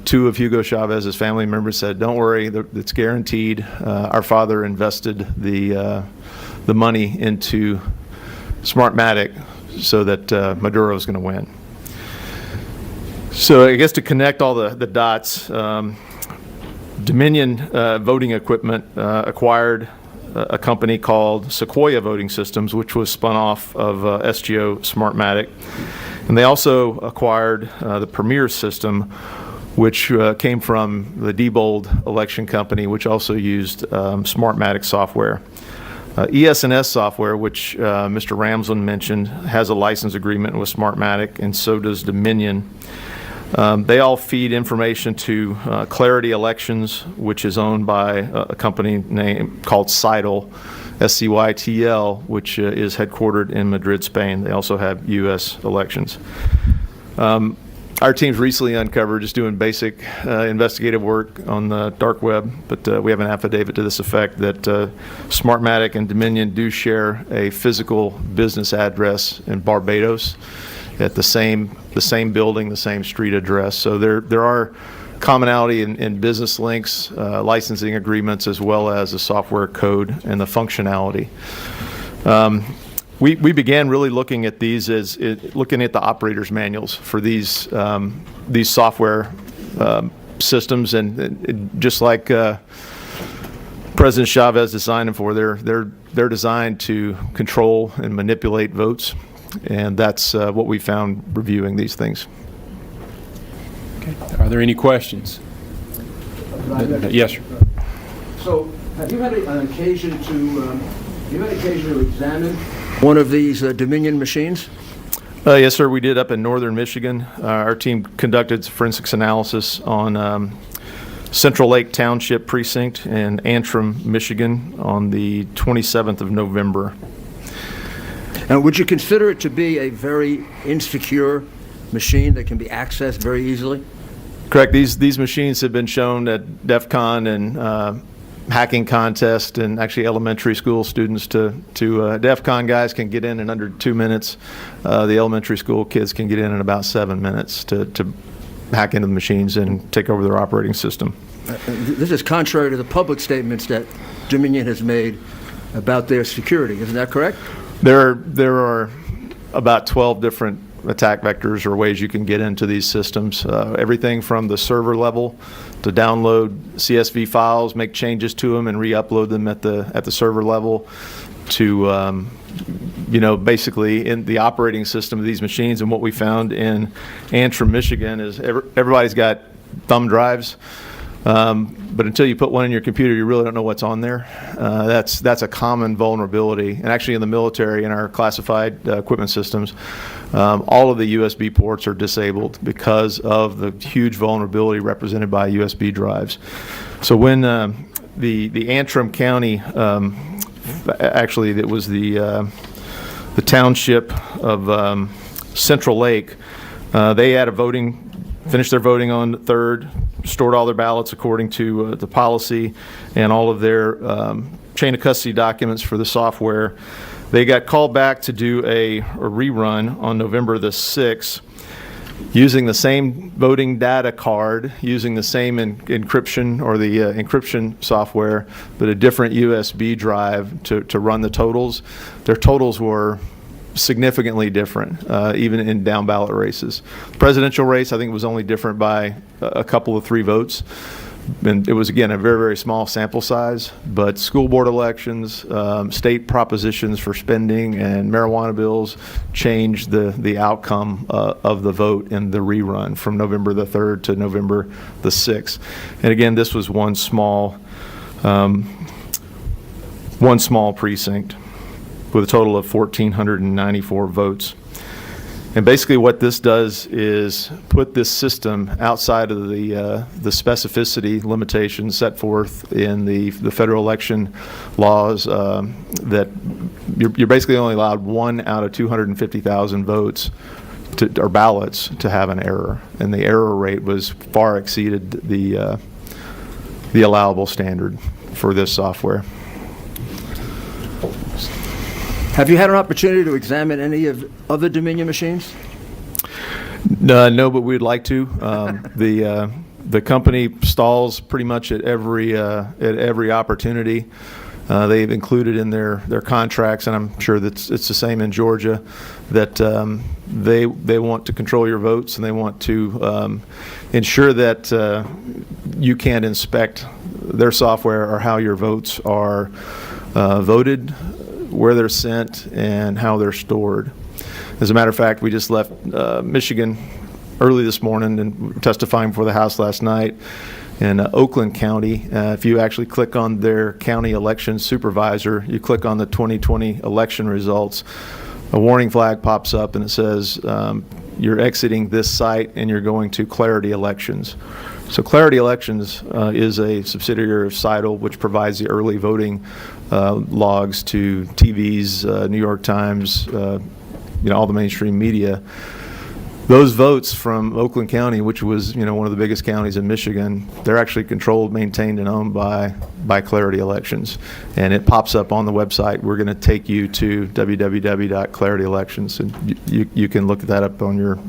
Two of Hugo Chavez's family members said, "Don't worry, it's guaranteed. Our father invested the money into Smartmatic so that Maduro is going to win." So I guess to connect all the dots, Dominion Voting Equipment acquired a company called Sequoia Voting Systems, which was spun off of SGO Smartmatic. And they also acquired the Premier system, which came from the Diebold election company, which also used Smartmatic software. ES&S software, which Mr. Ramsland mentioned, has a license agreement with Smartmatic, and so does Dominion. They all feed information to Clarity Elections, which is owned by a company called Scytl, SCYTL, which is headquartered in Madrid, Spain. They also have U.S. elections. Our team's recently uncovered, just doing basic investigative work on the dark web, but we have an affidavit to this effect that Smartmatic and Dominion do share a physical business address in Barbados at the same building, the same street address. So there are commonality in business links, licensing agreements, as well as the software code and the functionality. We began really looking at these as looking at the operator's manuals for these software systems, and just like President Chavez designed them for, they're designed to control and manipulate votes. And that's what we found reviewing these things. Okay. Are there any questions? Yes, sir. So, have you had an occasion to examine one of these Dominion machines? Yes, sir. We did up in northern Michigan. Our team conducted forensics analysis on Central Lake Township Precinct in Antrim, Michigan, on the 27th of November. And would you consider it to be a very insecure machine that can be accessed very easily? Correct. These machines have been shown at DEF CON and hacking contest, and actually elementary school students to DEF CON guys can get in under 2 minutes. The elementary school kids can get in about 7 minutes to hack into the machines and take over their operating system. This is contrary to the public statements that Dominion has made about their security. Isn't that correct? There are about 12 different attack vectors or ways you can get into these systems. Everything from the server level to download CSV files, make changes to them, and re-upload them at the server level, to basically in the operating system of these machines. And what we found in Antrim, Michigan, is everybody's got thumb drives. But until you put one in your computer, you really don't know what's on there. That's a common vulnerability. And actually in the military, in our classified equipment systems, all of the USB ports are disabled because of the huge vulnerability represented by USB drives. So when the Antrim County, actually it was the township of Central Lake, they had finished their voting on the 3rd, stored all their ballots according to the policy and all of their chain of custody documents for the software. They got called back to do a rerun on November the 6th using the same voting data card, using the same encryption or the encryption software, but a different USB drive to run the totals. Their totals were significantly different, even in down ballot races. The presidential race, I think, was only different by a couple of 3 votes. And it was, again, a very, very small sample size. But school board elections, state propositions for spending, and marijuana bills changed the outcome of the vote in the rerun from November the 3rd to November the 6th. And again, this was one small precinct with a total of 1,494 votes. And basically what this does is put this system outside of the specificity limitations set forth in the federal election laws, that you're basically only allowed 1 out of 250,000 votes or ballots to have an error. And the error rate was far exceeded the allowable standard for this software. Have you had an opportunity to examine any of other Dominion machines? No, but we'd like to. The company stalls pretty much at every opportunity. They've included in their contracts, and I'm sure that it's the same in Georgia, that they want to control your votes, and they want to ensure that you can't inspect their software or how your votes are voted, where they're sent, and how they're stored. As a matter of fact, we just left Michigan early this morning and testifying before the House last night in Oakland County. If you actually click on their county election supervisor, you click on the 2020 election results, a warning flag pops up and it says you're exiting this site and you're going to Clarity Elections. So Clarity Elections is a subsidiary of Seidel, which provides the early voting logs to TVs, New York Times, all the mainstream media. Those votes from Oakland County, which was one of the biggest counties in Michigan, they're actually controlled, maintained, and owned by Clarity Elections. And it pops up on the website. We're going to take you to www.clarity.elections, and you can look that up on your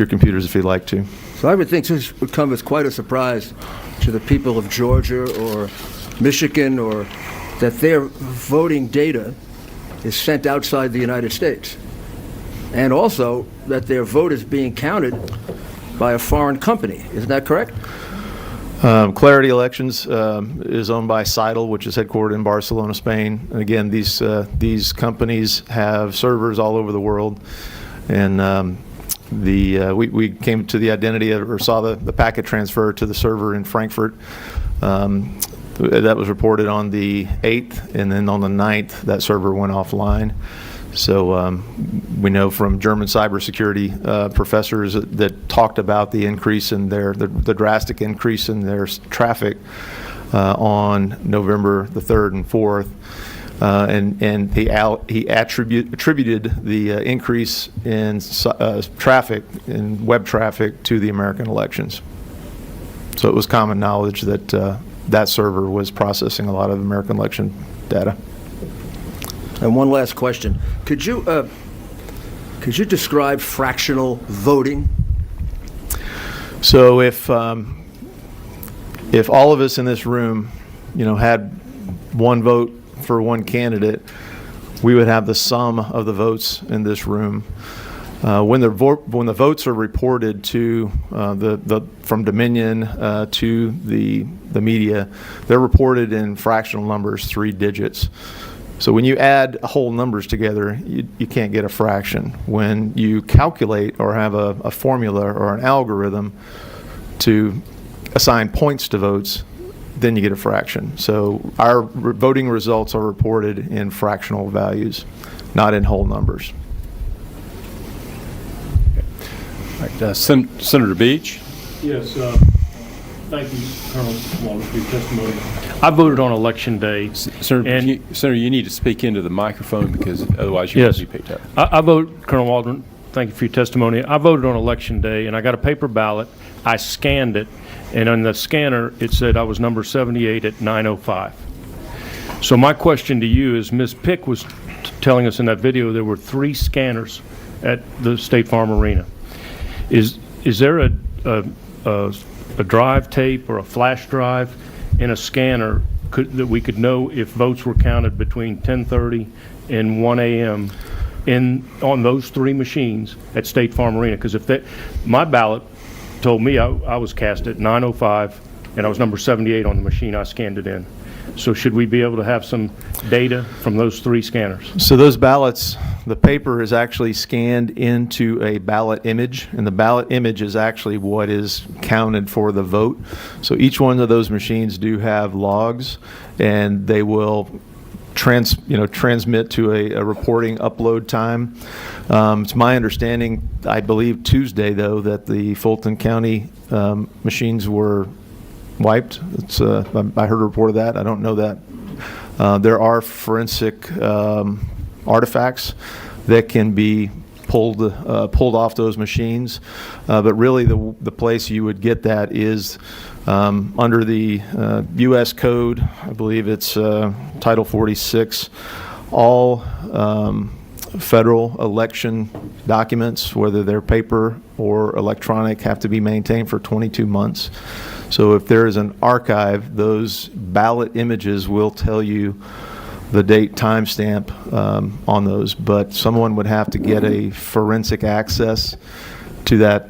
computers if you'd like to. So I would think this would come as quite a surprise to the people of Georgia or Michigan, or that their voting data is sent outside the United States. And also that their vote is being counted by a foreign company. Isn't that correct? Clarity Elections is owned by Seidel, which is headquartered in Barcelona, Spain. And again, these companies have servers all over the world. And we came to the identity of, or saw the packet transfer to the server in Frankfurt. That was reported on the 8th, and then on the 9th, that server went offline. So we know from German cybersecurity professors that talked about the increase in the drastic increase in their traffic on November the 3rd and 4th, and he attributed the increase in traffic, in web traffic, to the American elections. So it was common knowledge that that server was processing a lot of American election data. And one last question. Could you describe fractional voting? So if all of us in this room, had one vote for one candidate, we would have the sum of the votes in this room. When the votes are reported to from Dominion to the media, they're reported in fractional numbers, 3 digits. So when you add whole numbers together, you can't get a fraction. When you calculate or have a formula or an algorithm to assign points to votes, then you get a fraction. So our voting results are reported in fractional values, not in whole numbers. All right, Senator Beach. Yes. Thank you, Colonel Walter, for your testimony. I voted on Election Day. Senator, you need to speak into the microphone because otherwise you won't be picked up. I vote, Colonel Waldron, thank you for your testimony. I voted on Election Day, and I got a paper ballot. I scanned it, and on the scanner, it said I was number 78 at 9:05. So my question to you is, Ms. Pick was telling us in that video there were 3 scanners at the State Farm Arena. Is there a drive tape or a flash drive in a scanner that we could know if votes were counted between 10:30 and 1 a.m. on those 3 machines at State Farm Arena? Because my ballot told me I was cast at 9:05 and I was number 78 on the machine I scanned it in. So should we be able to have some data from those 3 scanners? So those ballots, the paper is actually scanned into a ballot image, and the ballot image is actually what is counted for the vote. So each one of those machines do have logs, and they will transmit to a reporting upload time. It's my understanding, I believe Tuesday though, that the Fulton County machines were wiped. I heard a report of that. I don't know that. There are forensic artifacts that can be pulled off those machines, but really the place you would get that is under the U.S. Code. I believe it's Title 46 all federal election documents, whether they're paper or electronic, have to be maintained for 22 months. So if there is an archive, those ballot images will tell you the date timestamp on those, but someone would have to get a forensic access to that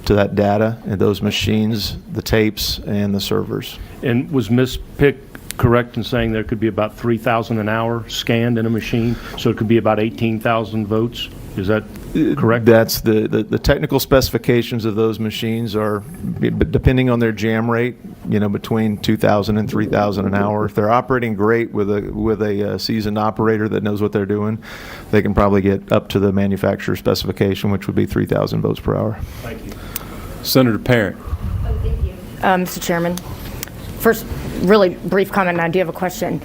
data and those machines, the tapes, and the servers. And was Ms. Pick correct in saying there could be about 3,000 an hour scanned in a machine, so it could be about 18,000 votes? Is that correct? That's the technical specifications of those machines are, depending on their jam rate, between 2,000 and 3,000 an hour. If they're operating great with a seasoned operator that knows what they're doing, they can probably get up to the manufacturer specification, which would be 3,000 votes per hour. Thank you. Senator Parent. Mr. Chairman, first, really brief comment, and I do have a question.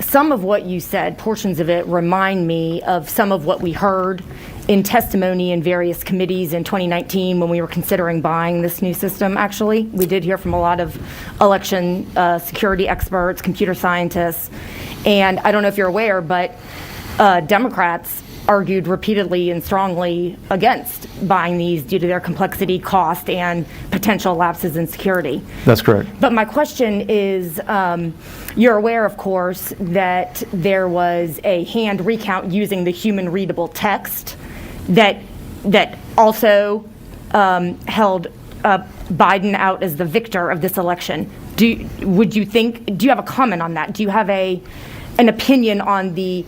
Some of what you said, portions of it, remind me of some of what we heard in testimony in various committees in 2019 when we were considering buying this new system, actually. We did hear from a lot of election security experts, computer scientists, and I don't know if you're aware, but Democrats argued repeatedly and strongly against buying these due to their complexity, cost, and potential lapses in security. That's correct. But my question is, you're aware, of course, that there was a hand recount using the human readable text that also held Biden out as the victor of this election. Do you have a comment on that? Do you have an opinion on the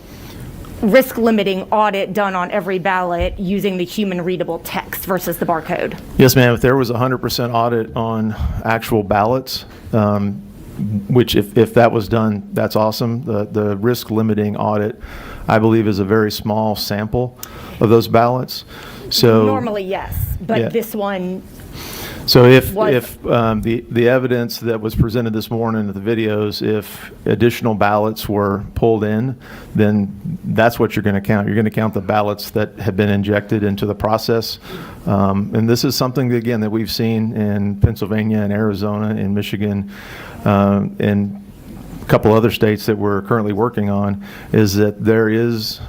risk limiting audit done on every ballot using the human readable text versus the barcode? Yes, ma'am. If there was a 100% audit on actual ballots, which if that was done, that's awesome. The risk limiting audit, I believe, is a very small sample of those ballots. So normally, yes, but yeah. This one. So if the evidence that was presented this morning at the videos, if additional ballots were pulled in, then that's what you're going to count. You're going to count the ballots that have been injected into the process. And this is something, again, that we've seen in Pennsylvania and Arizona and Michigan and a couple other states that we're currently working on, is that there is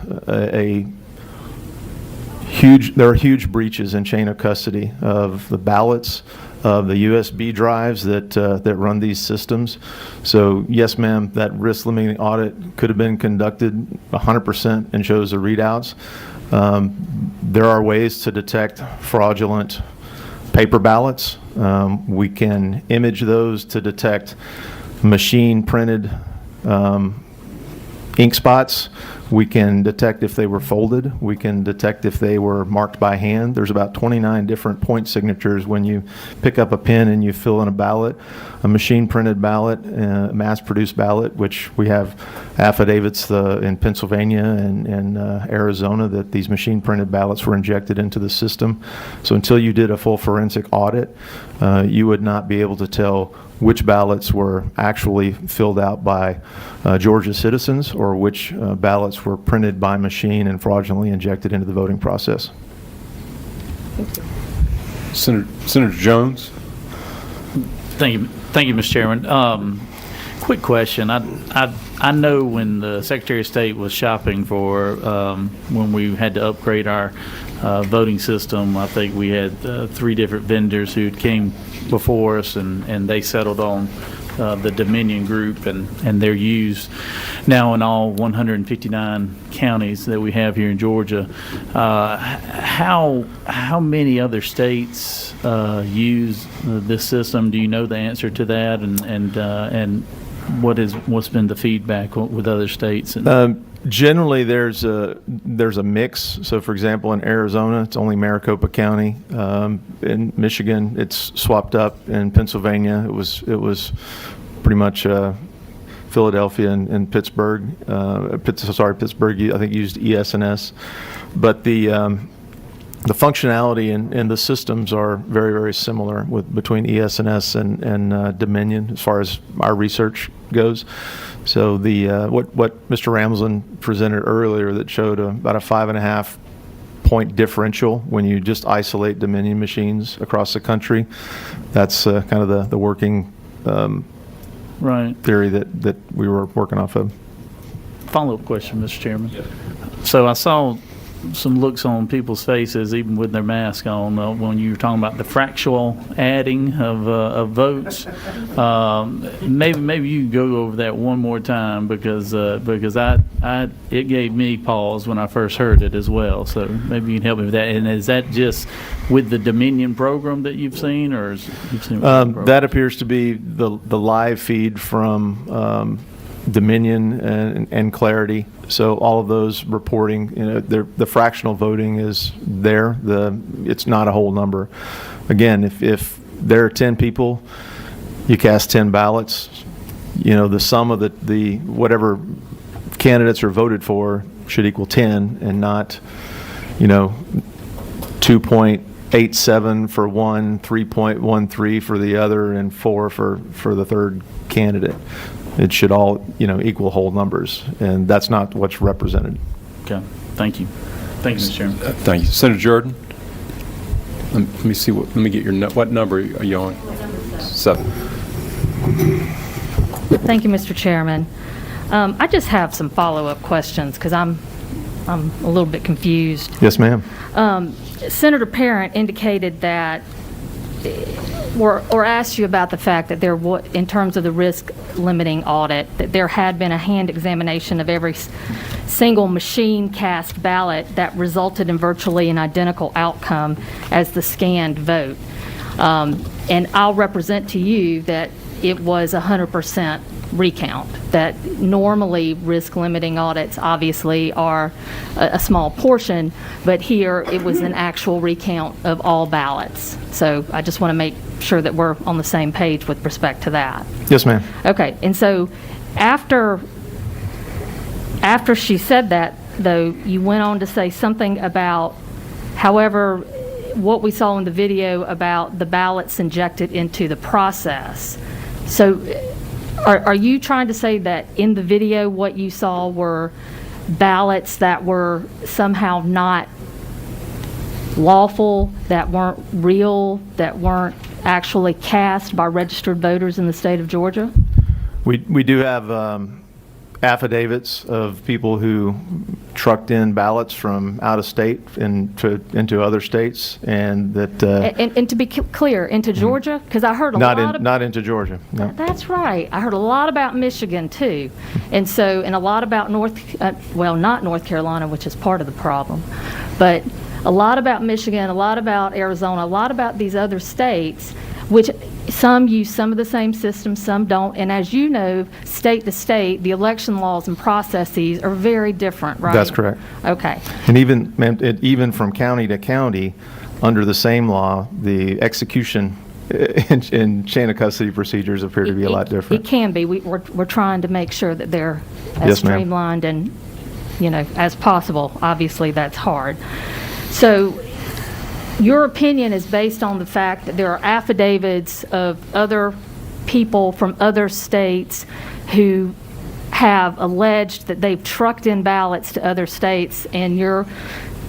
there are huge breaches in chain of custody of the ballots, of the USB drives that run these systems. So yes, ma'am, that risk limiting audit could have been conducted 100% and shows the readouts. There are ways to detect fraudulent paper ballots. We can image those to detect machine printed ink spots. We can detect if they were folded. We can detect if they were marked by hand. There's about 29 different point signatures when you pick up a pen and you fill in a ballot. A machine printed ballot, a mass produced ballot, which we have affidavits in Pennsylvania and Arizona that these machine printed ballots were injected into the system. So until you did a full forensic audit, you would not be able to tell which ballots were actually filled out by Georgia citizens or which ballots were printed by machine and fraudulently injected into the voting process. Senator Jones. Thank you, Mr. Chairman. Quick question. I know when the Secretary of State was shopping for when we had to upgrade our voting system, I think we had 3 different vendors who came before us, and they settled on the Dominion Group, and they're used now in all 159 counties that we have here in Georgia. How many other states use this system? Do you know the answer to that? And what's been the feedback with other states? Generally, there's a mix. So, for example, in Arizona, it's only Maricopa County. In Michigan, it's swapped up. In Pennsylvania, it was pretty much Philadelphia and Pittsburgh. Pittsburgh, I think, used ES&S. But the functionality and the systems are very, very similar between ES&S and Dominion as far as our research goes. So what Mr. Ramsland presented earlier that showed about a 5.5 point differential when you just isolate Dominion machines across the country, that's kind of the working right theory that we were working off of. follow-up question, Mr. Chairman. So I saw some looks on people's faces, even with their mask on, when you were talking about the fractional adding of votes. Maybe you can go over that one more time because it gave me pause when I first heard it as well. So maybe you can help me with that. And is that just with the Dominion program that you've seen, or you've seen that appears to be the live feed from Dominion and Clarity. So all of those reporting, the fractional voting is there. It's not a whole number. Again, if there are 10 people, you cast 10 ballots. The sum of the whatever candidates are voted for should equal 10, and not 2.87 for one, 3.13 for the other, and 4 for the third candidate. It should all, equal whole numbers, and that's not what's represented. Okay, thank you. Thank you, Mr. Chairman. Thank you. Senator Jordan? Let me see, let me get what number are you on? 7. Thank you, Mr. Chairman. I just have some follow-up questions because I'm a little bit confused. Yes, ma'am. Senator Parent indicated that or asked you about the fact that there, in terms of the risk limiting audit, that there had been a hand examination of every single machine cast ballot that resulted in virtually an identical outcome as the scanned vote. And I'll represent to you that it was 100% recount, that normally risk limiting audits obviously are a small portion, but here it was an actual recount of all ballots. So I just want to make sure that we're on the same page with respect to that. Yes, ma'am. Okay, and so after she said that, though, you went on to say something about, however, what we saw in the video about the ballots injected into the process. So are you trying to say that in the video what you saw were ballots that were somehow not lawful, that weren't real, that weren't actually cast by registered voters in the state of Georgia? We do have affidavits of people who trucked in ballots from out of state into other states, and that and to be clear, into Georgia, because I heard not into Georgia. No. That's right. I heard a lot about Michigan too, and a lot about not North Carolina, which is part of the problem, but a lot about Michigan, a lot about Arizona, a lot about these other states, which some use some of the same systems, some don't. And as you know, state to state, the election laws and processes are very different, right? That's correct. Okay. And even from county to county, under the same law, the execution and chain of custody procedures appear to be a lot different. It can be. We're trying to make sure that they're as Yes, ma'am. streamlined and as possible. Obviously, that's hard. So your opinion is based on the fact that there are affidavits of other people from other states who have alleged that they've trucked in ballots to other states, and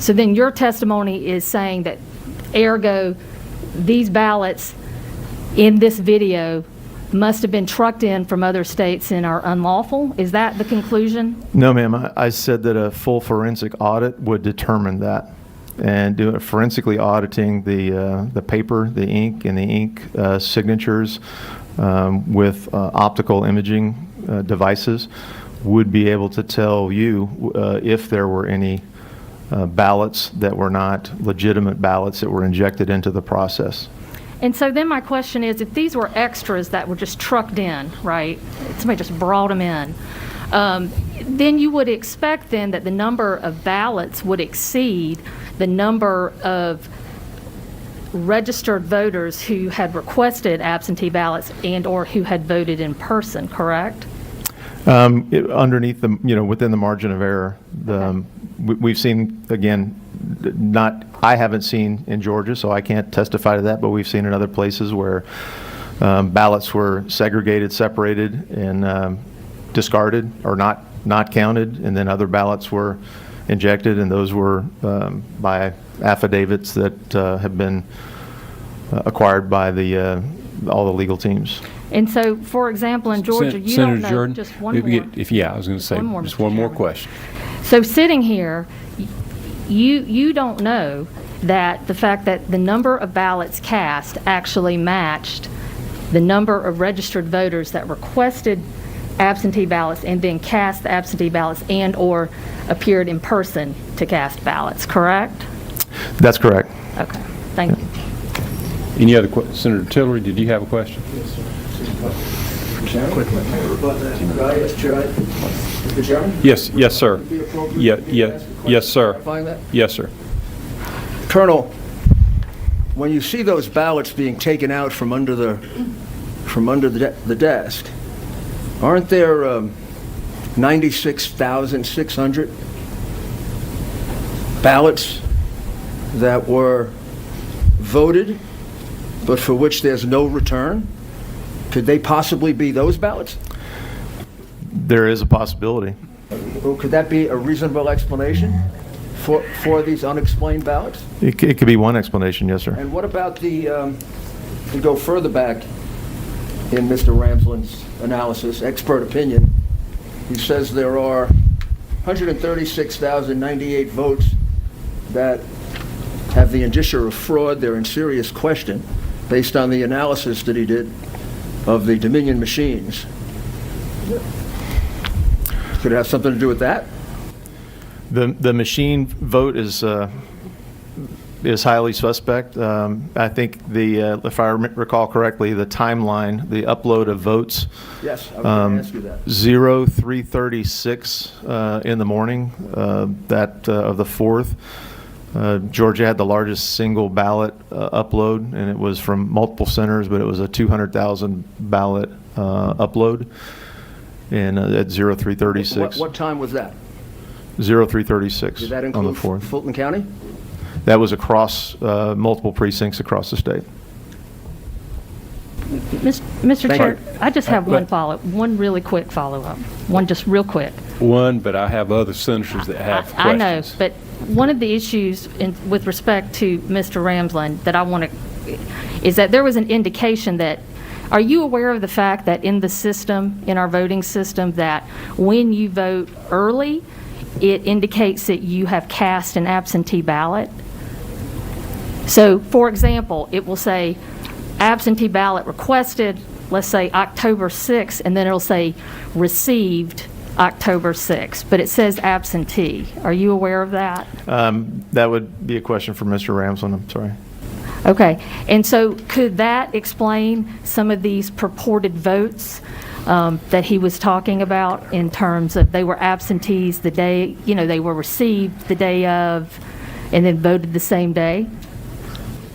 then your testimony is saying that ergo these ballots in this video must have been trucked in from other states and are unlawful? Is that the conclusion? No, ma'am. I said that a full forensic audit would determine that, and forensically auditing the paper, the ink, and the ink signatures with optical imaging devices would be able to tell you if there were any ballots that were not legitimate ballots that were injected into the process. And so then my question is, if these were extras that were just trucked in, right, somebody just brought them in, then you would expect then that the number of ballots would exceed the number of registered voters who had requested absentee ballots and or who had voted in person, correct? Underneath within the margin of error, we've seen, again, I haven't seen in Georgia, so I can't testify to that, but we've seen in other places where ballots were segregated, separated, and discarded or not counted, and then other ballots were injected, and those were by affidavits that have been acquired by all the legal teams. And so, for example, in Georgia, you Senator don't know, Jordan, just one if, more. I was going to say One more, just Mr. one more Chairman. question. So sitting here, you don't know that the fact that the number of ballots cast actually matched the number of registered voters that requested absentee ballots and then cast the absentee ballots and or appeared in person to cast ballots, correct? That's correct. Okay, thank you. Any other questions? Senator Tillery, did you have a question? Yes, sir. Yes, sir. Yes, sir. Colonel, when you see those ballots being taken out from under the desk, aren't there 96,600 ballots that were voted, but for which there's no return? Could they possibly be those ballots? There is a possibility. Or could that be a reasonable explanation for these unexplained ballots? It could be one explanation, yes, sir. And what about to go further back in Mr. Ramsland's analysis, expert opinion, he says there are 136,098 votes that have the indicia of fraud. They're in serious question based on the analysis that he did of the Dominion machines. Could it have something to do with that? The machine vote is highly suspect. I think if I recall correctly, the timeline, the upload of votes. Yes, I was going to ask you that. 0336 in the morning, that of the 4th. Georgia had the largest single ballot upload, and it was from multiple centers, but it was a 200,000 ballot upload. And at 0336. What time was that? 0336 Did that on the include 4th. Fulton County? That was across multiple precincts across the state. Mr. Chair, I just have one really quick follow-up. One just real quick. One, but I have other senators that have questions. I know, but one of the issues with respect to Mr. Ramsland that I want to, is that there was an indication that, are you aware of the fact that in the system, in our voting system, that when you vote early, it indicates that you have cast an absentee ballot? So, for example, it will say absentee ballot requested, let's say October 6th, and then it'll say received October 6th, but it says absentee. Are you aware of that? That would be a question for Mr. Ramsland, I'm sorry. Okay, and so could that explain some of these purported votes that he was talking about in terms of they were absentees the day, they were received the day of and then voted the same day?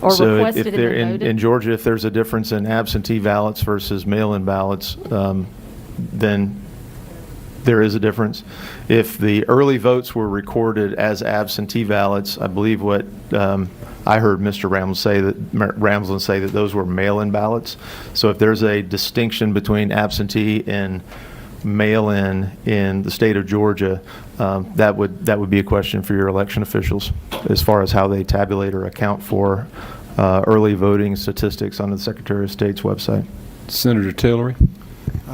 Or so requested if and they're then voted? in Georgia, if there's a difference in absentee ballots versus mail-in ballots, then there is a difference. If the early votes were recorded as absentee ballots, I believe what I heard Mr. Ramsland say that those were mail-in ballots. So if there's a distinction between absentee and mail-in in the state of Georgia, that would be a question for your election officials as far as how they tabulate or account for early voting statistics on the Secretary of State's website. Senator Tillery.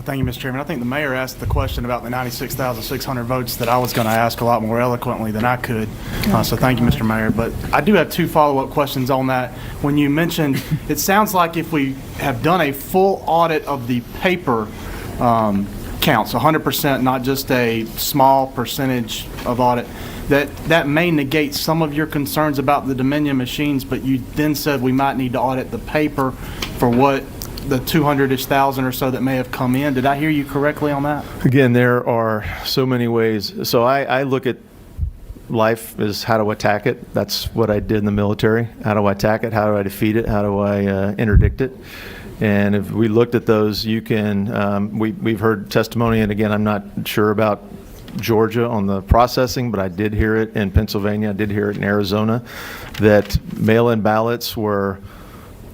Thank you, Mr. Chairman. I think the mayor asked the question about the 96,600 votes that I was going to ask a lot more eloquently than I could. So thank you, Mr. Mayor. But I do have two follow-up questions on that. When you mentioned, it sounds like if we have done a full audit of the paper counts, 100%, not just a small percentage of audit, that may negate some of your concerns about the Dominion machines, but you then said we might need to audit the paper for what the 200-ish thousand or so that may have come in. Did I hear you correctly on that? Again, there are so many ways. So I look at life as how to attack it. That's what I did in the military. How do I attack it? How do I defeat it? How do I interdict it? And if we looked at those, you can, we've heard testimony, and again, I'm not sure about Georgia on the processing, but I did hear it in Pennsylvania, I did hear it in Arizona, that mail-in ballots were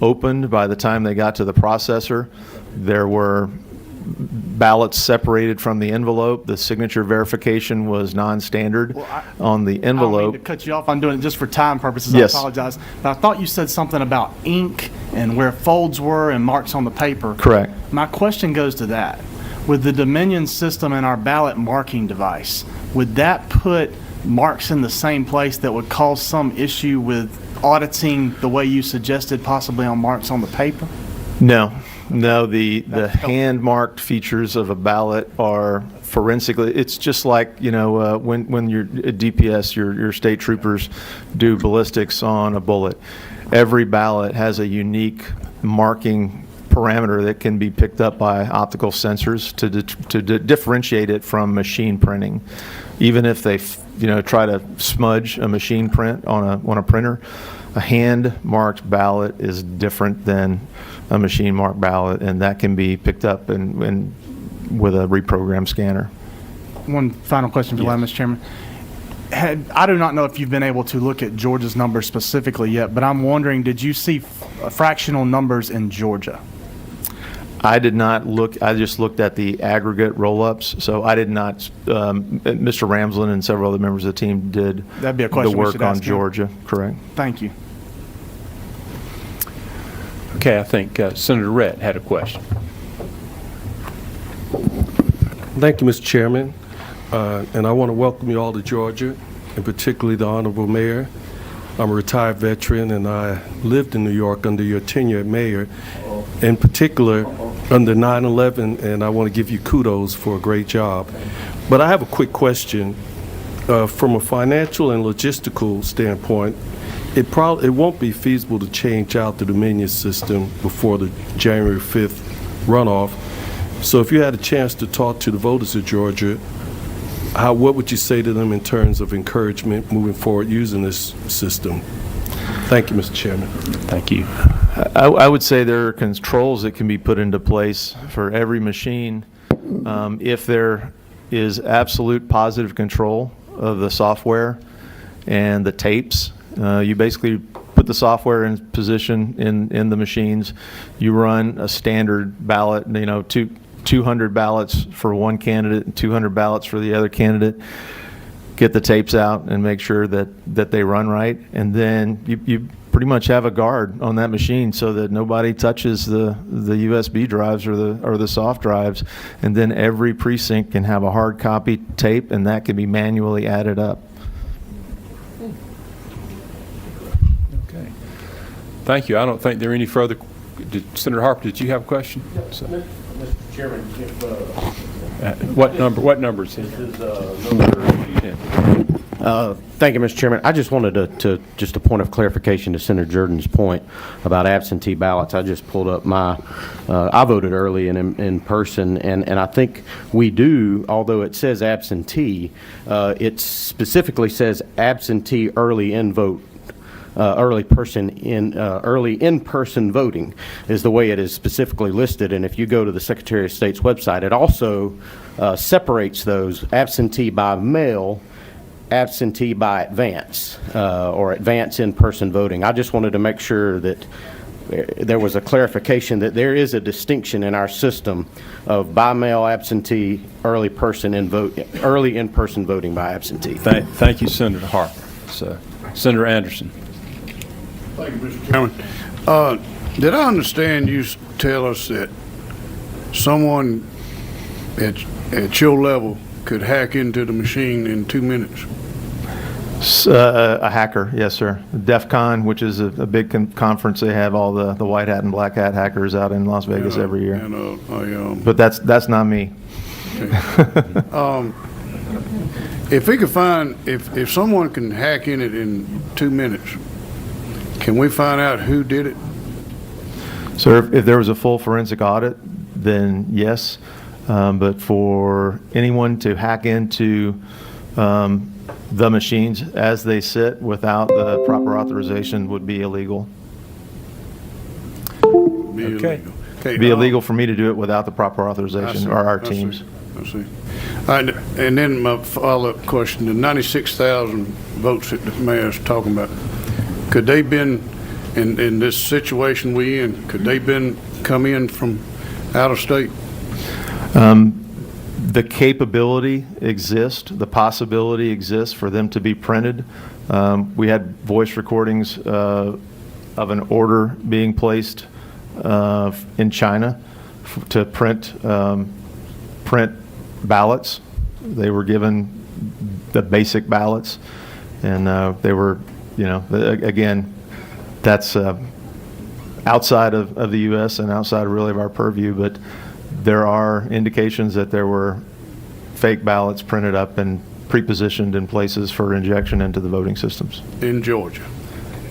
opened by the time they got to the processor. There were ballots separated from the envelope. The signature verification was non-standard on the envelope. I don't mean to cut you off. I'm doing it just for time purposes. Yes. I apologize. But I thought you said something about ink and where folds were and marks on the paper. Correct. My question goes to that. With the Dominion system and our ballot marking device, would that put marks in the same place that would cause some issue with auditing the way you suggested, possibly on marks on the paper? No, the hand-marked features of a ballot are forensically, it's just like, when your DPS, your state troopers do ballistics on a bullet. Every ballot has a unique marking parameter that can be picked up by optical sensors to differentiate it from machine printing. Even if they try to smudge a machine print on a printer, a hand-marked ballot is different than a machine-marked ballot, and that can be picked up and with a reprogrammed scanner. One final question for you, Mr. Chairman. I do not know if you've been able to look at Georgia's numbers specifically yet, but I'm wondering, did you see fractional numbers in Georgia? I did not look. I just looked at the aggregate roll-ups, so I did not. Mr. Ramsland and several other members of the team did That'd be a question the we work should on ask him. Georgia. Correct. Thank you. Okay, I think Senator Rett had a question. Thank you, Mr. Chairman. And I want to welcome you all to Georgia, and particularly the Honorable Mayor. I'm a retired veteran, and I lived in New York under your tenure as mayor, in particular under 9/11, and I want to give you kudos for a great job. But I have a quick question. From a financial and logistical standpoint, it won't be feasible to change out the Dominion system before the January 5th runoff. So if you had a chance to talk to the voters of Georgia, what would you say to them in terms of encouragement moving forward using this system? Thank you, Mr. Chairman. Thank you. I would say there are controls that can be put into place for every machine. If there is absolute positive control of the software and the tapes, you basically put the software in position in the machines. You run a standard ballot, 200 ballots for one candidate and 200 ballots for the other candidate. Get the tapes out and make sure that they run right, and then you pretty much have a guard on that machine so that nobody touches the USB drives or the soft drives, and then every precinct can have a hard copy tape, and that can be manually added up. Okay. Thank you. I don't think there are any further. Senator Harper, did you have a question? Mr. Chairman, What number is it? This is number 10. Thank you, Mr. Chairman. I just wanted to just a point of clarification to Senator Jordan's point about absentee ballots. I just pulled up I voted early and in person, and I think we do, although it says absentee, it specifically says absentee early in-vote. Early in-person voting is the way it is specifically listed, and if you go to the Secretary of State's website, it also separates those: absentee by mail, absentee by advance, or advance in-person voting. I just wanted to make sure that there was a clarification that there is a distinction in our system of by mail absentee, early in-person voting by absentee. Thank you, Senator Harper. So, Senator Anderson. Thank you, Mr. Chairman. Did I understand you tell us that someone at your level could hack into the machine in 2 minutes? A hacker, yes, sir. DEF CON, which is a big conference, they have all the white hat and black hat hackers out in Las Vegas every year. But that's not me. Okay. If we could find, if someone can hack in it in 2 minutes, can we find out who did it? So if there was a full forensic audit, then yes. But for anyone to hack into the machines as they sit without the proper authorization would be illegal. Okay. Be illegal for me to do it without the proper authorization, or our teams. I see. All right, and then my follow-up question, the 96,000 votes that the mayor's talking about, could they been, in this situation we in, could they been come in from out of state? The capability exists, the possibility exists for them to be printed. We had voice recordings of an order being placed in China to print ballots. They were given the basic ballots, and they were, again, that's outside of the U.S. and outside really of our purview, but there are indications that there were fake ballots printed up and pre-positioned in places for injection into the voting systems. In Georgia?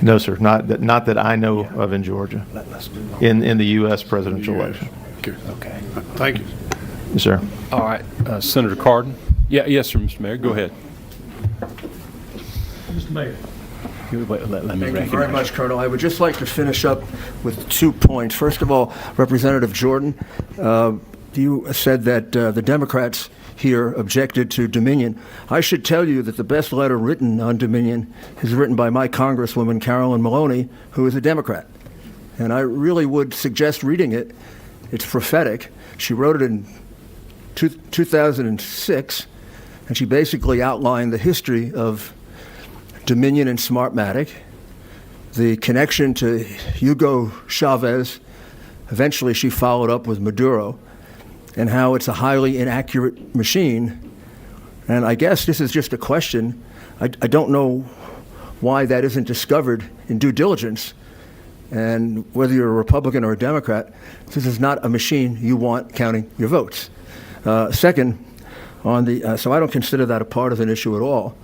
No, sir, not that I know of in Georgia, in the U.S. presidential election. Okay. Thank you. Yes, sir. All right, Senator Cardin. Yes, sir, Mr. Mayor, go ahead. Mr. Mayor. Thank you very much, Colonel. I would just like to finish up with 2 points. First of all, Representative Jordan, you said that the Democrats here objected to Dominion. I should tell you that the best letter written on Dominion is written by my Congresswoman, Carolyn Maloney, who is a Democrat. And I really would suggest reading it. It's prophetic. She wrote it in 2006, and she basically outlined the history of Dominion and Smartmatic, the connection to Hugo Chavez. Eventually, she followed up with Maduro, and how it's a highly inaccurate machine. And I guess this is just a question. I don't know why that isn't discovered in due diligence. And whether you're a Republican or a Democrat, this is not a machine you want counting your votes. Second, on the so I don't consider that a partisan issue at all.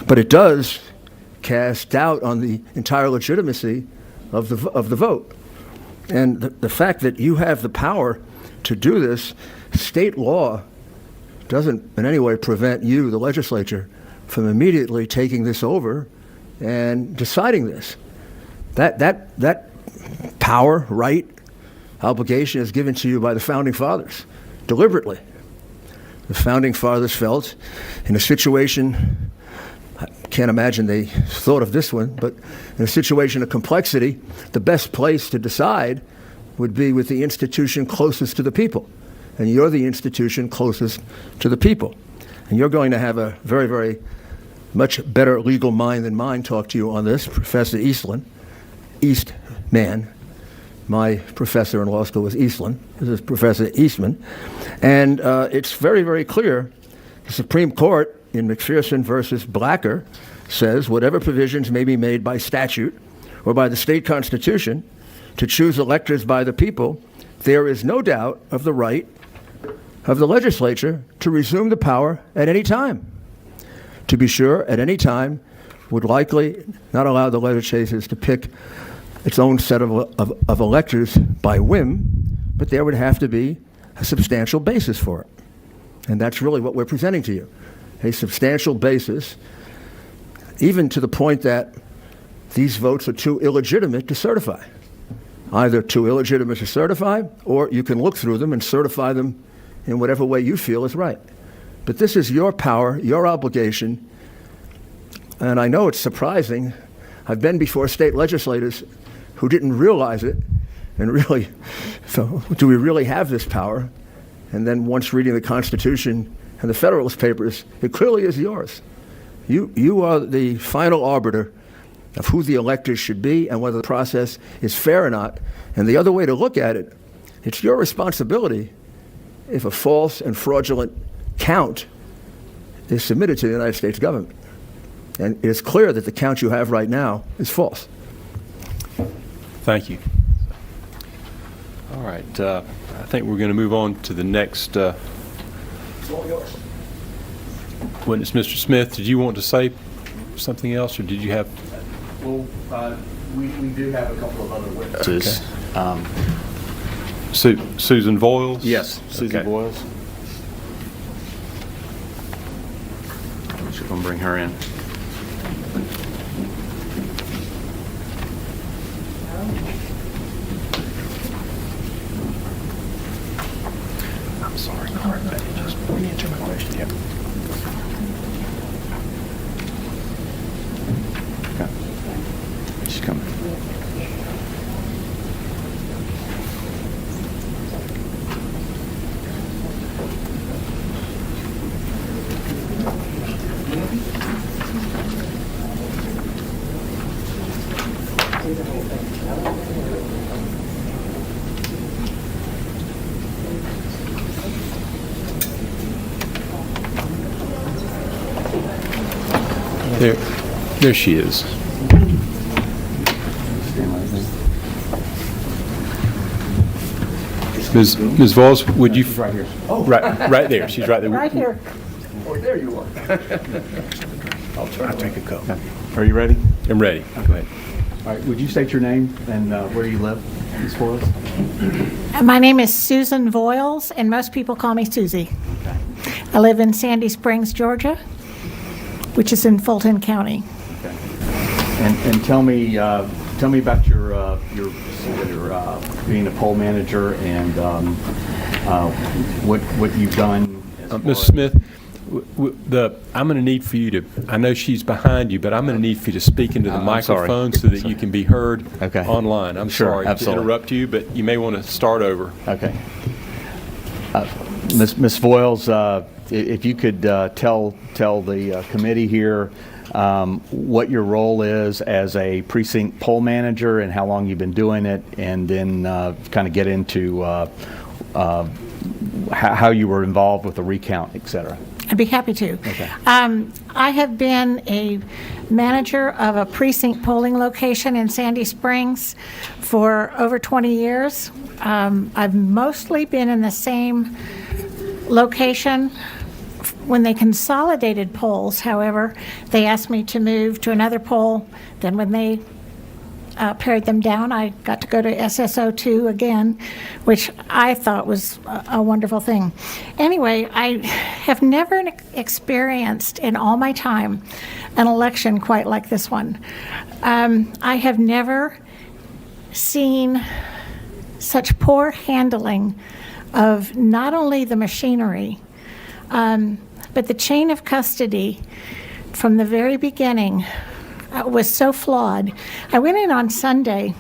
But it does cast doubt on the entire legitimacy of the vote. And the fact that you have the power to do this, state law doesn't in any way prevent you, the legislature, from immediately taking this over and deciding this. That power, right, obligation is given to you by the Founding Fathers, deliberately. The Founding Fathers felt in a situation, I can't imagine they thought of this one, but in a situation of complexity, the best place to decide would be with the institution closest to the people. And you're the institution closest to the people. And you're going to have a very, very much better legal mind than mine talk to you on this, Professor Eastman. My professor in law school was Eastland. This is Professor Eastman. And it's very, very clear. The Supreme Court in McPherson versus Blacker says whatever provisions may be made by statute or by the state constitution to choose electors by the people, there is no doubt of the right of the legislature to resume the power at any time. To be sure, at any time would likely not allow the legislatures to pick its own set of electors by whim, but there would have to be a substantial basis for it. And that's really what we're presenting to you, a substantial basis, even to the point that these votes are too illegitimate to certify. Either too illegitimate to certify, or you can look through them and certify them in whatever way you feel is right. But this is your power, your obligation, and I know it's surprising. I've been before state legislators who didn't realize it, and really, so do we really have this power? And then once reading the Constitution and the Federalist Papers, it clearly is yours. You are the final arbiter of who the electors should be and whether the process is fair or not. And the other way to look at it, it's your responsibility if a false and fraudulent count is submitted to the United States government. And it is clear that the count you have right now is false. Thank you. All right. I think we're going to move on to the next witness. Mr. Smith, did you want to say something else, or did you have? Well, we do have a couple of other witnesses. Okay. Susan Voiles? Yes, Susan Voiles. I'm just going to bring her in. I'm sorry, Clark, but just answer my question. Yep. Okay. She's coming. There she is. Ms. Vols, would you? She's right here. Oh, right there. She's right there. Right here. Oh, there you are. I'll take a cup. Are you ready? I'm ready. Go ahead. All right, would you state your name and where you live, Ms. Foils? My name is Susan Voiles, and most people call me Susie. Okay. I live in Sandy Springs, Georgia, which is in Fulton County. Okay. And tell me about your being a poll manager and what you've done. Ms. Smith, I'm going to need for you to, I know she's behind you, but I'm going to need for you to speak into the microphone so that you can be heard online. I'm sorry to interrupt you, but you may want to start over. Okay. Ms. Voiles, if you could tell the committee here what your role is as a precinct poll manager and how long you've been doing it, and then kind of get into how you were involved with the recount, et cetera. I'd be happy to. Okay. I have been a manager of a precinct polling location in Sandy Springs for over 20 years. I've mostly been in the same location. When they consolidated polls, however, they asked me to move to another poll. Then when they pared them down, I got to go to SSO2 again, which I thought was a wonderful thing. Anyway, I have never experienced in all my time an election quite like this one. I have never seen such poor handling of not only the machinery, but the chain of custody from the very beginning was so flawed. I went in on Sunday,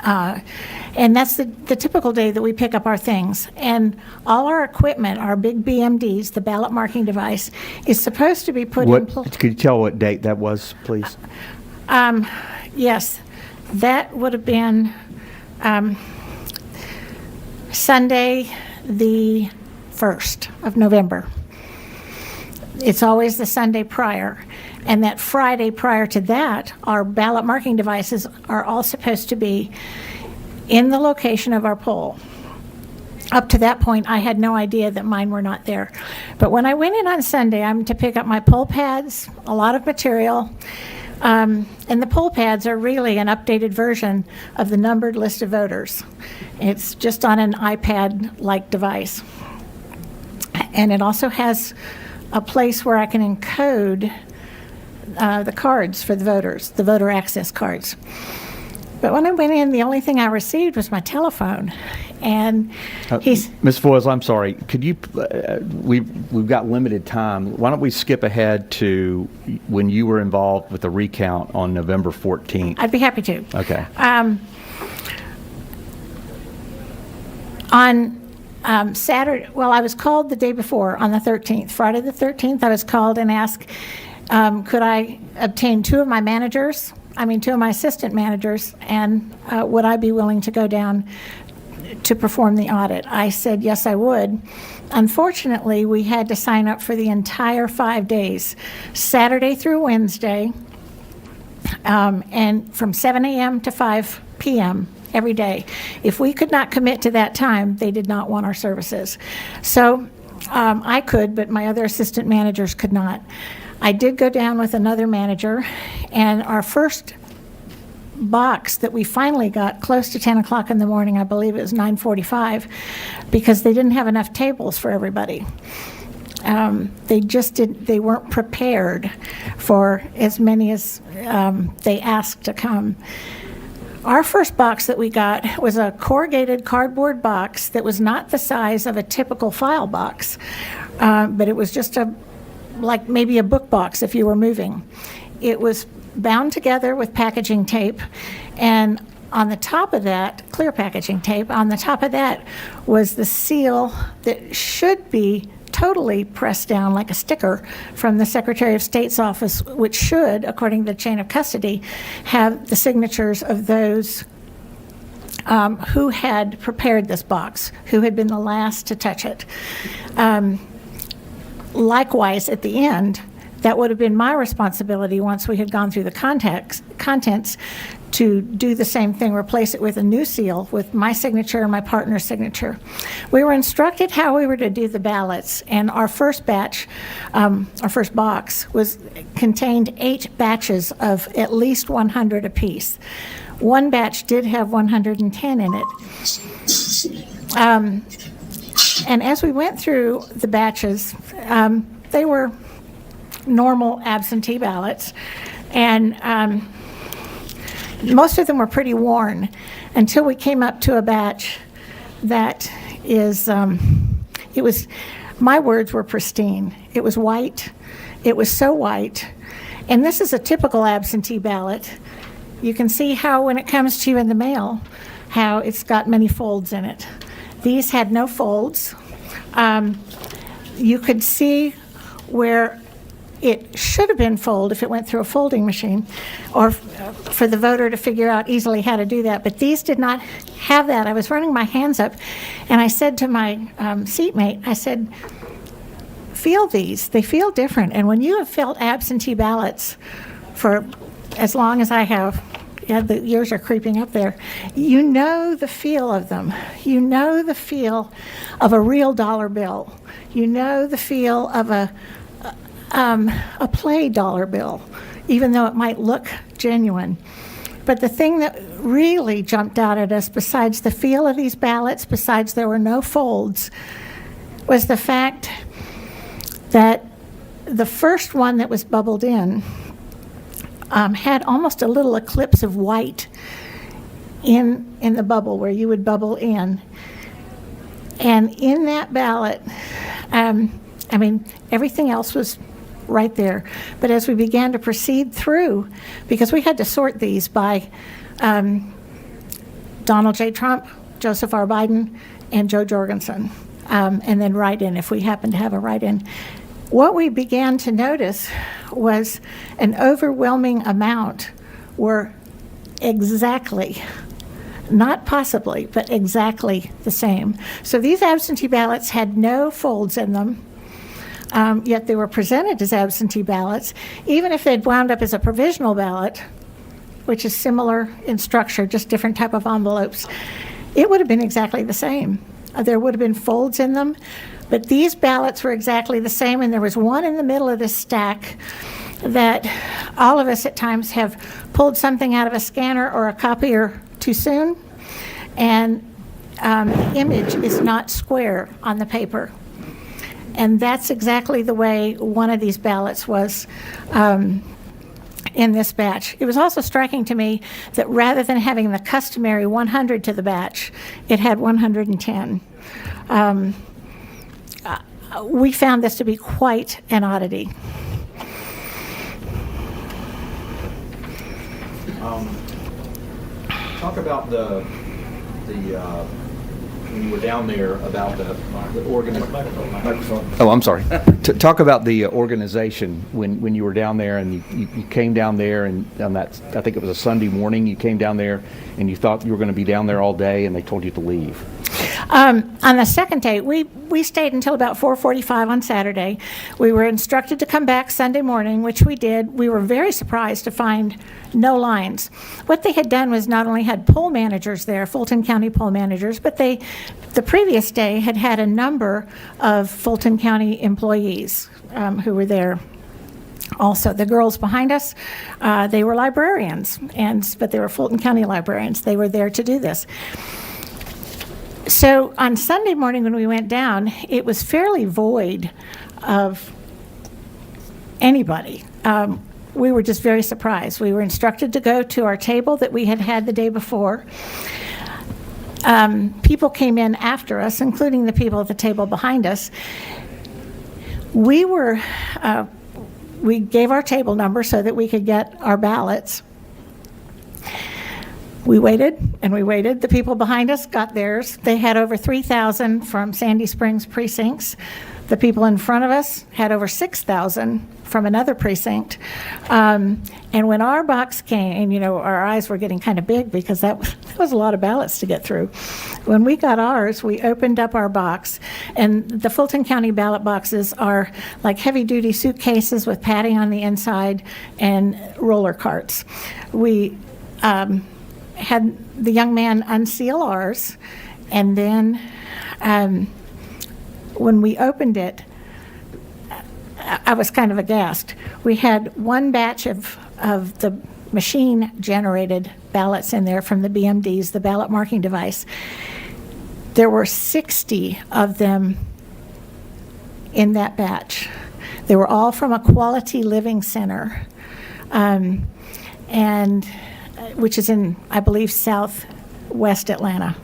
and that's the typical day that we pick up our things. And all our equipment, our big BMDs, the ballot marking device, is supposed to be put in place. Could you tell what date that was, please? Yes, that would have been Sunday, the 1st of November. It's always the Sunday prior. And that Friday prior to that, our ballot marking devices are all supposed to be in the location of our poll. Up to that point, I had no idea that mine were not there. But when I went in on Sunday, I'm to pick up my poll pads, a lot of material, and the poll pads are really an updated version of the numbered list of voters. It's just on an iPad-like device. And it also has a place where I can encode the cards for the voters, the voter access cards. But when I went in, the only thing I received was my telephone. And Ms. Voiles, I'm sorry. Could you? We've got limited time. Why don't we skip ahead to when you were involved with the recount on November 14th? I'd be happy to. Okay. On Saturday, well, I was called the day before on the 13th. Friday the 13th, I was called and asked, could I obtain two of my assistant managers, and would I be willing to go down to perform the audit? I said, yes, I would. Unfortunately, we had to sign up for the entire 5 days, Saturday through Wednesday, and from 7 a.m. to 5 p.m. every day. If we could not commit to that time, they did not want our services. So I could, but my other assistant managers could not. I did go down with another manager, and our first box that we finally got close to 10 o'clock in the morning, I believe it was 9:45, because they didn't have enough tables for everybody. They weren't prepared for as many as they asked to come. Our first box that we got was a corrugated cardboard box that was not the size of a typical file box, but it was just like maybe a book box if you were moving. It was bound together with packaging tape, and on the top of that, clear packaging tape, on the top of that was the seal that should be totally pressed down like a sticker from the Secretary of State's office, which should, according to the chain of custody, have the signatures of those who had prepared this box, who had been the last to touch it. Likewise, at the end, that would have been my responsibility once we had gone through the contents to do the same thing, replace it with a new seal with my signature and my partner's signature. We were instructed how we were to do the ballots, and our first batch, our first box, contained 8 batches of at least 100 apiece. One batch did have 110 in it. And as we went through the batches, they were normal absentee ballots, and most of them were pretty worn until we came up to a batch that is, my words were pristine. It was white. It was so white. And this is a typical absentee ballot. You can see how when it comes to you in the mail, how it's got many folds in it. These had no folds. You could see where it should have been folded if it went through a folding machine, or for the voter to figure out easily how to do that. But these did not have that. I was running my hands up, and I said to my seatmate, I said, feel these. They feel different. And when you have felt absentee ballots for as long as I have, yeah, the years are creeping up there, you know the feel of them. You know the feel of a real dollar bill. You know the feel of a play dollar bill, even though it might look genuine. But the thing that really jumped out at us, besides the feel of these ballots, besides there were no folds, was the fact that the first one that was bubbled in had almost a little eclipse of white in the bubble where you would bubble in. And in that ballot, I mean, everything else was right there. But as we began to proceed through, because we had to sort these by Donald J. Trump, Joseph R. Biden, and Joe Jorgensen, and then write-in if we happened to have a write-in. What we began to notice was an overwhelming amount were exactly, not possibly, but exactly the same. So these absentee ballots had no folds in them. Yet they were presented as absentee ballots. Even if they'd wound up as a provisional ballot, which is similar in structure, just different type of envelopes, it would have been exactly the same. There would have been folds in them, but these ballots were exactly the same, and there was one in the middle of this stack that all of us at times have pulled something out of a scanner or a copier too soon, and the image is not square on the paper. And that's exactly the way one of these ballots was in this batch. It was also striking to me that rather than having the customary 100 to the batch, it had 110. We found this to be quite an oddity. Talk about the when you were down there about the organization. Oh, I'm sorry. Talk about the organization when you were down there and you came down there, and on that, I think it was a Sunday morning, you came down there and you thought you were going to be down there all day and they told you to leave. On the second day, we stayed until about 4:45 on Saturday. We were instructed to come back Sunday morning, which we did. We were very surprised to find no lines. What they had done was not only had poll managers there, Fulton County poll managers, but the previous day had had a number of Fulton County employees who were there. Also, the girls behind us, they were librarians, but they were Fulton County librarians. They were there to do this. So on Sunday morning when we went down, it was fairly void of anybody. We were just very surprised. We were instructed to go to our table that we had had the day before. People came in after us, including the people at the table behind us. We gave our table number so that we could get our ballots. We waited and we waited. The people behind us got theirs. They had over 3,000 from Sandy Springs precincts. The people in front of us had over 6,000 from another precinct. And when our box came, and our eyes were getting kind of big because that was a lot of ballots to get through. When we got ours, we opened up our box, and the Fulton County ballot boxes are like heavy-duty suitcases with padding on the inside and roller carts. We had the young man unseal ours, and then when we opened it, I was kind of aghast. We had one batch of the machine-generated ballots in there from the BMDs, the ballot marking device. There were 60 of them in that batch. They were all from a quality living center, and which is in, I believe, southwest Atlanta.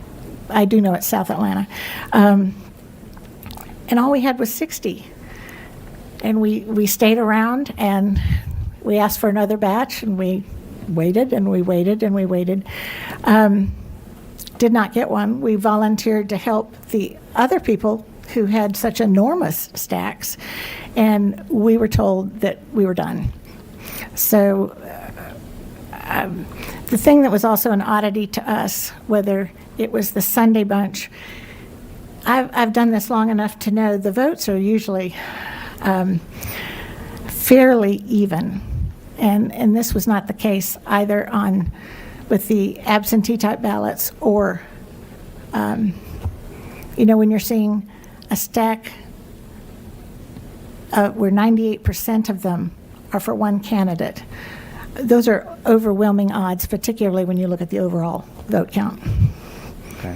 I do know it's South Atlanta. And all we had was 60. And we stayed around, and we asked for another batch, and we waited, and we waited, and we waited. Did not get one. We volunteered to help the other people who had such enormous stacks, and we were told that we were done. So the thing that was also an oddity to us, whether it was the Sunday bunch, I've done this long enough to know the votes are usually fairly even, and this was not the case either with the absentee type ballots or when you're seeing a stack where 98% of them are for one candidate. Those are overwhelming odds, particularly when you look at the overall vote count. Okay.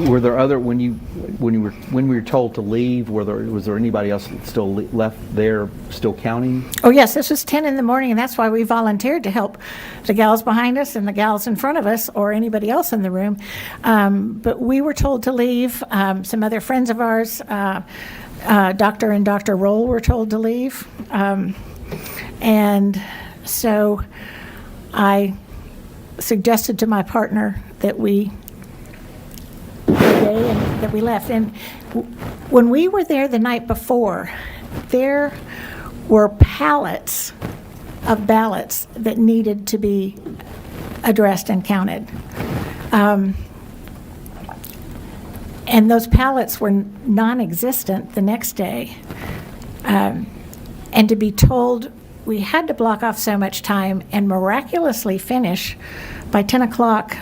Were there other when we were told to leave? Was there anybody else still left there, still counting? Oh yes, this was 10 in the morning, and that's why we volunteered to help the gals behind us and the gals in front of us, or anybody else in the room. But we were told to leave. Some other friends of ours, Dr. and Dr. Roll, were told to leave, and so I suggested to my partner that we left. And when we were there the night before, there were pallets of ballots that needed to be addressed and counted. And those pallets were non-existent the next day. And to be told we had to block off so much time and miraculously finish by 10 o'clock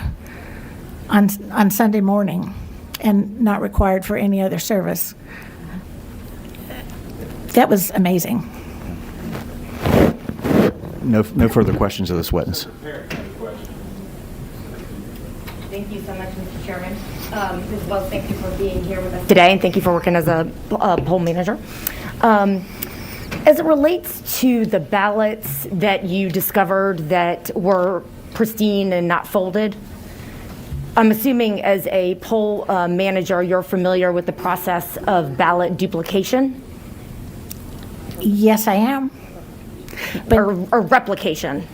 on Sunday morning, and not required for any other service. That was amazing. No further questions of this witness. Thank you so much, Mr. Chairman. Ms. Wells, thank you for being here with us today, and thank you for working as a poll manager. As it relates to the ballots that you discovered that were pristine and not folded, I'm assuming as a poll manager, you're familiar with the process of ballot duplication? Yes, I am. Or replication?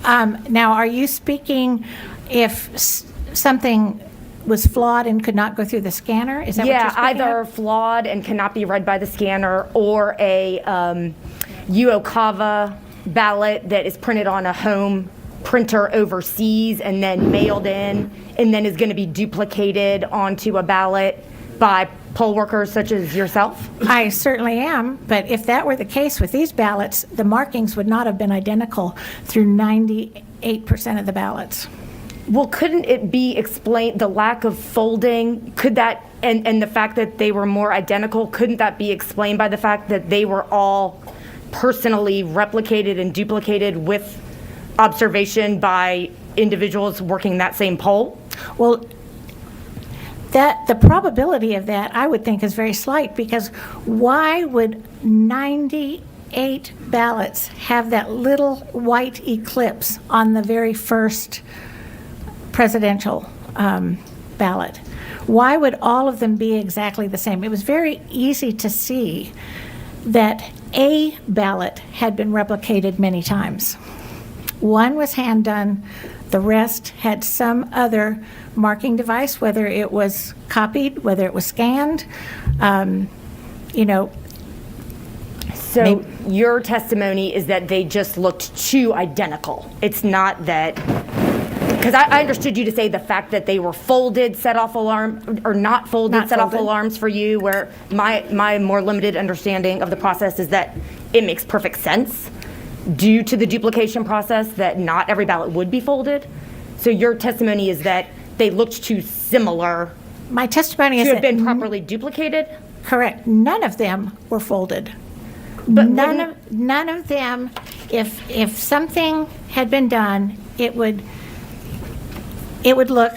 Now, are you speaking if something was flawed and could not go through the scanner? Is that what you're speaking either of? flawed and cannot be read by the scanner, or a UOCAVA ballot that is printed on a home printer overseas and then mailed in, and then is going to be duplicated onto a ballot by poll workers such as yourself? I certainly am, but if that were the case with these ballots, the markings would not have been identical through 98% of the ballots. Well, couldn't it be explained, the lack of folding, could that, and the fact that they were more identical, couldn't that be explained by the fact that they were all personally replicated and duplicated with observation by individuals working that same poll? Well, the probability of that, I would think, is very slight, because why would 98 ballots have that little white eclipse on the very first presidential ballot? Why would all of them be exactly the same? It was very easy to see that a ballot had been replicated many times. One was hand done, the rest had some other marking device, whether it was copied, whether it was scanned, You know, So your testimony is that they just looked too identical. It's not that, because I understood you to say the fact that they were folded set off alarm, or not folded set off alarms for you, where my more limited understanding of the process is that it makes perfect sense due to the duplication process that not every ballot would be folded. So your testimony is that they looked too similar. My testimony is to have that been properly duplicated? Correct. None of them were folded. But none of them, if something had been done, it would look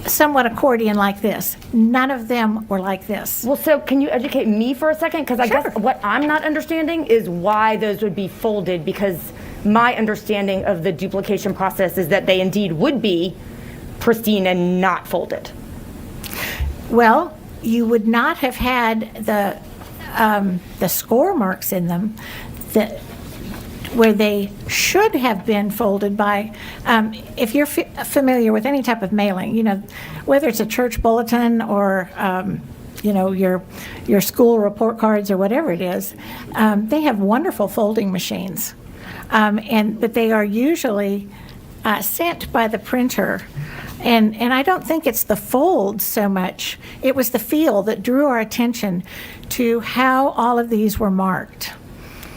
somewhat accordion like this. None of them were like this. Well, so can you educate me for a second? Because I guess what I'm not understanding is why those would be folded, because my understanding of the duplication process is that they indeed would be pristine and not folded. Well, you would not have had the score marks in them that where they should have been folded by, if you're familiar with any type of mailing, you know, whether it's a church bulletin or, you know, your school report cards or whatever it is, they have wonderful folding machines. But they are usually sent by the printer. And I don't think it's the fold so much. It was the feel that drew our attention to how all of these were marked.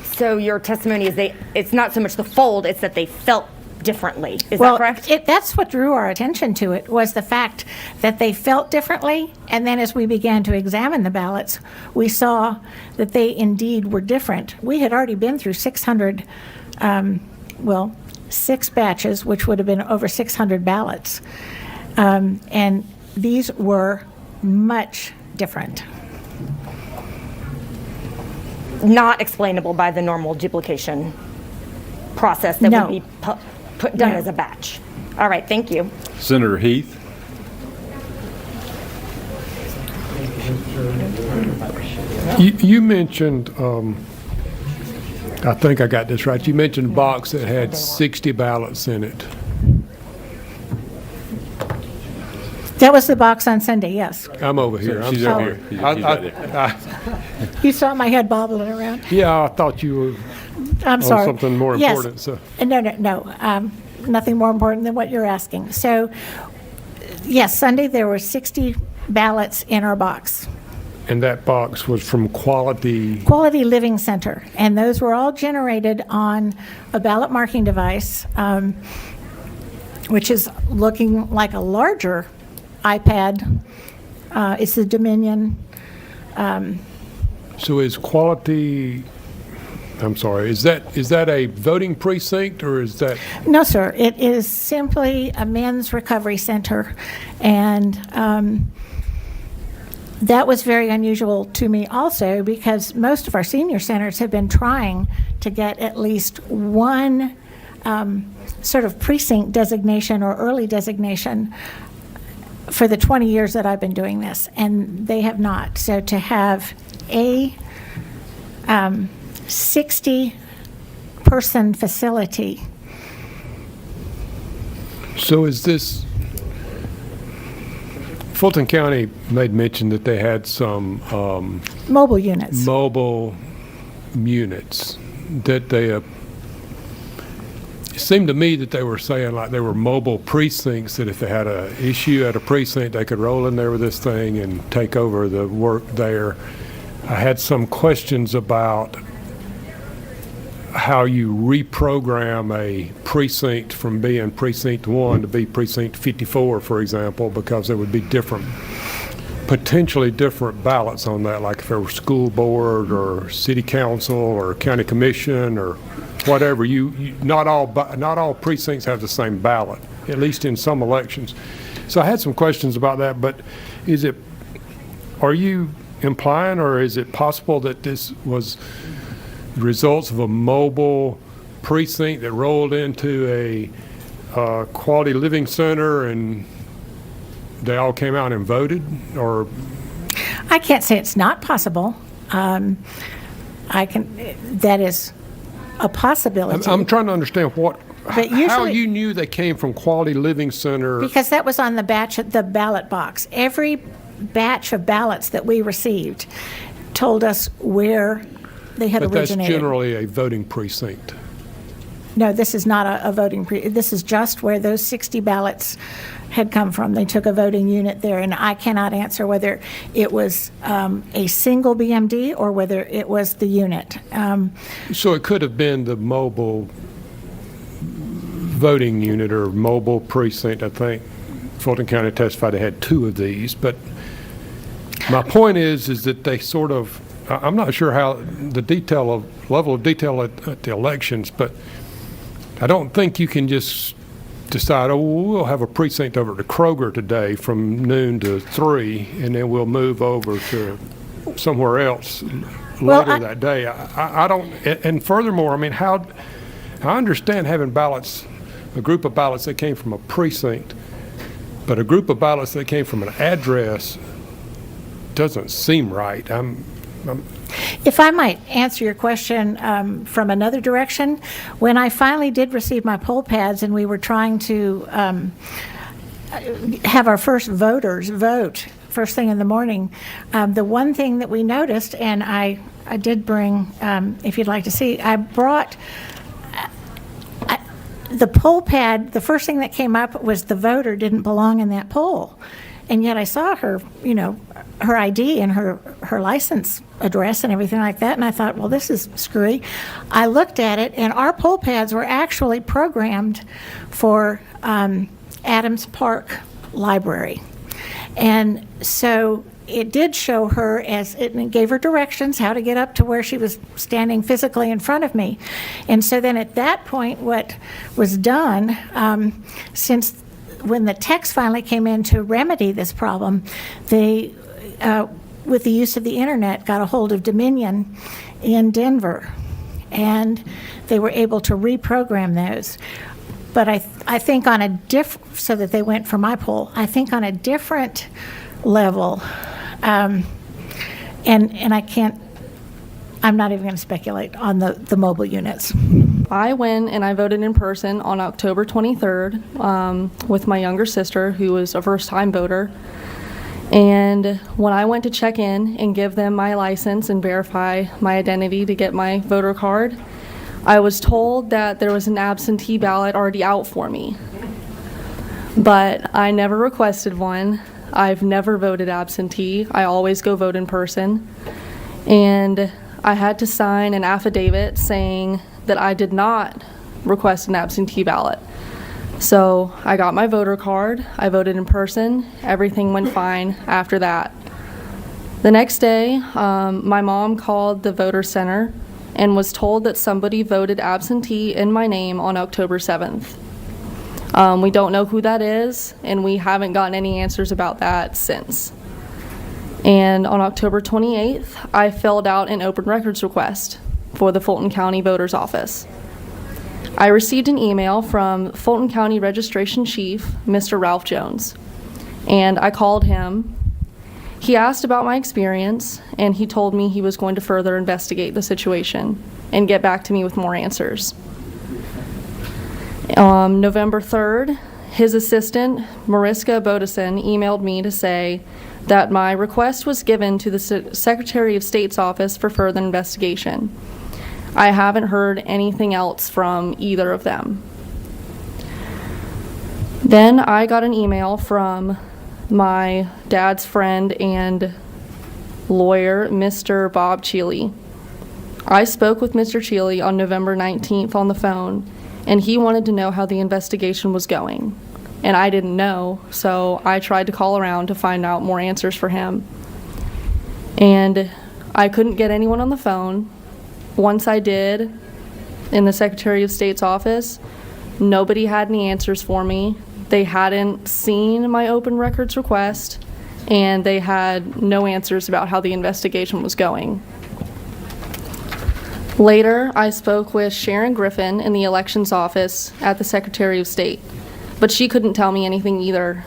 So your testimony is it's not so much the fold, it's that they felt differently. Is that correct? That's what drew our attention to it, was the fact that they felt differently. And then as we began to examine the ballots, we saw that they indeed were different. We had already been through 600, 6 batches, which would have been over 600 ballots. And these were much different. Not explainable by the normal duplication process that would be done as a batch. All right, thank you. Senator Heath. You mentioned, I think I got this right, you mentioned a box that had 60 ballots in it. That was the box on Sunday, yes. I'm over here. She's over here. She's right there. You saw my head bobbling around. Yeah, I thought you were I'm sorry. something more important. So. No. Nothing more important than what you're asking. So, yes, Sunday there were 60 ballots in our box. And that box was from Quality Living Center. And those were all generated on a ballot marking device, which is looking like a larger iPad. It's the Dominion. So is Quality, I'm sorry, is that a voting precinct or is that? No, sir. It is simply a men's recovery center. And that was very unusual to me also, because most of our senior centers have been trying to get at least one sort of precinct designation or early designation for the 20 years that I've been doing this, and they have not. So to have a 60-person facility. So is this, Fulton County made mention that they had some mobile units. Mobile units that they it seemed to me that they were saying like they were mobile precincts, that if they had an issue at a precinct, they could roll in there with this thing and take over the work there. I had some questions about how you reprogram a precinct from being precinct 1 to be precinct 54, for example, because there would be potentially different ballots on that, like if there were school board or city council or county commission or whatever. Not all precincts have the same ballot, at least in some elections. So I had some questions about that, but are you implying, or is it possible that this was the results of a mobile precinct that rolled into a Quality Living Center and they all came out and voted? Or I can't say it's not possible. That is a possibility. I'm trying to understand how usually, you knew they came from Quality Living Center. Because that was on the ballot box. Every batch of ballots that we received told us where they had But that's originated. generally a voting precinct. No, this is not a voting this is just where those 60 ballots had come from. They took a voting unit there, and I cannot answer whether it was a single BMD or whether it was the unit. So it could have been the mobile voting unit or mobile precinct. I think Fulton County testified they had 2 of these. But my point is that they sort of, I'm not sure how the level of detail at the elections, but I don't think you can just decide, oh, we'll have a precinct over to Kroger today from noon to 3, and then we'll move over to somewhere else later that day. I don't, and furthermore, I mean, I understand having ballots, a group of ballots that came from a precinct, but a group of ballots that came from an address doesn't seem right. If I might answer your question from another direction, when I finally did receive my poll pads and we were trying to have our first voters vote first thing in the morning, the one thing that we noticed, and I did bring, if you'd like to see, I brought the poll pad. The first thing that came up was the voter didn't belong in that poll. And yet I saw her, her ID and her license address and everything like that, and I thought, well, this is screwy. I looked at it, and our poll pads were actually programmed for Adams Park Library. And so it did show her it gave her directions how to get up to where she was standing physically in front of me. And so then at that point, what was done, when the text finally came in to remedy this problem, they, with the use of the internet, got a hold of Dominion in Denver, and they were able to reprogram those. But I think on a so that they went for my poll, I think on a different level, and I can't, I'm not even going to speculate on the mobile units. I went and I voted in person on October 23rd with my younger sister, who was a first-time voter. And when I went to check in and give them my license and verify my identity to get my voter card, I was told that there was an absentee ballot already out for me. But I never requested one. I've never voted absentee. I always go vote in person. And I had to sign an affidavit saying that I did not request an absentee ballot. So I got my voter card, I voted in person, everything went fine after that. The next day, my mom called the voter center and was told that somebody voted absentee in my name on October 7th. We don't know who that is, and we haven't gotten any answers about that since. And on October 28th, I filled out an open records request for the Fulton County Voter's Office. I received an email from Fulton County Registration Chief, Mr. Ralph Jones, and I called him. He asked about my experience, and he told me he was going to further investigate the situation and get back to me with more answers. November 3rd, his assistant, Mariska Bodison, emailed me to say that my request was given to the Secretary of State's office for further investigation. I haven't heard anything else from either of them. Then I got an email from my dad's friend and lawyer, Mr. Bob Cheeley. I spoke with Mr. Cheeley on November 19th on the phone, and he wanted to know how the investigation was going. And I didn't know, so I tried to call around to find out more answers for him. And I couldn't get anyone on the phone. Once I did, in the Secretary of State's office, nobody had any answers for me. They hadn't seen my open records request, and they had no answers about how the investigation was going. Later, I spoke with Sharon Griffin in the elections office at the Secretary of State, but she couldn't tell me anything either.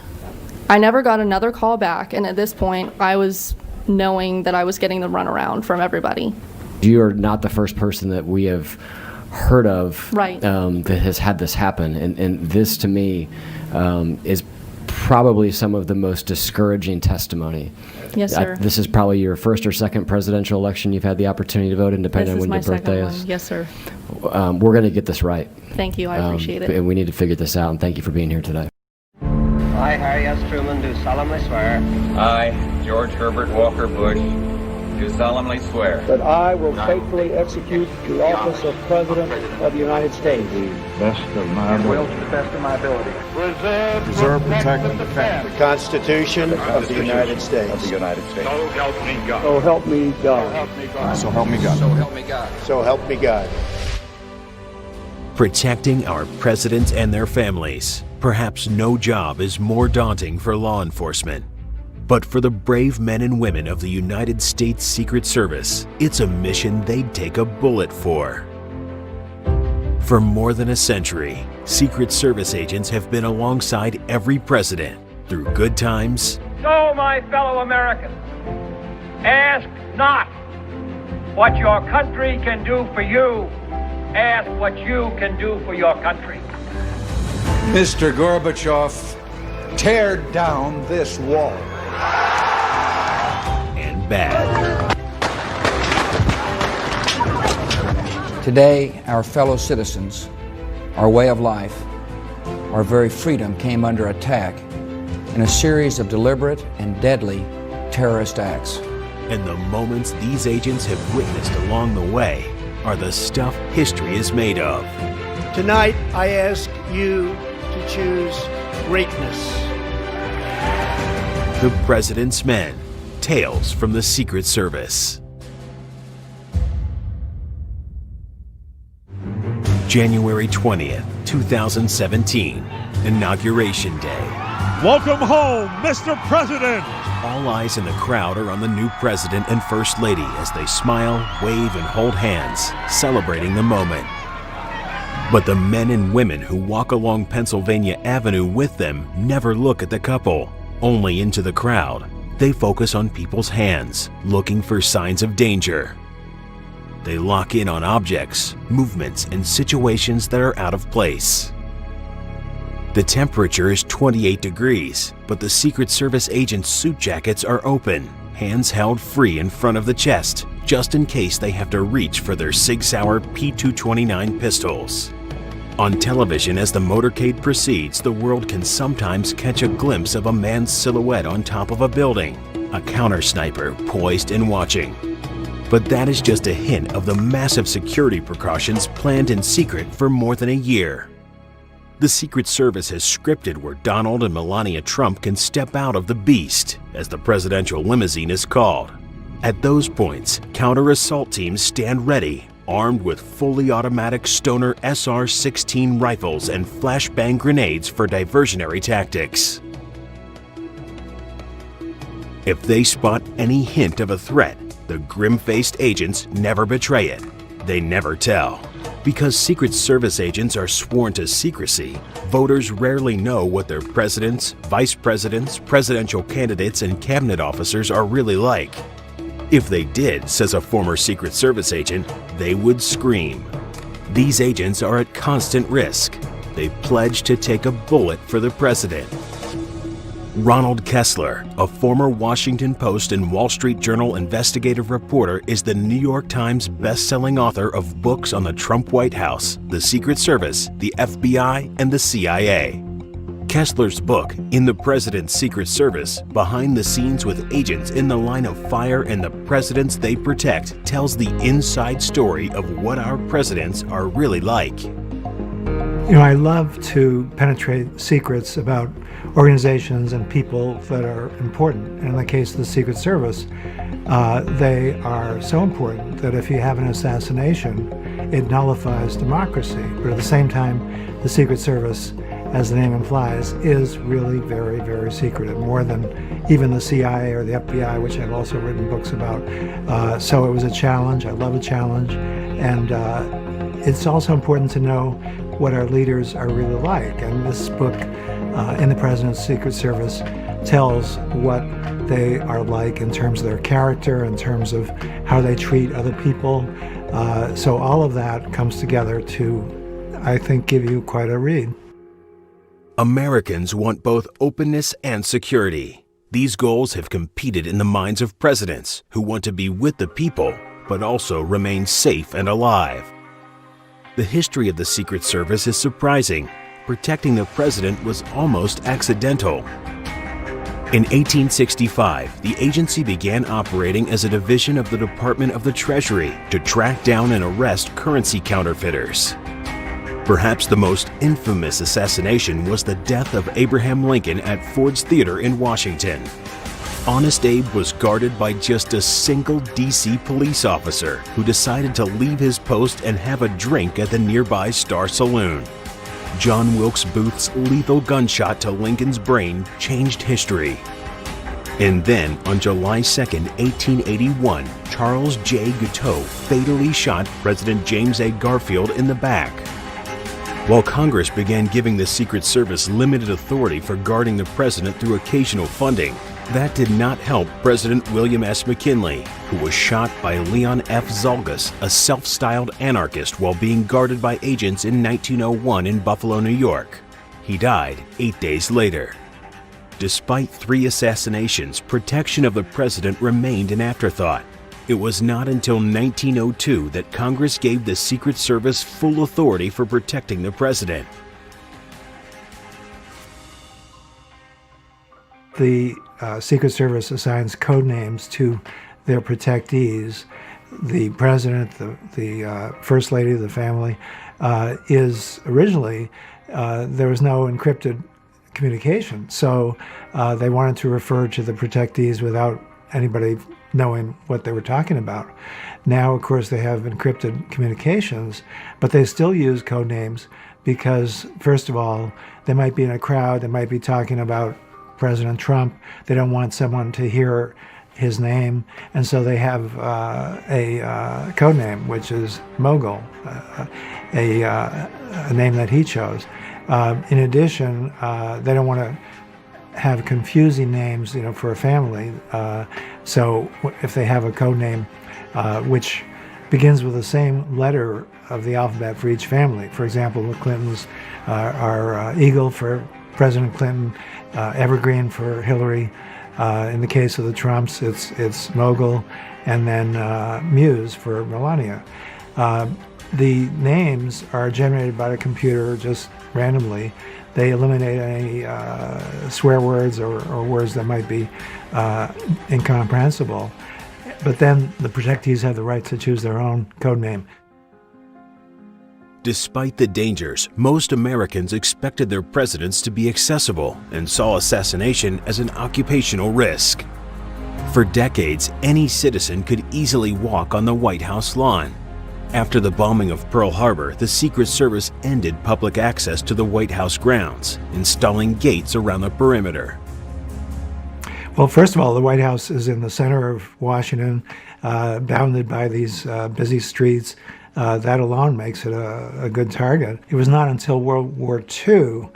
I never got another call back, and at this point, I was knowing that I was getting the runaround from everybody. You are not the first person that we have heard of Right. That has had this happen, and this to me is probably some of the most discouraging testimony. Yes, sir. This is probably your first or second presidential election you've had the opportunity to vote in, depending on when your birthday This is my second one. Yes, sir. We're going to get this right. Thank you. I appreciate it. And we need to figure this out, and thank you for being here today. I, Harry S. Truman, do solemnly swear. I, George Herbert Walker Bush, do solemnly swear that I will faithfully execute the office of President of the United States. best of my will to the best of my ability. preserve, protect, and defend The Constitution of the United States. of the United States. So help me God. So help me God. So help me God. So help me God. So help me God. Protecting our presidents and their families. Perhaps no job is more daunting for law enforcement. But for the brave men and women of the United States Secret Service, it's a mission they'd take a bullet for. For more than a century, Secret Service agents have been alongside every president through good times. So, my fellow Americans, ask not what your country can do for you. Ask what you can do for your country. Mr. Gorbachev, tear down this wall. And bad. Today, our fellow citizens, our way of life, our very freedom came under attack in a series of deliberate and deadly terrorist acts. And the moments these agents have witnessed along the way are the stuff history is made of. Tonight, I ask you to choose greatness. The President's Men, Tales from the Secret Service. January 20th, 2017, Inauguration Day. Welcome home, Mr. President! All eyes in the crowd are on the new President and First Lady as they smile, wave, and hold hands, celebrating the moment. But the men and women who walk along Pennsylvania Avenue with them never look at the couple, only into the crowd. They focus on people's hands, looking for signs of danger. They lock in on objects, movements, and situations that are out of place. The temperature is 28 degrees, but the Secret Service agents' suit jackets are open, hands held free in front of the chest, just in case they have to reach for their Sig Sauer P229 pistols. On television, as the motorcade proceeds, the world can sometimes catch a glimpse of a man's silhouette on top of a building, a counter sniper poised and watching. But that is just a hint of the massive security precautions planned in secret for more than a year. The Secret Service has scripted where Donald and Melania Trump can step out of the beast, as the presidential limousine is called. At those points, counter-assault teams stand ready, armed with fully automatic Stoner SR-16 rifles and flashbang grenades for diversionary tactics. If they spot any hint of a threat, the grim-faced agents never betray it. They never tell. Because Secret Service agents are sworn to secrecy, voters rarely know what their presidents, vice presidents, presidential candidates, and cabinet officers are really like. If they did, says a former Secret Service agent, they would scream. These agents are at constant risk. They pledge to take a bullet for the president. Ronald Kessler, a former Washington Post and Wall Street Journal investigative reporter, is the New York Times best-selling author of books on the Trump White House, the Secret Service, the FBI, and the CIA. Kessler's book, In the President's Secret Service, Behind the Scenes with Agents in the Line of Fire and the Presidents They Protect, tells the inside story of what our presidents are really like. You know, I love to penetrate secrets about organizations and people that are important. And in the case of the Secret Service, they are so important that if you have an assassination, it nullifies democracy. But at the same time, the Secret Service, as the name implies, is really very, very secretive, more than even the CIA or the FBI, which I've also written books about. So it was a challenge. I love a challenge. And it's also important to know what our leaders are really like. And this book, In the President's Secret Service, tells what they are like in terms of their character, in terms of how they treat other people. So all of that comes together to, I think, give you quite a read. Americans want both openness and security. These goals have competed in the minds of presidents who want to be with the people, but also remain safe and alive. The history of the Secret Service is surprising. Protecting the president was almost accidental. In 1865, the agency began operating as a division of the Department of the Treasury to track down and arrest currency counterfeiters. Perhaps the most infamous assassination was the death of Abraham Lincoln at Ford's Theater in Washington. Honest Abe was guarded by just a single D.C. police officer who decided to leave his post and have a drink at the nearby Star Saloon. John Wilkes Booth's lethal gunshot to Lincoln's brain changed history. And then, on July 2, 1881, Charles J. Guiteau fatally shot President James A. Garfield in the back. While Congress began giving the Secret Service limited authority for guarding the president through occasional funding, that did not help President William S. McKinley, who was shot by Leon F. Zalgus, a self-styled anarchist, while being guarded by agents in 1901 in Buffalo, New York. He died 8 days later. Despite 3 assassinations, protection of the president remained an afterthought. It was not until 1902 that Congress gave the Secret Service full authority for protecting the president. The Secret Service assigns code names to their protectees. The president, the first lady of the family, is originally, there was no encrypted communication. So they wanted to refer to the protectees without anybody knowing what they were talking about. Now, of course, they have encrypted communications, but they still use code names because, first of all, they might be in a crowd, they might be talking about President Trump. They don't want someone to hear his name, and so they have a code name, which is Mogul, a name that he chose. In addition, they don't want to have confusing names, for a family. So if they have a code name which begins with the same letter of the alphabet for each family, for example, the Clintons are Eagle for President Clinton, Evergreen for Hillary. In the case of the Trumps, it's Mogul, and then Muse for Melania. The names are generated by the computer just randomly. They eliminate any swear words or words that might be incomprehensible. But then the protectees have the right to choose their own code name. Despite the dangers, most Americans expected their presidents to be accessible and saw assassination as an occupational risk. For decades, any citizen could easily walk on the White House lawn. After the bombing of Pearl Harbor, the Secret Service ended public access to the White House grounds, installing gates around the perimeter. Well, first of all, the White House is in the center of Washington, bounded by these busy streets. That alone makes it a good target. It was not until World War II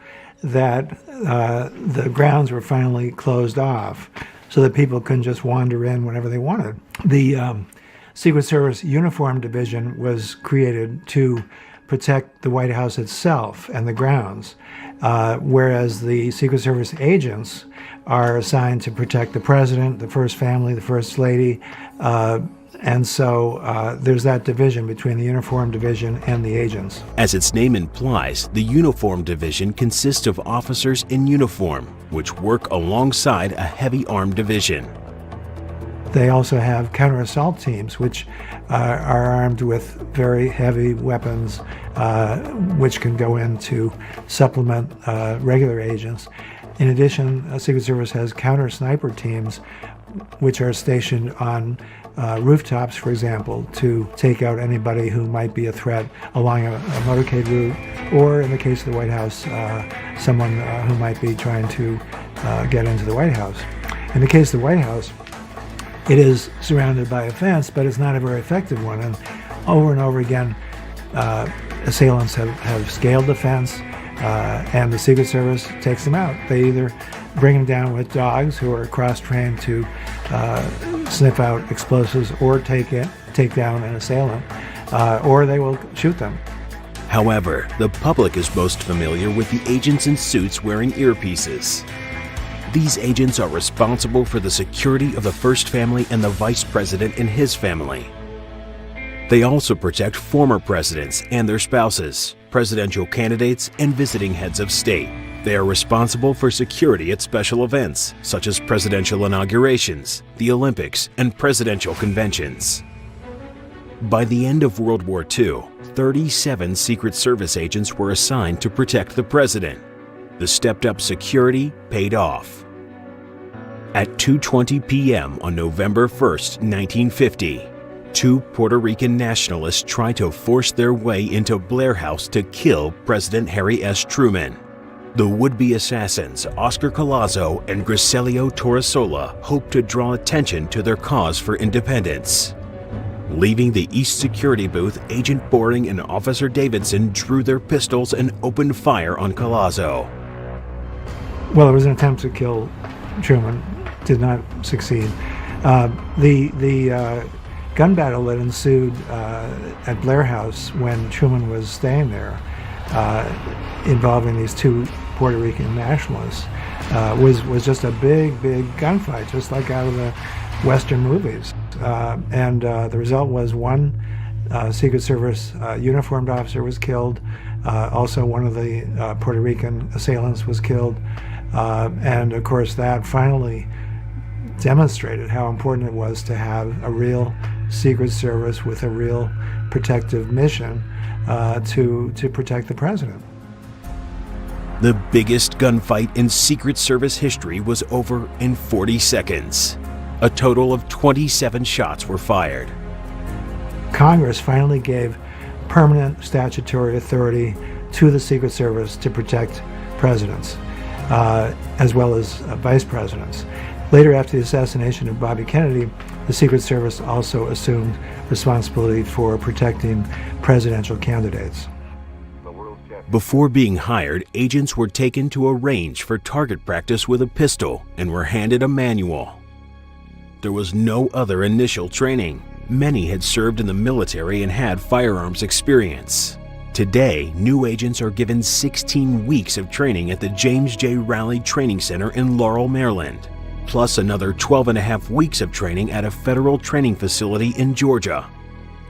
that the grounds were finally closed off so that people couldn't just wander in whenever they wanted. The Secret Service Uniform Division was created to protect the White House itself and the grounds, whereas the Secret Service agents are assigned to protect the president, the first family, the first lady, and so there's that division between the Uniform Division and the agents. As its name implies, the Uniform Division consists of officers in uniform, which work alongside a heavy armed division. They also have counter-assault teams, which are armed with very heavy weapons, which can go in to supplement regular agents. In addition, Secret Service has counter-sniper teams, which are stationed on rooftops, for example, to take out anybody who might be a threat along a motorcade route, or in the case of the White House, someone who might be trying to get into the White House. In the case of the White House, it is surrounded by a fence, but it's not a very effective one. And over again, assailants have scaled the fence, and the Secret Service takes them out. They either bring them down with dogs who are cross-trained to sniff out explosives or take down an assailant, or they will shoot them. However, the public is most familiar with the agents in suits wearing earpieces. These agents are responsible for the security of the First Family and the Vice President and his family. They also protect former presidents and their spouses, presidential candidates, and visiting heads of state. They are responsible for security at special events, such as presidential inaugurations, the Olympics, and presidential conventions. By the end of World War II, 37 Secret Service agents were assigned to protect the president. The stepped-up security paid off. At 2:20 p.m. on November 1st, 1950, two Puerto Rican nationalists tried to force their way into Blair House to kill President Harry S. Truman. The would-be assassins, Oscar Collazo and Griselio Torresola, hoped to draw attention to their cause for independence. Leaving the East Security booth, Agent Boring and Officer Davidson drew their pistols and opened fire on Collazo. Well, it was an attempt to kill Truman. Did not succeed. The gun battle that ensued at Blair House when Truman was staying there, involving these two Puerto Rican nationalists, was just a big gunfight, just like out of the Western movies. And the result was one Secret Service uniformed officer was killed. Also, one of the Puerto Rican assailants was killed. And of course, that finally demonstrated how important it was to have a real Secret Service with a real protective mission to protect the president. The biggest gunfight in Secret Service history was over in 40 seconds. A total of 27 shots were fired. Congress finally gave permanent statutory authority to the Secret Service to protect presidents, as well as vice presidents. Later, after the assassination of Bobby Kennedy, the Secret Service also assumed responsibility for protecting presidential candidates. Before being hired, agents were taken to a range for target practice with a pistol and were handed a manual. There was no other initial training. Many had served in the military and had firearms experience. Today, new agents are given 16 weeks of training at the James J. Rowley Training Center in Laurel, Maryland, plus another 12.5 weeks of training at a federal training facility in Georgia.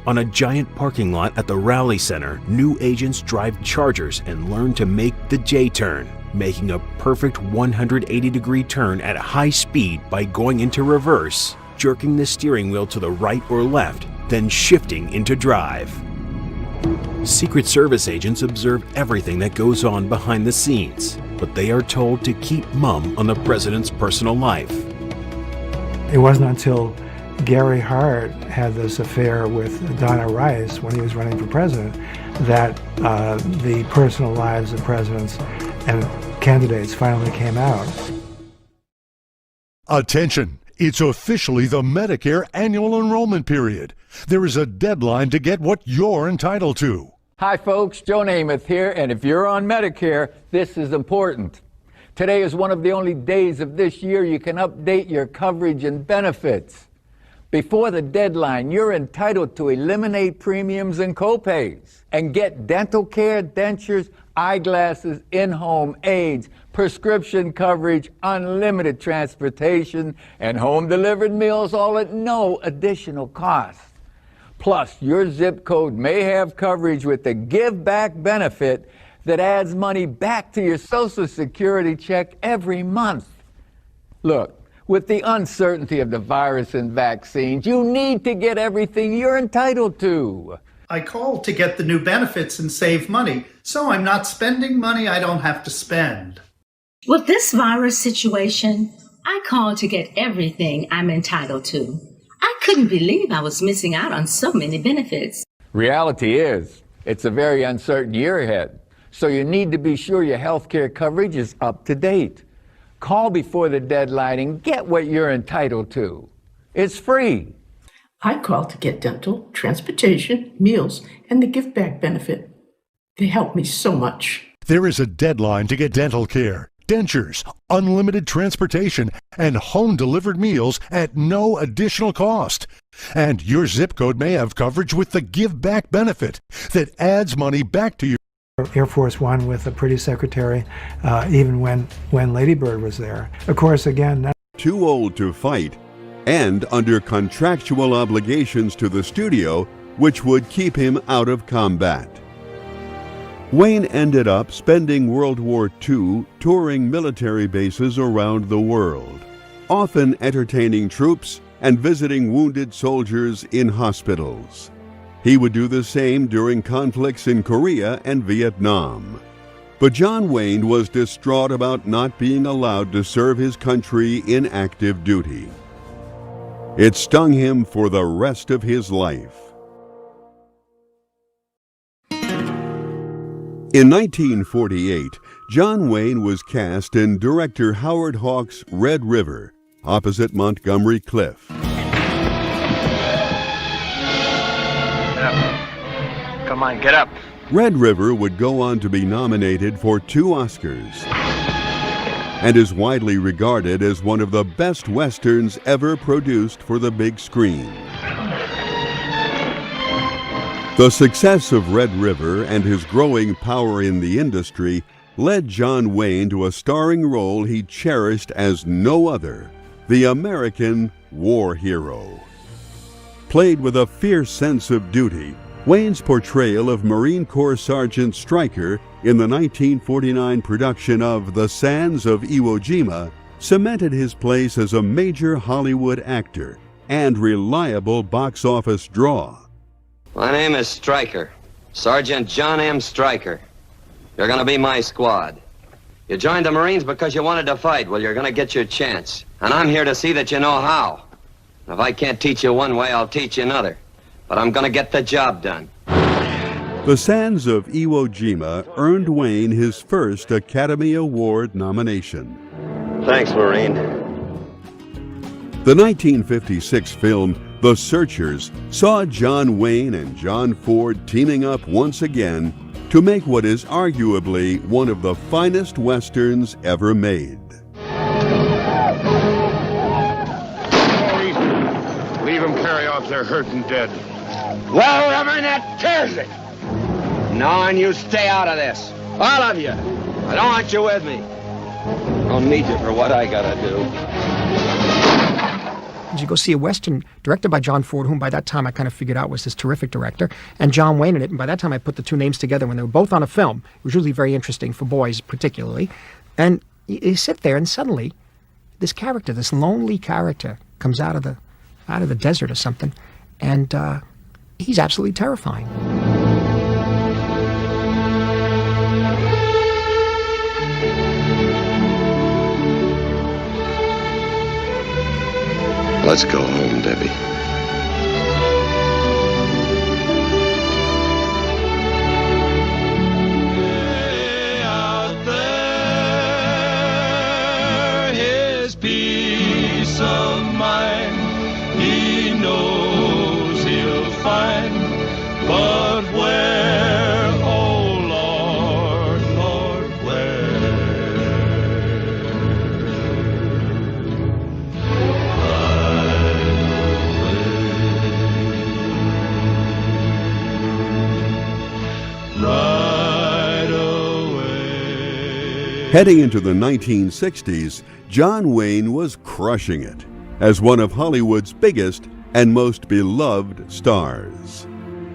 On a giant parking lot at the Rowley Center, new agents drive Chargers and learn to make the J-turn, making a perfect 180-degree turn at high speed by going into reverse, jerking the steering wheel to the right or left, then shifting into drive. Secret Service agents observe everything that goes on behind the scenes, but they are told to keep mum on the president's personal life. It wasn't until Gary Hart had this affair with Donna Rice when he was running for president that the personal lives of presidents and candidates finally came out. Attention! It's officially the Medicare annual enrollment period. There is a deadline to get what you're entitled to. Hi folks, Joe Namath here, and if you're on Medicare, this is important. Today is one of the only days of this year you can update your coverage and benefits. Before the deadline, you're entitled to eliminate premiums and copays and get dental care, dentures, eyeglasses, in-home aids, prescription coverage, unlimited transportation, and home-delivered meals, all at no additional cost. Plus, your zip code may have coverage with the Give Back benefit that adds money back to your Social Security check every month. Look, with the uncertainty of the virus and vaccines, you need to get everything you're entitled to. I called to get the new benefits and save money, so I'm not spending money I don't have to spend. With this virus situation, I called to get everything I'm entitled to. I couldn't believe I was missing out on so many benefits. Reality is, it's a very uncertain year ahead, so you need to be sure your health care coverage is up to date. Call before the deadline and get what you're entitled to. It's free. I called to get dental, transportation, meals, and the Give Back benefit. They helped me so much. There is a deadline to get dental care. dentures, unlimited transportation, and home-delivered meals at no additional cost. And your zip code may have coverage with the Give Back benefit that adds money back to you. Air Force One with a pretty secretary, even when Lady Bird was there. Of course, again, too old to fight, and under contractual obligations to the studio, which would keep him out of combat. Wayne ended up spending World War II touring military bases around the world, often entertaining troops and visiting wounded soldiers in hospitals. He would do the same during conflicts in Korea and Vietnam. But John Wayne was distraught about not being allowed to serve his country in active duty. It stung him for the rest of his life. In 1948, John Wayne was cast in director Howard Hawks' Red River, opposite Montgomery Cliff. Come on, get up. Red River would go on to be nominated for 2 Oscars and is widely regarded as one of the best westerns ever produced for the big screen. The success of Red River and his growing power in the industry led John Wayne to a starring role he cherished as no other, the American war hero. Played with a fierce sense of duty, Wayne's portrayal of Marine Corps Sergeant Stryker in the 1949 production of The Sands of Iwo Jima cemented his place as a major Hollywood actor and reliable box office draw. My name is Stryker, Sergeant John M. Stryker. You're gonna be my squad. You joined the Marines because you wanted to fight. Well, you're gonna get your chance. And I'm here to see that you know how. And if I can't teach you one way, I'll teach you another. But I'm gonna get the job done. The Sands of Iwo Jima earned Wayne his first Academy Award nomination. Thanks, Marine. The 1956 film The Searchers saw John Wayne and John Ford teaming up once again to make what is arguably one of the finest westerns ever made. Leave them carry off their hurt and dead. Well, Reverend, that tears it. No, and you stay out of this. All of you. I don't want you with me. I don't need you for what I gotta do. You go see a Western directed by John Ford, whom by that time I kind of figured out was this terrific director, and John Wayne in it. And by that time I put the 2 names together when they were both on a film. It was usually very interesting for boys particularly. And you sit there and suddenly this character, this lonely character, comes out of the desert or something, and he's absolutely terrifying. Let's go home, Debbie. Out there, his peace of mind, he knows he'll find. But where, oh Lord, Lord, where? Right away. Heading into the 1960s, John Wayne was crushing it as one of Hollywood's biggest and most beloved stars.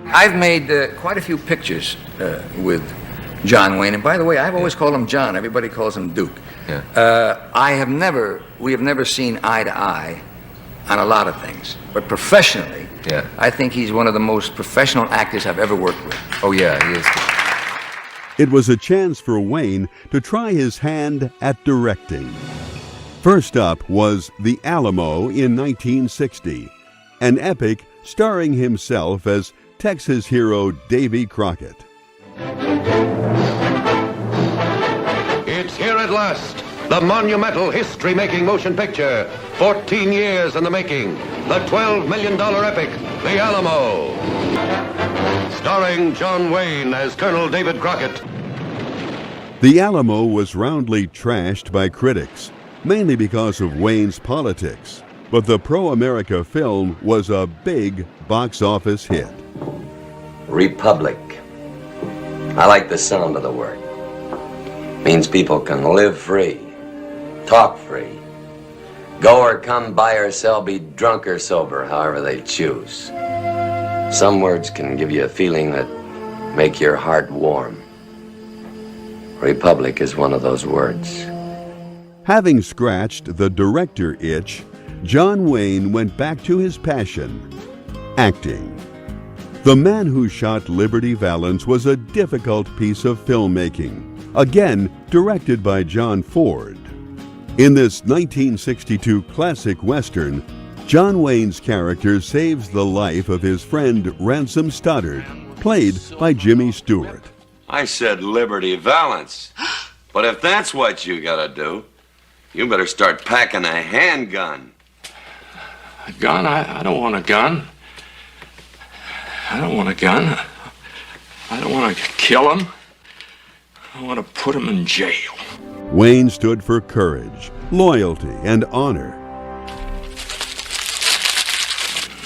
I've made quite a few pictures with John Wayne, and by the way, I've always called him John. Everybody calls him Duke. Yeah. We have never seen eye to eye on a lot of things, but professionally, yeah, I think he's one of the most professional actors I've ever worked with. Oh yeah, he is. It was a chance for Wayne to try his hand at directing. First up was The Alamo in 1960, an epic starring himself as Texas hero Davy Crockett. It's here at last, the monumental history-making motion picture, 14 years in the making, the $12 million epic, The Alamo. Starring John Wayne as Colonel David Crockett. The Alamo was roundly trashed by critics, mainly because of Wayne's politics. But the pro-America film was a big box office hit. Republic. I like the sound of the word. Means people can live free, talk free, go or come, buy or sell, be drunk or sober, however they choose. Some words can give you a feeling that make your heart warm. Republic is one of those words. Having scratched the director itch, John Wayne went back to his passion, acting. The Man Who Shot Liberty Valance was a difficult piece of filmmaking, again directed by John Ford. In this 1962 classic Western, John Wayne's character saves the life of his friend Ransom Stoddard, played by Jimmy Stewart. I said Liberty Valance. But if that's what you gotta do, you better start packing a handgun. A gun? I don't want a gun. I don't want a gun. I don't want to kill him. I want to put him in jail. Wayne stood for courage, loyalty, and honor.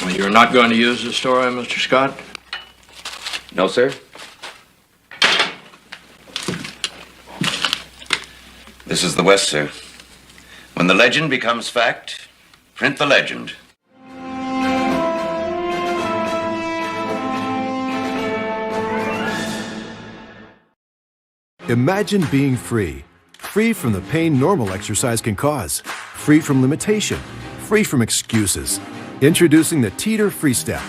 Well, you're not going to use this story, Mr. Scott? No, sir. This is the West, sir. When the legend becomes fact, print the legend. Imagine being free. Free from the pain normal exercise can cause. Free from limitation. Free from excuses. Introducing the Teeter Free Step.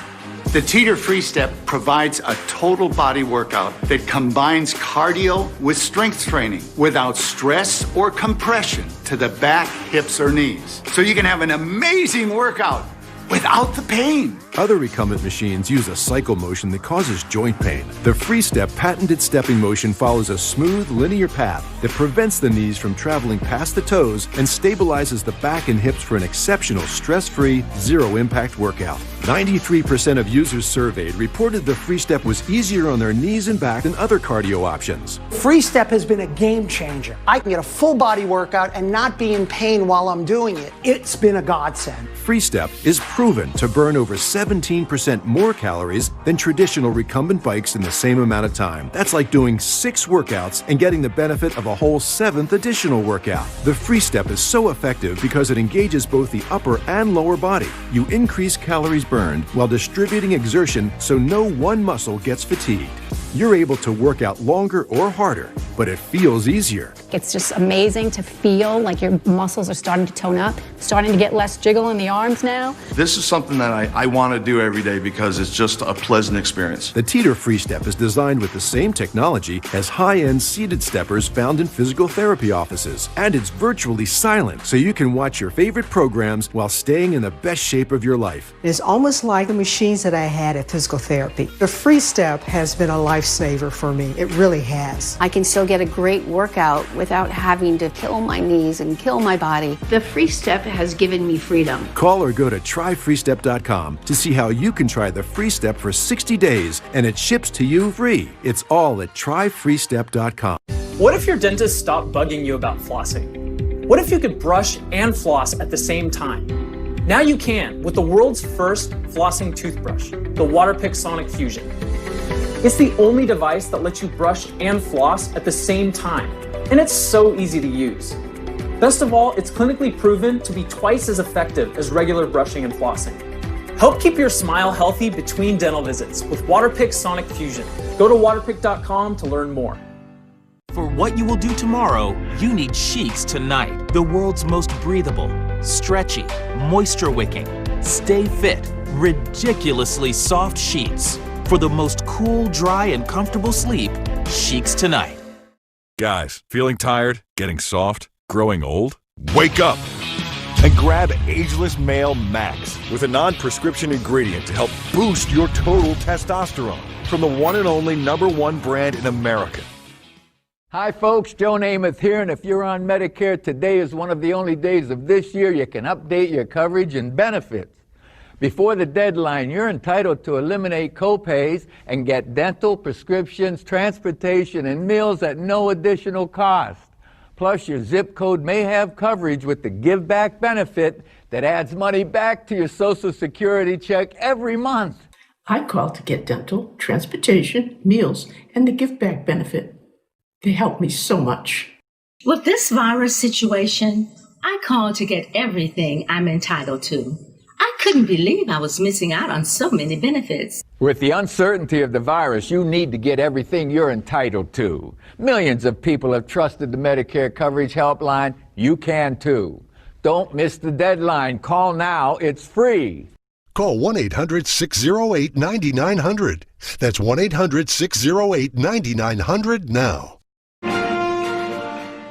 The Teeter Free Step provides a total body workout that combines cardio with strength training without stress or compression to the back, hips, or knees. So you can have an amazing workout without the pain. Other recumbent machines use a cycle motion that causes joint pain. The Free Step patented stepping motion follows a smooth, linear path that prevents the knees from traveling past the toes and stabilizes the back and hips for an exceptional stress-free, zero-impact workout. 93% of users surveyed reported the Free Step was easier on their knees and back than other cardio options. Free Step has been a game changer. I can get a full body workout and not be in pain while I'm doing it. It's been a godsend. Free Step is proven to burn over 17% more calories than traditional recumbent bikes in the same amount of time. That's like doing 6 workouts and getting the benefit of a whole 7th additional workout. The Free Step is so effective because it engages both the upper and lower body. You increase calories burned while distributing exertion so no one muscle gets fatigued. You're able to work out longer or harder, but it feels easier. It's just amazing to feel like your muscles are starting to tone up, starting to get less jiggle in the arms now. This is something that I want to do every day because it's just a pleasant experience. The Teeter Free Step is designed with the same technology as high-end seated steppers found in physical therapy offices, and it's virtually silent, so you can watch your favorite programs while staying in the best shape of your life. It's almost like the machines that I had at physical therapy. The Free Step has been a lifesaver for me. It really has. I can still get a great workout without having to kill my knees and kill my body. The Free Step has given me freedom. Call or go to tryfreestep.com to see how you can try the Free Step for 60 days, and it ships to you free. It's all at tryfreestep.com. What if your dentist stopped bugging you about flossing? What if you could brush and floss at the same time? Now you can with the world's first flossing toothbrush, the Waterpik Sonic Fusion. It's the only device that lets you brush and floss at the same time, and it's so easy to use. Best of all, it's clinically proven to be twice as effective as regular brushing and flossing. Help keep your smile healthy between dental visits with Waterpik Sonic Fusion. Go to waterpik.com to learn more. For what you will do tomorrow, you need Sheets tonight. The world's most breathable, stretchy, moisture-wicking, stay fit, ridiculously soft sheets. For the most cool, dry, and comfortable sleep, Sheets tonight. Guys, feeling tired, getting soft, growing old? Wake up and grab Ageless Male Max with a non-prescription ingredient to help boost your total testosterone from the one and only #1 brand in America. Hi folks, Joe Namath here, and if you're on Medicare, today is one of the only days of this year you can update your coverage and benefits. Before the deadline, you're entitled to eliminate copays and get dental, prescriptions, transportation, and meals at no additional cost. Plus, your zip code may have coverage with the Give Back benefit that adds money back to your Social Security check every month. I called to get dental, transportation, meals, and the Give Back benefit. They helped me so much. With this virus situation, I called to get everything I'm entitled to. I couldn't believe I was missing out on so many benefits. With the uncertainty of the virus, you need to get everything you're entitled to. Millions of people have trusted the Medicare Coverage Helpline. You can too. Don't miss the deadline. Call now. It's free. Call 1-800-608-9900. That's 1-800-608-9900 now.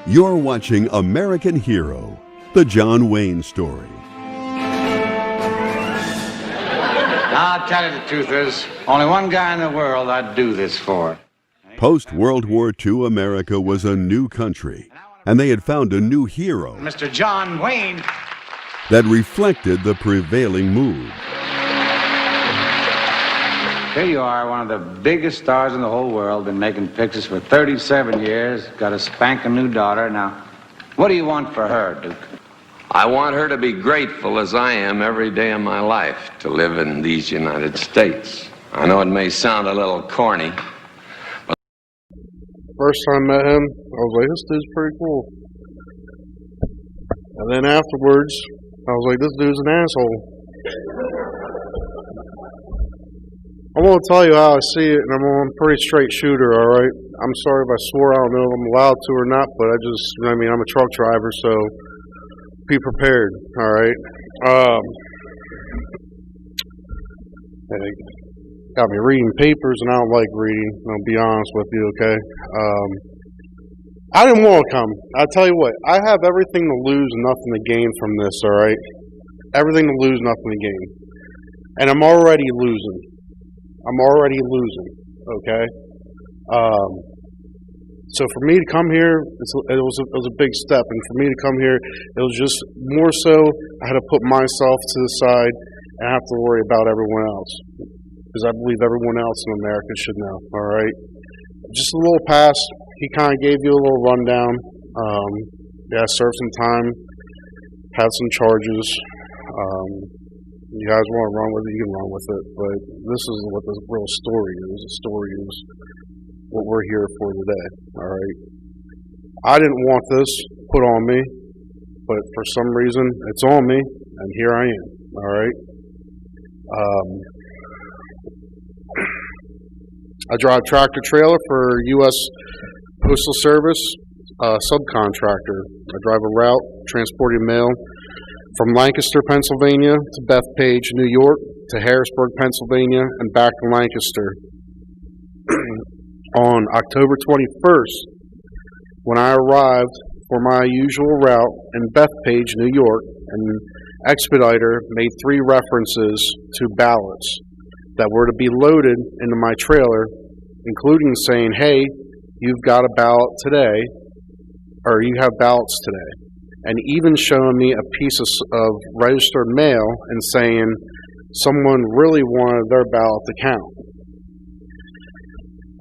You're watching American Hero, the John Wayne story. I'll tell you the truth is, only one guy in the world I'd do this for. Post-World War II America was a new country, and they had found a new hero Mr. John Wayne. that reflected the prevailing mood. Here you are, one of the biggest stars in the whole world, been making pictures for 37 years, got a spanking new daughter. Now, what do you want for her, Duke? I want her to be grateful as I am every day of my life to live in these United States. I know it may sound a little corny, but first time I met him, I was like, this dude's pretty cool. And then afterwards, I was like, this dude's an asshole. I won't tell you how I see it, and I'm a pretty straight shooter, all right? I'm sorry if I swore. I don't know if I'm allowed to or not, but I'm a truck driver, so be prepared, all right? They got me reading papers, and I don't like reading, I'll be honest with you, okay? I didn't want to come. I'll tell you what, I have everything to lose, nothing to gain from this, all right? Everything to lose, nothing to gain. And I'm already losing. Okay? So for me to come here, it was a big step. And for me to come here, it was just more so I had to put myself to the side and have to worry about everyone else. Because I believe everyone else in America should know, all right? Just a little past, he kind of gave you a little rundown. Yeah, served some time, had some charges. You guys want to run with it, you can run with it. But this is what the real story is. The story is what we're here for today, all right? I didn't want this put on me, but for some reason, it's on me, and here I am, all right? I drive tractor trailer for U.S. Postal Service, subcontractor. I drive a route transporting mail from Lancaster, Pennsylvania to Bethpage, New York, to Harrisburg, Pennsylvania, and back to Lancaster. On October 21st, when I arrived for my usual route in Bethpage, New York, an expediter made 3 references to ballots that were to be loaded into my trailer, including saying, hey, you've got a ballot today, or you have ballots today. And even showing me a piece of registered mail and saying someone really wanted their ballot to count.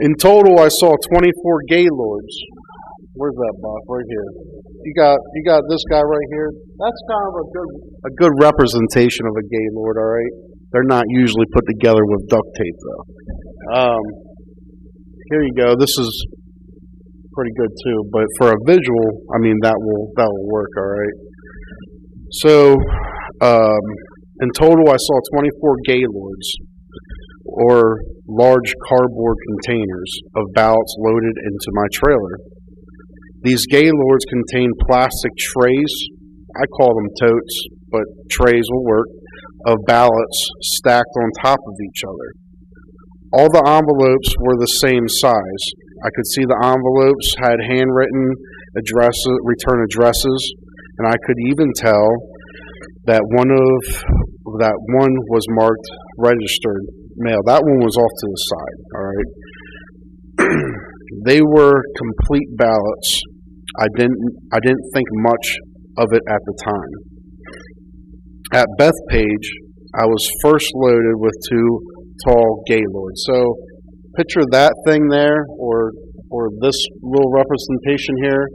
In total, I saw 24 gaylords. Where's that box? Right here. You got this guy right here. That's kind of a good representation of a gaylord, all right? They're not usually put together with duct tape, though. Here you go. This is pretty good too, but for a visual, I mean, that will work, all right? So, in total, I saw 24 gaylords, or large cardboard containers of ballots loaded into my trailer. These gaylords contain plastic trays, I call them totes, but trays will work, of ballots stacked on top of each other. All the envelopes were the same size. I could see the envelopes had handwritten addresses, return addresses, and I could even tell that one was marked registered mail. That one was off to the side, all right? They were complete ballots. I didn't think much of it at the time. At Bethpage, I was first loaded with 2 tall Gaylords. So picture that thing there, or this little representation here,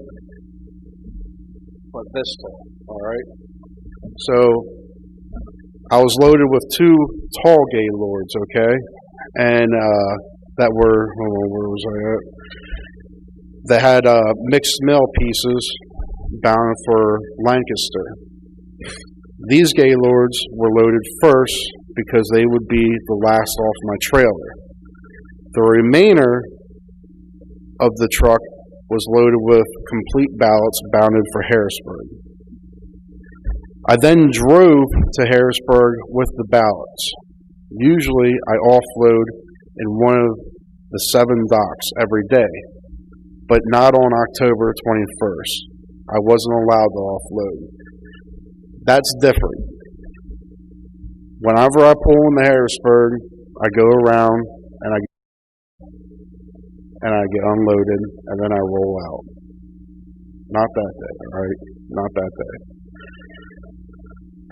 but this tall, all right? So I was loaded with 2 tall Gaylords, okay? And that were, where was I at? That had mixed mail pieces bound for Lancaster. These Gaylords were loaded first because they would be the last off my trailer. The remainder of the truck was loaded with complete ballots bounded for Harrisburg. I then drove to Harrisburg with the ballots. Usually I offload in one of the 7 docks every day, but not on October 21st. I wasn't allowed to offload. That's different. Whenever I pull into Harrisburg, I go around and I get unloaded and then I roll out. Not that day, all right? Not that day.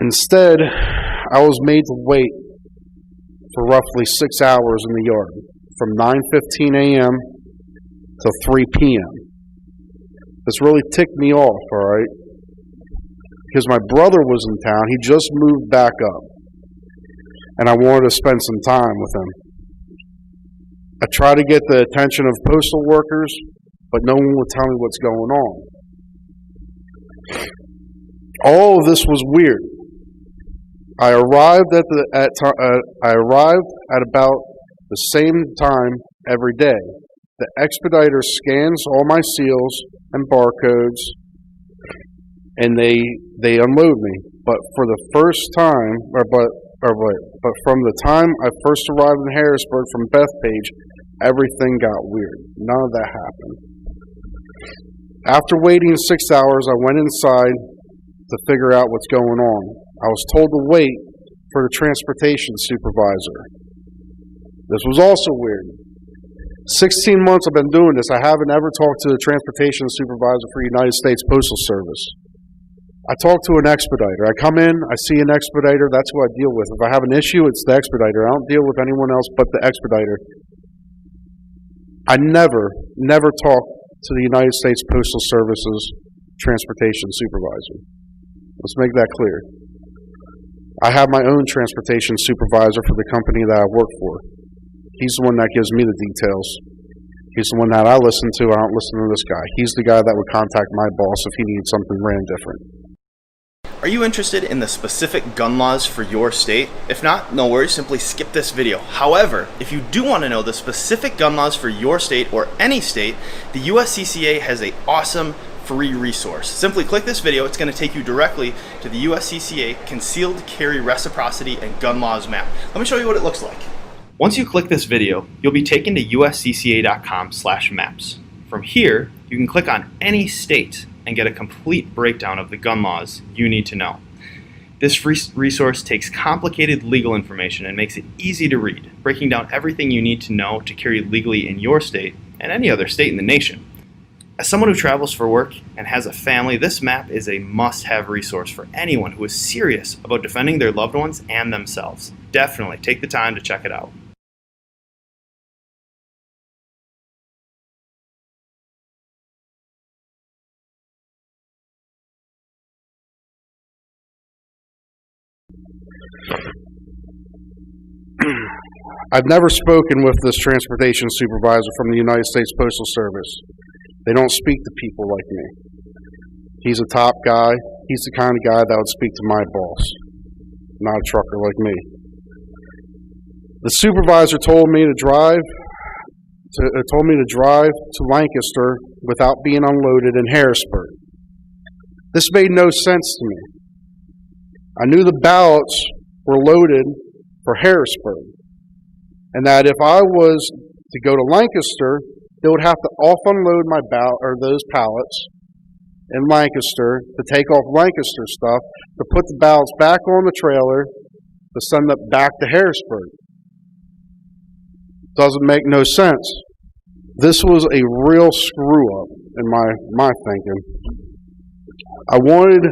Instead, I was made to wait for roughly 6 hours in the yard, from 9:15 a.m. to 3 p.m. This really ticked me off, all right? Because my brother was in town. He just moved back up. And I wanted to spend some time with him. I tried to get the attention of postal workers, but no one would tell me what's going on. All of this was weird. I arrived at about the same time every day. The expediter scans all my seals and barcodes, and they unload me. But for the first time, but from the time I first arrived in Harrisburg from Bethpage, everything got weird. None of that happened. After waiting 6 hours, I went inside to figure out what's going on. I was told to wait for the transportation supervisor. This was also weird. 16 months I've been doing this. I haven't ever talked to the transportation supervisor for United States Postal Service. I talk to an expediter. I come in, I see an expediter, that's who I deal with. If I have an issue, it's the expediter. I don't deal with anyone else but the expediter. I never talk to the United States Postal Service's transportation supervisor. Let's make that clear. I have my own transportation supervisor for the company that I work for. He's the one that gives me the details. He's the one that I listen to. I don't listen to this guy. He's the guy that would contact my boss if he needs something ran different. Are you interested in the specific gun laws for your state? If not, no worries, simply skip this video. However, if you do want to know the specific gun laws for your state or any state, the USCCA has an awesome free resource. Simply click this video. It's going to take you directly to the USCCA Concealed Carry Reciprocity and Gun Laws map. Let me show you what it looks like. Once you click this video, you'll be taken to uscca.com/maps. From here, you can click on any state and get a complete breakdown of the gun laws you need to know. This free resource takes complicated legal information and makes it easy to read, breaking down everything you need to know to carry legally in your state and any other state in the nation. As someone who travels for work and has a family, this map is a must-have resource for anyone who is serious about defending their loved ones and themselves. Definitely take the time to check it out. I've never spoken with this transportation supervisor from the United States Postal Service. They don't speak to people like me. He's a top guy. He's the kind of guy that would speak to my boss, not a trucker like me. The supervisor told me to drive to Lancaster without being unloaded in Harrisburg. This made no sense to me. I knew the ballots were loaded for Harrisburg, and that if I was to go to Lancaster, they would have to off-unload my those pallets in Lancaster to take off Lancaster stuff, to put the ballots back on the trailer, to send it back to Harrisburg. Doesn't make no sense. This was a real screw-up in my thinking. I wanted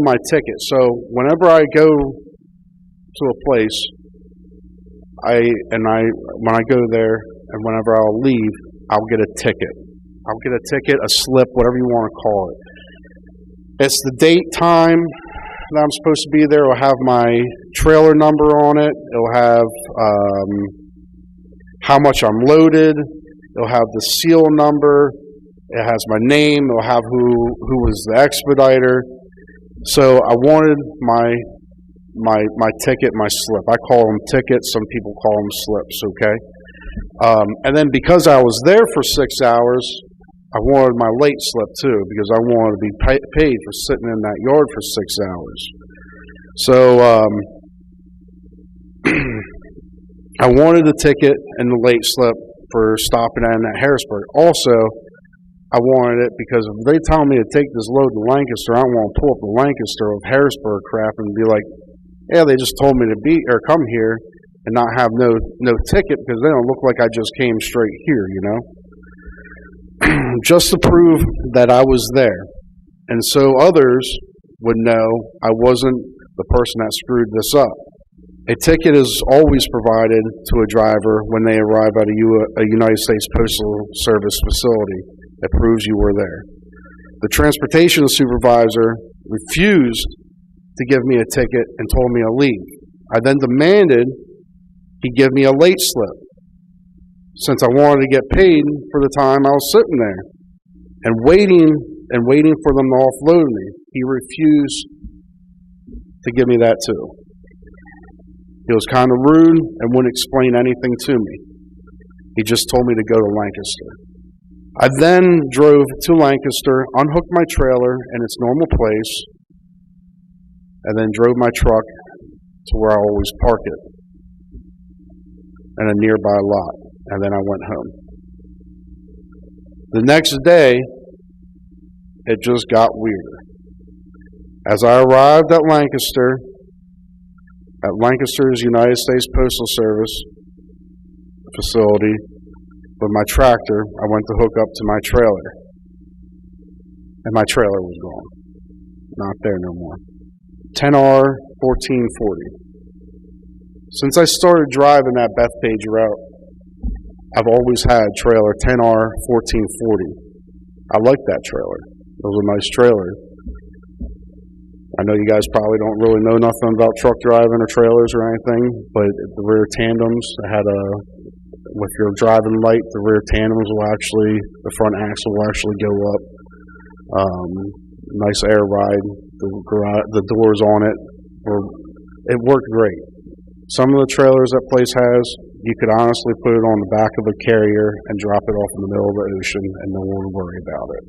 my ticket, so whenever I go to a place, when I go there and whenever I'll leave, I'll get a ticket. I'll get a ticket, a slip, whatever you want to call it. It's the date, time that I'm supposed to be there. It'll have my trailer number on it. It'll have how much I'm loaded. It'll have the seal number. It has my name. It'll have who was the expediter. So I wanted my ticket, my slip. I call them tickets. Some people call them slips, okay? And then because I was there for 6 hours, I wanted my late slip too, because I wanted to be paid for sitting in that yard for 6 hours. So I wanted the ticket and the late slip for stopping in at Harrisburg. Also, I wanted it because if they tell me to take this load to Lancaster, I want to pull up the Lancaster of Harrisburg crap and be like, yeah, they just told me to come here and not have no ticket, because they don't look like I just came straight here, you know? Just to prove that I was there. And so others would know I wasn't the person that screwed this up. A ticket is always provided to a driver when they arrive at a United States Postal Service facility that proves you were there. The transportation supervisor refused to give me a ticket and told me to leave. I then demanded he give me a late slip, since I wanted to get paid for the time I was sitting there and waiting for them to offload me. He refused to give me that too. He was kind of rude and wouldn't explain anything to me. He just told me to go to Lancaster. I then drove to Lancaster, unhooked my trailer in its normal place, and then drove my truck to where I always park it in a nearby lot. And then I went home. The next day, it just got weirder. As I arrived at Lancaster's United States Postal Service facility with my tractor, I went to hook up to my trailer. And my trailer was gone. Not there no more. 10R 1440. Since I started driving that Bethpage route, I've always had trailer 10R 1440. I like that trailer. It was a nice trailer. I know you guys probably don't really know nothing about truck driving or trailers or anything, but the rear tandems had with your driving light, the rear tandems the front axle will actually go up. Nice air ride. The doors on it worked great. Some of the trailers that place has, you could honestly put it on the back of a carrier and drop it off in the middle of the ocean and no one would worry about it.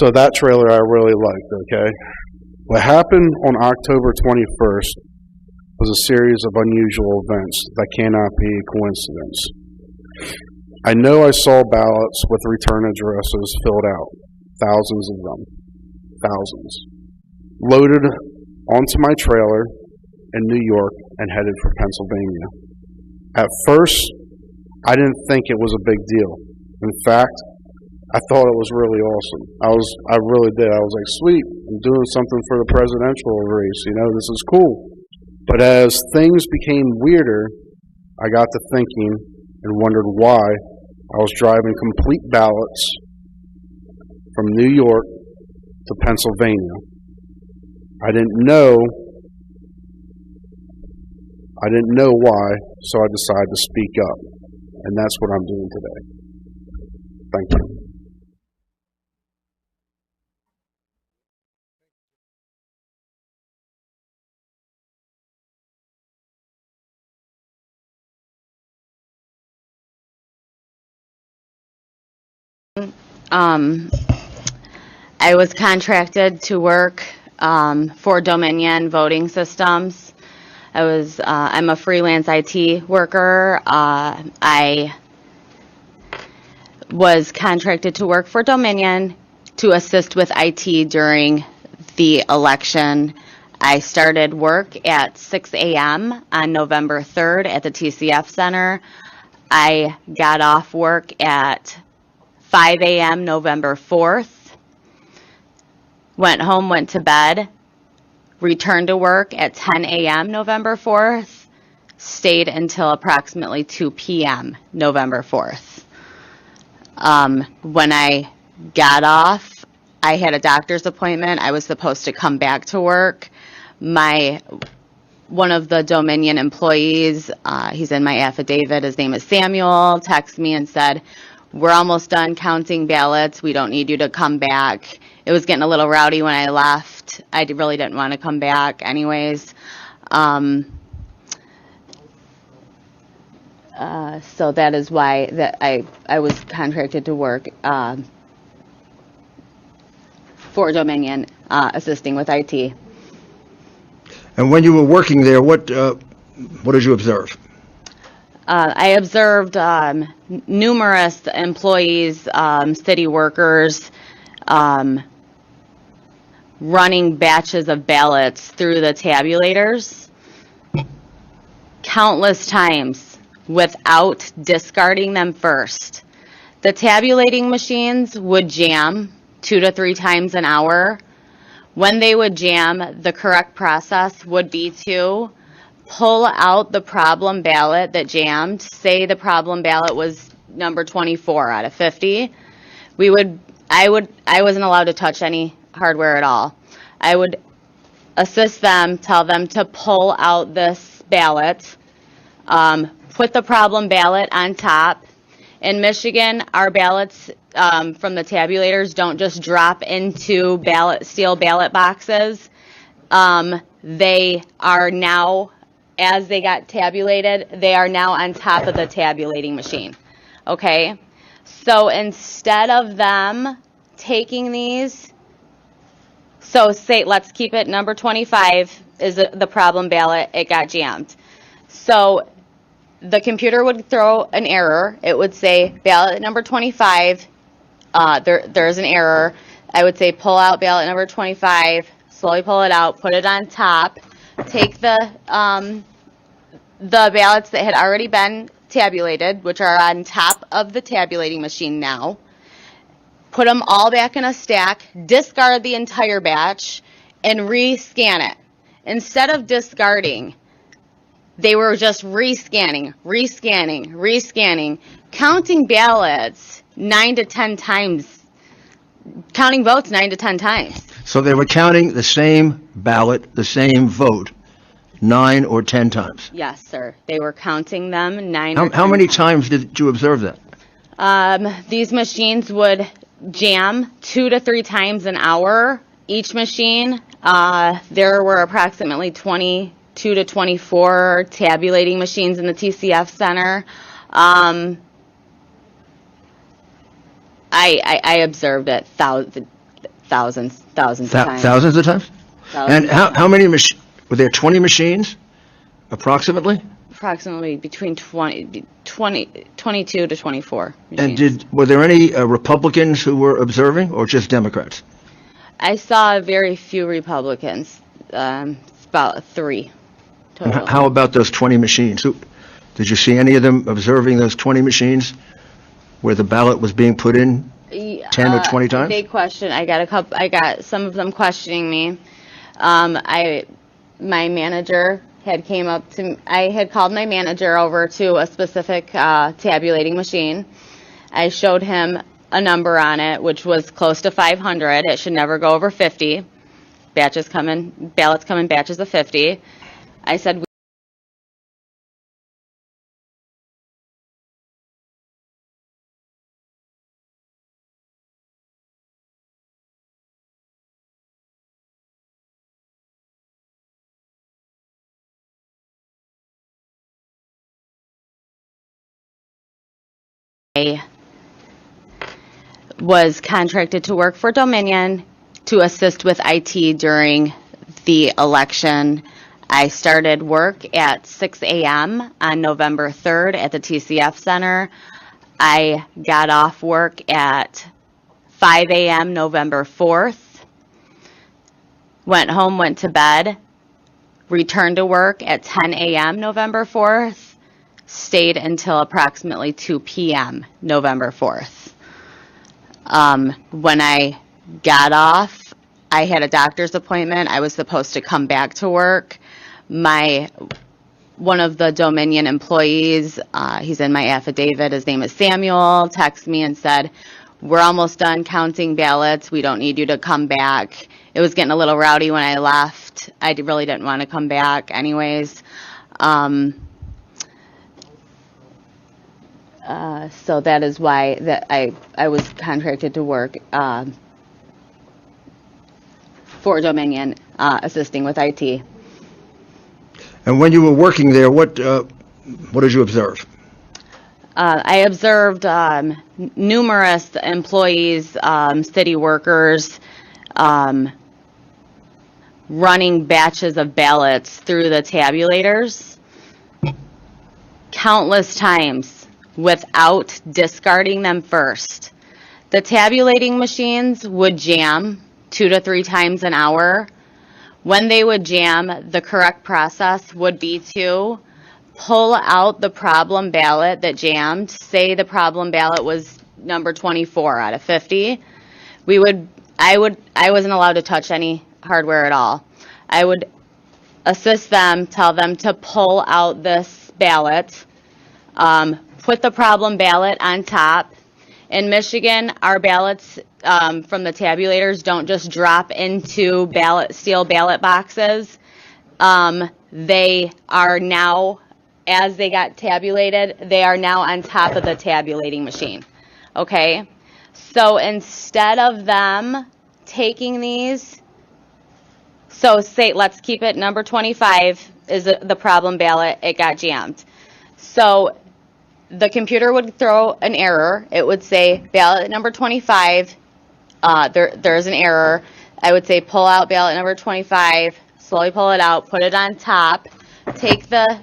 So that trailer I really liked, okay? What happened on October 21st was a series of unusual events that cannot be a coincidence. I know I saw ballots with return addresses filled out, thousands of them, thousands, loaded onto my trailer in New York and headed for Pennsylvania. At first, I didn't think it was a big deal. In fact, I thought it was really awesome. I really did. I was like, sweet, I'm doing something for the presidential race, this is cool. But as things became weirder, I got to thinking and wondered why I was driving complete ballots from New York to Pennsylvania. I didn't know why, so I decided to speak up. And that's what I'm doing today. Thank you. I was contracted to work for Dominion Voting Systems. I'm a freelance IT worker. I was contracted to work for Dominion to assist with IT during the election. I started work at 6 a.m. on November 3rd at the TCF Center. I got off work at 5 a.m. November 4th. Went home, went to bed, returned to work at 10 a.m. November 4th, stayed until approximately 2 p.m. November 4th. When I got off, I had a doctor's appointment. I was supposed to come back to work. One of the Dominion employees, he's in my affidavit, his name is Samuel, texted me and said, "We're almost done counting ballots. We don't need you to come back." It was getting a little rowdy when I left. I really didn't want to come back anyways. So that is why that I was contracted to work for Dominion, assisting with IT. And when you were working there, what did you observe? I observed numerous employees, city workers, running batches of ballots through the tabulators countless times without discarding them first. The tabulating machines would jam 2 to 3 times an hour. When they would jam, the correct process would be to pull out the problem ballot that jammed. Say the problem ballot was number 24 out of 50. I wasn't allowed to touch any hardware at all. I would assist them, tell them to pull out this ballot, put the problem ballot on top. In Michigan, our ballots from the tabulators don't just drop into steel ballot boxes. They are now, as they got tabulated, they are now on top of the tabulating machine. Okay? So instead of them taking these, so say, let's keep it number 25 is the problem ballot, it got jammed. So the computer would throw an error. It would say ballot number 25, there's an error. I would say pull out ballot number 25, slowly pull it out, put it on top, take the ballots that had already been tabulated, which are on top of the tabulating machine now, put them all back in a stack, discard the entire batch, and re-scan it. Instead of discarding, they were just re-scanning, counting ballots 9 to 10 times, counting votes 9 to 10 times. So they were counting the same ballot, the same vote, 9 or 10 times. Yes, sir. They were counting them 9 or 10 How many times did you observe that? These machines would jam 2 to 3 times an hour. Each machine, there were approximately 22 to 24 tabulating machines in the TCF center. I observed it thousands of times. Thousands of times? And how many were there 20 machines, approximately? Approximately between 22 to 24 machines. And were there any Republicans who were observing, or just Democrats? I saw very few Republicans, about 3 total. How about those 20 machines? Did you see any of them observing those 20 machines where the ballot was being put in 10 or 20 times? Big question. I got some of them questioning me. My manager had came up to, I had called my manager over to a specific tabulating machine. I showed him a number on it, which was close to 500. It should never go over 50. Ballots come in batches of 50. I said, I was contracted to work for Dominion to assist with IT during the election. I started work at 6 a.m. on November 3rd at the TCF Center. I got off work at 5 a.m. November 4th. Went home, went to bed, returned to work at 10 a.m. November 4th. Stayed until approximately 2 p.m. November 4th. When I got off, I had a doctor's appointment. I was supposed to come back to work. One of the Dominion employees, he's in my affidavit, his name is Samuel, texted me and said, we're almost done counting ballots. We don't need you to come back. It was getting a little rowdy when I left. I really didn't want to come back anyways. So that is why that I was contracted to work for Dominion, assisting with IT. And when you were working there, what did you observe? I observed numerous employees, city workers, running batches of ballots through the tabulators countless times without discarding them first. The tabulating machines would jam 2 to 3 times an hour. When they would jam, the correct process would be to pull out the problem ballot that jammed. Say the problem ballot was number 24 out of 50. I wasn't allowed to touch any hardware at all. I would assist them, tell them to pull out this ballot, put the problem ballot on top. In Michigan, our ballots from the tabulators don't just drop into steel ballot boxes. They are now, as they got tabulated, they are now on top of the tabulating machine. Okay? So instead of them taking these, so say, let's keep it number 25 is the problem ballot, it got jammed. So the computer would throw an error. It would say ballot number 25, there's an error. I would say pull out ballot number 25, slowly pull it out, put it on top, take the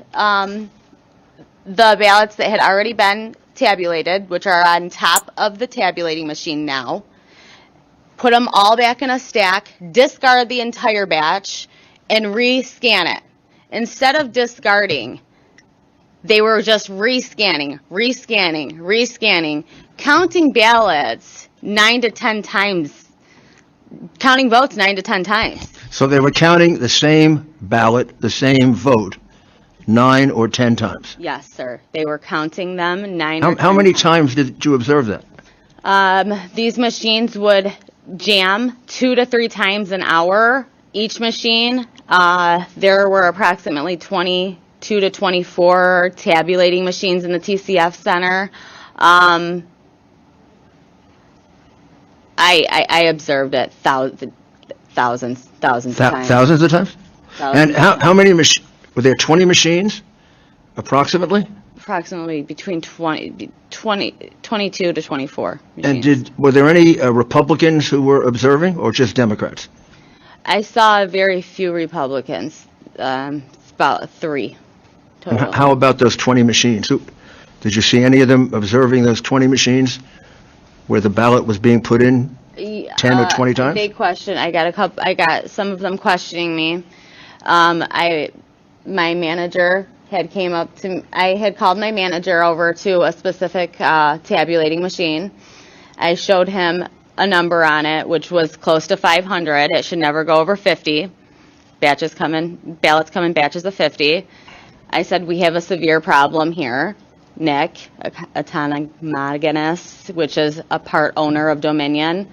ballots that had already been tabulated, which are on top of the tabulating machine now, put them all back in a stack, discard the entire batch, and re-scan it. Instead of discarding, they were just rescanning, counting ballots 9 to 10 times, counting votes 9 to 10 times. So they were counting the same ballot, the same vote, 9 or 10 times? Yes, sir. They were counting them 9 or 10 How many times did you observe that? These machines would jam 2 to 3 times an hour. Each machine, there were approximately 22 to 24 tabulating machines in the TCF center. I observed it thousands of times. Thousands of times? And how many were there 20 machines, approximately? Approximately between 22 to 24 machines. And were there any Republicans who were observing, or just Democrats? I saw very few Republicans, about 3 total. How about those 20 machines? Did you see any of them observing those 20 machines where the ballot was being put in 10 or 20 times? They questioned. I got some of them questioning me. My manager had came up to. I had called my manager over to a specific tabulating machine. I showed him a number on it, which was close to 500. It should never go over 50. Ballots come in batches of 50. I said, we have a severe problem here. Nick, autonomous, which is a part owner of Dominion.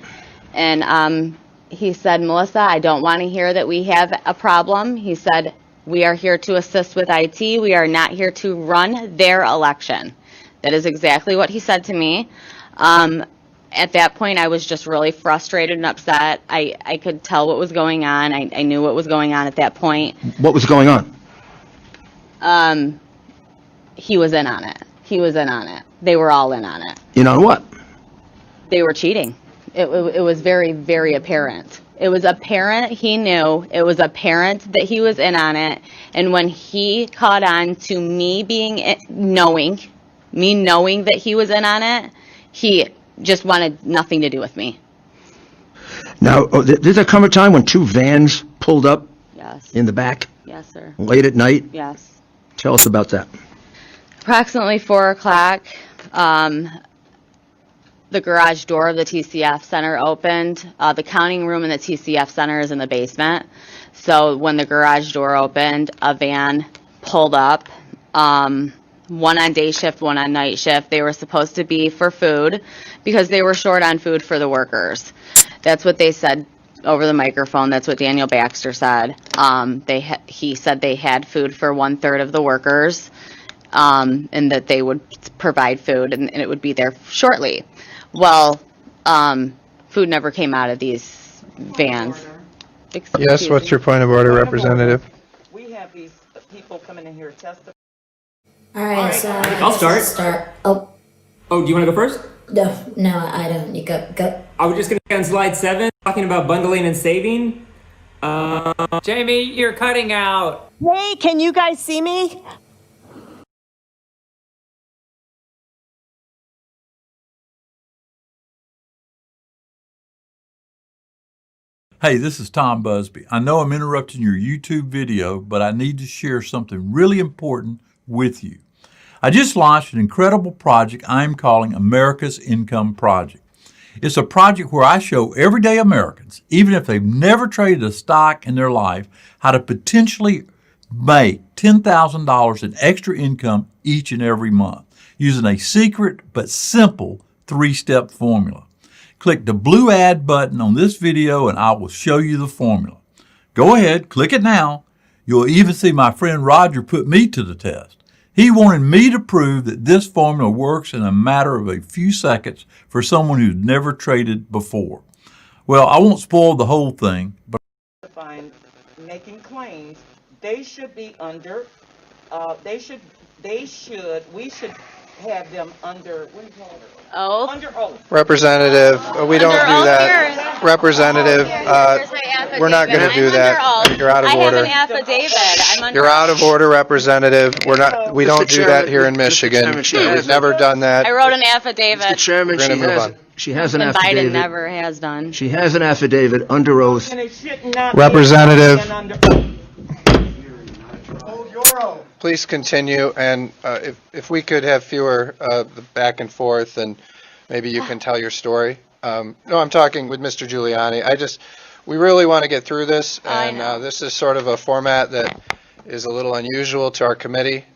And he said, Melissa, I don't want to hear that we have a problem. He said, we are here to assist with IT. We are not here to run their election. That is exactly what he said to me. At that point, I was just really frustrated and upset. I could tell what was going on. I knew what was going on at that point. What was going on? He was in on it. He was in on it. They were all in on it. In on what? They were cheating. It was very, very apparent. It was apparent he knew. It was apparent that he was in on it. And when he caught on to me knowing that he was in on it, he just wanted nothing to do with me. Now, did there come a time when 2 vans pulled up Yes. in the back Yes, sir. late at night? Yes. Tell us about that. Approximately 4 o'clock, the garage door of the TCF Center opened. The counting room in the TCF Center is in the basement. So when the garage door opened, a van pulled up, one on day shift, one on night shift. They were supposed to be for food because they were short on food for the workers. That's what they said over the microphone. That's what Daniel Baxter said. He said they had food for 1/3 of the workers, and that they would provide food and it would be there shortly. Well, food never came out of these vans. Yes, what's your point of order, Representative? We have these people coming in here testifying. All right, so I'll start. Oh, do you want to go first? no, I don't. You go. I was just going to say on slide 7, talking about bundling and saving. Jamie, you're cutting out. Hey, can you guys see me? Hey, this is Tom Busby. I know I'm interrupting your YouTube video, but I need to share something really important with you. I just launched an incredible project I'm calling America's Income Project. It's a project where I show everyday Americans, even if they've never traded a stock in their life, how to potentially make $10,000 in extra income each and every month using a secret but simple 3-step formula. Click the blue add button on this video and I will show you the formula. Go ahead, click it now. You'll even see my friend Roger put me to the test. He wanted me to prove that this formula works in a matter of a few seconds for someone who's never traded before. Well, I won't spoil the whole thing, but making claims, they should be under, we should have them under, what do you call it? Oath. Under oath. Representative, we don't do that. Representative, we're not going to do that. You're out of order. I have an affidavit. You're out of order, Representative. We don't do that here in Michigan. We've never done that. I wrote an affidavit. Mr. Chairman, We're going to move on. she has an And affidavit. Biden never has done. She has an affidavit under oath. And it should not Representative. be under oath. Please continue, and if we could have fewer back and forth, and maybe you can tell your story. No, I'm talking with Mr. Giuliani. We really want to get through this, and this is sort of a format that is a little unusual to our committee.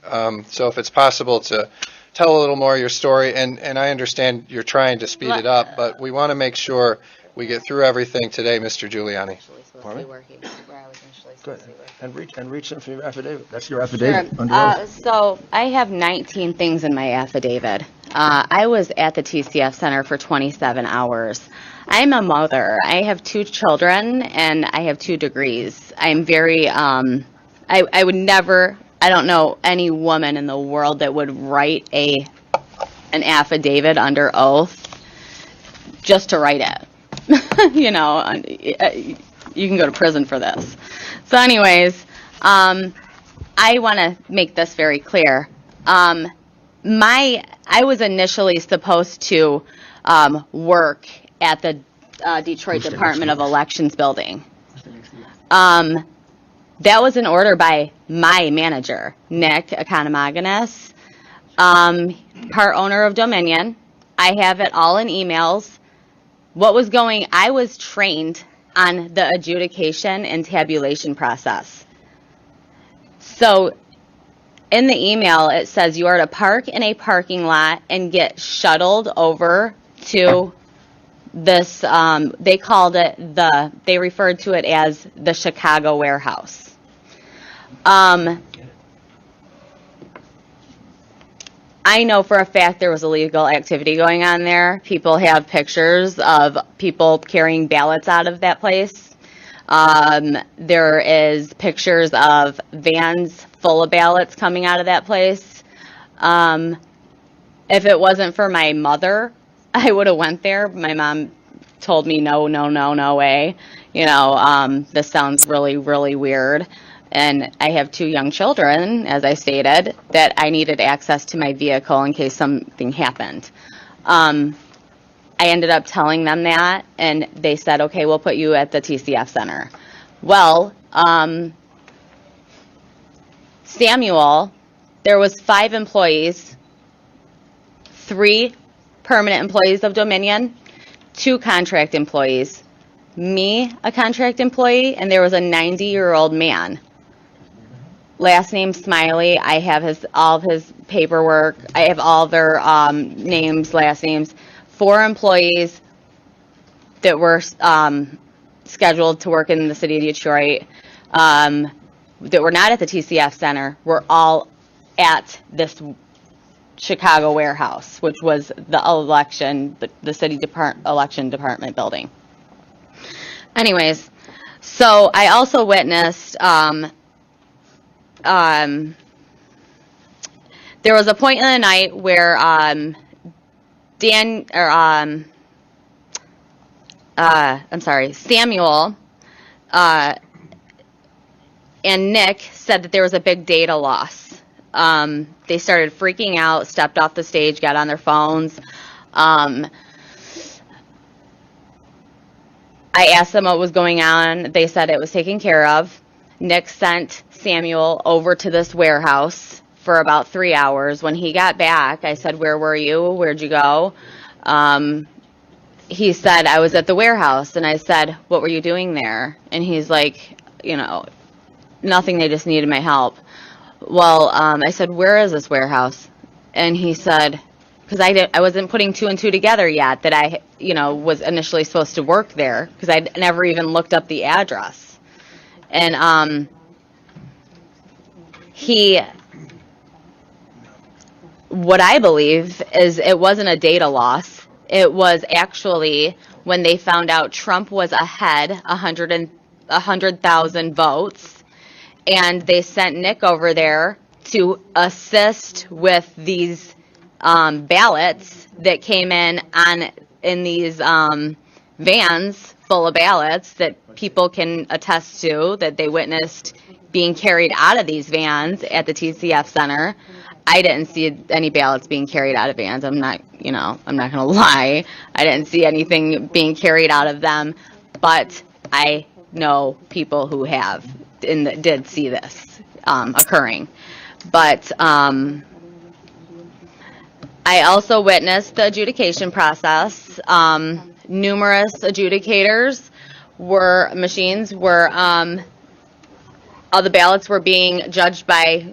So if it's possible to tell a little more of your story, and I understand you're trying to speed it up, but we want to make sure we get through everything today, Mr. Giuliani. Good. And reach them for your affidavit. That's your affidavit. Sure. Under oath. So I have 19 things in my affidavit. I was at the TCF Center for 27 hours. I'm a mother. I have 2 children and I have 2 degrees. I'm very, I would never, I don't know any woman in the world that would write an affidavit under oath just to write it. You know, you can go to prison for this. So anyways, I want to make this very clear. I was initially supposed to work at the Detroit Department of Elections building. That was an order by my manager, Nick Economaganis, part owner of Dominion. I have it all in emails. I was trained on the adjudication and tabulation process. So in the email, it says you are to park in a parking lot and get shuttled over to this, they referred to it as the Chicago warehouse. I know for a fact there was illegal activity going on there. People have pictures of people carrying ballots out of that place. There is pictures of vans full of ballots coming out of that place. If it wasn't for my mother, I would have went there. My mom told me no way. You know, this sounds really, really weird. And I have 2 young children, as I stated, that I needed access to my vehicle in case something happened. I ended up telling them that, and they said, okay, we'll put you at the TCF Center. Well, Samuel, there was 5 employees, 3 permanent employees of Dominion, 2 contract employees, me, a contract employee, and there was a 90-year-old man. Last name Smiley. I have all of his paperwork. I have all their names, last names. 4 employees that were scheduled to work in the city of Detroit that were not at the TCF Center were all at this Chicago warehouse, which was the city election department building. Anyways, so I also witnessed there was a point in the night where Samuel and Nick said that there was a big data loss. They started freaking out, stepped off the stage, got on their phones. I asked them what was going on. They said it was taken care of. Nick sent Samuel over to this warehouse for about 3 hours. When he got back, I said, "Where were you? Where'd you go?" He said, "I was at the warehouse." And I said, "What were you doing there?" And he's like, "Nothing, they just needed my help." Well, I said, "Where is this warehouse?" And he said, because I wasn't putting 2 and 2 together yet, that I, was initially supposed to work there, because I'd never even looked up the address. And what I believe is it wasn't a data loss. It was actually when they found out Trump was ahead 100,000 votes, and they sent Nick over there to assist with these ballots that came in these vans full of ballots that people can attest to, that they witnessed being carried out of these vans at the TCF Center. I didn't see any ballots being carried out of vans. I'm not going to lie. I didn't see anything being carried out of them, but I know people who have and that did see this occurring. But I also witnessed the adjudication process. Numerous adjudicators machines were all the ballots were being judged by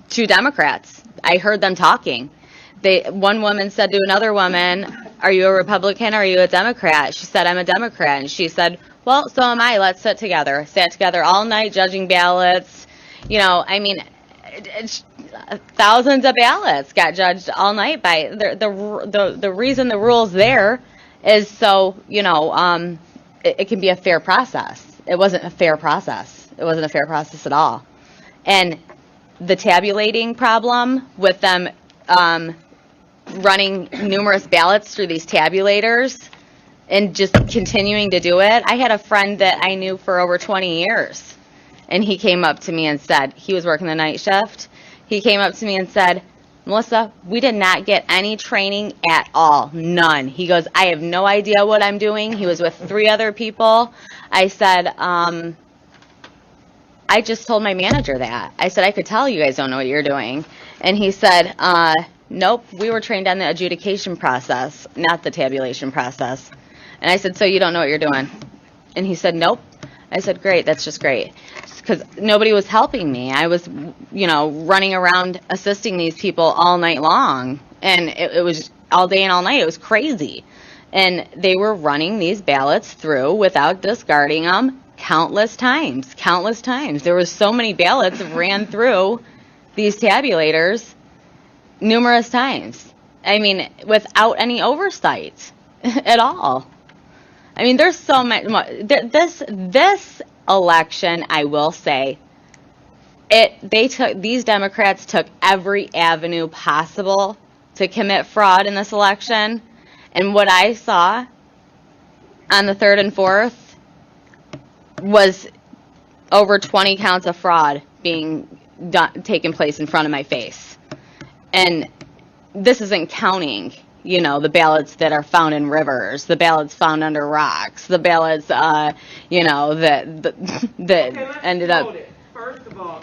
2 Democrats. I heard them talking. One woman said to another woman, "Are you a Republican or are you a Democrat?" She said, "I'm a Democrat." And she said, "Well, so am I. Let's sit together." Sat together all night judging ballots. Thousands of ballots got judged all night by the reason the rule's there is so it can be a fair process. It wasn't a fair process. It wasn't a fair process at all. And the tabulating problem with them running numerous ballots through these tabulators and just continuing to do it. I had a friend that I knew for over 20 years, and he came up to me and said, he was working the night shift. He came up to me and said, "Melissa, we did not get any training at all. None." He goes, "I have no idea what I'm doing." He was with 3 other people. I said, I just told my manager that. I said, "I could tell you guys don't know what you're doing." And he said, "Nope, we were trained on the adjudication process, not the tabulation process." And I said, "So you don't know what you're doing?" And he said, "Nope." I said, "Great, that's just great." Because nobody was helping me. I was, running around assisting these people all night long. And it was all day and all night. It was crazy. And they were running these ballots through without discarding them countless times. There were so many ballots that ran through these tabulators numerous times. Without any oversight at all. There's so much. This election, I will say, these Democrats took every avenue possible to commit fraud in this election. And what I saw on the 3rd and 4th was over 20 counts of fraud being taking place in front of my face. And this isn't counting, the ballots that are found in rivers, the ballots found under rocks, the ballots, that ended up. First of all,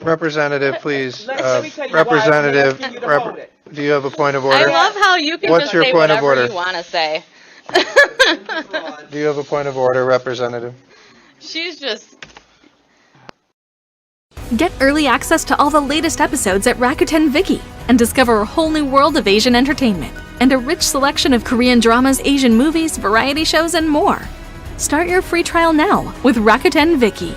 Representative, please. let me tell you why I'm Representative, asking you to hold it. do you have a point of I order? love how you can What's just your say point of whatever order? you want to say. Do you have a point of order, Representative? She's just... Get early access to all the latest episodes at Rakuten Viki and discover a whole new world of Asian entertainment and a rich selection of Korean dramas, Asian movies, variety shows, and more. Start your free trial now with Rakuten Viki.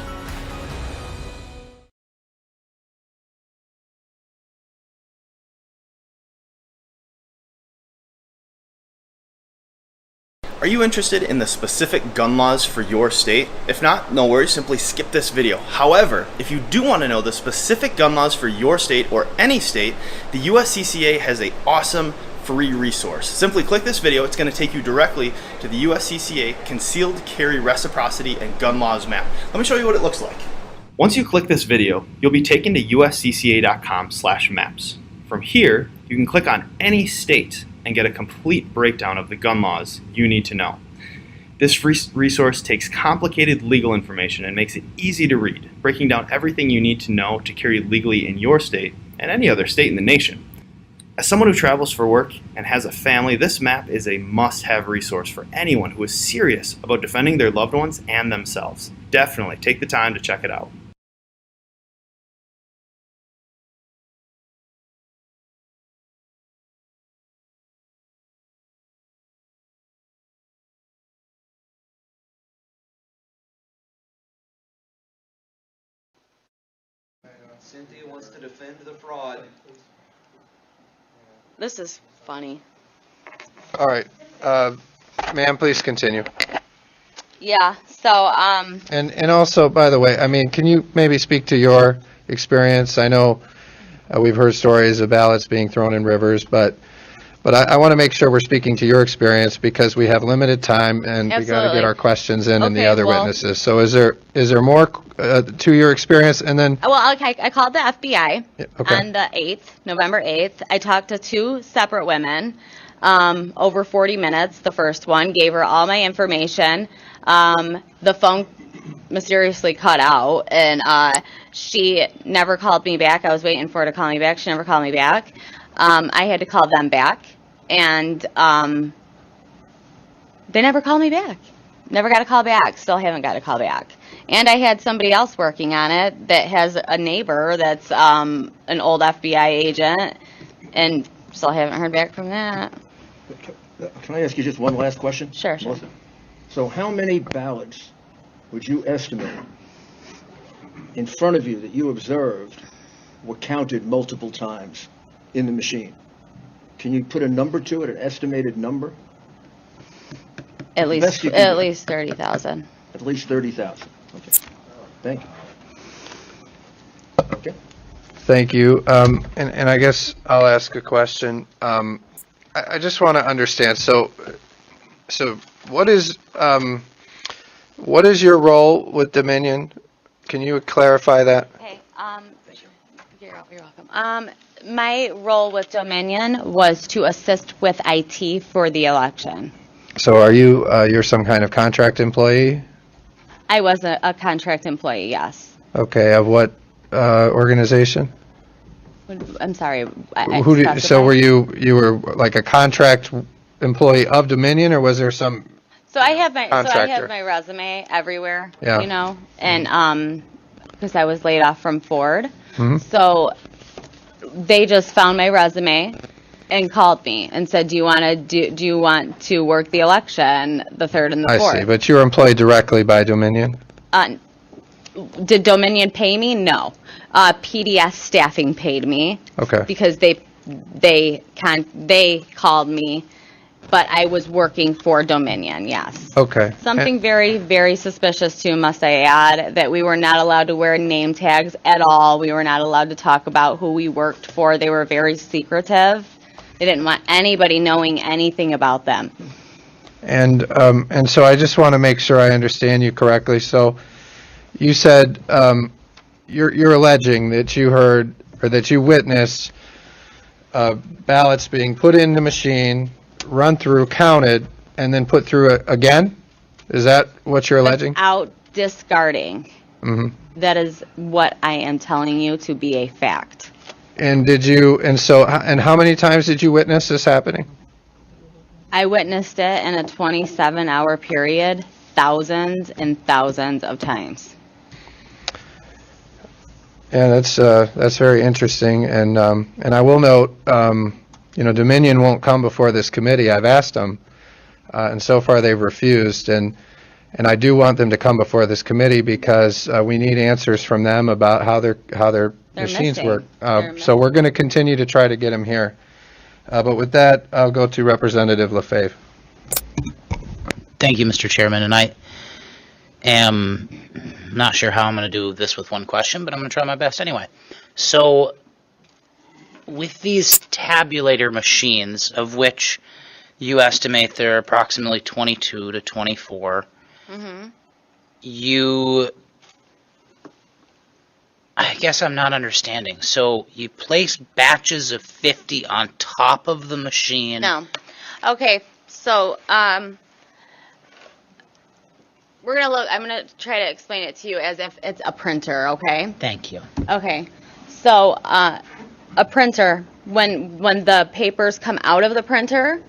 Are you interested in the specific gun laws for your state? If not, no worries, simply skip this video. However, if you do want to know the specific gun laws for your state or any state, the USCCA has an awesome free resource. Simply click this video, it's going to take you directly to the USCCA Concealed Carry Reciprocity and Gun Laws map. Let me show you what it looks like. Once you click this video, you'll be taken to uscca.com/maps. From here, you can click on any state and get a complete breakdown of the gun laws you need to know. This resource takes complicated legal information and makes it easy to read, breaking down everything you need to know to carry legally in your state and any other state in the nation. As someone who travels for work and has a family, this map is a must-have resource for anyone who is serious about defending their loved ones and themselves. Definitely take the time to check it out. Cynthia wants to defend the fraud. This is funny. All right. Ma'am, please continue. Yeah, so, And also, by the way, I mean, can you maybe speak to your experience? I know we've heard stories of ballots being thrown in rivers, but I want to make sure we're speaking to your experience because we have limited time and we got to Absolutely. get our questions in and the Okay, other well- witnesses. So is there more to your experience? And then, well, okay, I called the FBI okay. on the 8th, November 8th. I talked to two separate women, over 40 minutes. The first one gave her all my information. The phone mysteriously cut out, and she never called me back. I was waiting for her to call me back. She never called me back. I had to call them back, and they never called me back. Never got a call back. Still haven't got a call back. And I had somebody else working on it that has a neighbor that's an old FBI agent, and still haven't heard back from that. Can I ask you just one last question? Sure, sure. Melissa? So how many ballots would you estimate in front of you that you observed were counted multiple times in the machine? Can you put a number to it, an estimated number? At Best you least, can at do. least 30,000. At least 30,000. Okay. Thank you. Okay. Thank you. And I guess I'll ask a question. I just want to understand. So what is your role with Dominion? Can you clarify that? Okay. You're welcome. My role with Dominion was to assist with IT for the election. So are you're some kind of contract employee? I was a contract employee, yes. Okay. Of what organization? I'm sorry. So were you were like a contract employee of Dominion, or was there some? So I have my Contractor. resume everywhere, Yeah. you know, and because I was laid off from Ford, Mhm. so they just found my resume and called me and said, do you want to work the election, the 3rd and the 4th? I see. But you were employed directly by Dominion. Did Dominion pay me? No. PDS staffing paid me. Okay. Because they called me, but I was working for Dominion. Yes. Okay. Something very, very suspicious too, must I add, that we were not allowed to wear name tags at all. We were not allowed to talk about who we worked for. They were very secretive. They didn't want anybody knowing anything about them. And so I just want to make sure I understand you correctly. So you said you're alleging that you heard or that you witnessed ballots being put in the machine, run through, counted, and then put through again? Is that what you're alleging? Out discarding. Mm-hmm. That is what I am telling you to be a fact. And how many times did you witness this happening? I witnessed it in a 27-hour period, thousands and thousands of times. Yeah, that's very interesting, and I will note, Dominion won't come before this committee. I've asked them, and so far they've refused, and I do want them to come before this committee because we need answers from them about how their machines missing. work. So we're going to continue to try to get them here. But with that, I'll go to Representative LaFave. Thank you, Mr. Chairman, and I am not sure how I'm going to do this with one question, but I'm going to try my best anyway. So, with these tabulator machines, of which you estimate there are approximately 22 to 24, I guess I'm not understanding. So, you place batches of 50 on top of the machine? No. Okay, so, we're going to look, I'm going to try to explain it to you as if it's a printer, okay? Thank you. Okay, so a printer, when the papers come out of the printer,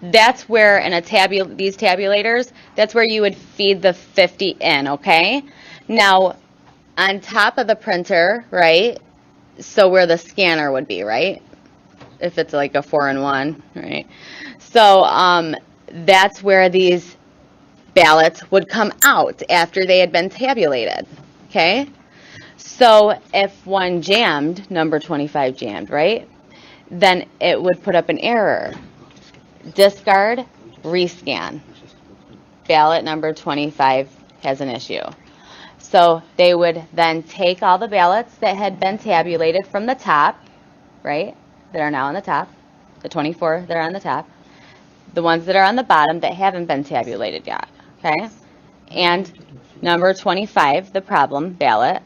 that's where in these tabulators, that's where you would feed the 50 in, okay? Now, on top of the printer, right, so where the scanner would be, right? If it's like a 4-in-1, right? So that's where these ballots would come out after they had been tabulated, okay? So if one jammed, number 25 jammed, right, then it would put up an error. Discard, rescan. Ballot number 25 has an issue. So they would then take all the ballots that had been tabulated from the top, right, that are now on the top, the 24 that are on the top, the ones that are on the bottom that haven't been tabulated yet. Okay, and number 25, the problem ballot,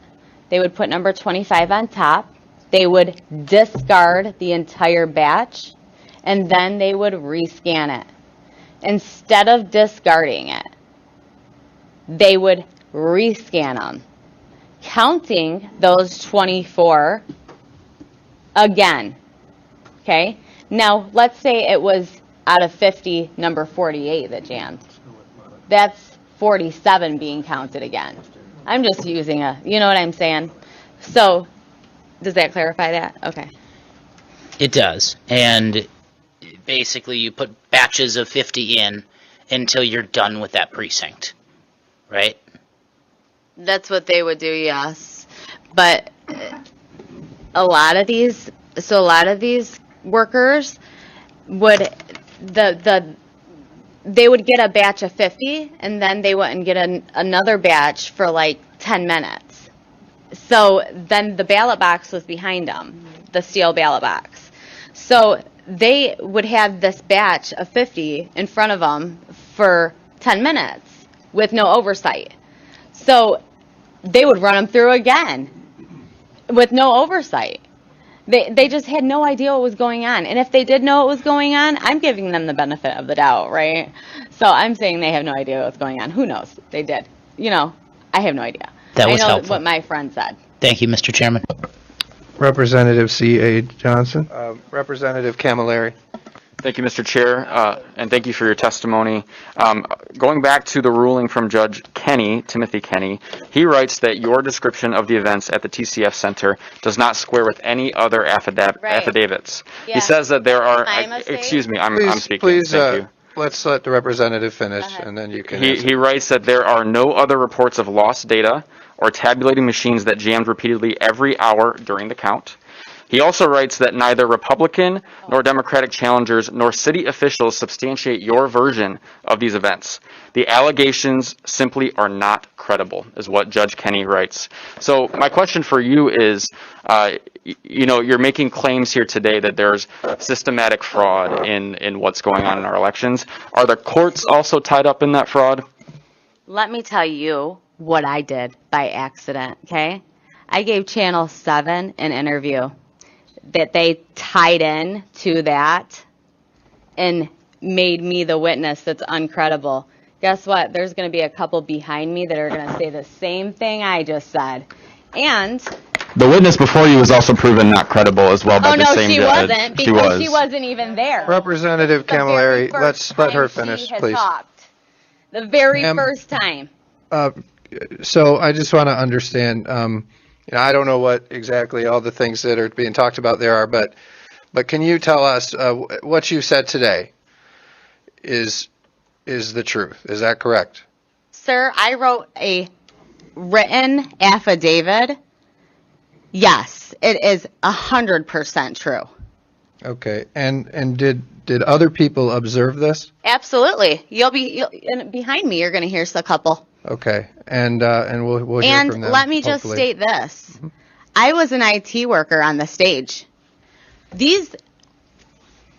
they would put number 25 on top, they would discard the entire batch, and then they would rescan it. Instead of discarding it, they would rescan them, counting those 24 again. Okay, now let's say it was out of 50, number 48 that jammed. That's 47 being counted again. I'm just using you know what I'm saying? So, does that clarify that? Okay. It does. And basically you put batches of 50 in until you're done with that precinct, right? That's what they would do, yes. But a lot of these workers would, they would get a batch of 50 and then they wouldn't get another batch for like 10 minutes. So then the ballot box was behind them, the steel ballot box. So they would have this batch of 50 in front of them for 10 minutes with no oversight. So they would run them through again with no oversight. They just had no idea what was going on. And if they did know what was going on, I'm giving them the benefit of the doubt, right? So I'm saying they have no idea what's going on. Who knows? They did. I have no idea. That was helpful. I know helpful. what my friend said. Thank you, Mr. Chairman. Representative C.A. Johnson. Representative Camilleri. Thank you, Mr. Chair, and thank you for your testimony. Going back to the ruling from Judge Kenny, Timothy Kenny, he writes that your description of the events at the TCF Center does not square with any other affidavits. Yeah. He says that there are, Time of excuse me, I'm speaking. Please, Thank you. let's let the representative finish, and then you can answer. He writes that there are no other reports of lost data or tabulating machines that jammed repeatedly every hour during the count. He also writes that neither Republican nor Democratic challengers nor city officials substantiate your version of these events. The allegations simply are not credible, is what Judge Kenny writes. So my question for you is, you're making claims here today that there's systematic fraud in what's going on in our elections. Are the courts also tied up in that fraud? Let me tell you what I did by accident, okay? I gave Channel 7 an interview that they tied in to that and made me the witness that's uncredible. guess what? There's going to be a couple behind me that are going to say the same thing I just said. And The witness before you was also proven not credible as well by oh the no, same she judge. wasn't, because she wasn't even there. Representative The very Camilleri, first let her time finish, she had please. talked. The very Ma'am. first time. So I just want to understand, I don't know what exactly all the things that are being talked about there are, but can you tell us what you said today is the truth? Is that correct? Sir, I wrote a written affidavit. Yes, it is 100% true. Okay. And did other people observe this? Absolutely. And behind me, you're going to hear a couple. Okay. And we'll hear And from them. let me just hopefully. state this. I was an IT worker on the stage.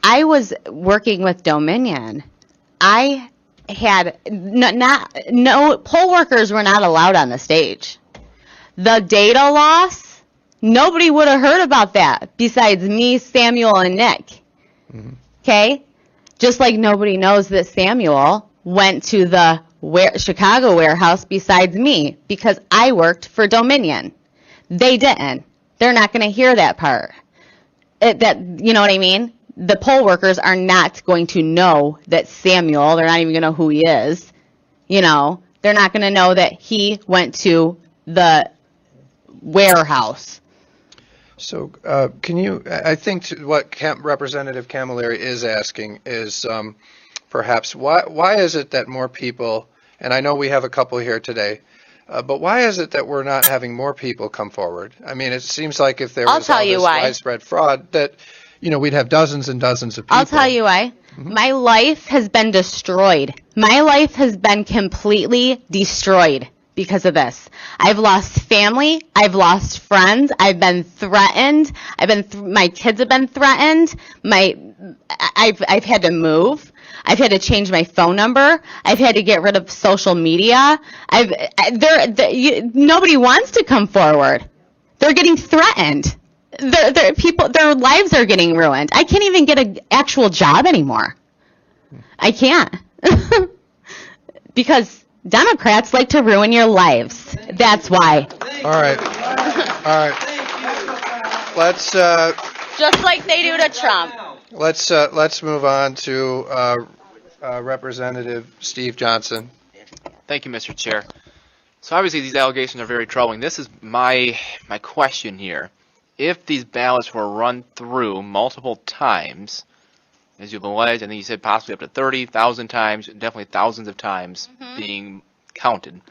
I was working with Dominion. I had no poll workers were not allowed on the stage. The data loss, nobody would have heard about that besides me, Samuel, and Nick. Okay? Just like nobody knows that Samuel went to the Chicago warehouse besides me because I worked for Dominion. They didn't. They're not going to hear that part. You know what I mean? The poll workers are not going to know that Samuel, they're not even going to know who he is. They're not going to know that he went to the warehouse. So I think what Representative Camilleri is asking is perhaps why is it that more people, and I know we have a couple here today, but why is it that we're not having more people come forward? I mean, it seems like if there was all this widespread fraud that, we'd have dozens and dozens of people. I'll tell you why. My life has been destroyed. My life has been completely destroyed because of this. I've lost family. I've lost friends. I've been threatened. My kids have been threatened. I've had to move. I've had to change my phone number. I've had to get rid of social media. Nobody wants to come forward. They're getting threatened. Their lives are getting ruined. I can't even get an actual job anymore. I can't. Because Democrats like to ruin your lives. That's why. All right. Let's just like they do to Trump. Let's move on to Representative Steve Johnson. Thank you, Mr. Chair. So obviously these allegations are very troubling. This is my question here. If these ballots were run through multiple times, as you've alleged, I think you said possibly up to 30,000 times, definitely thousands of times being counted.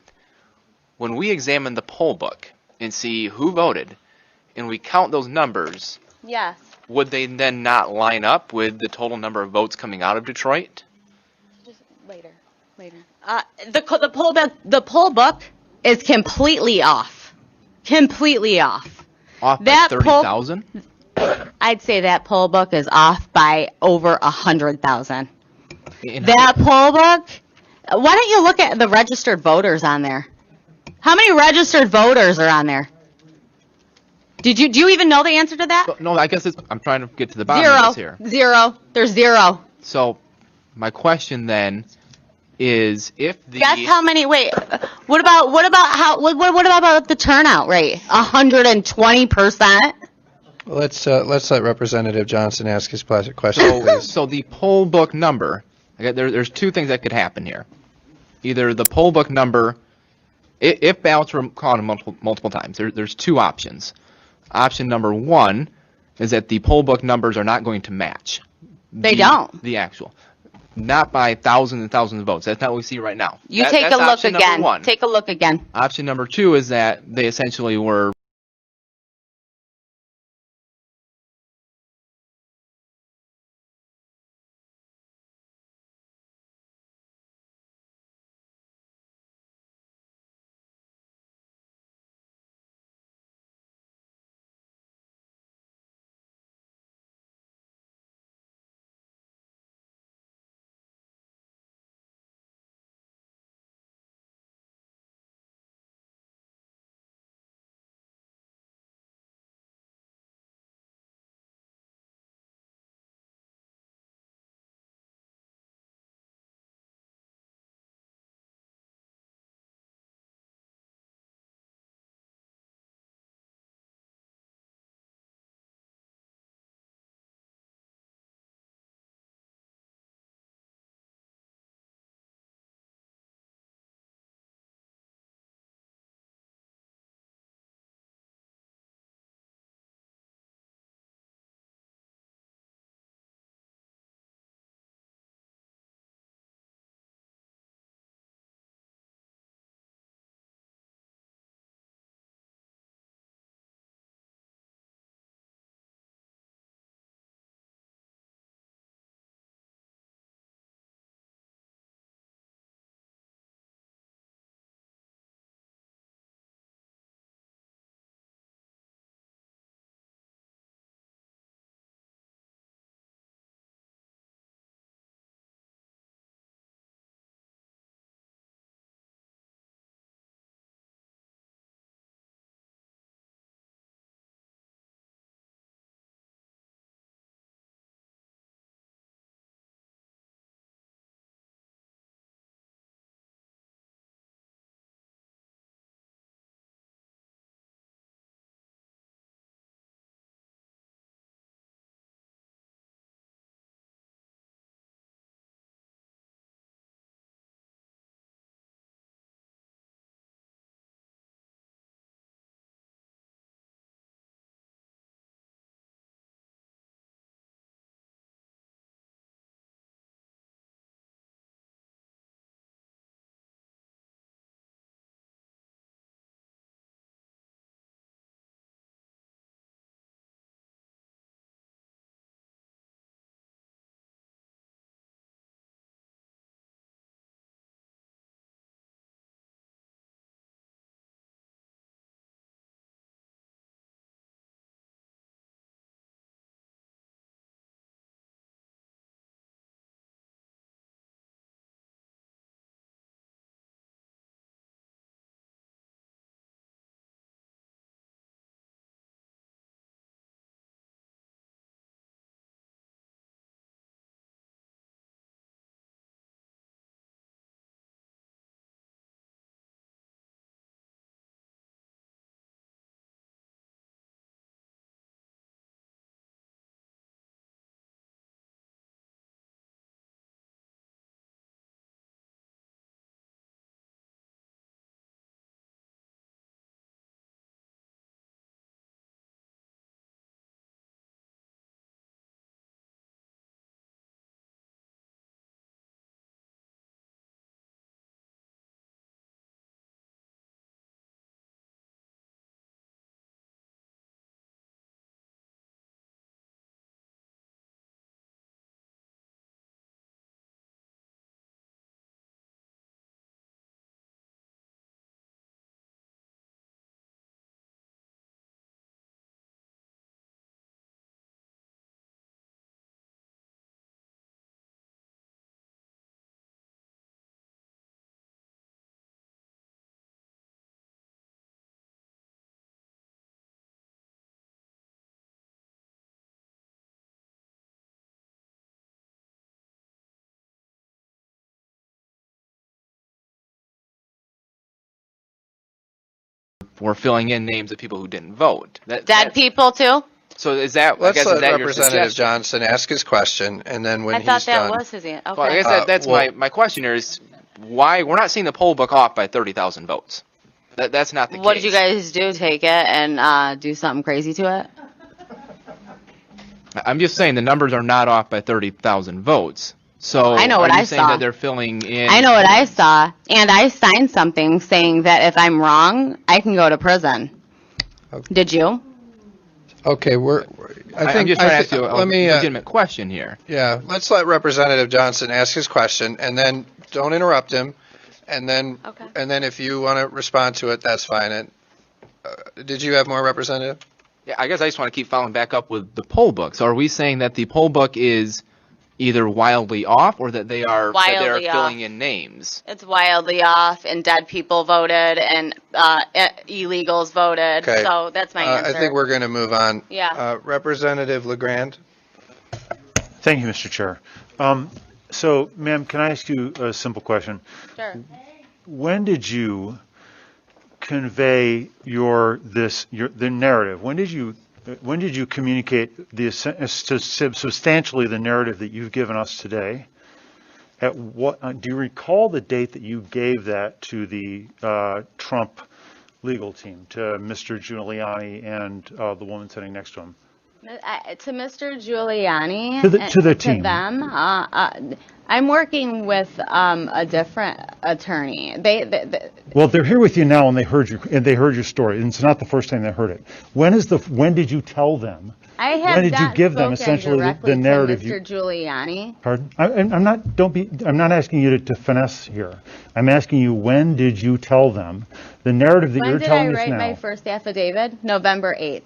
When we examine the poll book and see who voted, and we count those numbers, yes, would they then not line up with the total number of votes coming out of Detroit? Just later. The poll book is completely off. Completely off. Off by 30,000? I'd say that poll book is off by over 100,000. That poll book. Why don't you look at the registered voters on there? How many registered voters are on there? Do you even know the answer to that? No, I guess I'm trying to get to the bottom of this here. Zero. There's zero. So, my question then is if the guess how many? Wait. What about the turnout rate? 120%. Let's let Representative Johnson ask his question, please. So the poll book number. Okay, there's two things that could happen here. Either the poll book number, if ballots were counted multiple times, there's two options. Option number one is that the poll book numbers are not going to match. They don't. The actual. Not by thousands and thousands of votes. That's not what we see right now. Take a look again. Take a look again. Option number two is that they essentially were for filling in names of people who didn't vote. Dead people too? So is that? Let's I guess, let is that your Representative suggestion? Johnson ask his question, and then when I he's thought that done. was his answer. Okay. Well, I guess that's my question here is why we're not seeing the poll book off by 30,000 votes. That's not the What case. did you guys do? Take it and do something crazy to it? I'm just saying the numbers are not off by 30,000 votes. So I know what are you I saying saw. that they're filling in? I know what I saw, and I signed something saying that if I'm wrong, I can go to prison. Did you? Okay, I'm just trying to ask you a legitimate question here. Yeah, let's let Representative Johnson ask his question, and then don't interrupt him, and then if you want to respond to it, that's fine. And did you have more, Representative? Yeah, I guess I just want to keep following back up with the poll book. So are we saying that the poll book is either wildly off or that they are Wildly filling off. in names? It's wildly off, and dead people voted, and illegals voted. Okay. So that's my answer. I think we're going to move on. Yeah. Representative LeGrand. Thank you, Mr. Chair. So, ma'am, can I ask you a simple question? Sure. When did you convey the narrative? When did you communicate substantially the narrative that you've given us today? At what do you recall the date that you gave that to the Trump legal team, to Mr. Giuliani and the woman sitting next to him? To Mr. Giuliani, To the team. to them, I'm working with a different attorney. Well, they're here with you now, and they heard your story, and it's not the first time they heard it. When did you tell them? I have when did you not give them spoken essentially directly the narrative? to Mr. Giuliani. Pardon? I'm not asking you to finesse here. I'm asking you, when did you tell them the narrative that you're telling us now? When did I write my first affidavit? November 8th.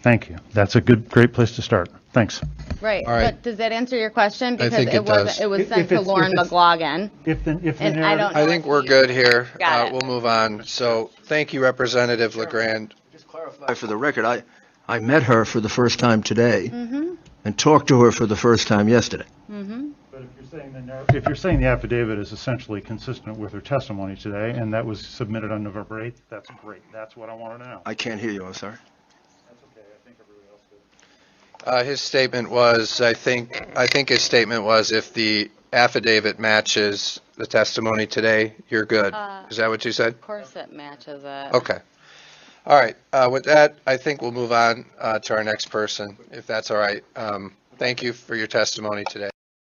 Thank you. That's a great place to start. Thanks. Right. All right. But does that answer your question? Because think it does. It was sent to Lauren McLaughlin. I think we're good here. Got it. We'll move on. So thank you, Representative LeGrand. For the record, I met her for the first time today Mm-hmm. and talked to her for the first time yesterday. Mm-hmm. But if you're saying the affidavit is essentially consistent with her testimony today, and that was submitted on November 8th, that's great. That's what I wanted to know. I can't hear you, I'm sorry. His statement was, I think his statement was, if the affidavit matches the testimony today, you're good. Is that what you said? Of course it matches it. Okay. All right. With that, I think we'll move on to our next person, if that's all right. Thank you for your testimony today.